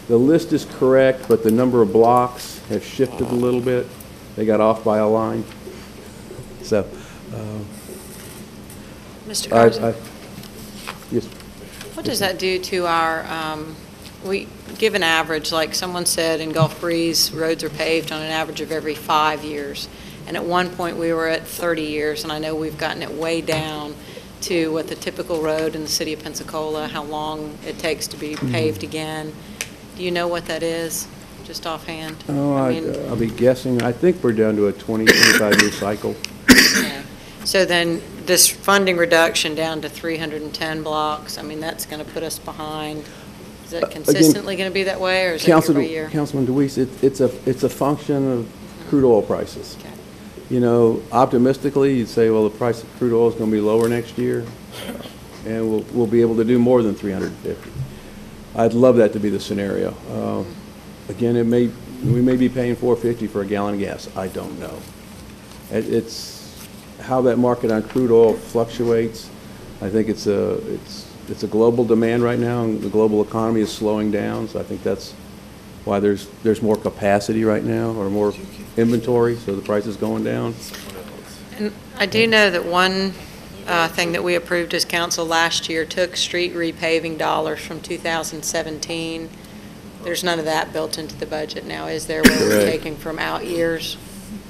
The list is correct, but the number of blocks have shifted a little bit. They got off by a line. So, Mr. Carson, yes. what does that do to our, we give an average, like someone said in Gulf Breeze, roads are paved on an average of every 5 years. And at one point, we were at 30 years, and I know we've gotten it way down to what the typical road in the city of Pensacola, how long it takes to be paved again. Do you know what that is, just offhand? Oh, I'll be guessing. I think we're down to a 20, 25-year cycle. Yeah. So then this funding reduction down to 310 blocks, I mean, that's going to put us behind. Is that consistently going to be that way, or is it year by year? Councilman DeWeese, it's a function of crude oil prices. Okay. You know, optimistically, you'd say, well, the price of crude oil is going to be lower next year, and we'll be able to do more than 350. I'd love that to be the scenario. Again, we may be paying $4.50 for a gallon of gas. I don't know. It's how that market on crude oil fluctuates. I think it's a global demand right now, and the global economy is slowing down. So I think that's why there's more capacity right now, or more inventory, so the price is going down. And I do know that one thing that we approved as council last year took street repaving dollars from 2017. There's none of that built into the budget now, is there, where we're taking from out years?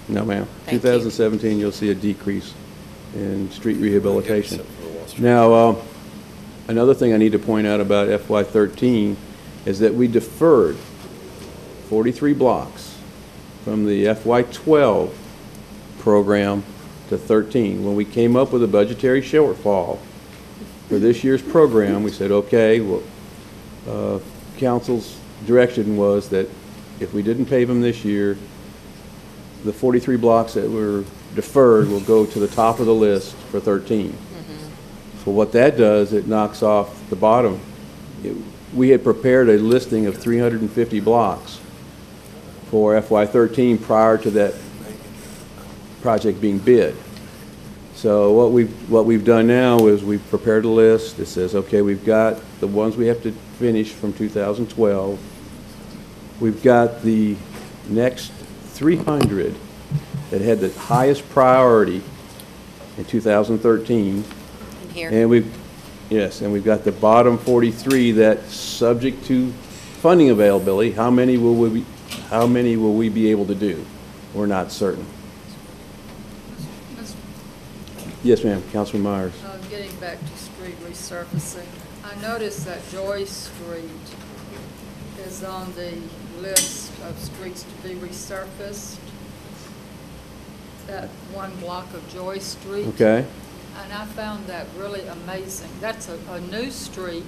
No, ma'am. 2017, you'll see a decrease in street rehabilitation. Now, another thing I need to point out about FY13 is that we deferred 43 blocks from the FY12 program to 13. When we came up with a budgetary shortfall for this year's program, we said, okay, well, council's direction was that if we didn't pave them this year, the 43 blocks that were deferred will go to the top of the list for 13. So what that does, it knocks off the bottom. We had prepared a listing of 350 blocks for FY13 prior to that project being bid. So what we've done now is we've prepared a list that says, okay, we've got the ones we have to finish from 2012. We've got the next 300 that had the highest priority in 2013. In here. And we've got the bottom 43 that, subject to funding availability, how many will we be able to do? We're not certain. Yes, ma'am, Councilman Myers. Getting back to street resurfacing, I noticed that Joy Street is on the list of streets to be resurfaced. That one block of Joy Street. Okay. And I found that really amazing. That's a new street.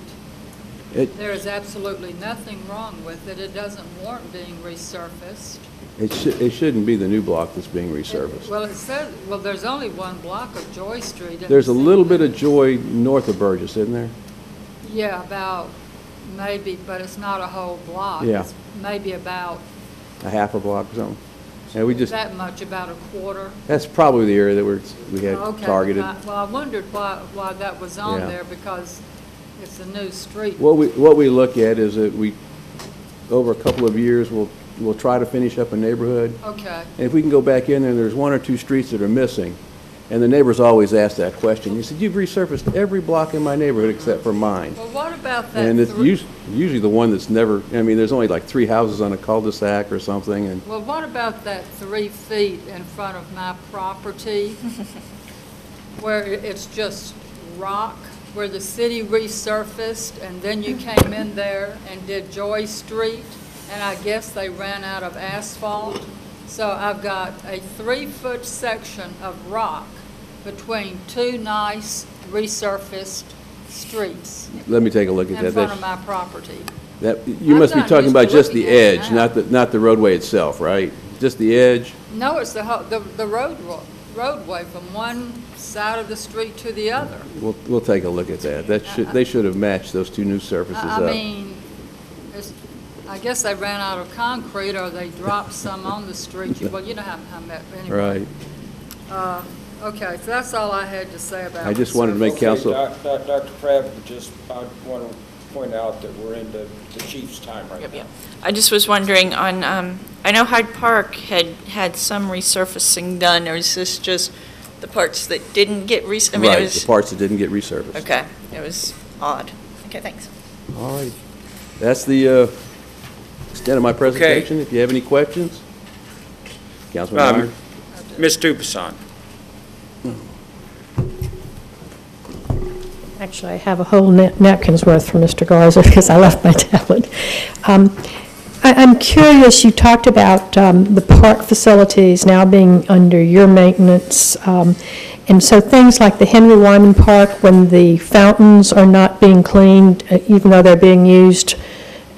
There is absolutely nothing wrong with it. It doesn't warrant being resurfaced. It shouldn't be the new block that's being resurfaced. Well, it says, well, there's only one block of Joy Street. There's a little bit of Joy north of Burgess, isn't there? Yeah, about maybe, but it's not a whole block. Yeah. It's maybe about A half a block or something. And we just, that much, about a quarter. that's probably the area that we had Okay, targeted. well, I wondered why that was on Yeah. there, because it's a new street. What we look at is that we, over a couple of years, we'll try to finish up a neighborhood. Okay. And if we can go back in there and there's one or two streets that are missing, and the neighbors always ask that question. He said, you've resurfaced every block in my neighborhood except for mine. Well, what about that? And it's usually the one that's never, I mean, there's only like 3 houses on a cul-de-sac or something, and Well, what about that 3 feet in front of my property where it's just rock, where the city resurfaced, and then you came in there and did Joy Street, and I guess they ran out of asphalt? So I've got a 3-foot section of rock between 2 nice resurfaced streets let me take a look at that. in front of my property. You must be not talking used about to just the looking at it edge, not the roadway itself, right? Just the edge? No, it's the roadway from one side of the street to the other. We'll take a look at that. They should have matched those 2 new surfaces up. I mean, I guess they ran out of concrete, or they dropped some on the street. Well, you know how anyway. Right. Okay, so that's all I had to say about it. I just wanted to make council. Dr. Pratt, I want to point out that we're in the chief's time right now. I just was wondering on, I know Hyde Park had some resurfacing done, or is this just the parts that didn't get resurfaced? I mean, Right, the parts that didn't get resurfaced. Okay, it was odd. Okay, thanks. All right. That's the extent of my presentation. If you have any questions. Councilman Myers? Ms. Dubuisson. Actually, I have a whole napkin's worth for Mr. Garza because I left my tablet. I'm curious, you talked about the park facilities now being under your maintenance, and so things like the Henry Wyman Park, when the fountains are not being cleaned, even though they're being used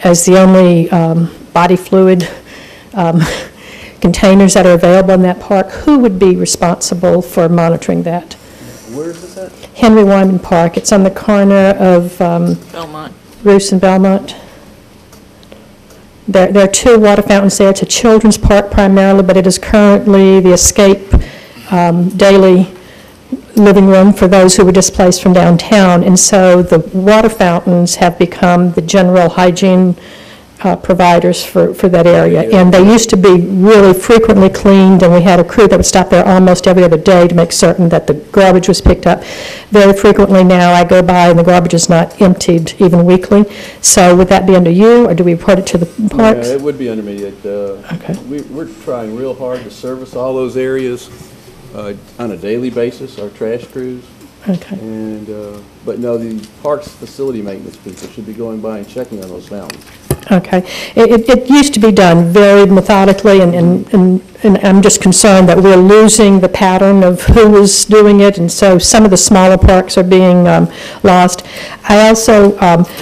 as the only body fluid containers that are available in that park, who would be responsible for monitoring that? Where is this at? Henry Wyman Park. It's on the corner of Belmont. Roos and Belmont. There are 2 water fountains there. It's a children's park primarily, but it is currently the escape daily living room for those who were displaced from downtown. And so the water fountains have become the general hygiene providers for that area. And they used to be really frequently cleaned, and we had a crew that would stop there almost every other day to make certain that the garbage was picked up. Very frequently now, I go by and the garbage is not emptied even weekly. So would that be under you, or do we report it to the parks? Yeah, it would be under me. We're trying real hard to service all those areas on a daily basis, our trash crews. Okay. And, but no, the parks facility maintenance people should be going by and checking on those fountains. Okay. It used to be done very methodically, and I'm just concerned that we're losing the pattern of who was doing it, and so some of the smaller parks are being lost. I also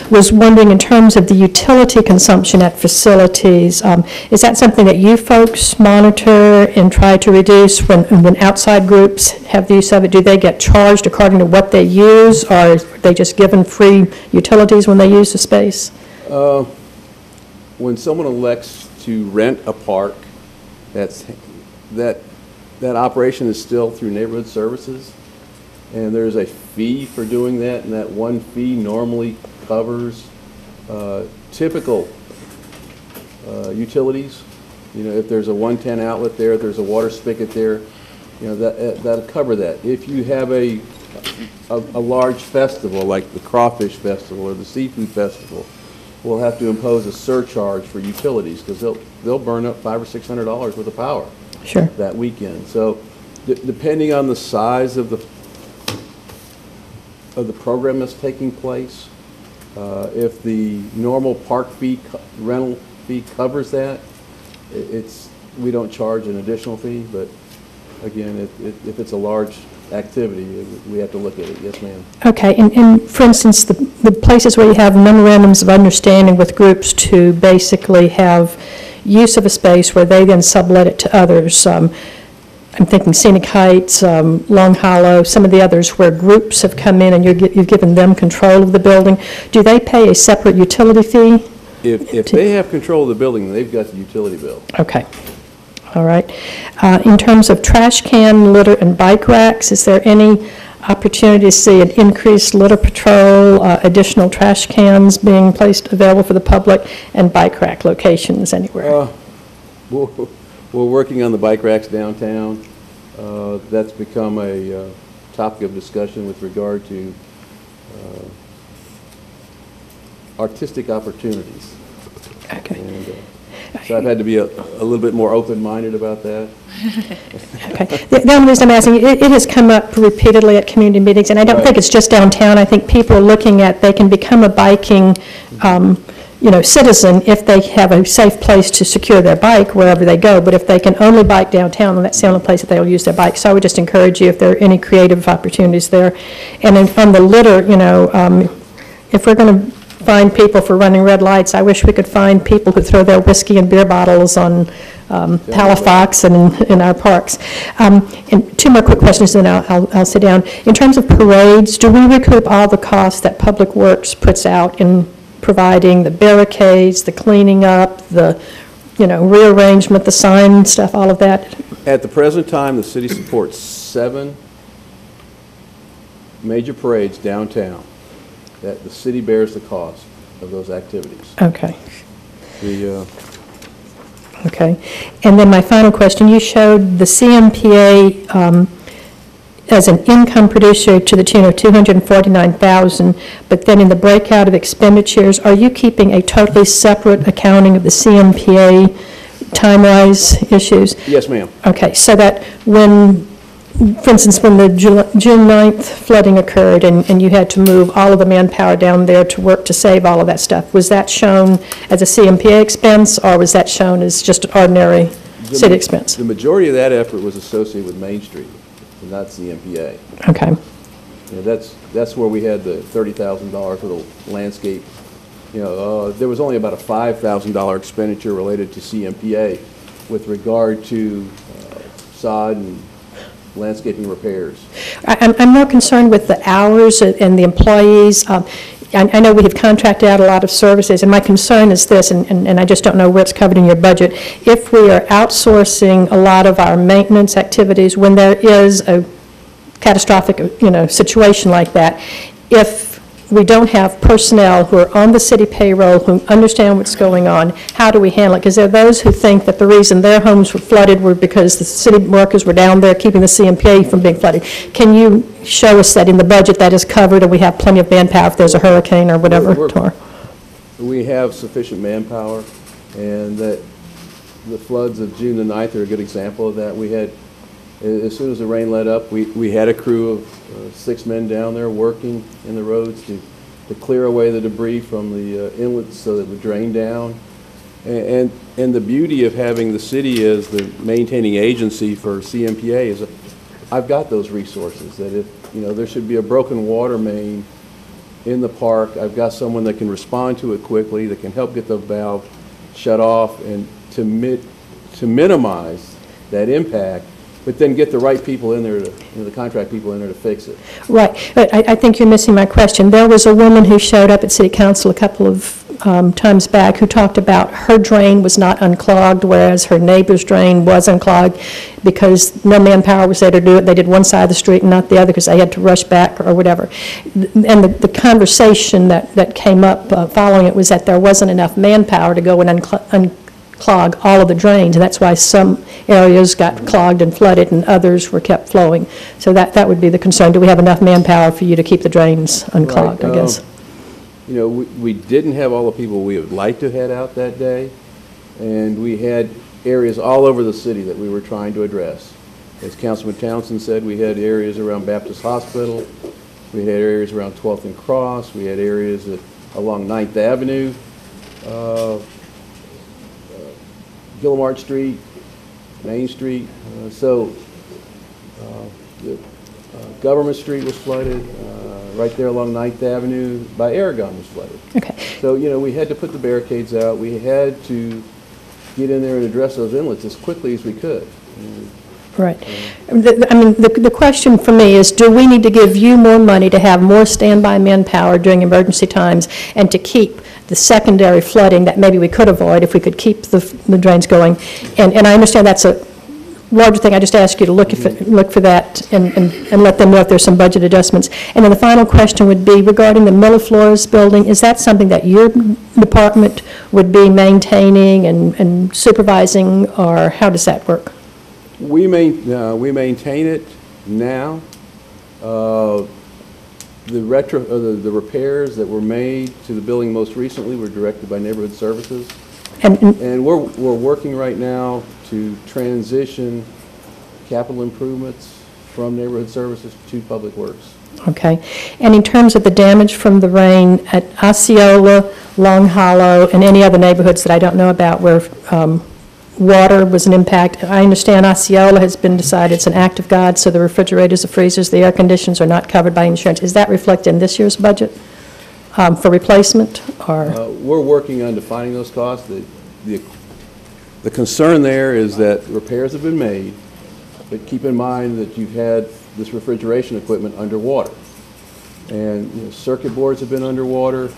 was wondering, in terms of the utility consumption at facilities, is that something that you folks monitor and try to reduce when outside groups have the use of it? Do they get charged according to what they use, or are they just given free utilities when they use the space? When someone elects to rent a park, that operation is still through neighborhood services. and there's a fee for doing that, and that one fee normally covers typical utilities. You know, if there's a 110 outlet there, if there's a water spigot there, you know, that'll cover that. If you have a large festival like the Crawfish Festival or the Seafood Festival, we'll have to impose a surcharge for utilities because they'll burn up $500 or $600 worth of power that weekend. So depending on the size of the program that's taking place, if the normal park fee, rental fee covers that, we don't charge an additional fee, but again, if it's a large activity, we have to look at it. Yes, ma'am. Okay, and for instance, the places where you have memorandums of understanding with groups to basically have use of a space where they then sublet it to others. I'm thinking Scenic Heights, Long Hollow, some of the others where groups have come in and you've given them control of the building. Do they pay a separate utility fee? If they have control of the building, they've got the utility bill. Okay. All right. In terms of trash can, litter, and bike racks, is there any opportunity to see an increased litter patrol, additional trash cans being placed available for the public, and bike rack locations anywhere? We're working on the bike racks downtown. That's become a topic of discussion with regard to artistic opportunities. Okay. And, so I've had to be a little bit more open-minded about that. Okay. The only reason I'm asking, it has come up repeatedly at community meetings, and I don't think it's just downtown. I think people are looking at, they can become a biking, citizen if they have a safe place to secure their bike wherever they go, but if they can only bike downtown, then that's the only place that they'll use their bike. So I would just encourage you if there are any creative opportunities there. And then on the litter, if we're going to find people for running red lights, I wish we could find people who throw their whiskey and beer bottles on Palafox and in our parks. And two more quick questions, then I'll sit down. In terms of parades, do we recoup all the costs that Public Works puts out in providing the barricades, the cleaning up, the rearrangement, the sign stuff, all of that? At the present time, the city supports 7 major parades downtown that the city bears the cost of those activities. Okay. Okay. And then my final question, you showed the CMPA as an income producer to the tune of $249,000, but then in the breakout of expenditures, are you keeping a totally separate accounting of the CMPA time-wise issues? Yes, ma'am. Okay, so that when, for instance, when the June 9th flooding occurred and you had to move all of the manpower down there to work to save all of that stuff, was that shown as a CMPA expense, or was that shown as just an ordinary city expense? The majority of that effort was associated with Main Street, and not CMPA. Okay. That's where we had the $30,000 for the landscape. There was only about a $5,000 expenditure related to CMPA with regard to sod and landscaping repairs. I'm more concerned with the hours and the employees. I know we have contracted out a lot of services, and my concern is this, and I just don't know where it's covered in your budget. If we are outsourcing a lot of our maintenance activities when there is a catastrophic, situation like that, if we don't have personnel who are on the city payroll who understand what's going on, how do we handle it? Because there are those who think that the reason their homes were flooded were because the city workers were down there keeping the CMPA from being flooded. Can you show us that in the budget that is covered and we have plenty of manpower if there's a hurricane or whatever? We have sufficient manpower, and that the floods of June the 9th are a good example of that. We had, as soon as the rain let up, we had a crew of 6 men down there working in the roads to clear away the debris from the inlets so that it would drain down. And the beauty of having the city as the maintaining agency for CMPA is I've got those resources, that if there should be a broken water main in the park, I've got someone that can respond to it quickly, that can help get the valve shut off and to minimize that impact, but then get the right people in there, the contract people in there to fix it. Right, but I think you're missing my question. There was a woman who showed up at City Council a couple of times back who talked about her drain was not unclogged, whereas her neighbor's drain was unclogged because no manpower was there to do it. They did one side of the street and not the other because they had to rush back or whatever. And the conversation that came up following it was that there wasn't enough manpower to go and unclog all of the drains. And that's why some areas got clogged and flooded and others were kept flowing. So that would be the concern. Do we have enough manpower for you to keep the drains unclogged, I guess? You know, we didn't have all the people we would like to head out that day, and we had areas all over the city that we were trying to address. As Councilman Townsend said, we had areas around Baptist Hospital, we had areas around 12th and Cross, we had areas along 9th Avenue, Gilmart Street, Main Street. Government Street was flooded. Right there along 9th Avenue by Aragon was flooded. Okay. So, you know, we had to put the barricades out. We had to get in there and address those inlets as quickly as we could. Right. The question for me is, do we need to give you more money to have more standby manpower during emergency times and to keep the secondary flooding that maybe we could avoid if we could keep the drains going? And I understand that's a larger thing. I just ask you to look for that and let them know if there's some budget adjustments. And then the final question would be regarding the Milleflores building. Is that something that your department would be maintaining and supervising, or how does that work? We maintain it now. The repairs that were made to the building most recently were directed by Neighborhood Services. And we're working right now to transition capital improvements from Neighborhood Services to Public Works. Okay. And in terms of the damage from the rain at Osceola, Long Hollow, and any other neighborhoods that I don't know about where water was an impact, I understand Osceola has been decided it's an act of God, so the refrigerators, the freezers, the air conditioners are not covered by insurance. Is that reflected in this year's budget for replacement? Or we're working on defining those costs. The concern there is that repairs have been made, but keep in mind that you've had this refrigeration equipment underwater. And you know, circuit boards have been underwater.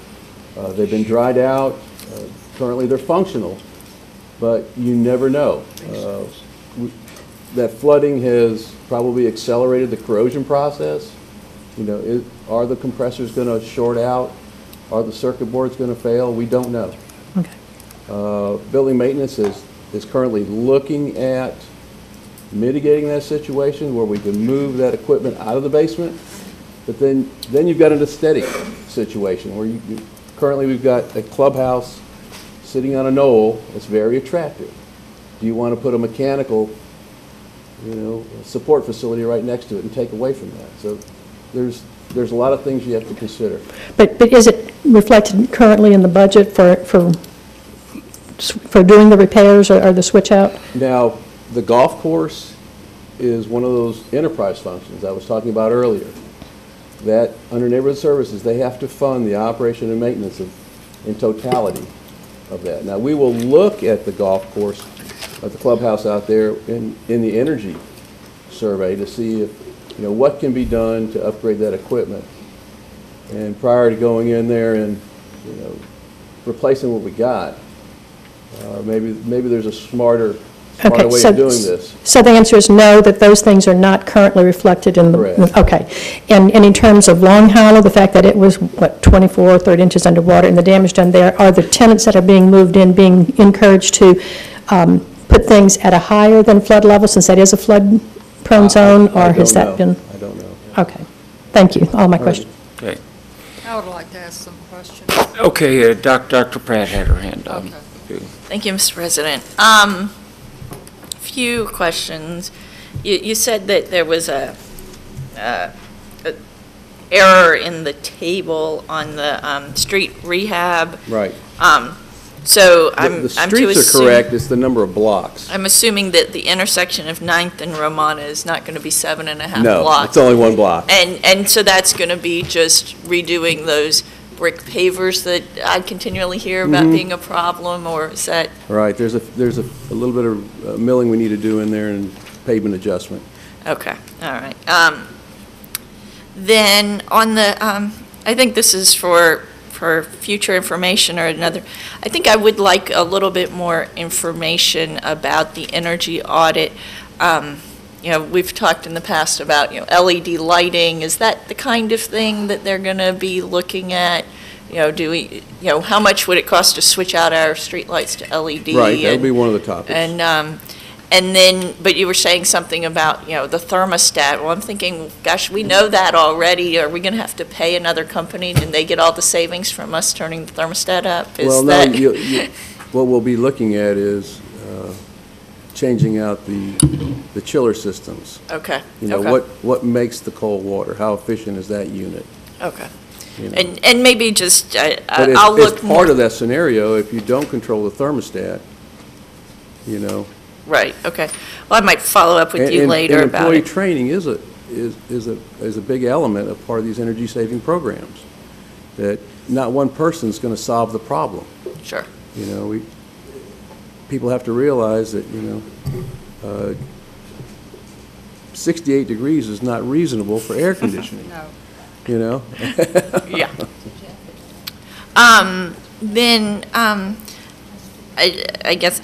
They've been dried out. Currently they're functional, but you never know. That flooding has probably accelerated the corrosion process. You know, are the compressors going to short out? Are the circuit boards going to fail? We don't know. Okay. Building maintenance is currently looking at mitigating that situation where we can move that equipment out of the basement, but then you've got an aesthetic situation where currently we've got a clubhouse sitting on a knoll that's very attractive. Do you want to put a mechanical, support facility right next to it and take away from that? So there's a lot of things you have to consider. But is it reflected currently in the budget for doing the repairs or the switch out? Now, the golf course is one of those enterprise functions I was talking about earlier. That under Neighborhood Services, they have to fund the operation and maintenance in totality of that. Now, we will look at the golf course, at the clubhouse out there in the energy survey to see if, what can be done to upgrade that equipment. And prior to going in there and, replacing what we got, maybe there's a smarter way of doing this. So the answer is no, that those things are not currently reflected in the... Correct. Okay. And in terms of Long Hollow, the fact that it was, 24 or 30 inches underwater and the damage done there, are the tenants that are being moved in being encouraged to put things at a higher than flood level, since that is a flood-prone zone, or has that been... I don't know. Okay. Thank you. All my questions. Okay. I would like to ask some questions. Okay, Dr. Pratt had her hand up. Okay. Thank you, Mr. President. Few questions. You said that there was a error in the table on the street rehab. Right. So The streets are correct, it's the number of blocks. I'm assuming that the intersection of 9th and Romana is not going to be 7.5 No, blocks. it's only one block. And so that's going to be just redoing those brick pavers that I continually hear about being a problem, or is that? Right, there's a little bit of milling we need to do in there and pavement adjustment. Okay, all right. Then on the, I think this is for for future information or another. I think I would like a little bit more information about the energy audit. You know, we've talked in the past about, you know, LED lighting. Is that the kind of thing that they're going to be looking at? You know, how much would it cost to switch out our streetlights to LED? Right, that would be one of the topics. And then, but you were saying something about, you know, the thermostat. Well, I'm thinking, gosh, we know that already. Are we going to have to pay another company, and they get all the savings from us turning the thermostat up? Well, no, what we'll be looking at is changing out the chiller systems. Okay. You know, okay. what makes the cold water? How efficient is that unit? Okay. You know. And maybe just, But I'll look it's more. part of that scenario, if you don't control the thermostat, you know. Right, okay. Well, I might follow up with you later about employee it. training is a big element of part of these energy-saving programs, that not one person's going to solve the problem. Sure. You know, people have to realize that, you know, 68 degrees is not reasonable for air conditioning. No. You know? Yeah. Then, I guess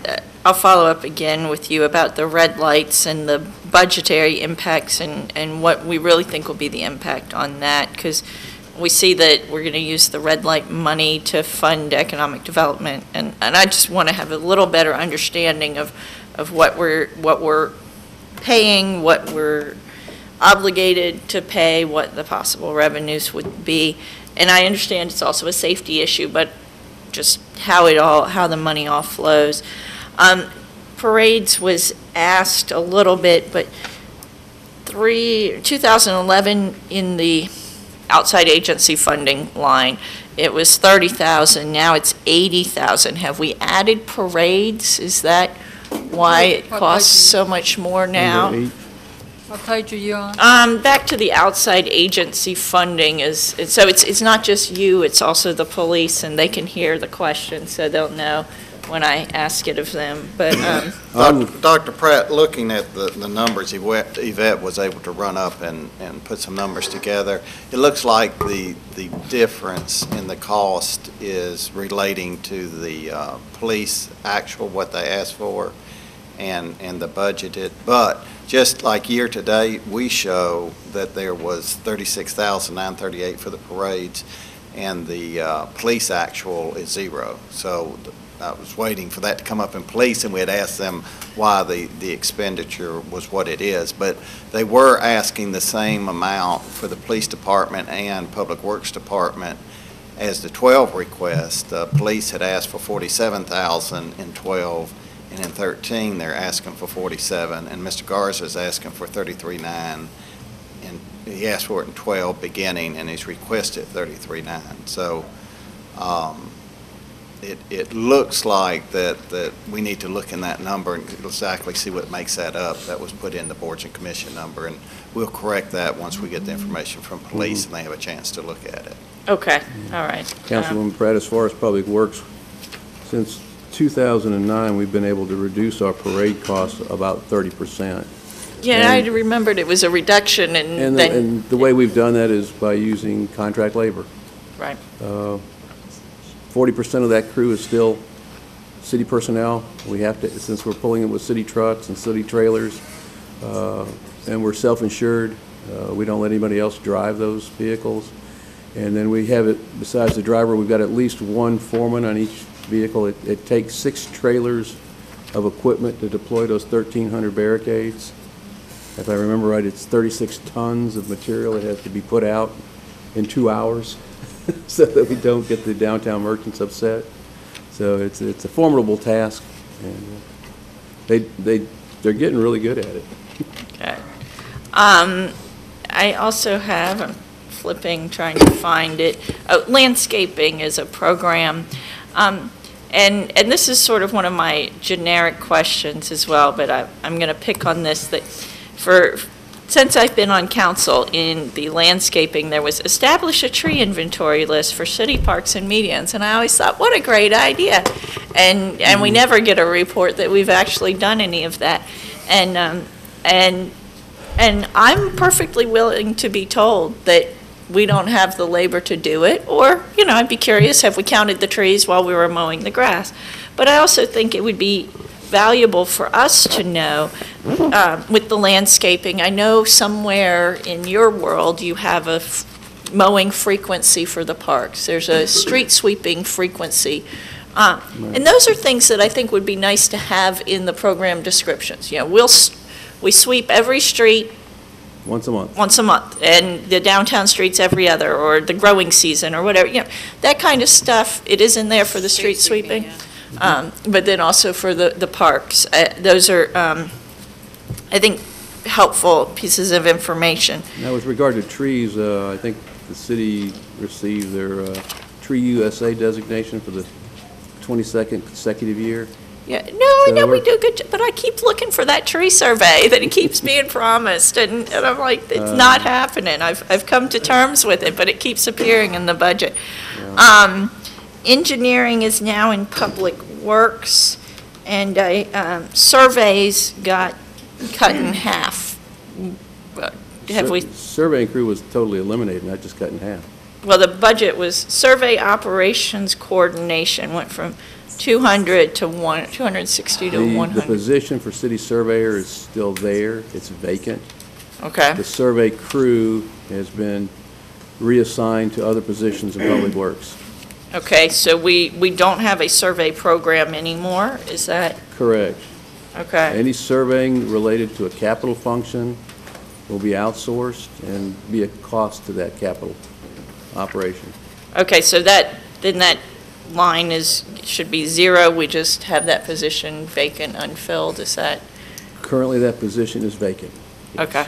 I'll follow up again with you about the red lights and the budgetary impacts and what we really think will be the impact on that, because we see that we're going to use the red light money to fund economic development, and I just want to have a little better understanding of what we're paying, what we're obligated to pay, what the possible revenues would be. And I understand it's also a safety issue, but just how the money all flows. Parades was asked a little bit, but 2011 in the outside agency funding line, it was 30,000, now it's 80,000. Have we added parades? Is that why it costs so much more now? What page are you on? Back to the outside agency funding so it's not just you, it's also the police, and they can hear the question, so they'll know when I ask it of them. But Dr. Pratt, looking at the numbers Yvette was able to run up and put some numbers together, it looks like the difference in the cost is relating to the police actual, what they asked for, and the budgeted. But just like year to date, we show that there was $36,938 for the parades, and the police actual is zero. So I was waiting for that to come up in police, and we had asked them why the expenditure was what it is. But they were asking the same amount for the police department and public works department as the 12 request. The police had asked for $47,000 in 12, and in 13 they're asking for 47, and Mr. Garza's asking for 33.9, and he asked for it in 12 beginning, and he's requested 33.9. So it looks like that we need to look in that number and exactly see what makes that up. That was put in the boards and commission number, and we'll correct that once we get the information from police and they have a chance to look at it. okay, all right. Councilwoman Pratt, as far as public works, since 2009, we've been able to reduce our parade costs about 30%. Yeah, I remembered it was a reduction, and then... And the way we've done that is by using contract labor. Right. 40% of that crew is still city personnel. We have to, since we're pulling it with city trucks and city trailers, and we're self-insured, we don't let anybody else drive those vehicles. And then we have it, besides the driver, we've got at least one foreman on each vehicle. It takes 6 trailers of equipment to deploy those 1,300 barricades. If I remember right, it's 36 tons of material that has to be put out in 2 hours so that we don't get the downtown merchants upset. So it's a formidable task, and they're getting really good at it. Okay. I also have, I'm flipping, trying to find it. Landscaping is a program. And this is sort of one of my generic questions as well, but I'm going to pick on this. That since I've been on council, in the landscaping, there was establish a tree inventory list for city parks and medians, and I always thought, what a great idea. And we never get a report that we've actually done any of that. And I'm perfectly willing to be told that we don't have the labor to do it, or, I'd be curious, have we counted the trees while we were mowing the grass? But I also think it would be valuable for us to know, with the landscaping, I know somewhere in your world you have a mowing frequency for the parks. There's a street sweeping frequency. And those are things that I think would be nice to have in the program descriptions. We sweep every street Once a month. once a month, and the downtown streets every other, or the growing season, or whatever, that kind of stuff, it is in there for the street sweeping. But then also for the parks. Those are, I think, helpful pieces of information. Now, with regard to trees, I think the city received their Tree USA designation for the 22nd consecutive year. Yeah, no, I know we do good, but I keep looking for that tree survey that it keeps being promised, and I'm like, it's not happening. I've come to terms with it, but it keeps appearing in the budget. Yeah. Engineering is now in Public Works, and surveys got cut in half. Have we? Surveying crew was totally eliminated, not just cut in half. Well, the budget was survey operations coordination went from 200 to 260 to 100. The position for city surveyor is still there. It's vacant. Okay. The survey crew has been reassigned to other positions in Public Works. Okay, so we don't have a survey program anymore, is that? Correct. Okay. Any surveying related to a capital function will be outsourced and be a cost to that capital operation. Okay, so then that line should be zero, we just have that position vacant, unfilled, is that? Currently, that position is vacant. Yes. Okay,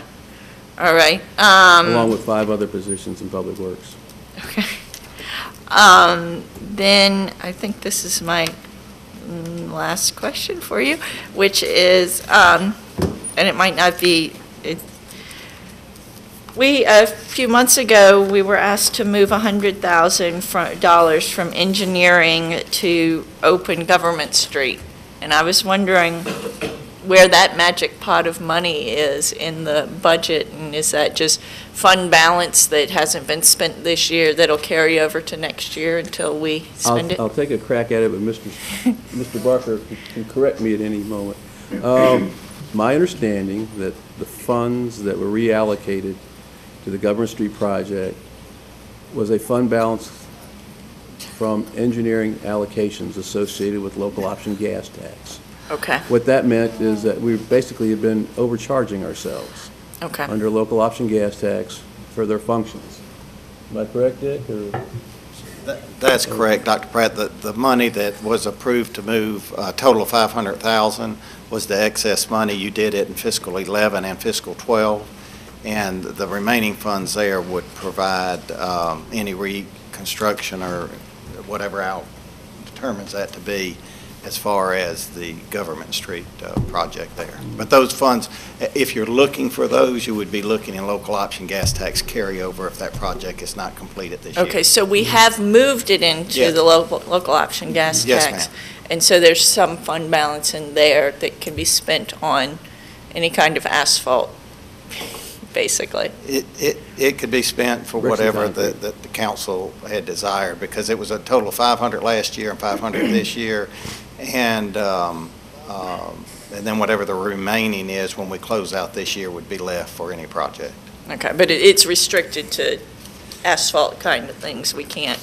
all right. Along with 5 other positions in Public Works. Okay. Then I think this is my last question for you, which is, and it might not be, a few months ago, we were asked to move $100,000 from engineering to open Government Street. And I was wondering where that magic pot of money is in the budget, and is that just fund balance that hasn't been spent this year that'll carry over to next year until we spend it? I'll take a crack at it, but Mr. Barker can correct me at any moment. My understanding that the funds that were reallocated to the Government Street project was a fund balance from engineering allocations associated with local option gas tax. Okay. What that meant is that we basically have been overcharging ourselves under local option gas tax for their functions. Am I correct, Dick? Or? That's correct, Dr. Pratt. The money that was approved to move, a total of $500,000, was the excess money. You did it in fiscal 11 and fiscal 12, and the remaining funds there would provide any reconstruction or whatever determines that to be, as far as the Government Street project there. But those funds, if you're looking for those, you would be looking in local option gas tax carryover if that project is not completed this year. Okay, so we have moved it into the local option gas tax. Yes, ma'am. And so there's some fund balance in there that can be spent on any kind of asphalt, basically. It could be spent for whatever the council had desired, because it was a total of 500 last year and 500 this year. And then whatever the remaining is when we close out this year would be left for any project. Okay, but it's restricted to asphalt kind of things. We can't,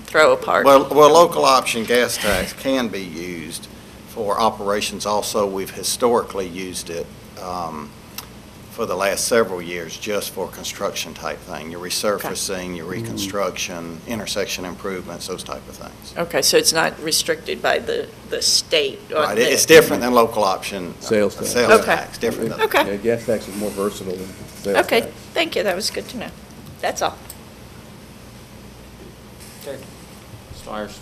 throw a party. Well, local option gas tax can be used for operations also. We've historically used it for the last several years just for construction type thing, your resurfacing, your reconstruction, intersection improvements, those type of things. Okay, so it's not restricted by the state? Right, it's different than local option sales tax. Sales tax, different than Okay. Yeah, gas tax is more versatile than sales tax. Okay, thank you, that was good to know. That's all. Okay. Ms. Myers.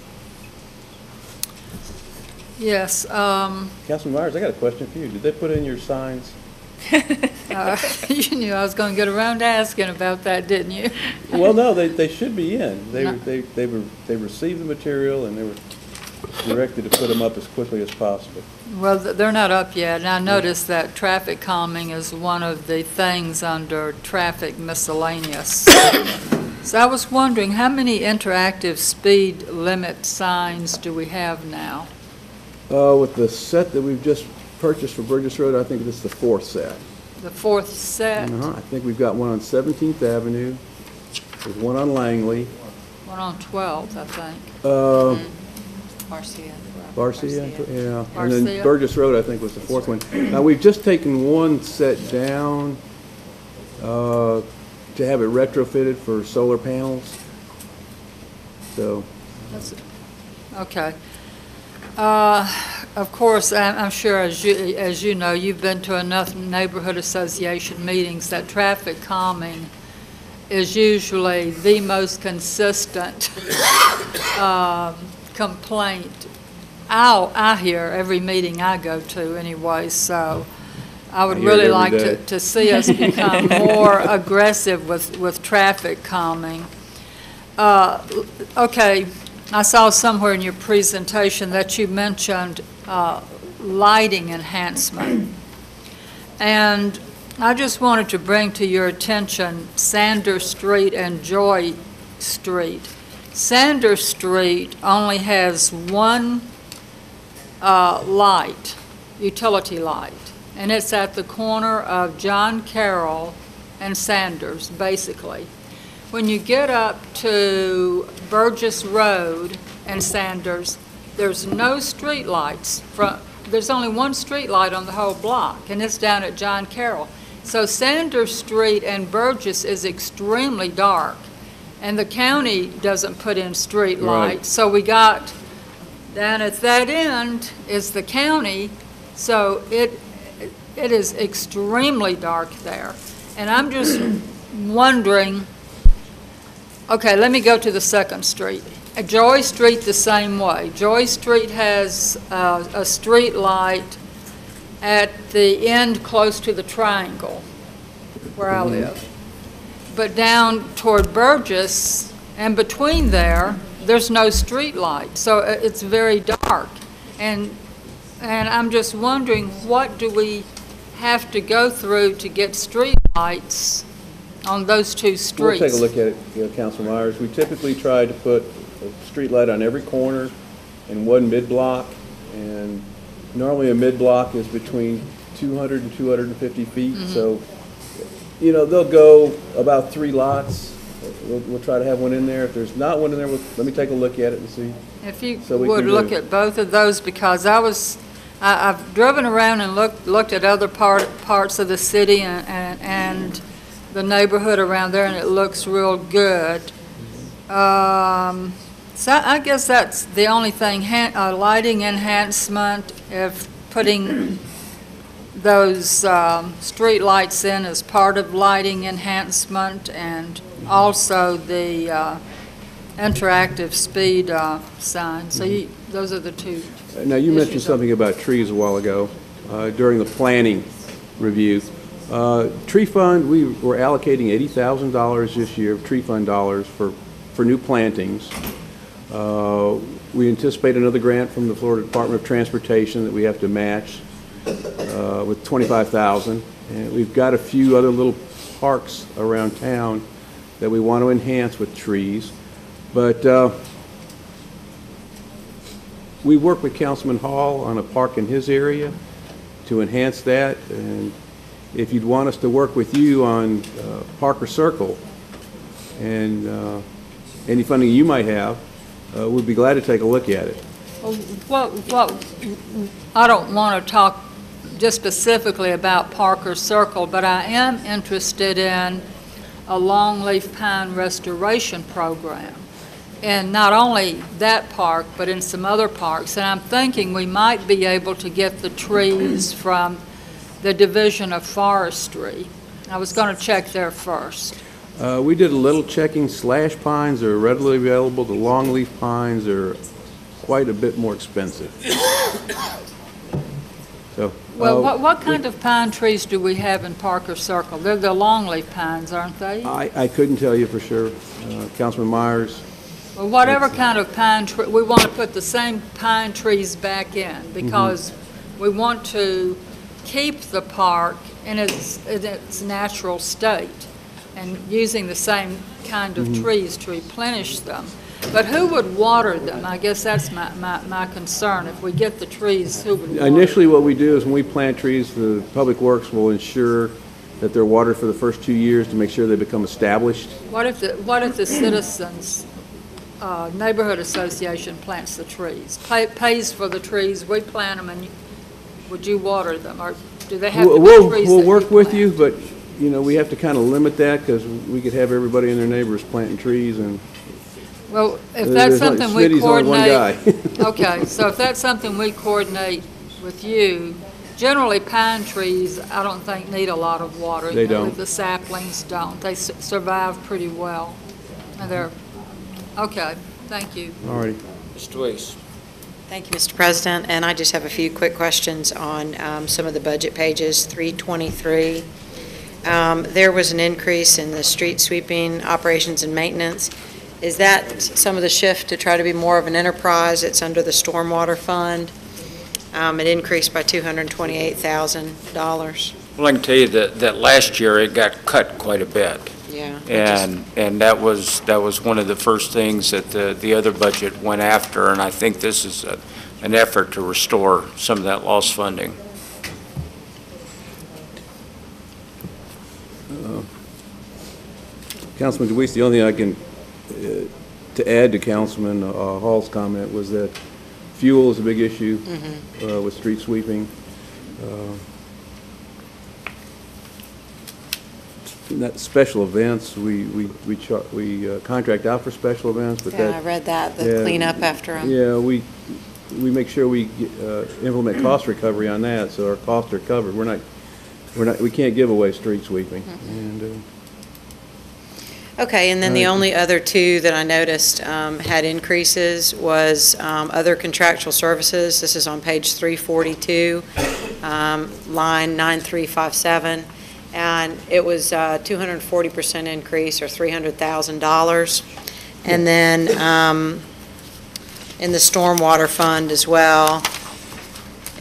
Yes. Councilman Myers, I got a question for you. Did they put in your signs? You knew I was going to get around to asking about that, didn't you? Well, no, they should be in. They received the material and they were directed to put them up as quickly as possible. Well, they're not up yet, and I noticed that traffic calming is one of the things under traffic miscellaneous. So I was wondering, how many interactive speed limit signs do we have now? With the set that we've just purchased for Burgess Road, I think this is the fourth set. The fourth set? I think we've got one on 17th Avenue, there's one on Langley. One on 12th, I think. Marcia. Barcia, yeah. And Barcia. then Burgess Road, I think, was the fourth one. Now, we've just taken one set down to have it retrofitted for solar panels. So. Okay. Of course, I'm sure, as you know, you've been to enough neighborhood association meetings that traffic calming is usually the most consistent complaint I hear every meeting I go to anyway, so I would really like to see us become more aggressive with traffic calming. Okay, I saw somewhere in your presentation that you mentioned lighting enhancement. And I just wanted to bring to your attention Sanders Street and Joy Street. Sanders Street only has one light, utility light, and it's at the corner of John Carroll and Sanders, basically. When you get up to Burgess Road and Sanders, there's no street lights. There's only one street light on the whole block, and it's down at John Carroll. So Sanders Street and Burgess is extremely dark, and the county doesn't put in street lights. So we got, down at that end is the county, so it is extremely dark there. And I'm just wondering, okay, let me go to the second street. Joy Street the same way. Joy Street has a street light at the end close to the triangle where I live. But down toward Burgess and between there's no street light, so it's very dark. And I'm just wondering, what do we have to go through to get street lights on those two streets? We'll take a look at it, Councilman Myers. We typically try to put a street light on every corner and one mid-block, and normally a mid-block is between 200 and 250 feet, so, you know, they'll go about 3 lots. We'll try to have one in there. If there's not one in there, let me take a look at it and see. If you would look at both of those, because I've driven around and looked at other parts of the city and the neighborhood around there, and it looks real good. So I guess that's the only thing, lighting enhancement, if putting those street lights in as part of lighting enhancement, and also the interactive speed sign. So those are the two. Now, you mentioned something about trees a while ago during the planning review. Tree fund, we were allocating $80,000 this year of tree fund dollars for new plantings. We anticipate another grant from the Florida Department of Transportation that we have to match with $25,000. And we've got a few other little parks around town that we want to enhance with trees. But we work with Councilman Hall on a park in his area to enhance that. And if you'd want us to work with you on Parker Circle and any funding you might have, we'd be glad to take a look at it. Well, I don't want to talk just specifically about Parker Circle, but I am interested in a longleaf pine restoration program. And not only that park, but in some other parks. And I'm thinking we might be able to get the trees from the Division of Forestry. I was going to check there first. We did a little checking. Slash pines are readily available. The longleaf pines are quite a bit more expensive. So, well, what kind of pine trees do we have in Parker Circle? They're the longleaf pines, aren't they? I couldn't tell you for sure. Councilman Myers. Well, whatever kind of pine tree, we want to put the same pine trees back in because we want to keep the park in its natural state and using the same kind of trees to replenish them. But who would water them? I guess that's my concern. If we get the trees, who would water Initially, them? what we do is when we plant trees, the Public Works will ensure that they're watered for the first 2 years to make sure they become established. What if the citizens neighborhood association plants the trees, pays for the trees, we plant them, and would you water them, or do they have to be trees We'll that work you with plant? you, but, you know, we have to kind of limit that because we could have everybody and their neighbors planting trees, and Well, if there's that's only- something we Smitty's only one coordinate. guy. Okay, so if that's something we coordinate with you, generally pine trees, I don't think need a lot of water. They You know, don't. The saplings don't. They survive pretty well. And they're, okay, thank you. All righty. Mr. Weiss. Thank you, Mr. President, and I just have a few quick questions on some of the budget pages, 323. There was an increase in the street sweeping operations and maintenance. Is that some of the shift to try to be more of an enterprise? It's under the stormwater fund. It increased by $228,000. Well, I can tell you that last year it got cut quite a bit. Yeah. And that was one of the first things that the other budget went after, and I think this is an effort to restore some of that lost funding. Councilman DeWeese, the only thing I can, to add to Councilman Hall's comment was that fuel is a big issue with street sweeping. Not special events, we contract out for special events, but Yeah, I read that, the cleanup after them. Yeah, we make sure we implement cost recovery on that, so our costs are covered. We can't give away street sweeping. And, Okay, and then the only other two that I noticed had increases was other contractual services. This is on page 342, line 9357. And it was a 240% increase, or $300,000. And then in the stormwater fund as well,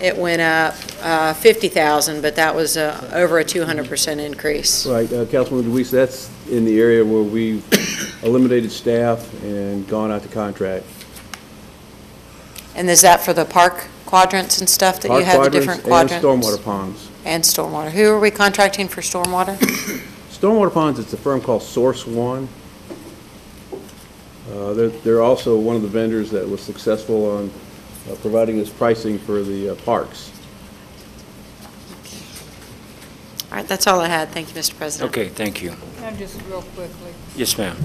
it went up $50,000, but that was over a 200% increase. right, Councilman DeWeese, that's in the area where we've eliminated staff and gone out to contract. And is that for the park quadrants and stuff that you have, the different quadrants? And stormwater ponds. And stormwater. Who are we contracting for stormwater? Stormwater ponds, it's a firm called Source One. They're also one of the vendors that was successful on providing us pricing for the parks. All right, that's all I had. Thank you, Mr. President. Okay, thank you. And just real quickly. Yes, ma'am.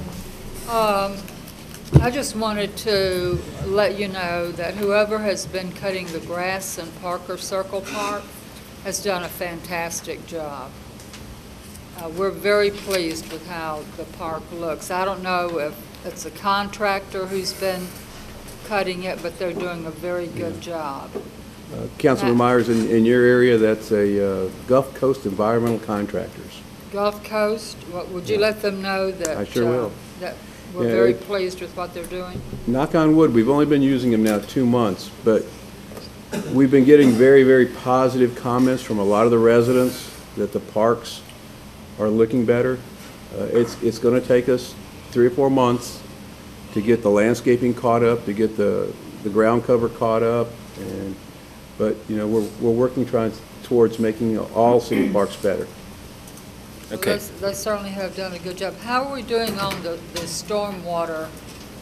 I just wanted to let you know that whoever has been cutting the grass in Parker Circle Park has done a fantastic job. We're very pleased with how the park looks. I don't know if it's a contractor who's been cutting it, but they're doing a very good job. Councilman Myers, in your area, that's a Gulf Coast Environmental Contractors. Gulf Coast, would you let them know that? I sure will. That we're very pleased with what they're doing? Knock on wood, we've only been using them now 2 months, but we've been getting very, very positive comments from a lot of the residents that the parks are looking better. It's going to take us 3 or 4 months to get the landscaping caught up, to get the ground cover caught up, but you know we're working towards making all city parks better. Okay. Well, they certainly have done a good job. How are we doing on the stormwater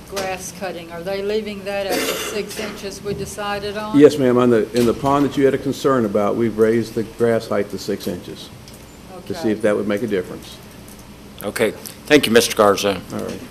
grass cutting? Are they leaving that at the 6 inches we decided on? Yes, ma'am. In the pond that you had a concern about, we've raised the grass height to 6 inches to see if that would make a difference. Okay. Thank you, Mr. Garza. All right.